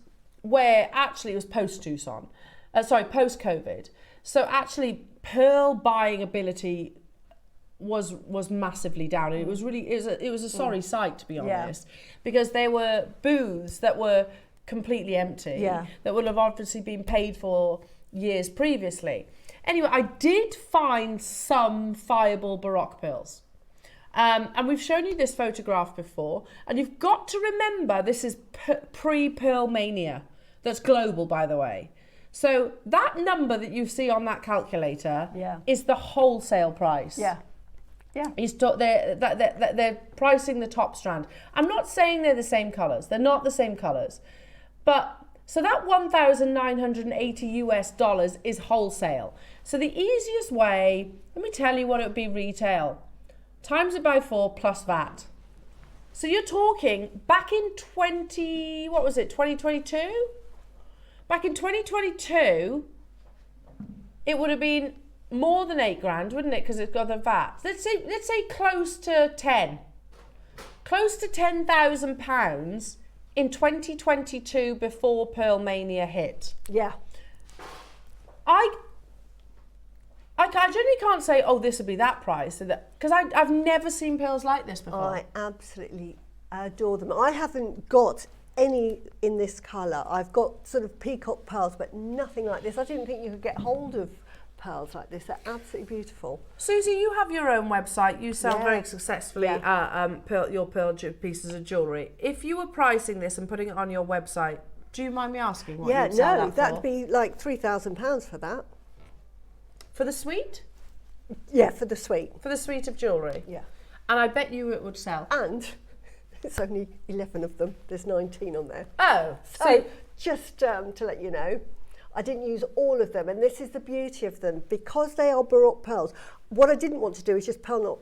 where actually it was post-Tucson, post-COVID. So actually pearl buying ability was massively down. And it was a sorry sight, to be honest, because there were booths that were completely empty, that would have obviously been paid for years previously. Anyway, I did find some fireable Baroque pearls. And we've shown you this photograph before, and you've got to remember this is pre-Pearl Mania. That's global, by the way. So that number that you see on that calculator is the wholesale price. Yeah. They're pricing the top strand. I'm not saying they're the same colours. They're not the same colours. But so that $1,980 is wholesale. So the easiest way, let me tell you what it would be retail. Times it by 4 plus VAT. So you're talking back in 2022? Back in 2022, it would have been more than 8 grand, wouldn't it? Because it's got the VAT. Let's say close to 10. Close to £10,000 in 2022 before Pearl Mania hit. Yeah. I genuinely can't say, oh, this would be that price, because I've never seen pearls like this before. I absolutely adore them. I haven't got any in this colour. I've got sort of peacock pearls, but nothing like this. I didn't think you could get hold of pearls like this. They're absolutely beautiful. Suzie, you have your own website. You sell very successfully your pearl pieces of jewellery. If you were pricing this and putting it on your website, do you mind me asking what you'd sell that for? That'd be like £3,000 for that. For the suite? Yeah, for the suite. For the suite of jewellery? Yeah. And I bet you it would sell. And it's only 11 of them. There's 19 on there. Oh. So just to let you know, I didn't use all of them. And this is the beauty of them. Because they are Baroque pearls, what I didn't want to do is just pearl knot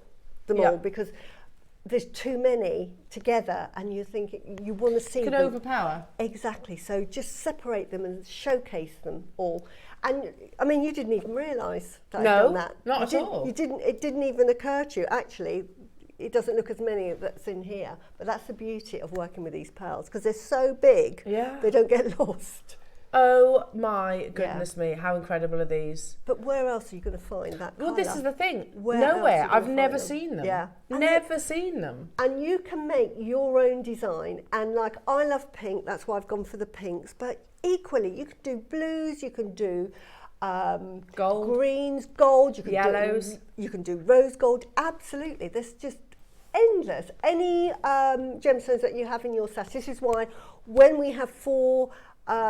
them all, because there's too many together and you think you want to see them. Can overpower. Exactly. So just separate them and showcase them all. And I mean, you didn't even realise that I'd done that. No, not at all. It didn't even occur to you. Actually, it doesn't look as many that's in here, but that's the beauty of working with these pearls, because they're so big, they don't get lost. Oh my goodness me, how incredible are these? But where else are you going to find that colour? Well, this is the thing. Where Nowhere. else are you I've gonna never find them? seen them. Yeah. Never seen them. And you can make your own design. And like, I love pink, that's why I've gone for the pinks. But equally, you can do blues, you can do gold, greens, gold, you can yellows. You can do rose gold. Absolutely. There's just endless. Any gemstones that you have in your set. This is why when we have 4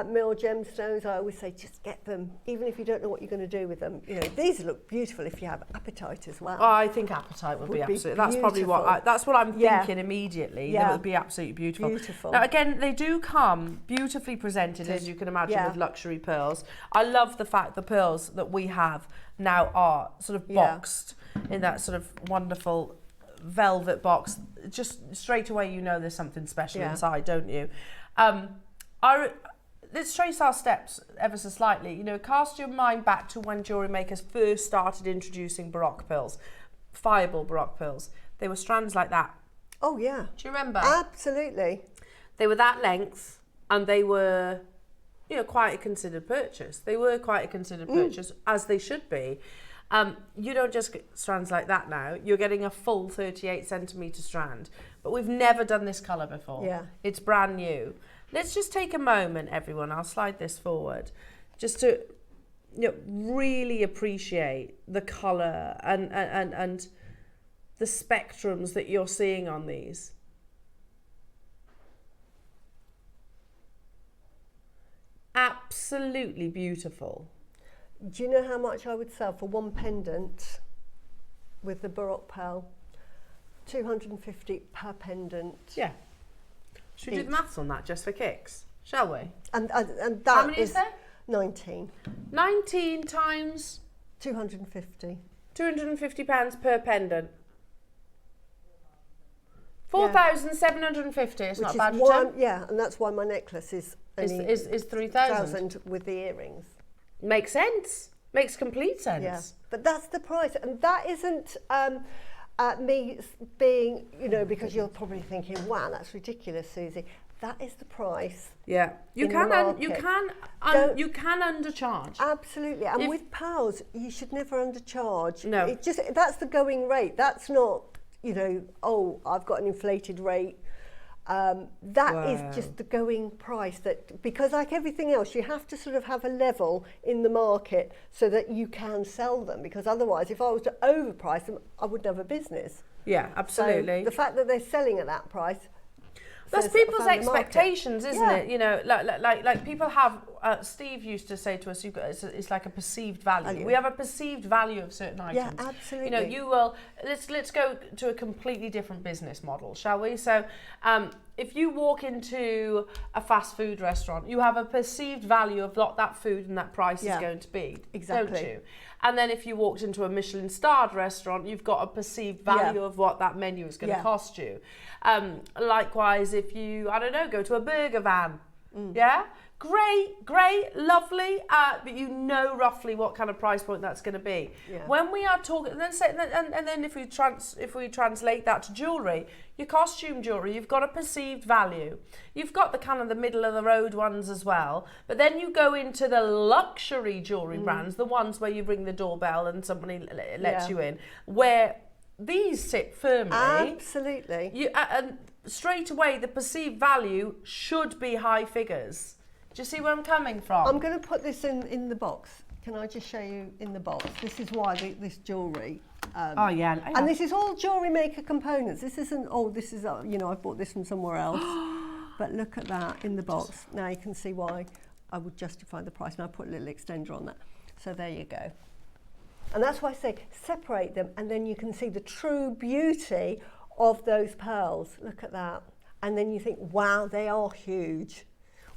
mil gemstones, I always say just get them, even if you don't know what you're going to do with them. You know, these look beautiful if you have appetite as well. Oh, I think appetite would be absolutely. That's probably what that's what I'm thinking immediately. Yeah. That would be absolutely beautiful. Beautiful. Now again, they do come beautifully presented, as you can imagine, with luxury pearls. I love the fact the pearls that we have now are sort of boxed in that sort of wonderful velvet box. Just straight away, you know there's something special inside, don't you? Let's trace our steps ever so slightly. You know, cast your mind back to when jewellery makers first started introducing Baroque pearls, fireable Baroque pearls. They were strands like that. Oh yeah. Do you remember? Absolutely. They were that length, and they were, you know, quite a considered purchase. They were quite a considered purchase, as they should be. You don't just get strands like that now. You're getting a full 38 centimetre strand. But we've never done this colour before. Yeah. It's brand new. Let's just take a moment, everyone. I'll slide this forward, just to really appreciate the colour and the spectrums that you're seeing on these. Absolutely beautiful. Do you know how much I would sell for one pendant with the Baroque pearl? 250 per pendant. Yeah. Should we do the maths on that just for kicks? Shall we? And that How many is there? 19. 19 times 250. £250 per pendant. 4,750. It's not a bad return. Yeah, and that's why my necklace is only is 3,000 with the earrings. Makes sense. Makes complete sense. Yeah, but that's the price, and that isn't me being, you know, because you're probably thinking, wow, that's ridiculous, Suzie. That is the price. Yeah, you can undercharge. Absolutely, and with pearls, you should never undercharge. No, that's the going rate. That's not, you know, oh, I've got an inflated rate. That is just the going price. That because like everything else, you have to sort of have a level in the market so that you can sell them. Because otherwise, if I was to overprice them, I wouldn't have a business. Yeah, absolutely. So the fact that they're selling at that price. That's people's expectations, isn't it? You know, like people have. Steve used to say to us, "You've got it's like a perceived value. We have a perceived value of certain items. Yeah, absolutely. You know, you will. Let's go to a completely different business model, shall we? So, if you walk into a fast food restaurant, you have a perceived value of what that food and that price is going to be, exactly. don't you? And then if you walked into a Michelin-starred restaurant, you've got a perceived value of what that menu is going to cost you. Likewise, if you, I don't know, go to a burger van, great, lovely, but you know roughly what kind of price point that's going to be. Yeah. When we are talking, and then if we translate that to jewellery, your costume jewellery, you've got a perceived value. You've got the kind of the middle of the road ones as well, but then you go into the luxury jewellery brands, the ones where you ring the doorbell and somebody lets you in, where these sit firmly. Absolutely. And straight away, the perceived value should be high figures. Do you see where I'm coming from? I'm going to put this in the box. Can I just show you in the box? This is why this jewellery. And this is all JewelleryMaker components. This isn't, this is, you know, I bought this from somewhere else. But look at that in the box. Now you can see why I would justify the price. And I put a little extender on that. So there you go. And that's why I say separate them, and then you can see the true beauty of those pearls. Look at that. And then you think, wow, they are huge.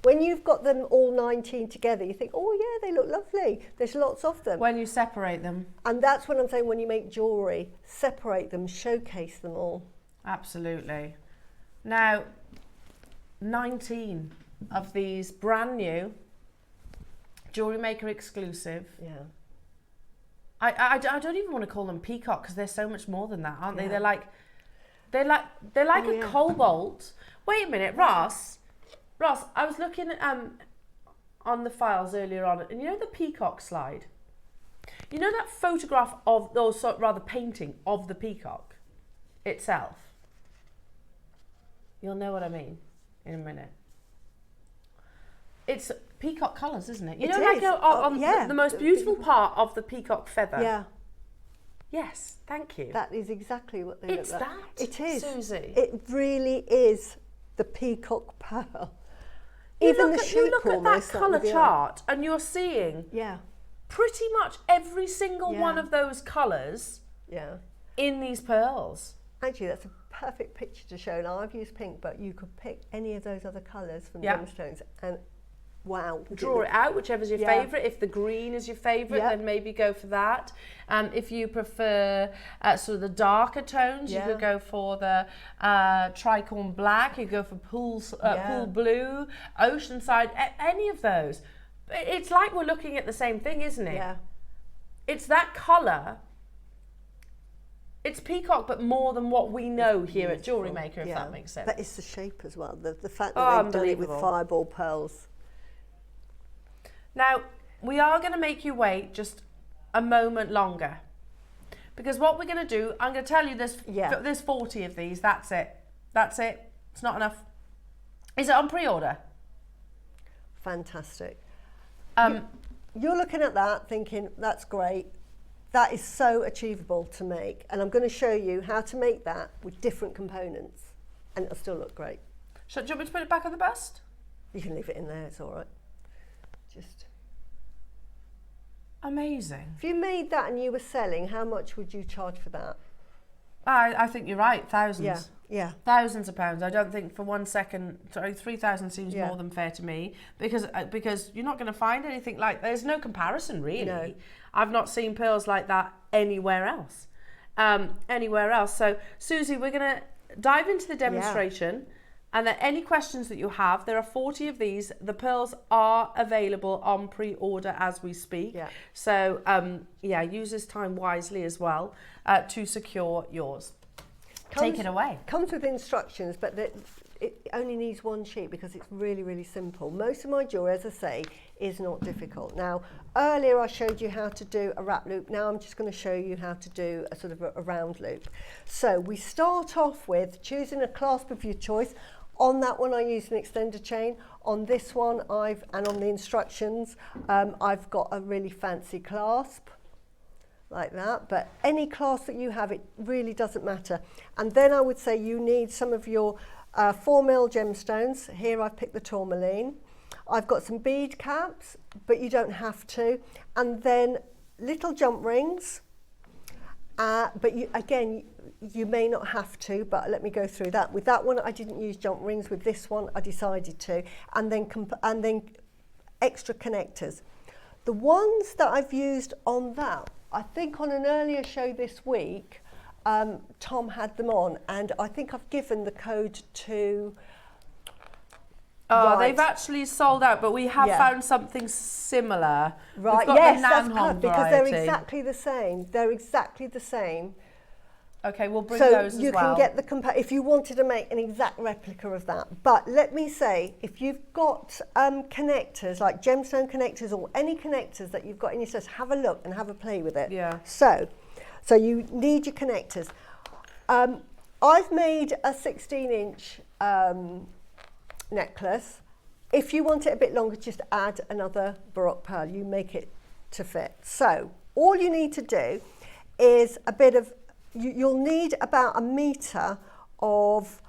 When you've got them all 19 together, you think, oh yeah, they look lovely. There's lots of them. When you separate them. And that's what I'm saying, when you make jewellery, separate them, showcase them all. Absolutely. Now, 19 of these brand new JewelleryMaker exclusive. Yeah. I don't even want to call them peacock because they're so much more than that, aren't they? They're like a cobalt. Wait a minute, Ross, I was looking on the files earlier on, and you know the peacock slide? You know that photograph of, or rather painting of the peacock itself? You'll know what I mean in a minute. It's peacock colours, isn't it? You know, like the most beautiful part of the peacock feather. Yeah. Yes, thank you. That is exactly what they look like. It's that, it is, Suzie. It really is the peacock pearl. You look at that colour chart and you're seeing pretty much every single one of those colours in these pearls. Actually, that's a perfect picture to show. Now, I've used pink, but you could pick any of those other colours from gemstones and wow. Draw it out, whichever's your favourite. If the green is your favourite, then maybe go for that. If you prefer sort of the darker tones, you could go for the tricorn black, you could go for pool blue, oceanside, any of those. It's like we're looking at the same thing, isn't it? Yeah. It's that colour. It's peacock, but more than what we know here at JewelleryMaker, if that makes sense. But it's the shape as well. The fact that they've done it with fireball pearls. Now, we are going to make you wait just a moment longer. Because what we're going to do, I'm going to tell you there's 40 of these. That's it. That's it. It's not enough. Is it on pre-order? Fantastic. You're looking at that thinking, that's great. That is so achievable to make. And I'm going to show you how to make that with different components. And it'll still look great. Do you want me to put it back on the bust? You can leave it in there, it's all right. Just amazing. If you made that and you were selling, how much would you charge for that? I think you're right, thousands. Yeah. Thousands of pounds. I don't think for 1 second, 3,000 seems more than fair to me because you're not going to find anything like, there's no comparison really. No. I've not seen pearls like that anywhere else. So Suzie, we're going to dive into the demonstration. And then any questions that you have, there are 40 of these. The pearls are available on pre-order as we speak. Yeah. So, yeah, use this time wisely as well to secure yours. Take it away. Comes with instructions, but it only needs one sheet because it's really, really simple. Most of my jewellery, as I say, is not difficult. Now, earlier I showed you how to do a wrap loop. Now I'm just going to show you how to do a sort of a round loop. So we start off with choosing a clasp of your choice. On that one I use an extender chain. On this one and on the instructions, I've got a really fancy clasp like that, but any clasp that you have, it really doesn't matter. And then I would say you need some of your 4mm gemstones. Here I've picked the tourmaline. I've got some bead caps, but you don't have to. And then little jump rings, but you may not have to, but let me go through that. With that one, I didn't use jump rings. With this one, I decided to. And then extra connectors. The ones that I've used on that, I think on an earlier show this week, Tom had them on, and I think I've given the code to... Oh, they've actually sold out, but we have found something similar. Right, We've got yes, the that's Nanhong perfect, because they're variety. exactly the same. They're exactly the same. Okay, we'll bring those as well. So you can get the if you wanted to make an exact replica of that. But let me say, if you've got connectors, like gemstone connectors or any connectors that you've got in your set, have a look and have a play with it. Yeah. So you need your connectors. I've made a 16-inch necklace. If you want it a bit longer, just add another Baroque pearl. You make it to fit. So all you need to do is a bit of, you'll need about 1 metre of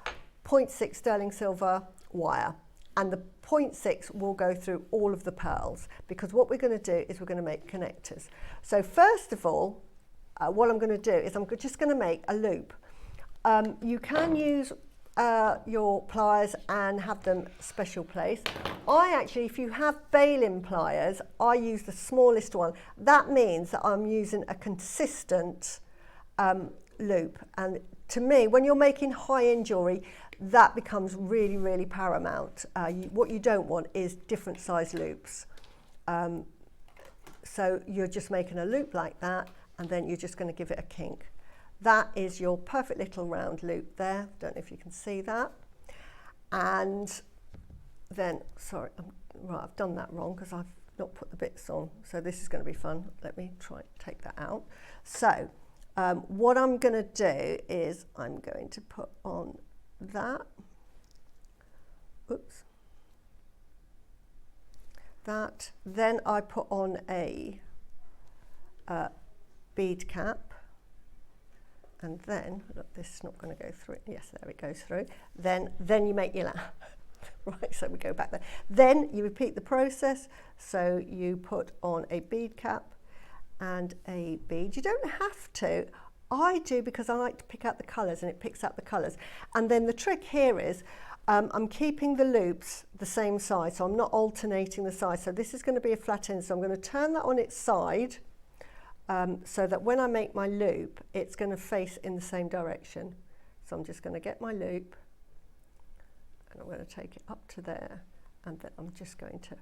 0.6 sterling silver wire, and the 0.6 will go through all of the pearls, because what we're going to do is we're going to make connectors. So first of all, what I'm going to do is I'm just going to make a loop. You can use your pliers and have them special placed. I actually, if you have baling pliers, I use the smallest one. That means that I'm using a consistent loop, and to me, when you're making high-end jewellery, that becomes really, really paramount. What you don't want is different size loops. So you're just making a loop like that, and then you're just going to give it a kink. That is your perfect little round loop there. Don't know if you can see that. And then, sorry, right, I've done that wrong because I've not put the bits on. So this is going to be fun. Let me try and take that out. So what I'm going to do is I'm going to put on that. Oops. That. Then I put on a bead cap. And then, look, this is not going to go through. Yes, there it goes through. Then you make your lamp. Right, so we go back there. Then you repeat the process. So you put on a bead cap and a bead. You don't have to. I do because I like to pick out the colours, and it picks out the colours. And then the trick here is I'm keeping the loops the same size, so I'm not alternating the size. So this is going to be a flat end, so I'm going to turn that on its side. So that when I make my loop, it's going to face in the same direction. So I'm just going to get my loop, and I'm going to take it up to there, and then I'm just going to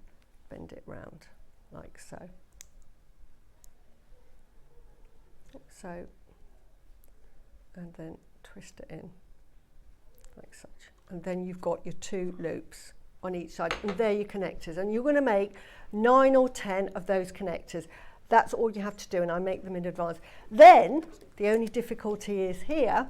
bend it round like so. So, and then twist it in like such. And then you've got your 2 loops on each side, and they're your connectors. And you're going to make 9 or 10 of those connectors. That's all you have to do, and I make them in advance. Then, the only difficulty is here,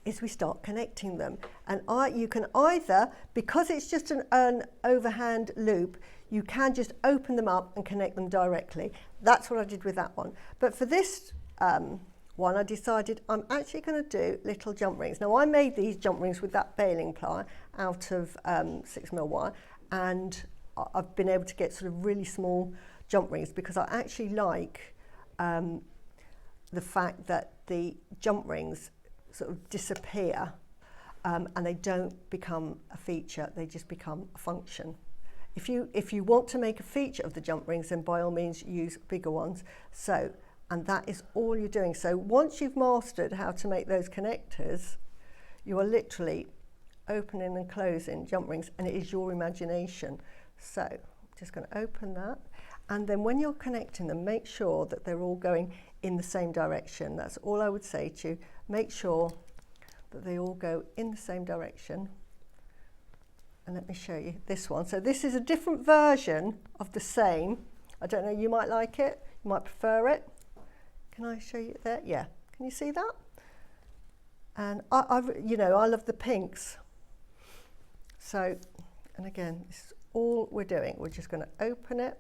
is we start connecting them. And you can either, because it's just an overhand loop, you can just open them up and connect them directly. That's what I did with that one. But for this one, I decided I'm actually going to do little jump rings. Now, I made these jump rings with that baling plier out of 6mm wire, and I've been able to get sort of really small jump rings because I actually like the fact that the jump rings sort of disappear and they don't become a feature, they just become a function. If you want to make a feature of the jump rings, then by all means use bigger ones. So, and that is all you're doing. So once you've mastered how to make those connectors, you are literally opening and closing jump rings, and it is your imagination. So I'm just going to open that, and then when you're connecting them, make sure that they're all going in the same direction. That's all I would say to you. Make sure that they all go in the same direction. And let me show you this one. So this is a different version of the same. I don't know, you might like it, you might prefer it. Can I show you there? Yeah, can you see that? And you know, I love the pinks. So, and again, this is all we're doing. We're just going to open it.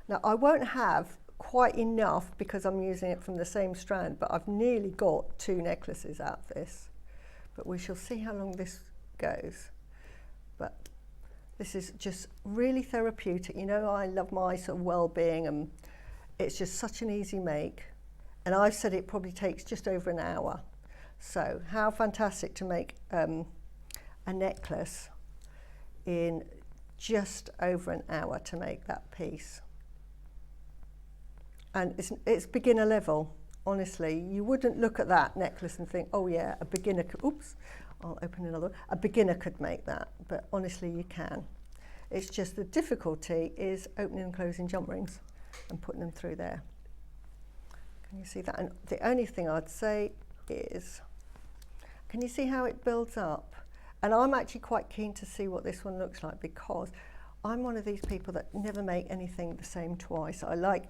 Now, I won't have quite enough because I'm using it from the same strand, but I've nearly got 2 necklaces out of this. But we shall see how long this goes. But this is just really therapeutic. You know, I love my sort of well-being, and it's just such an easy make. And I've said it probably takes just over an hour. So how fantastic to make a necklace in just over an hour to make that piece. And it's beginner level. Honestly, you wouldn't look at that necklace and think, oh yeah, a beginner could, oops, I'll open another one. A beginner could make that, but honestly you can. It's just the difficulty is opening and closing jump rings and putting them through there. Can you see that? And the only thing I'd say is, can you see how it builds up? And I'm actually quite keen to see what this one looks like, because I'm one of these people that never make anything the same twice. I like,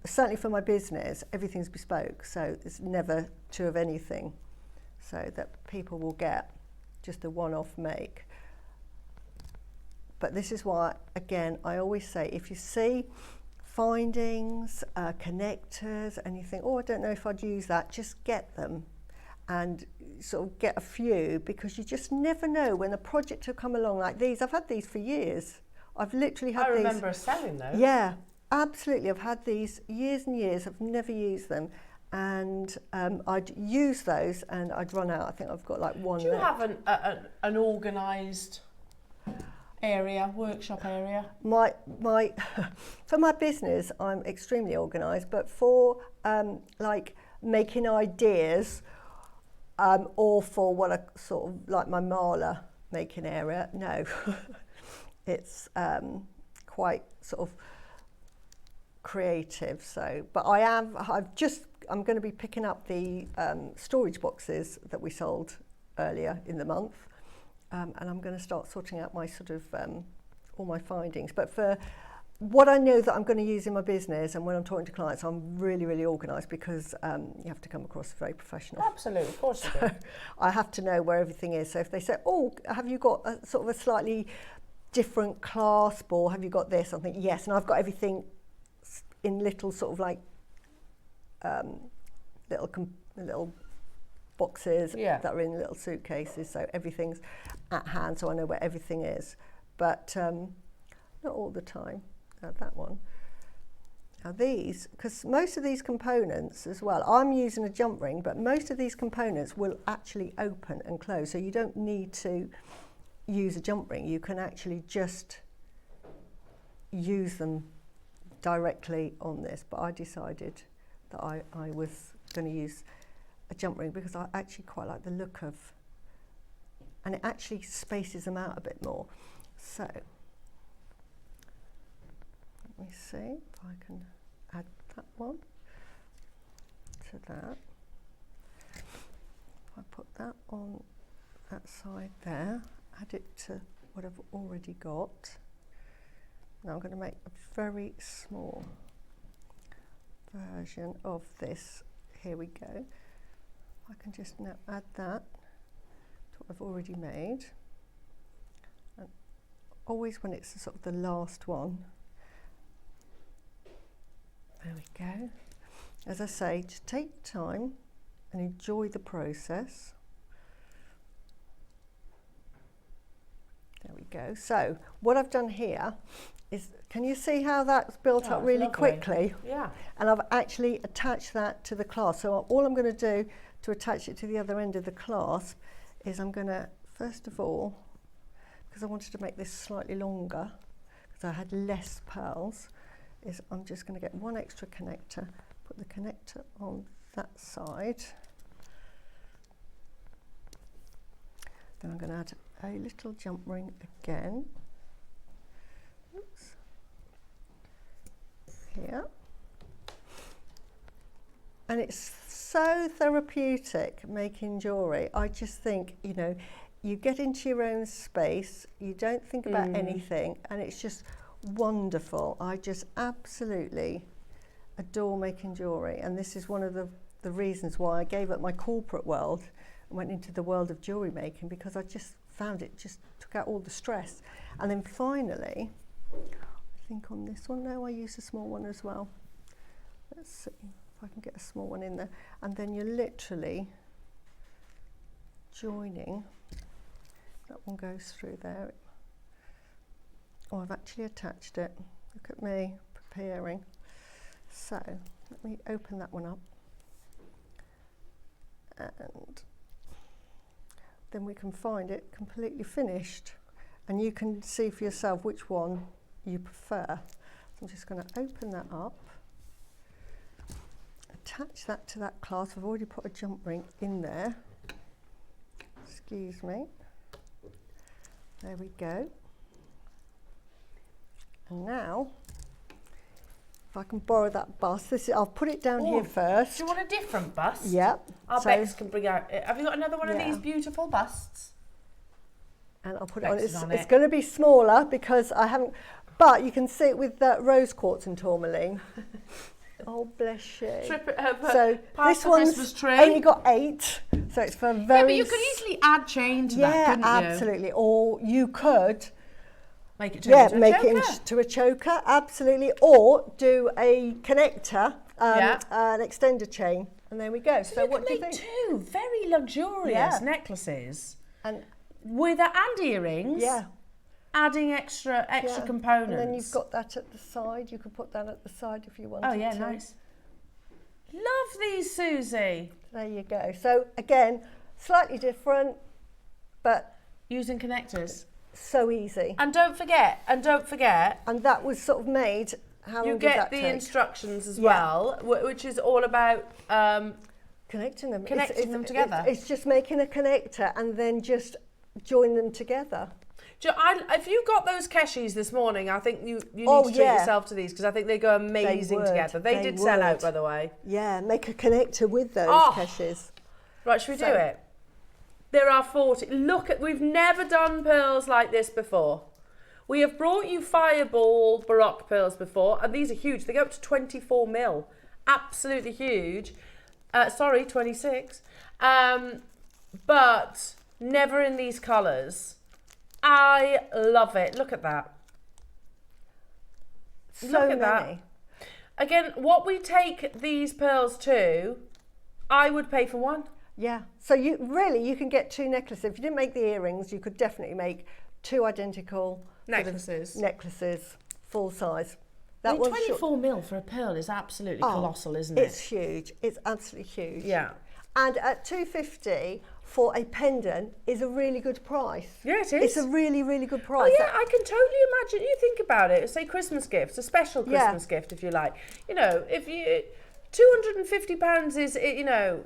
certainly for my business, everything's bespoke, so there's never 2 of anything, so that people will get just a one-off make. But this is why, again, I always say, if you see findings, connectors, and you think, oh, I don't know if I'd use that, just get them and sort of get a few, because you just never know when a project will come along like these. I've had these for years. I've literally had these. I remember selling those. Yeah, absolutely. I've had these years and years. I've never used them. And I'd use those and I'd run out. I think I've got like one. Do you left. have an organised area, workshop area? My for my business, I'm extremely organised, but for like making ideas or for what I sort of like my Marla making area, no. It's quite sort of creative. So, but I'm going to be picking up the storage boxes that we sold earlier in the month, and I'm going to start sorting out my sort of all my findings. But for what I know that I'm going to use in my business, and when I'm talking to clients, I'm really, really organised, because you have to come across very professional. Absolutely, of course you do. I have to know where everything is. So if they say, oh, have you got a sort of a slightly different clasp, or have you got this? I think yes, and I've got everything in little sort of like little boxes that are in little suitcases, so everything's at hand, so I know where everything is. But not all the time. That one. Now these, because most of these components as well, I'm using a jump ring, but most of these components will actually open and close, so you don't need to use a jump ring. You can actually just use them directly on this, but I decided that I was going to use a jump ring because I actually quite like the look of, and it actually spaces them out a bit more. So let me see if I can add that one to that. If I put that on that side there, add it to what I've already got. Now I'm going to make a very small version of this. Here we go. I can just now add that to what I've already made. And always when it's sort of the last one. There we go. As I say, just take time and enjoy the process. There we go. So what I've done here is, can you see how that's built up really quickly? Yeah. And I've actually attached that to the clasp. So all I'm going to do to attach it to the other end of the clasp is I'm going to, first of all, because I wanted to make this slightly longer, because I had less pearls, is I'm just going to get one extra connector, put the connector on that side. Then I'm going to add a little jump ring again. Oops. Here. And it's so therapeutic making jewellery. I just think, you know, you get into your own space, you don't think about anything, and it's just wonderful. I just absolutely adore making jewellery, and this is one of the reasons why I gave up my corporate world and went into the world of jewellery making, because I just found it just took out all the stress. And then finally, I think on this one, no, I use a small one as well. Let's see if I can get a small one in there. And then you're literally joining. That one goes through there. Oh, I've actually attached it. Look at me preparing. So let me open that one up. And then we can find it completely finished. And you can see for yourself which one you prefer. So I'm just going to open that up. Attach that to that clasp. I've already put a jump ring in there. Excuse me. There we go. And now, if I can borrow that bust, I'll put it down here first. Do you want a different bust? Yep. Our Bex can bring out. Have you got another one of these beautiful busts? And I'll put it on. It's going to be smaller because I haven't, but you can see it with rose quartz and tourmaline. Oh, bless you. Trip it over. So past this one's Christmas tree. only got 8, so it's for very. Yeah, but you could easily add chain to that, couldn't you? Yeah, absolutely. Or you could make it into a make choker. it into a choker, absolutely. Or do a connector, an extender chain, and there we go. So what do you think? Two very luxurious necklaces, and with and earrings. Yeah. Adding extra components. And then you've got that at the side. You could put that at the side if you wanted to. Oh yeah, nice. Love these, Suzie. There you go. So again, slightly different, but using connectors. So easy. And don't forget. And that was sort of made. How long did that take? You get the instructions as well, which is all about connecting them. Connecting them together. It's just making a connector and then just join them together. If you got those keshis this morning, I think you need to treat yourself to these because I think they go amazing together. They did sell out, by the way. Yeah, make a connector with those keshis. Right, should we do it? There are 40. Look at, we've never done pearls like this before. We have brought you Fireball Baroque pearls before, and these are huge. They go up to 24 mil. Absolutely huge. Sorry, 26. But never in these colours. I love it. Look at that. Look at that. Again, what we take these pearls to, I would pay for one. Yeah. So you can get 2 necklaces. If you didn't make the earrings, you could definitely make 2 identical necklaces, full size. That 24 mil for a pearl is absolutely colossal, isn't it? It's huge. It's absolutely huge. Yeah. And at $250 for a pendant is a really good price. Yeah, it is. It's a really, really good price. Oh yeah, I can totally imagine. You think about it. Say Christmas gifts, a special Christmas gift, if you like. You know, if you £250 is, you know,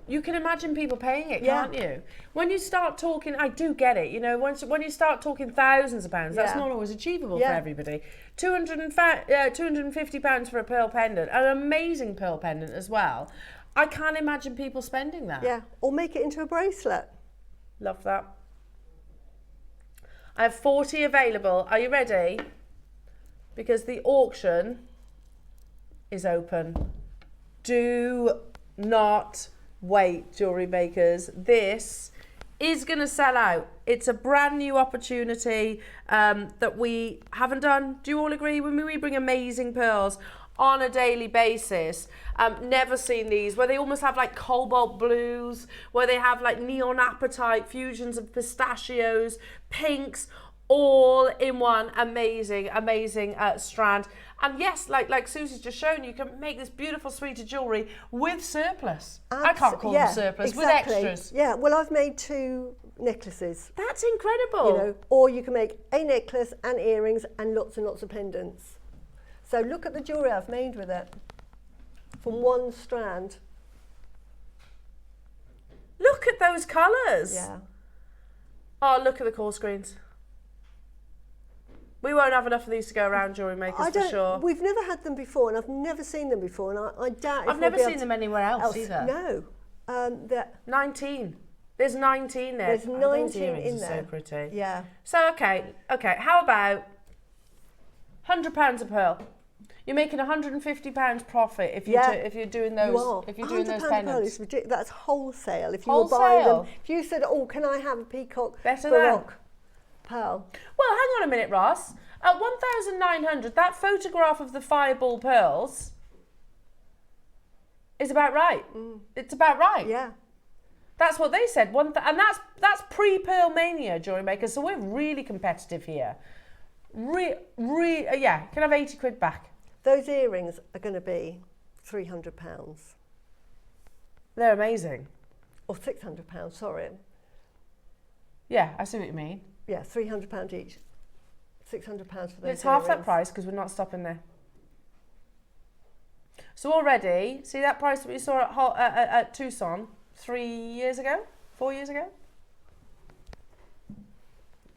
you can imagine people paying it, can't you? When you start talking, I do get it. You know, when you start talking thousands of pounds, that's not always achievable for everybody. £250 for a pearl pendant, an amazing pearl pendant as well. I can't imagine people spending that. Yeah, or make it into a bracelet. Love that. I have 40 available. Are you ready? Because the auction is open. Do not wait, jewellery makers. This is going to sell out. It's a brand new opportunity that we haven't done. Do you all agree? When we bring amazing pearls on a daily basis, never seen these, where they almost have like cobalt blues, where they have like neon apatite, fusions of pistachios, pinks, all in one amazing strand. And yes, like Susie's just shown, you can make this beautiful suite of jewellery with surplus. I can't call them surplus, exactly. with extras. Yeah, well, I've made 2 necklaces. That's incredible. You know, or you can make a necklace and earrings and lots of pendants. So look at the jewellery I've made with it, from one strand. Look at those colours. Yeah. Oh, look at the call screens. We won't have enough of these to go around, jewellery makers, for sure. We've never had them before, and I've never seen them before, and I doubt. I've never seen them anywhere else either. No. 19. There's 19 there. There's 19 in there. So pretty. Yeah. So okay. How about £100 a pearl? You're making £150 profit if you're doing those. If you're doing those pendants. That's wholesale. If you were buying them, if you said, "Oh, can I have a peacock baroque pearl?" Well, hang on a minute, Ross. At 1,900, that photograph of the fireball pearls is about right. It's about right. Yeah. That's what they said. And that's pre-Pearl Mania, jewellery makers. So we're really competitive here. Yeah, can have 80 quid back. Those earrings are going to be £300. They're amazing. Or £600, sorry. Yeah, I see what you mean. Yeah, £300 each. £600 for those It's half earrings. that price because we're not stopping there. So already, see that price that we saw at Tucson 4 years ago?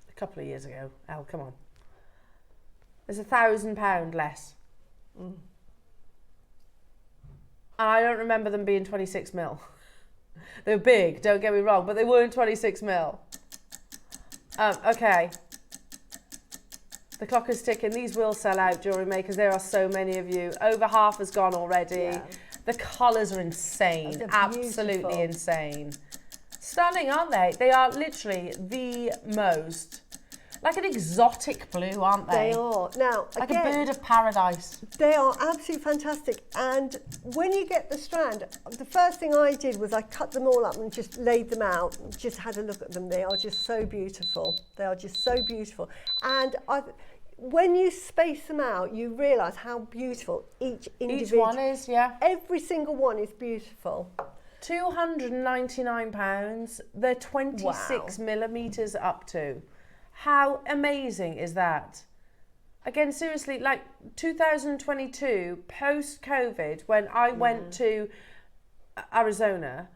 A couple of years ago. Elle, come on. There's £1,000 less. And I don't remember them being 26 mil. They were big, don't get me wrong, but they weren't 26 mil. Okay. The clock is ticking. These will sell out, jewellery makers. There are so many of you. Over half has gone already. Yeah. The colours are insane. Absolutely insane. Stunning, aren't they? They are literally the most... Like an exotic blue, aren't they? They are. Now, like again, a bird of paradise. They are absolutely fantastic. And when you get the strand, the first thing I did was I cut them all up and just laid them out and just had a look at them. They are just so beautiful. They are just so beautiful. And when you space them out, you realise how beautiful each individual... Each one is, yeah. Every single one is beautiful. £299. They're 26 millimetres up to. How amazing is that? Again, seriously, like 2022, post-COVID, when I went to Arizona,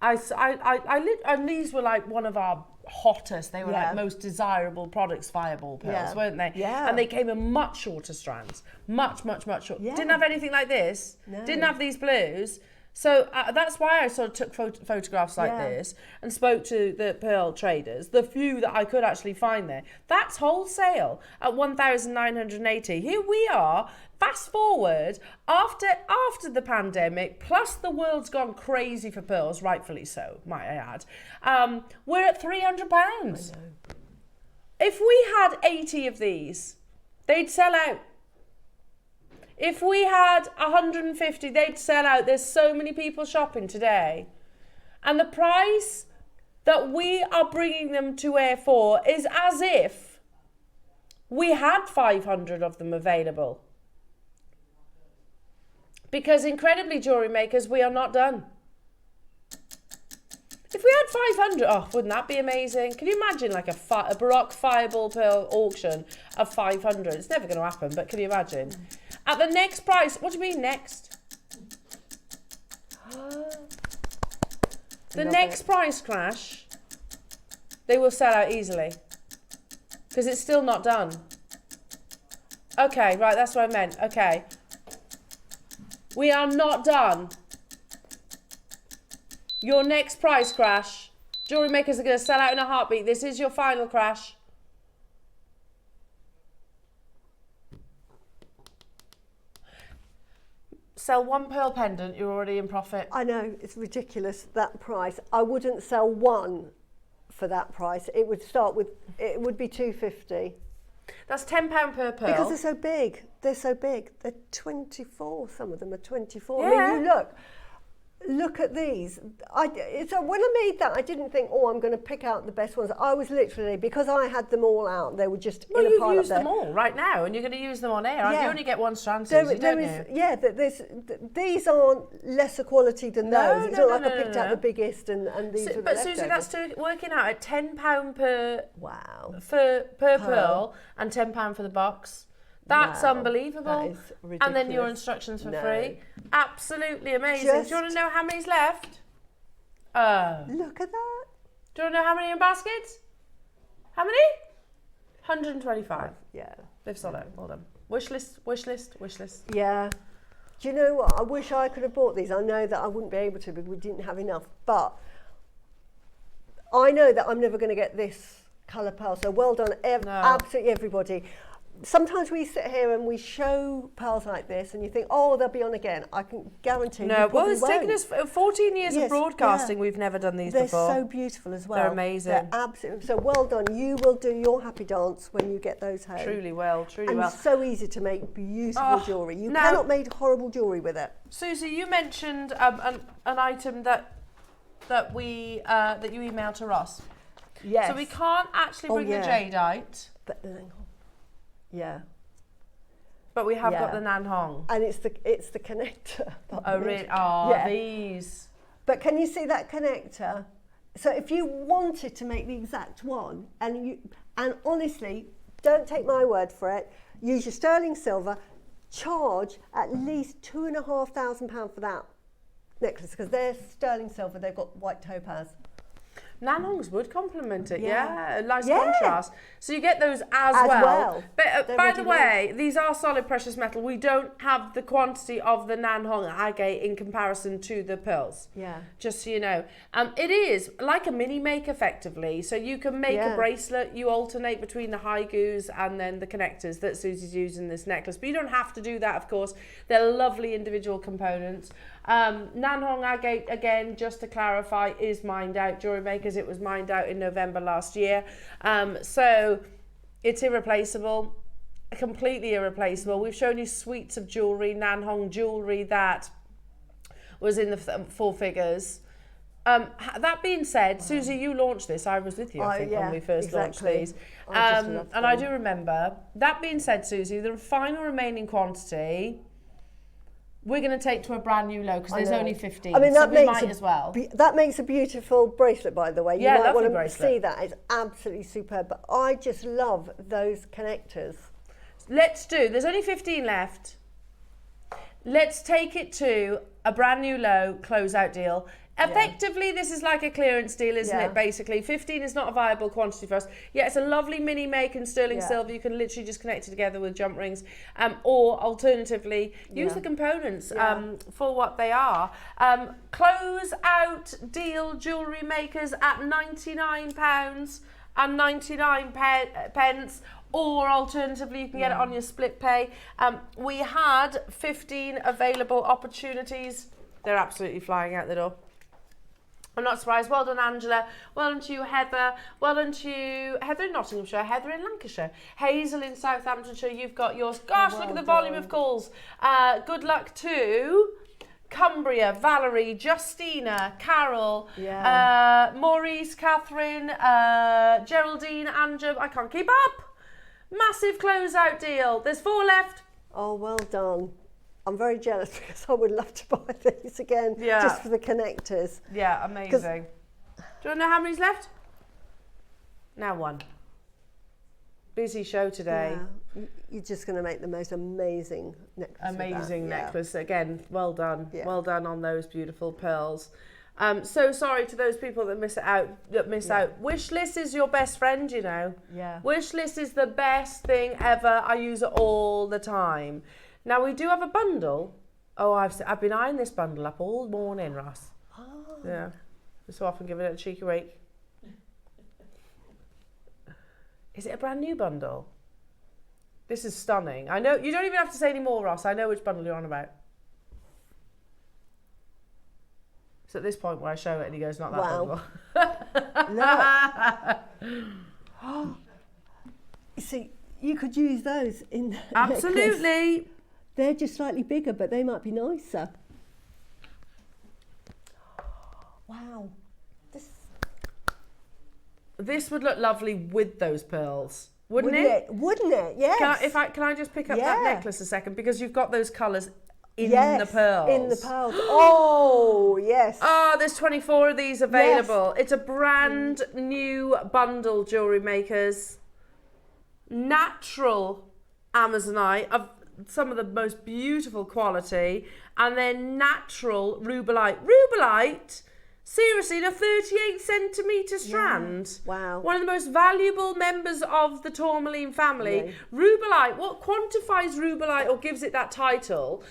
and these were like one of our hottest, they were like most desirable products, fireball pearls, weren't they? Yeah. And they came in much shorter strands, much shorter. Yeah. Didn't have anything like this, didn't have these blues. So that's why I sort of took photographs like this and spoke to the pearl traders, the few that I could actually find there. That's wholesale at 1,980. Here we are, fast forward, after the pandemic, plus the world's gone crazy for pearls, rightfully so, might I add. We're at £300. If we had 80 of these, they'd sell out. If we had 150, they'd sell out. There's so many people shopping today. And the price that we are bringing them to Air for is as if we had 500 of them available. Because incredibly, jewellery makers, we are not done. If we had 500, oh, wouldn't that be amazing? Can you imagine like a Baroque fireball pearl auction of 500? It's never going to happen, but can you imagine? At the next price, what do you mean next? The next price crash, they will sell out easily. Because it's still not done. Okay, right, that's what I meant. Okay. We are not done. Your next price crash, jewellery makers are going to sell out in a heartbeat. This is your final crash. Sell one pearl pendant, you're already in profit. I know, it's ridiculous, that price. I wouldn't sell one for that price. It would start with, it would be $250. That's £10 per pearl. Because they're so big. They're so big. They're 24, some of them are 24. Yeah. I mean, you look at these. So when I made that, I didn't think, oh, I'm going to pick out the best ones. I was literally, because I had them all out, they were just in a pile up there. Well, you've used them all right now, and you're going to use them on air. Yeah. You only get one strand, Suzie, don't you? Yeah, these aren't lesser quality than those. It's not like I picked out the biggest and these are the But leftovers. Suzie, that's working out at £10 per per Pearl. pearl and £10 for the box. That's unbelievable. That is ridiculous. And then your instructions for free. Absolutely amazing. Do you want to know how many's left? Look at that. Do you want to know how many in baskets? How many? 125. Yeah. They've sold out. Well done. Wish list, wish list, wish list. Yeah. Do you know what? I wish I could have bought these. I know that I wouldn't be able to because we didn't have enough. But I know that I'm never going to get this colour pearl. So well done, absolutely everybody. Sometimes we sit here and we show pearls like this and you think, oh, they'll be on again. I can guarantee no, you well, it's won't. taken us 14 years of broadcasting. We've never done these before. They're so beautiful as well. They're amazing. They're absolutely. So well done. You will do your happy dance when you get those home. Truly well, truly and well. so easy to make beautiful jewellery. You cannot make horrible jewellery with it. Suzie, you mentioned an item that you emailed to Ross. Yes. So we can't actually bring the jadeite. But yeah. But we have got the Nanhong. And it's the connector. Oh really? Oh, these. But can you see that connector? So if you wanted to make the exact one, and honestly, don't take my word for it, use your sterling silver, charge at least £2,500 for that necklace, because they're sterling silver, they've got white topaz. Nanhongs would complement it, a nice contrast. So you get those as well. But by the way, these are solid precious metal. We don't have the quantity of the Nanhong agate in comparison to the pearls. Yeah. Just so you know. It is like a mini make effectively. So you can make a bracelet, you alternate between the haigus and then the connectors that Suzie's used in this necklace. But you don't have to do that, of course. They're lovely individual components. Nanhong agate, again, just to clarify, is mined out. JewelleryMakers, it was mined out in November last year. So it's irreplaceable, completely irreplaceable. We've shown you suites of jewellery, Nanhong jewellery that was in the four figures. That being said, Suzie, you launched this. I was with you, I think, when we first launched these. And I do remember. That being said, Suzie, the final remaining quantity we're going to take to a brand new low because there's only 15. I mean, that so we might as well. That makes a beautiful bracelet, by the way. Yeah, you might want to bracelet. see that. It's absolutely superb. But I just love those connectors. There's only 15 left. Let's take it to a brand new low closeout deal. Effectively, this is like a clearance deal, isn't it? Basically, 15 is not a viable quantity for us. Yeah, it's a lovely mini make in sterling silver. You can literally just connect it together with jump rings, or alternatively, use the components for what they are. Close out deal, jewellery makers at £99 and 99 pence. Or alternatively, you can get it on your split pay. We had 15 available opportunities. They're absolutely flying out the door. I'm not surprised. Well done, Angela. Well done to you, Heather. Well done to you, Heather in Nottinghamshire, Heather in Lancashire, Hazel in Southamptonshire. You've got yours. Gosh, look at the volume of calls. Good luck to Cumbria, Valerie, Justina, Carol, Maurice, Catherine, Geraldine, Anja. I can't keep up. Massive closeout deal. There's 4 left. Oh, well done. I'm very jealous because I would love to buy these again, just for the connectors. Yeah, amazing. Do you want to know how many's left? Now 1. Busy show today. Yeah. You're just going to make the most amazing necklace. Amazing necklace. Again, well done. Yeah. Well done on those beautiful pearls. So sorry to those people that miss out. Wishlist is your best friend, you know. Yeah. Wishlist is the best thing ever. I use it all the time. Now we do have a bundle. Oh, I've been eyeing this bundle up all morning, Ross. Oh. Yeah. So often giving it a cheeky rake. Is it a brand new bundle? This is stunning. I know you don't even have to say any more, Ross. I know which bundle you're on about. It's at this point where I show it and he goes, not that bundle. No. You see, you could use those in absolutely. They're just slightly bigger, but they might be nicer. Wow. This would look lovely with those pearls, wouldn't it? Wouldn't it? Yes. Can I just pick up that necklace a second, because you've got those colours in the pearls. In the pearls. Oh, yes. Oh, there's 24 of these available. Yes. It's a brand new bundle, jewellery makers. Natural Amazonite of some of the most beautiful quality, and then natural rubellite. Rubellite, Seriously, a 38 centimetre strand. Wow. One of the most valuable members of the tourmaline family. Yeah. Rubellite, what quantifies rubellite or gives it that title,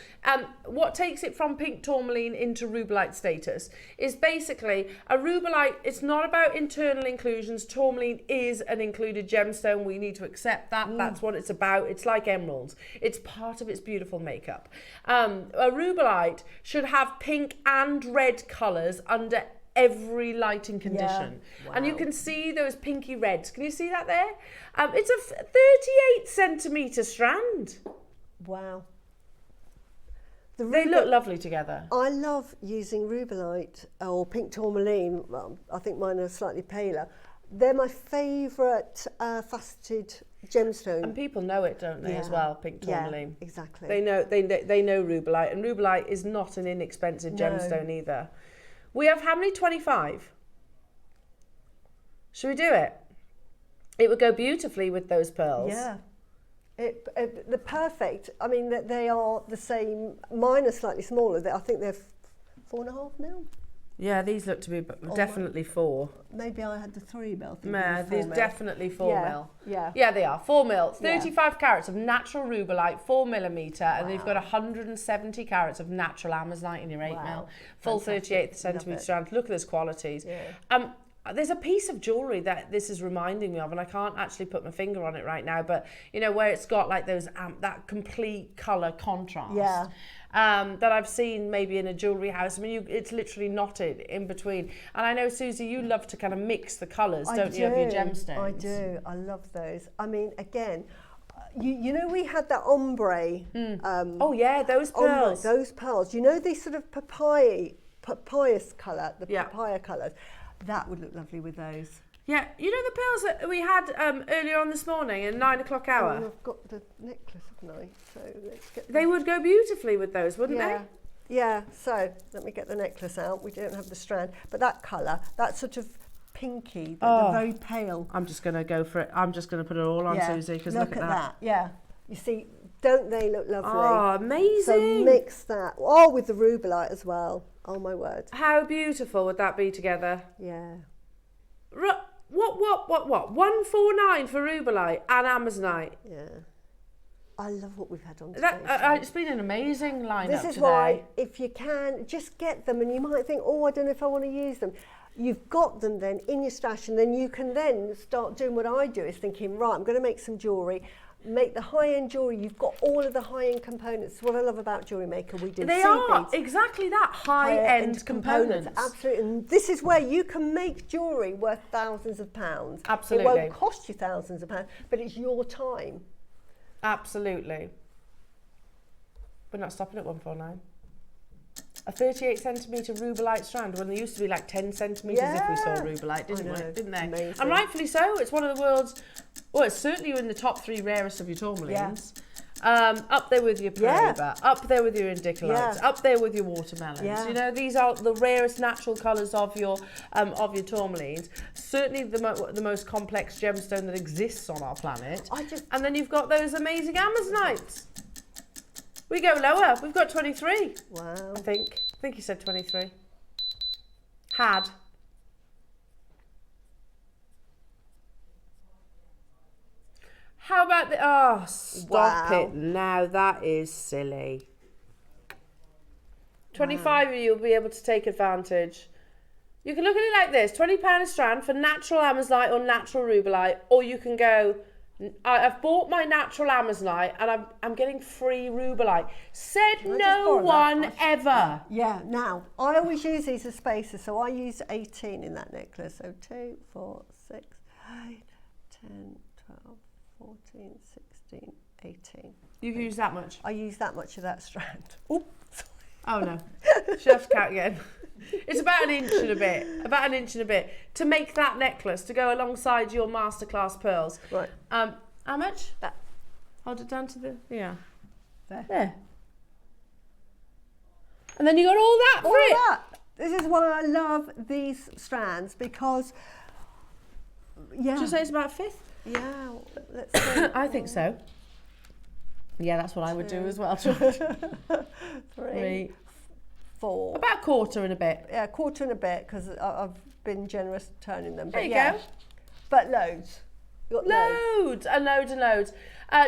what takes it from pink tourmaline into rubellite status, is basically a rubellite. It's not about internal inclusions. Tourmaline is an included gemstone. We need to accept that. That's what it's about. It's like emeralds. It's part of its beautiful makeup. A rubellite should have pink and red colours under every lighting condition. Yeah. Wow. And you can see those pinky reds. Can you see that there? It's a 38 centimetre strand. Wow. They look lovely together. I love using rubellite or pink tourmaline. Well, I think mine are slightly paler. They're my favourite faceted gemstone. And people know it, don't they, as well, pink tourmaline. Yeah, exactly. They know rubellite, and rubellite is not an inexpensive gemstone either. We have how many? 25. Should we do it? It would go beautifully with those pearls. Yeah. They're perfect. I mean, they are the same. Mine are slightly smaller. I think they're 4.5 mil. Yeah, these look to be definitely 4. Maybe I had the 3 mil. Yeah, these definitely 4 mil. Yeah. Yeah, they are 4 mil. 35 carats of natural rubellite, 4 millimetre, and they've got 170 carats of natural amazonite in your 8 mil. Full 38 centimetre strand. Look at those qualities. Yeah. There's a piece of jewellery that this is reminding me of, and I can't actually put my finger on it right now, but you know, where it's got like those that complete colour contrast. Yeah. That I've seen maybe in a jewellery house. I mean, it's literally knotted in between. And I know, Suzie, you love to kind of mix the colours, don't you, of your gemstones? I do. I love those. I mean, again, you know, we had that ombre. Oh yeah, those pearls. Ombre, those pearls. You know, these sort of papyrus colour, the papaya colours. That would look lovely with those. Yeah, you know the pearls that we had earlier on this morning at 9 o'clock hour? Oh, I've got the necklace, haven't I? So let's get They would go beautifully with those, wouldn't they? Yeah, so let me get the necklace out. We don't have the strand. But that colour, that sort of pinky, the very pale. I'm just going to go for it. I'm just going to put it all on, Suzie, because look at that. Yeah, you see, don't they look lovely? Oh, amazing. So mix that. Oh, with the rubellite as well. Oh, my word. How beautiful would that be together? Yeah. What? 149 for rubellite and amazonite. Yeah. I love what we've had on today. It's been an amazing lineup today. This is why, if you can, just get them, and you might think, oh, I don't know if I want to use them. You've got them then in your stash, and then you can then start doing what I do, is thinking, right, I'm going to make some jewellery. Make the high-end jewellery. You've got all of the high-end components. What I love about JewelleryMaker, we do. They are exactly that, high-end components. Absolutely, and this is where you can make jewellery worth thousands of pounds. Absolutely, it won't cost you thousands of pounds, but it's your time. Absolutely. We're not stopping at 149. A 38 centimetre rubellite strand when there used to be like 10 centimetres if we saw rubellite, didn't they? Amazing. And rightfully so. It's one of the world's, well, it's certainly in the top 3 rarest of your tourmalines. Up there with your Paraiba, up there with your indicolites, up there with your watermelons. You know, these are the rarest natural colours of your tourmalines. Certainly the most complex gemstone that exists on our planet. And then you've got those amazing amazonites. We go lower. We've got 23. Wow. I think you said 23. Had. How about the... Oh, stop it now. That is silly. 25 of you will be able to take advantage. You can look at it like this. £20 a strand for natural amazonite or natural rubellite. Or you can go... I've bought my natural amazonite and I'm getting free rubellite. Said no one ever. Yeah, now, I always use these as spacers, so I use 18 in that necklace. So 2, 4, 6, 8, 10, 12, 14, 16, 18. You've used that much? I use that much of that strand. Oh, oh no. She'll have to count again. It's about an inch and a bit, to make that necklace to go alongside your masterclass pearls. Right. How much? That. Hold it down to the, There. And then you got all that for it. That. This is why I love these strands, because, Did you say it's about a fifth? Yeah, let's see. I think so. Yeah, that's what I would do as well. 3, for... About a quarter and a bit. Yeah, a quarter and a bit, because I've been generous turning them. There But you yeah. go. But loads. You've got Loads and loads and loads.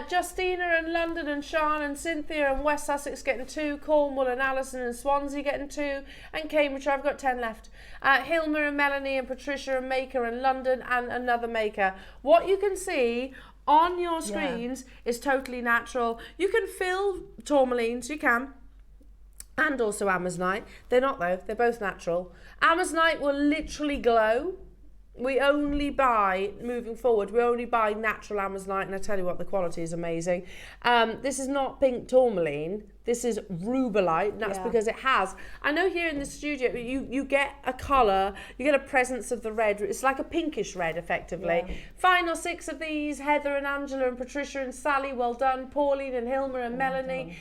Justina and London and Sean and Cynthia and West Sussex getting 2, Cornwall and Alison and Swansea getting 2, and Cambridge, I've got 10 left. Hilma and Melanie and Patricia and Maker and London and another Maker. What you can see on your screens is totally natural. You can fill tourmalines, you can, and also Amazonite. They're not though, they're both natural. Amazonite will literally glow. We only buy, moving forward, we only buy natural Amazonite, and I tell you what, the quality is amazing. This is not pink tourmaline, this is rubellite, and that's because it has. I know here in the studio, you get a colour, you get a presence of the red, it's like a pinkish red, effectively. Yeah. Final 6 of these, Heather and Angela and Patricia and Sally, well done. Pauline and Hilma and Melanie.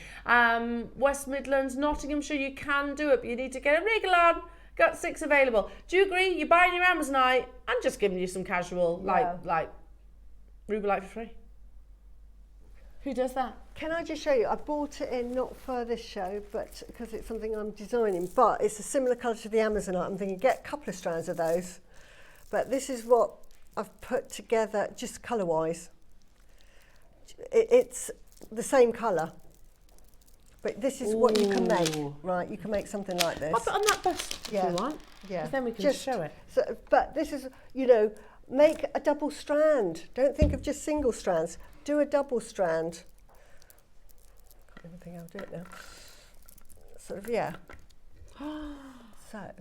West Midlands, Nottinghamshire, you can do it, but you need to get a wriggle on. Got 6 available. Do you agree? You're buying your Amazonite and just giving you some casual, like rubellite for free. Who does that? Can I just show you? I bought it in, not for this show, but because it's something I'm designing, but it's a similar colour to the Amazonite. I'm thinking get a couple of strands of those. But this is what I've put together, just colour-wise. It's the same colour. But this is what you can make, right? You can make something like this. Pop it on that bus if you want. Yeah. Then we can just show it. So, but this is, you know, make a double strand. Don't think of just single strands. Do a double strand. I don't even think I'll do it now. Sort of, yeah. So, something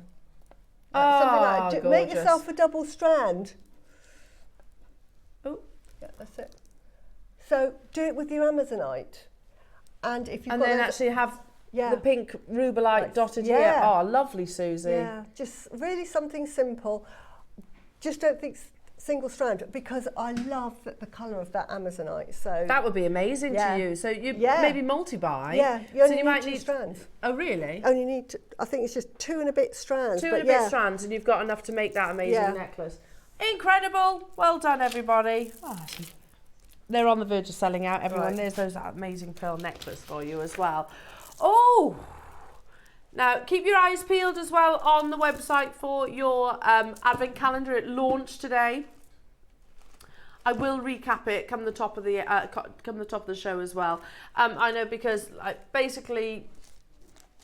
like that. Make yourself a double strand. Oh, yeah, that's it. So do it with your Amazonite. And if you've got then actually have the pink rubellite dotted here. Oh, lovely, Susie. Yeah, just really something simple. Just don't think single strand, because I love the colour of that Amazonite. So that would be amazing to use. So you maybe multi-buy. Yeah, you only need 2 strands. Oh, really? Only need, I think it's just 2 and a bit strands. 2 and a bit strands, and you've got enough to make that amazing necklace. Incredible. Well done, everybody. Oh, they're on the verge of selling out, everyone. There's those amazing pearl necklace for you as well. Oh, now keep your eyes peeled as well on the website for your advent calendar. It launched today. I will recap it come the top of the show as well. I know, because basically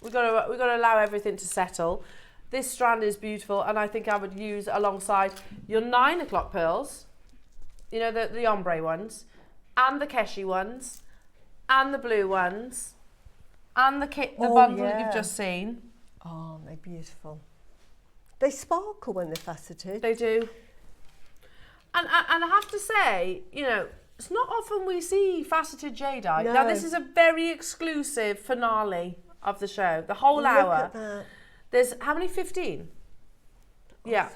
we've got to allow everything to settle. This strand is beautiful, and I think I would use alongside your 9 o'clock pearls. You know, the ombre ones, and the Keshi ones, and the blue ones, and the bundle that you've just seen. Oh, they're beautiful. They sparkle when they're faceted. They do. And I have to say, you know, it's not often we see faceted jadeite. No. Now, this is a very exclusive finale of the show. The whole hour. Look at that. There's how many? 15? Yeah.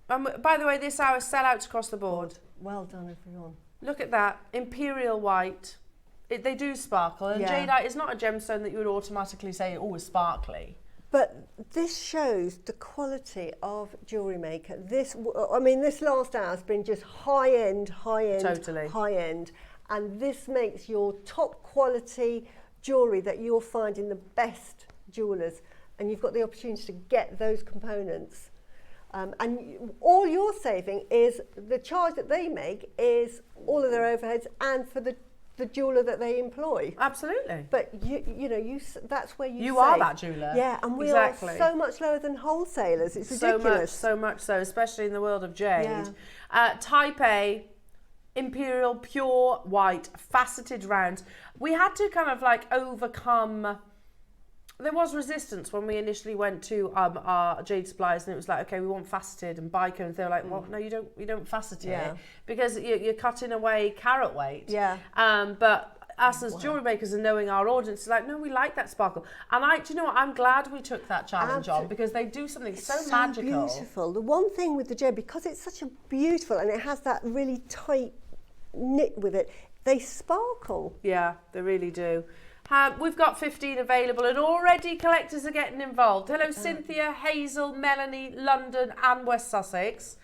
By the way, this hour sellouts across the board. Well done, everyone. Look at that, imperial white. They do sparkle, and jadeite is not a gemstone that you would automatically say, oh, is sparkly. But this shows the quality of JewelleryMaker. This last hour has been just high end, totally high end, and this makes your top quality jewellery that you'll find in the best jewellers, and you've got the opportunity to get those components. And all you're saving is the charge that they make is all of their overheads, and for the jeweller that they employ. Absolutely. But that's where you save. Are that jeweller. Yeah, and we are so much lower than wholesalers. It's ridiculous. So much so, especially in the world of jade. Yeah. Type A, imperial pure white, faceted rounds. We had to kind of like overcome. There was resistance when we initially went to our jade suppliers, and it was like, okay, we want faceted and bico, and they were like, well, no, you don't facet it, because you're cutting away carat weight. Yeah. But us as jewellery makers and knowing our audience, is like, no, we like that sparkle. And do you know what? I'm glad we took that challenge on, because they do something so magical. Beautiful. The one thing with the jade, because it's such a beautiful, and it has that really tight knit with it, they sparkle. Yeah, they really do. We've got 15 available, and already collectors are getting involved. Hello, Cynthia, Hazel, Melanie, London and West Sussex.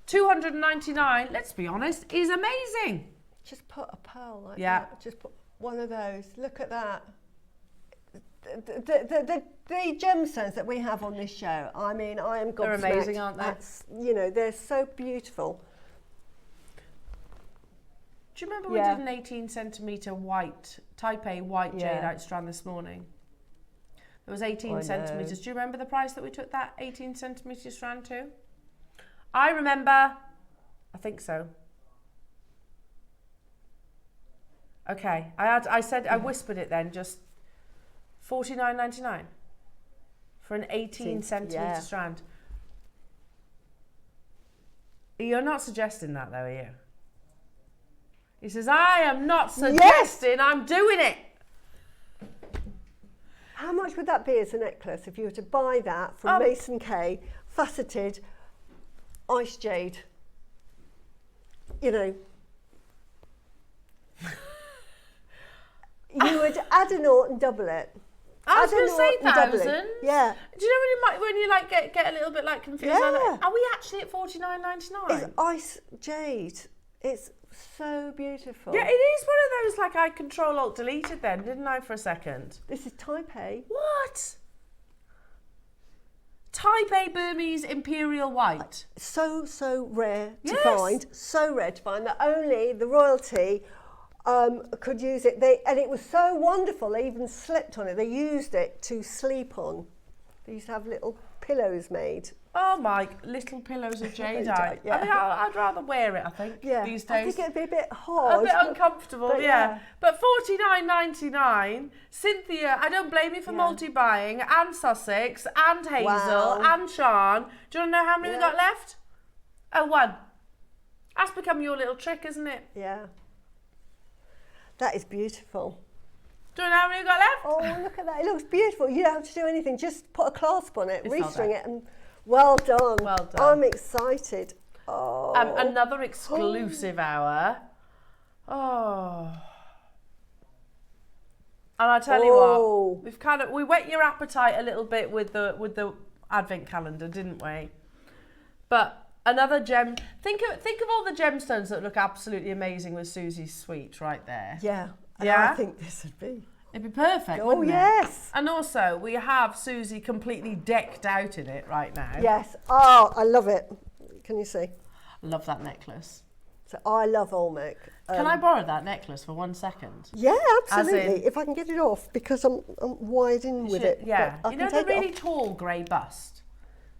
$299, let's be honest, is amazing. Just put a pearl like that. Just put one of those. Look at that. the gemstones that we have on this show, I mean, I am gobsmacked. They're amazing, aren't they? That's, you know, they're so beautiful. Do you remember we did an 18 centimetre white, type A white jadeite strand this morning? It was 18 centimetres. Do you remember the price that we took that 18 centimetre strand to? I remember. I think so. Okay, I whispered it then, just $49.99 for an 18 centimetre strand. You're not suggesting that though, are you? He says, I am not suggesting, I'm doing it. How much would that be as a necklace if you were to buy that from Mason K, faceted, ice jade? You know, you would add a naught and double it. I was going to say thousands. Yeah. Do you know when you like get a little bit like confused? Yeah. Like, are we actually at $49.99? It's ice jade. It's so beautiful. Yeah, it is one of those like I Control Alt deleted then, didn't I, for a second? This is type A. What? Type A Burmese Imperial White. So rare to find. So rare to find that only the royalty could use it. And it was so wonderful, they even slept on it. They used it to sleep on. They used to have little pillows made. Oh my, little pillows of jadeite. Yeah. I mean, I'd rather wear it, I think, these days. I think it'd be a bit hard. A bit uncomfortable, but yeah. But $49.99, Cynthia, I don't blame you for multi-buying, and Sussex, and Hazel, and Sean. Do you want to know how many we got left? Oh, one. That's become your little trick, isn't it? Yeah. That is beautiful. Do you know how many we got left? Oh, look at that. It looks beautiful. You don't have to do anything. Just put a clasp on it, restring it, and well done. Well done. I'm excited. Oh. Another exclusive hour. Oh. And I tell you what, we whet your appetite a little bit with the advent calendar, didn't we? But another gem. Think of all the gemstones that look absolutely amazing with Suzie's suite right there. Yeah. I think this would be. It'd be perfect, Oh, wouldn't it? yes. And also, we have Suzie completely decked out in it right now. Yes. Oh, I love it. Can you see? I love that necklace. So I love Olmec. Can I borrow that necklace for 1 second? Yeah, absolutely. If I can get it off, because I'm wide in with it. Yeah. I You can know the take it really off. tall grey bust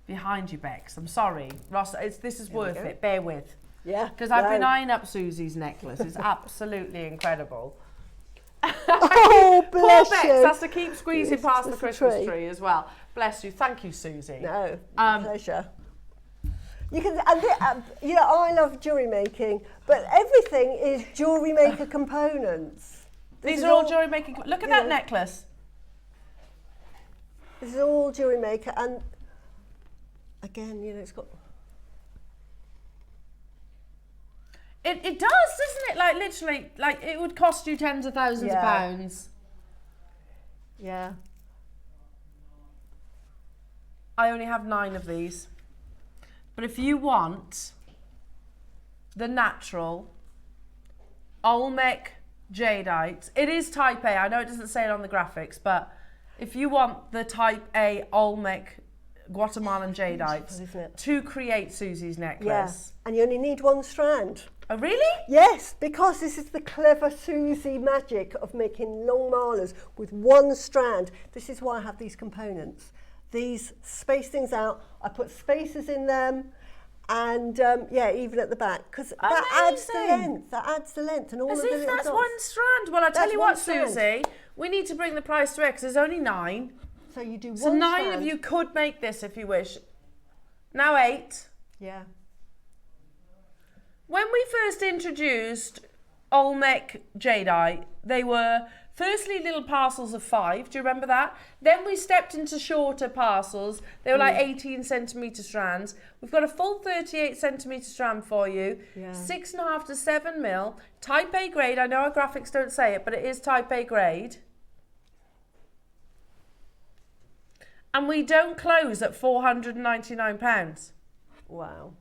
behind you, Bex? I'm sorry. Ross, this is worth it. Bear with. Yeah. Because I've been eyeing up Suzie's necklace. It's absolutely incredible. Oh, bless Poor you. Bex has to keep squeezing It's past the just a Christmas tree as well. Bless you. Thank you, Suzie. No, pleasure. You can, you know, I love jewellery making, but everything is jewellery maker components. These are all jewellery making. Look at that necklace. This is all jewellery maker, and again, you know, it's got. It does, doesn't it? Like literally, like it would cost you tens of thousands of pounds. Yeah. I only have 9 of these. But if you want the natural Olmec jadeite, it is type A. I know it doesn't say it on the graphics, but if you want the type A Olmec Guatemalan jadeite to create Suzie's necklace. And you only need 1 strand. Oh, really? Yes, because this is the clever Suzie magic of making long malas with 1 strand. This is why I have these components. These space things out. I put spacers in them, and yeah, even at the back, because that adds the length. That adds the length, and all As of the if little that's dots. 1 strand. Well, I tell That's you 1 what, strand. Suzie, we need to bring the price to it because there's only 9. So you do 1 So 9 strand. of you could make this if you wish. Now 8. Yeah. When we first introduced Olmec jadeite, they were firstly little parcels of 5. Do you remember that? Then we stepped into shorter parcels. They were like 18 centimetre strands. We've got a full 38 centimetre strand for you. Yeah. 6.5 to 7 mil. Type A grade. I know our graphics don't say it, but it is type A grade. And we don't close at £499. Wow.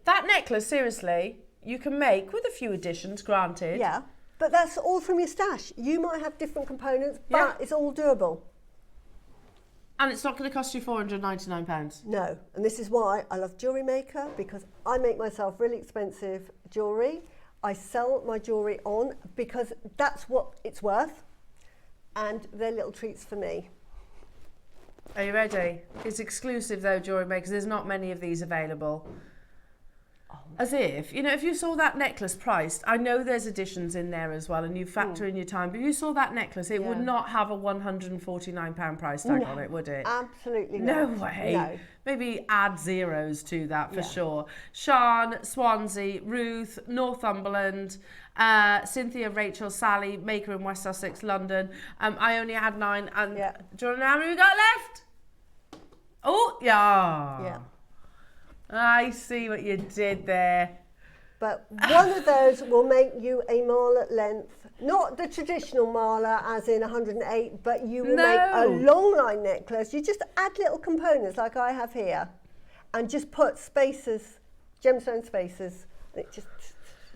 That necklace, seriously, you can make with a few additions, granted. Yeah. But that's all from your stash. You might have different components, but it's all doable. And it's not going to cost you £499. No, and this is why I love JewelleryMaker, because I make myself really expensive jewellery. I sell my jewellery on because that's what it's worth, and they're little treats for me. Are you ready? It's exclusive though, JewelleryMaker. There's not many of these available. As if, you know, if you saw that necklace priced, I know there's additions in there as well, and you factor in your time, but if you saw that necklace, it would not have a £149 price tag on it, would it? Absolutely no not. way. No. Maybe add zeros to that for sure. Sian, Swansea, Ruth, Northumberland, Cynthia, Rachel, Sally, Maker in West Sussex, London. I only had 9, and do you want to know how many we got left? Oh, yeah. I see what you did there. But one of those will make you a marlet length, not the traditional marlet as in 108, but you will make a long line necklace. You just add little components like I have here and just put spaces, gemstone spaces, and it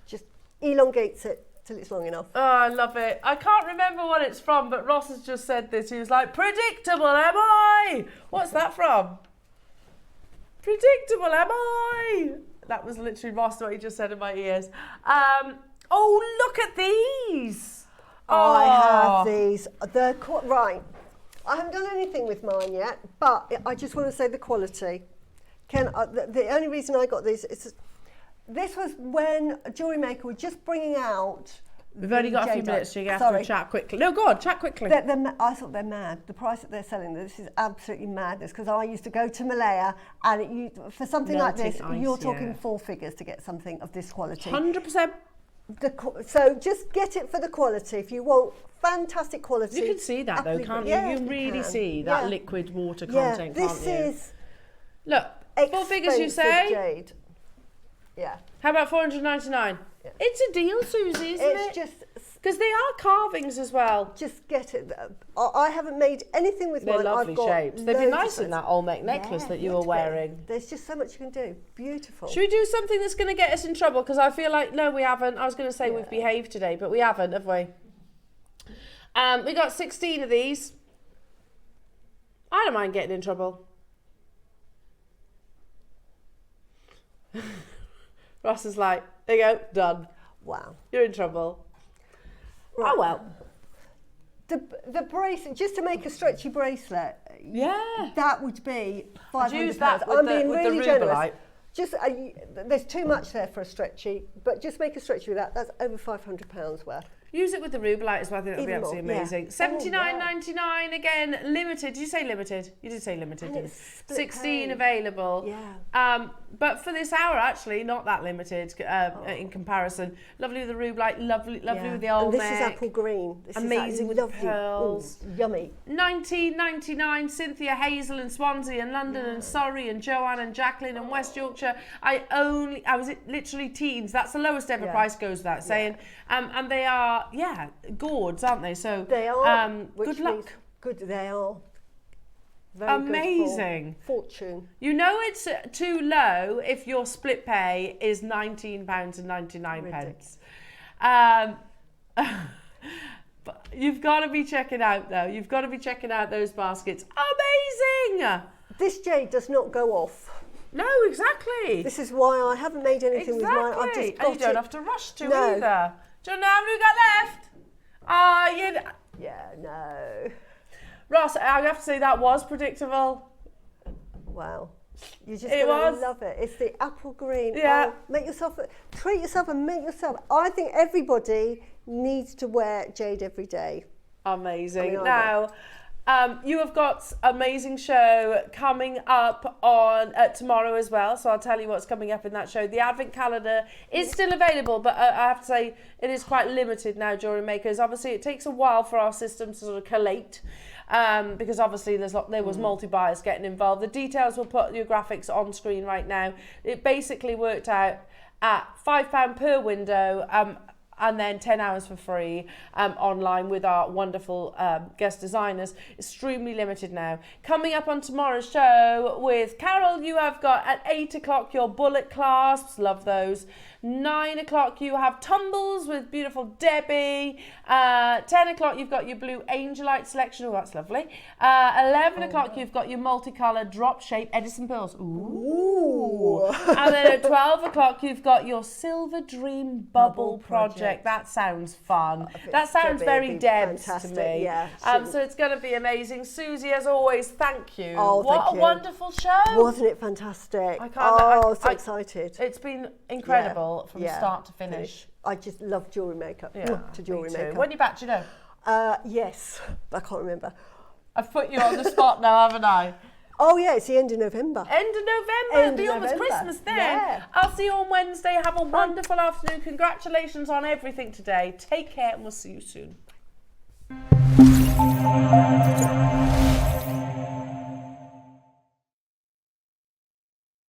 just elongates it till it's long enough. Oh, I love it. I can't remember what it's from, but Ross has just said this. He was like, predictable, am I? What's that from? Predictable, am I? That was literally Ross, what he just said in my ears. Oh, look at these. I have these. Right. I haven't done anything with mine yet, but I just want to say the quality. The only reason I got these is this was when JewelleryMaker were just bringing out. We've only got a few minutes, so you have to chat quickly. No, go on, chat quickly. I thought they're mad. The price that they're selling this is absolutely madness, because I used to go to Malaya and for something like this, you're talking 4 figures to get something of this quality. 100%. So just get it for the quality. If you want fantastic quality. You can see that though, can't you? You really see that liquid water content, can't you? This is... Look, 4 figures you say? Jade. Yeah. How about 499? Yeah. It's a deal, Suzie, isn't it? It's just... Because they are carvings as well. Just get it. I haven't made anything with mine. They're lovely shapes. They'd be nice in that Olmec necklace that you were wearing. There's just so much you can do. Beautiful. Should we do something that's going to get us in trouble? Because I feel like, no, we haven't. I was going to say we've behaved today, but we haven't, have we? We got 16 of these. I don't mind getting in trouble. Ross is like, there you go, done. Wow. You're in trouble. Right. Oh, well. The bracelet, just to make a stretchy bracelet, that would be £500. I'm being really generous. Just there's too much there for a stretchy, but just make a stretchy with that. That's over £500 worth. Use it with the rubelite as well. I think that'll be absolutely amazing. $79.99 again, limited. Did you say limited? You did say limited. Didn't 16 available. Yeah. But for this hour, actually, not that limited in comparison. Lovely with the rubelite. Lovely with the Olmec. And this is apple green. This amazing is with the pearls. Ooh, yummy. $19.99. Cynthia, Hazel, and Swansea, and London, and Surrey, and Joanne, and Jacqueline, and West Yorkshire. I was literally teens. That's the lowest ever price, goes without saying. And they are. Yeah, gourds, aren't they? So they are. Good luck. Good, they are. Very amazing. Good for fortune. You know it's too low if your split pay is £19.99. But you've got to be checking out though. You've got to be checking out those baskets. Amazing. This jade does not go off. No, exactly. This is why I haven't made anything with mine. I've just got and you don't have to rush to either. Do you know how many we got left? Yeah, no. Ross, I have to say that was predictable. Wow. You're just going to love it. It's the apple green. Yeah. Treat yourself and make yourself. I think everybody needs to wear jade every day. Amazing. You have got an amazing show coming up on tomorrow as well, so I'll tell you what's coming up in that show. The Advent calendar is still available, but I have to say it is quite limited now, JewelleryMakers. Obviously, it takes a while for our system to sort of collate, because obviously there was multi-buyers getting involved. The details will put your graphics on screen right now. It basically worked out at £5 per window. and then 10 hours for free online with our wonderful guest designers. Extremely limited now. Coming up on tomorrow's show with Carol, you have got at 8 o'clock your bullet clasps, love those. 9 o'clock you have tumbles with beautiful Debbie. 10 o'clock you've got your blue angelite selection, oh that's lovely. 11 o'clock you've got your multicoloured drop shape Edison pearls. Ooh. And then at 12 o'clock you've got your silver dream bubble project. That sounds fun. That sounds very Debs to me. Yeah, so it's going to be amazing. Suzie, as always, thank you. Oh, what thank a you. wonderful show. Wasn't it fantastic? I can't, so excited. It's been incredible from Yeah. start to finish. I just love JewelleryMaker. Yeah, to me JewelleryMaker. too. When are you back, do you know? Yes, I can't remember. I've put you on the spot now, haven't I? Oh yeah, it's the end of November. End of November. End It'll be of almost November. Christmas then. Yeah. I'll see you on Wednesday. Have a wonderful afternoon. Congratulations on everything today. Take care and we'll see you soon.